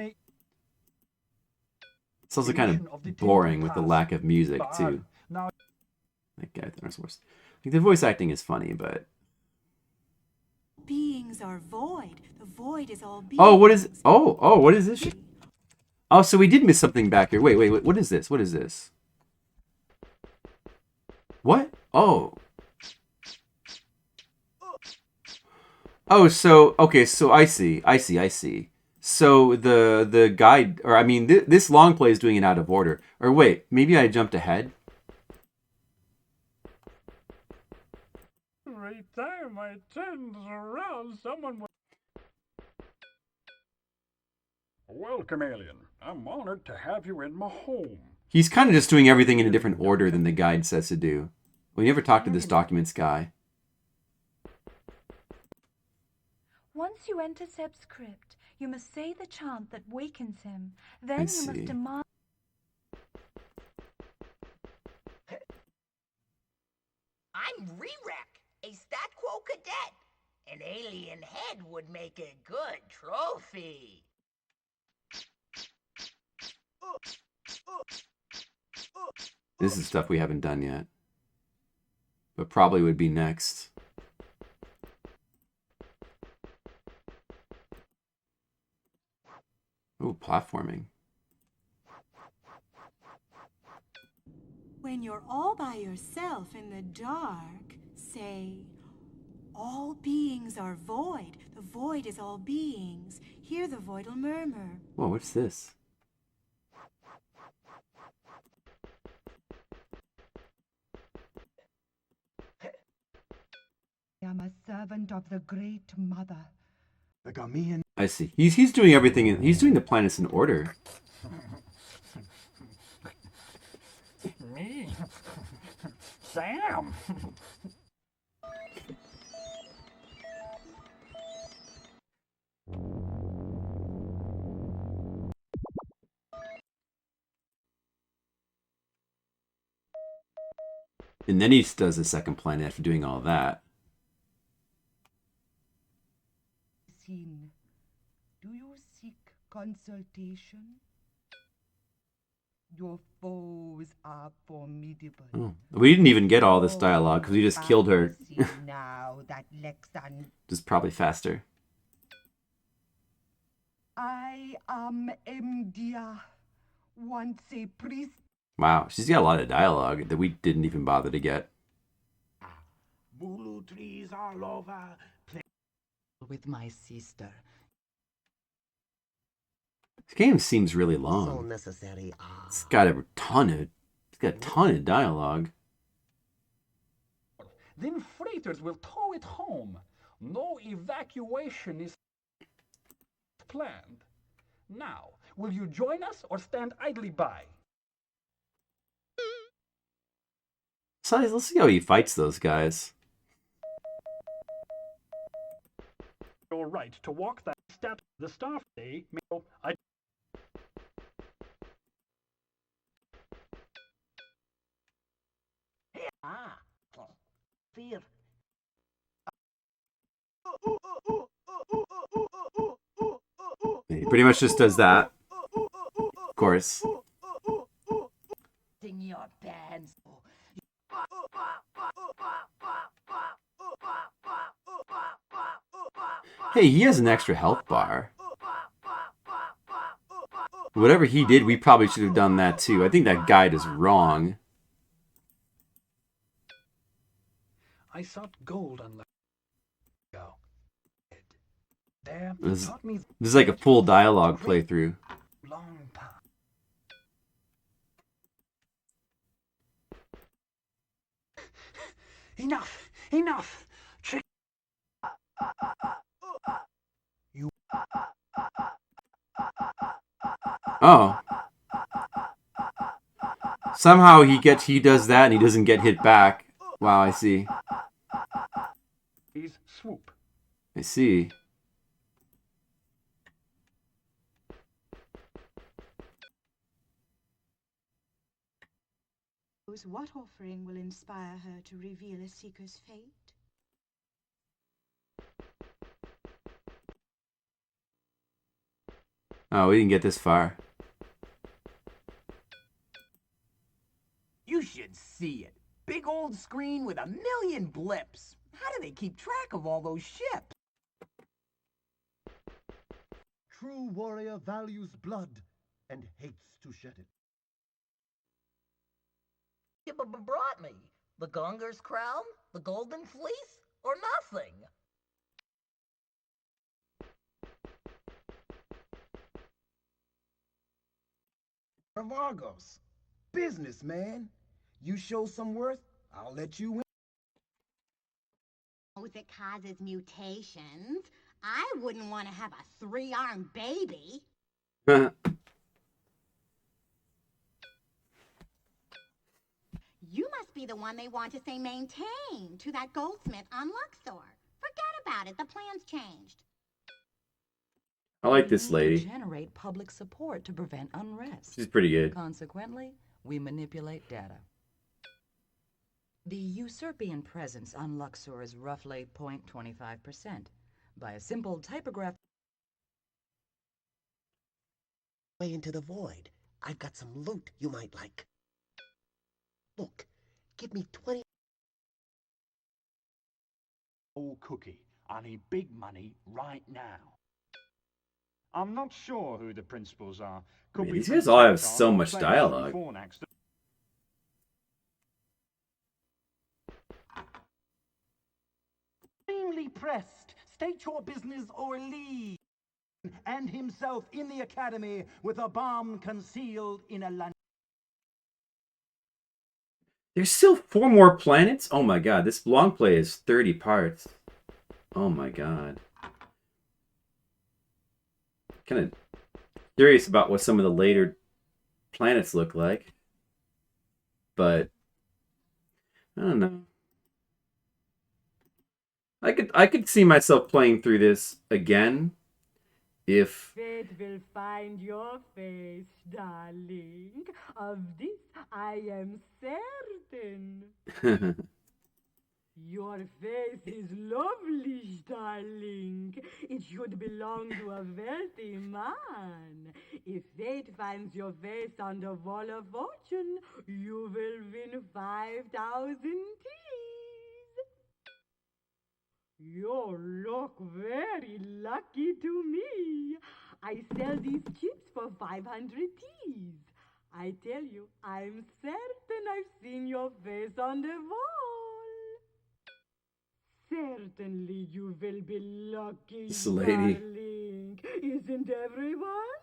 It's also kind of boring with the lack of music too. That guy, Like, the voice acting is funny, but Beings are void. The void is all beings. oh, what is? Oh, what is this shit? Oh, so we did miss something back here. Wait. What is this? What is this? What? Oh. Oh, so okay, so I see. So the guide, or I mean, this long play is doing it out of order. Or wait, maybe I jumped ahead. Every time I turn around, someone will... Welcome, alien. I'm honored to have you in my home. He's kind of just doing everything in a different order than the guide says to do. We never talked to this documents guy. Once you enter Seb's crypt, you must say the chant that wakens him. Then you must demand... I'm Rerek, a stat quo cadet. An alien head would make a good trophy. This is stuff we haven't done yet. But probably would be next. Ooh, platforming. When you're all by yourself in the dark, say, all beings are void. The void is all beings. Hear the voidal murmur. Whoa, what's this? I am a servant of the Great Mother. The Gamian... I see. He's doing everything. He's doing the planets in order. Me? Sam? And then he does the second planet after doing all that. Scene. Do you seek consultation? Your foes are formidable. Oh. We didn't even get all this dialogue because we just killed her. Now that Lexan... Just probably faster. I am Emdia, once a priest. Wow, she's got a lot of dialogue that we didn't even bother to get. Mulu trees all over. With my sister. This game seems really long. So necessary. It's got a ton of dialogue. Then freighters will tow it home. No evacuation is planned. Now, will you join us or stand idly by? So let's see how he fights those guys. Your right to walk that step. The staff day. I... Fear. He pretty much just does that. Of course. Sing your pants. Hey, he has an extra health bar. Whatever he did, we probably should have done that too. I think that guide is wrong. I sought gold on go. There, This taught me is like a full dialogue playthrough. long path. Enough! Trick. You. Oh. Somehow he does that and he doesn't get hit back. Wow, I see. He's swoop. I see. What offering will inspire her to reveal a seeker's fate? Oh, we didn't get this far. You should see it. big old screen with a million blips. How do they keep track of all those ships? True warrior values blood and hates to shed it. You brought me the Gunger's crown, the golden fleece, or nothing? Vargos, businessman. You show some worth, I'll let you win. If it causes mutations, I wouldn't want to have a 3-armed baby. You must be the one they want to say maintain to that goldsmith on Luxor. Forget about it, the plan's changed. I like this We need to lady. generate public support to prevent unrest. She's pretty good. Consequently, we manipulate data. The usurpian presence on Luxor is roughly 0.25%. By a simple typograph... Way into the void. I've got some loot you might like. Look, give me 20... Oh, Cookie, I need big money right now. I'm not sure who the principals are. Could Man, be these Prince guys all have Anton so or much Clarence dialogue. from Fornax. Extremely pressed. State your business or leave. And himself in the academy with a bomb concealed in a lunch. There's still 4 more planets? Oh my god, this long play is 30 parts. Oh my god. Kind of curious about what some of the later planets look like. But I don't know. I could see myself playing through this again if Fate will find your face, darling. Of this I am certain. Your face is lovely, darling. It should belong to a wealthy man. If fate finds your face on the wall of fortune, you will win 5,000 teas. You look very lucky to me. I sell these chips for 500 teas. I tell you, I'm certain I've seen your face on the wall. Certainly you will be lucky, this lady. darling. Isn't everyone?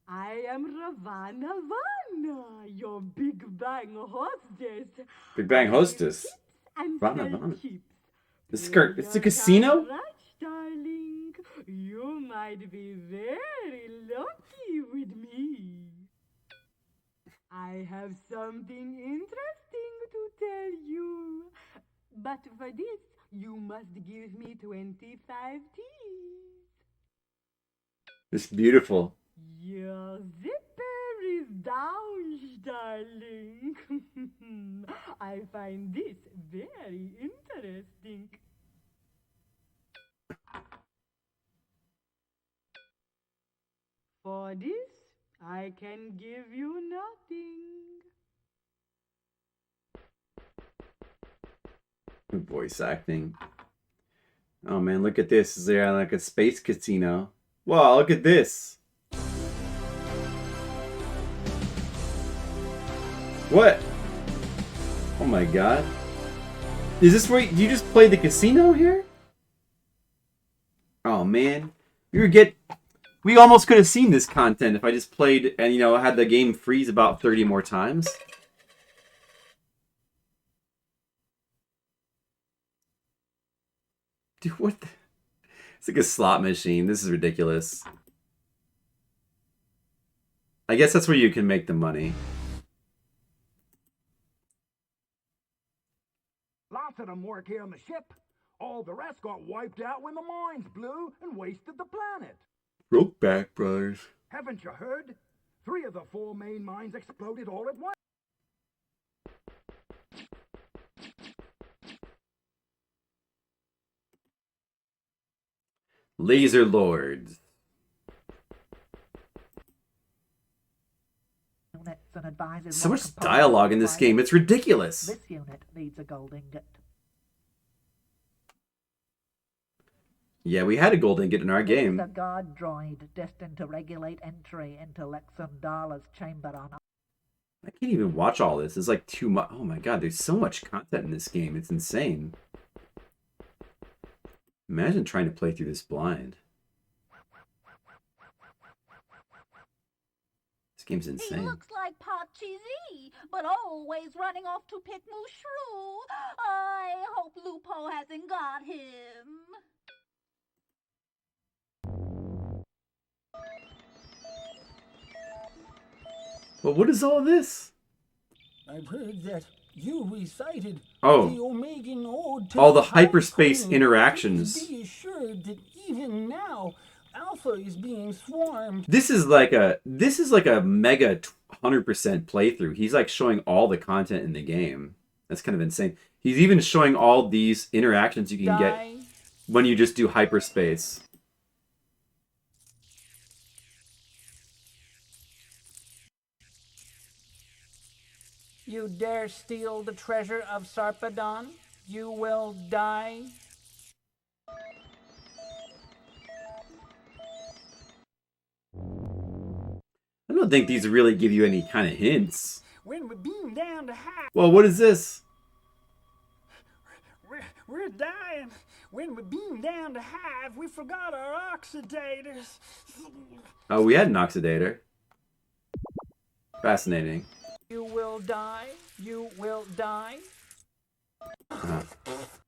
I am Ravana Vana, your Big Bang hostess. Big Bang hostess. And Rana, sell Rana. chips. It's a casino? Rush, darling. You might be very lucky with me. I have something interesting to tell you. But for this, you must give me 25 teas. It's beautiful. Your zipper is down, darling. I find this very interesting. For this, I can give you nothing. Voice acting. Oh man, look at this. Is there like a space casino? Wow, look at this. What? Oh my god. Is this where you just play the casino here? Oh man. We almost could have seen this content if I just played and had the game freeze about 30 more times. Dude, what the... It's like a slot machine. This is ridiculous. I guess that's where you can make the money. Lots of them work here on the ship. All the rest got wiped out when the mines blew and wasted the planet. Brokeback Brothers. Haven't you heard? 3 of the 4 main mines exploded all at once. Laser Lords. units and advises So what much components dialogue in this required. game. It's ridiculous. This unit needs a gold ingot. Yeah, we had a gold ingot in our This is game. a guard droid destined to regulate entry into Lexandala's chamber on. I can't even watch all this. It's like too much. Oh my god, there's so much content in this game. It's insane. Imagine trying to play through this blind. This game's He insane. looks like Pop Cheesy, but always running off to pick Mushroom. I hope Lupo hasn't got him. But what is all this? I've heard that you recited Oh. the Omegan Ode to All the High hyperspace Queen. interactions. Please be assured that even now, Alpha is being swarmed. This is like a mega 100% playthrough. He's like showing all the content in the game. That's kind of insane. He's even showing all these interactions you can get when you just do hyperspace. You dare steal the treasure of Sarpedon? You will die. I don't think these really give you any kind of hints. When we beam down to high, Well, what is this? we're dying. When we beam down to Hive, we forgot our oxidators. Oh, we had an oxidator. Fascinating. You will die. You will die.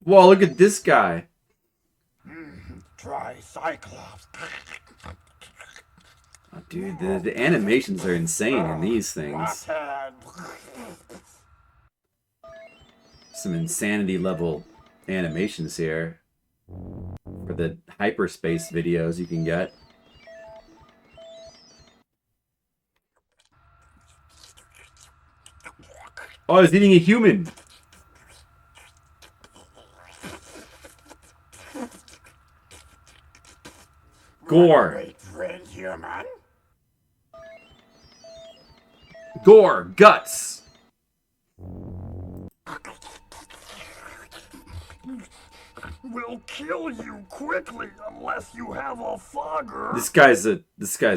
Whoa, look at this guy. Try Cyclops. Oh, dude, the animations are insane in these things. Some insanity level animations here for the hyperspace videos you can get. Oh, I was eating a human. Gore. Great friend, human. Gore. Guts. We'll kill you quickly unless you have a fogger. This guy's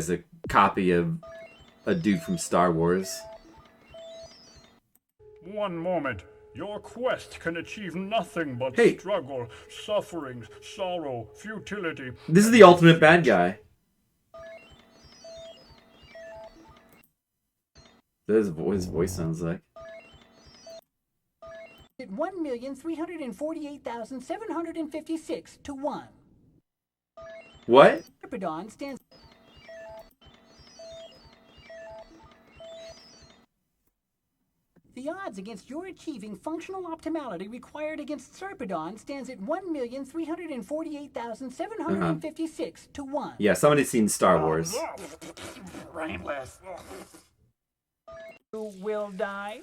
a copy of a dude from Star Wars. One moment. Your quest can achieve nothing but Hey. struggle, suffering, sorrow, futility. This is the ultimate bad guy. That's what his voice sounds like. At 1,348,756 to 1. What? Sarpedon stands. The odds against your achieving functional optimality required against Sarpedon stands at 1,348,756 to 1. Yeah, somebody's seen Star Wars. Brainless. You will die.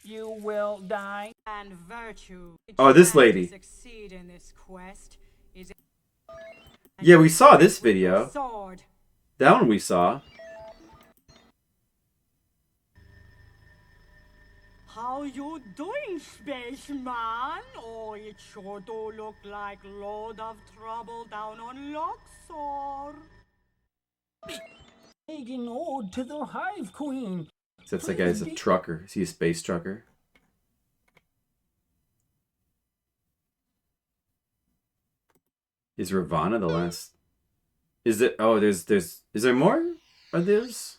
You will die. And virtue. Oh, this lady. Succeed in this quest is Yeah, we saw this video. sword. That one we saw. How you doing, spaceman? Oh, it sure do look like load of trouble down on Luxor. Making ode to the Hive Queen. Except that guy's a trucker. Is he a space trucker? Is Ravana the last? Is it? Oh, is there more? Are those?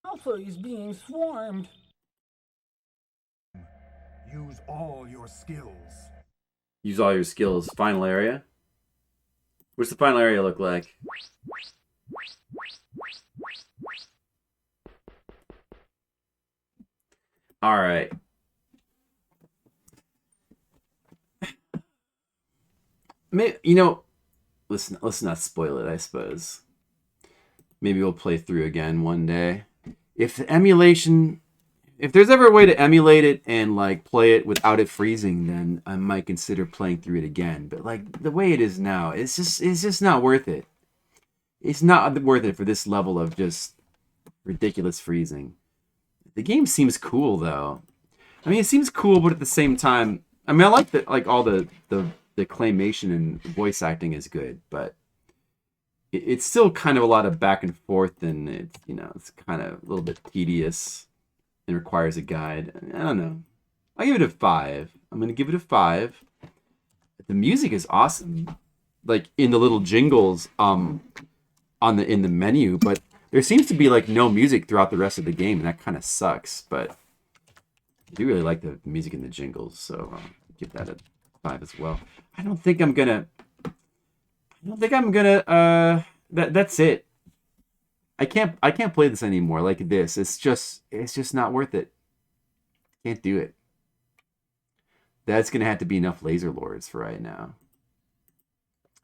Alpha is being swarmed. Use all your skills. Use all your skills. Final area. What's the final area look like? All right. Maybe, you know, let's not spoil it, I suppose. Maybe we'll play through again one day. If the emulation, If there's ever a way to emulate it and like play it without it freezing, then I might consider playing through it again. But like the way it is now, it's just not worth it. It's not worth it for this level of just ridiculous freezing. The game seems cool though. I mean, it seems cool, but at the same time, I mean, I like that. Like all the claymation and voice acting is good, but it's still kind of a lot of back and forth, and it's it's kind of a little bit tedious and requires a guide. I don't know. I give it a 5. I'm gonna give it a 5. The music is awesome, like in the little jingles in the menu, but there seems to be like no music throughout the rest of the game, and that kind of sucks. But I do really like the music in the jingles, so I'll give that a 5 as well. I don't think I'm gonna. That's it. I can't play this anymore like this. It's just not worth it. Can't do it. That's gonna have to be enough laser lords for right now.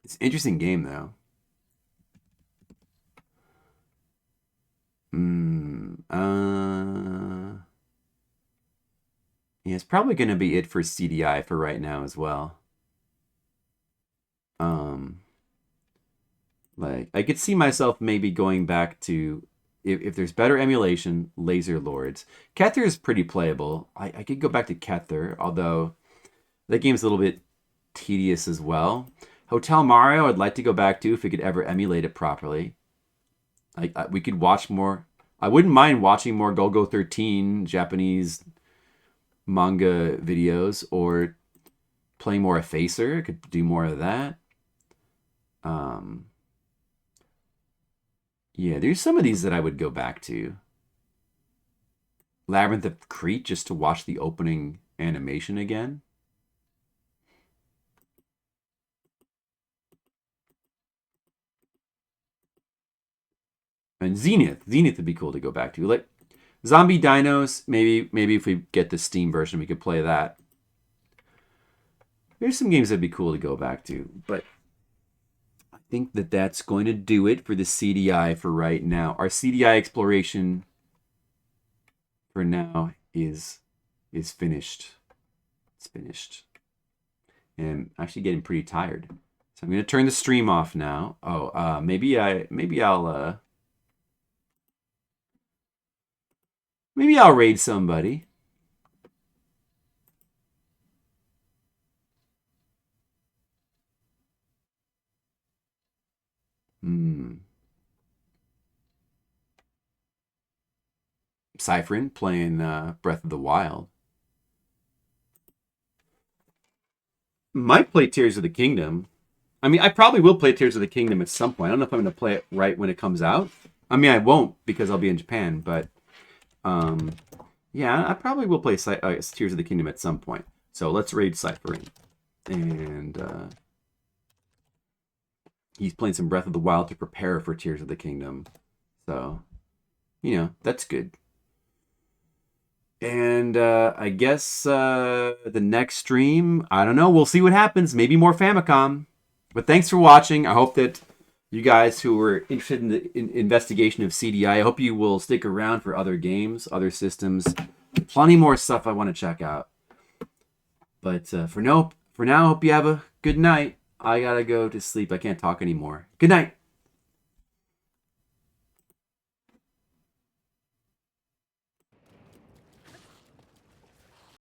It's an interesting game though. Yeah, it's probably gonna be it for CDI for right now as well. Like I could see myself maybe going back to if there's better emulation, Laser Lords. Kether is pretty playable. I could go back to Kether, although that game's a little bit tedious as well. Hotel Mario, I'd like to go back to if we could ever emulate it properly. We could watch more. I wouldn't mind watching more Go-Go 13 Japanese manga videos or playing more Effacer. I could do more of that. Yeah, there's some of these that I would go back to. Labyrinth of Crete, just to watch the opening animation again. And Zenith would be cool to go back to. Like Zombie Dinos, maybe if we get the Steam version, we could play that. There's some games that'd be cool to go back to, but I think that's going to do it for the CDI for right now. Our CDI exploration for now is finished. It's finished. And I'm actually getting pretty tired. So I'm going to turn the stream off now. Oh, maybe I'll raid somebody. Cypherin playing Breath of the Wild. Might play Tears of the Kingdom. I mean, I probably will play Tears of the Kingdom at some point. I don't know if I'm going to play it right when it comes out. I mean, I won't because I'll be in Japan, but yeah, I probably will play Tears of the Kingdom at some point. So let's raid Cypherin. And he's playing some Breath of the Wild to prepare for Tears of the Kingdom. So, that's good. And I guess the next stream, I don't know. We'll see what happens. Maybe more Famicom. But thanks for watching. I hope that you guys who were interested in the investigation of CDI, I hope you will stick around for other games, other systems. Plenty more stuff I want to check out. But for now, hope you have a good night. I gotta go to sleep. I can't talk anymore. Good night.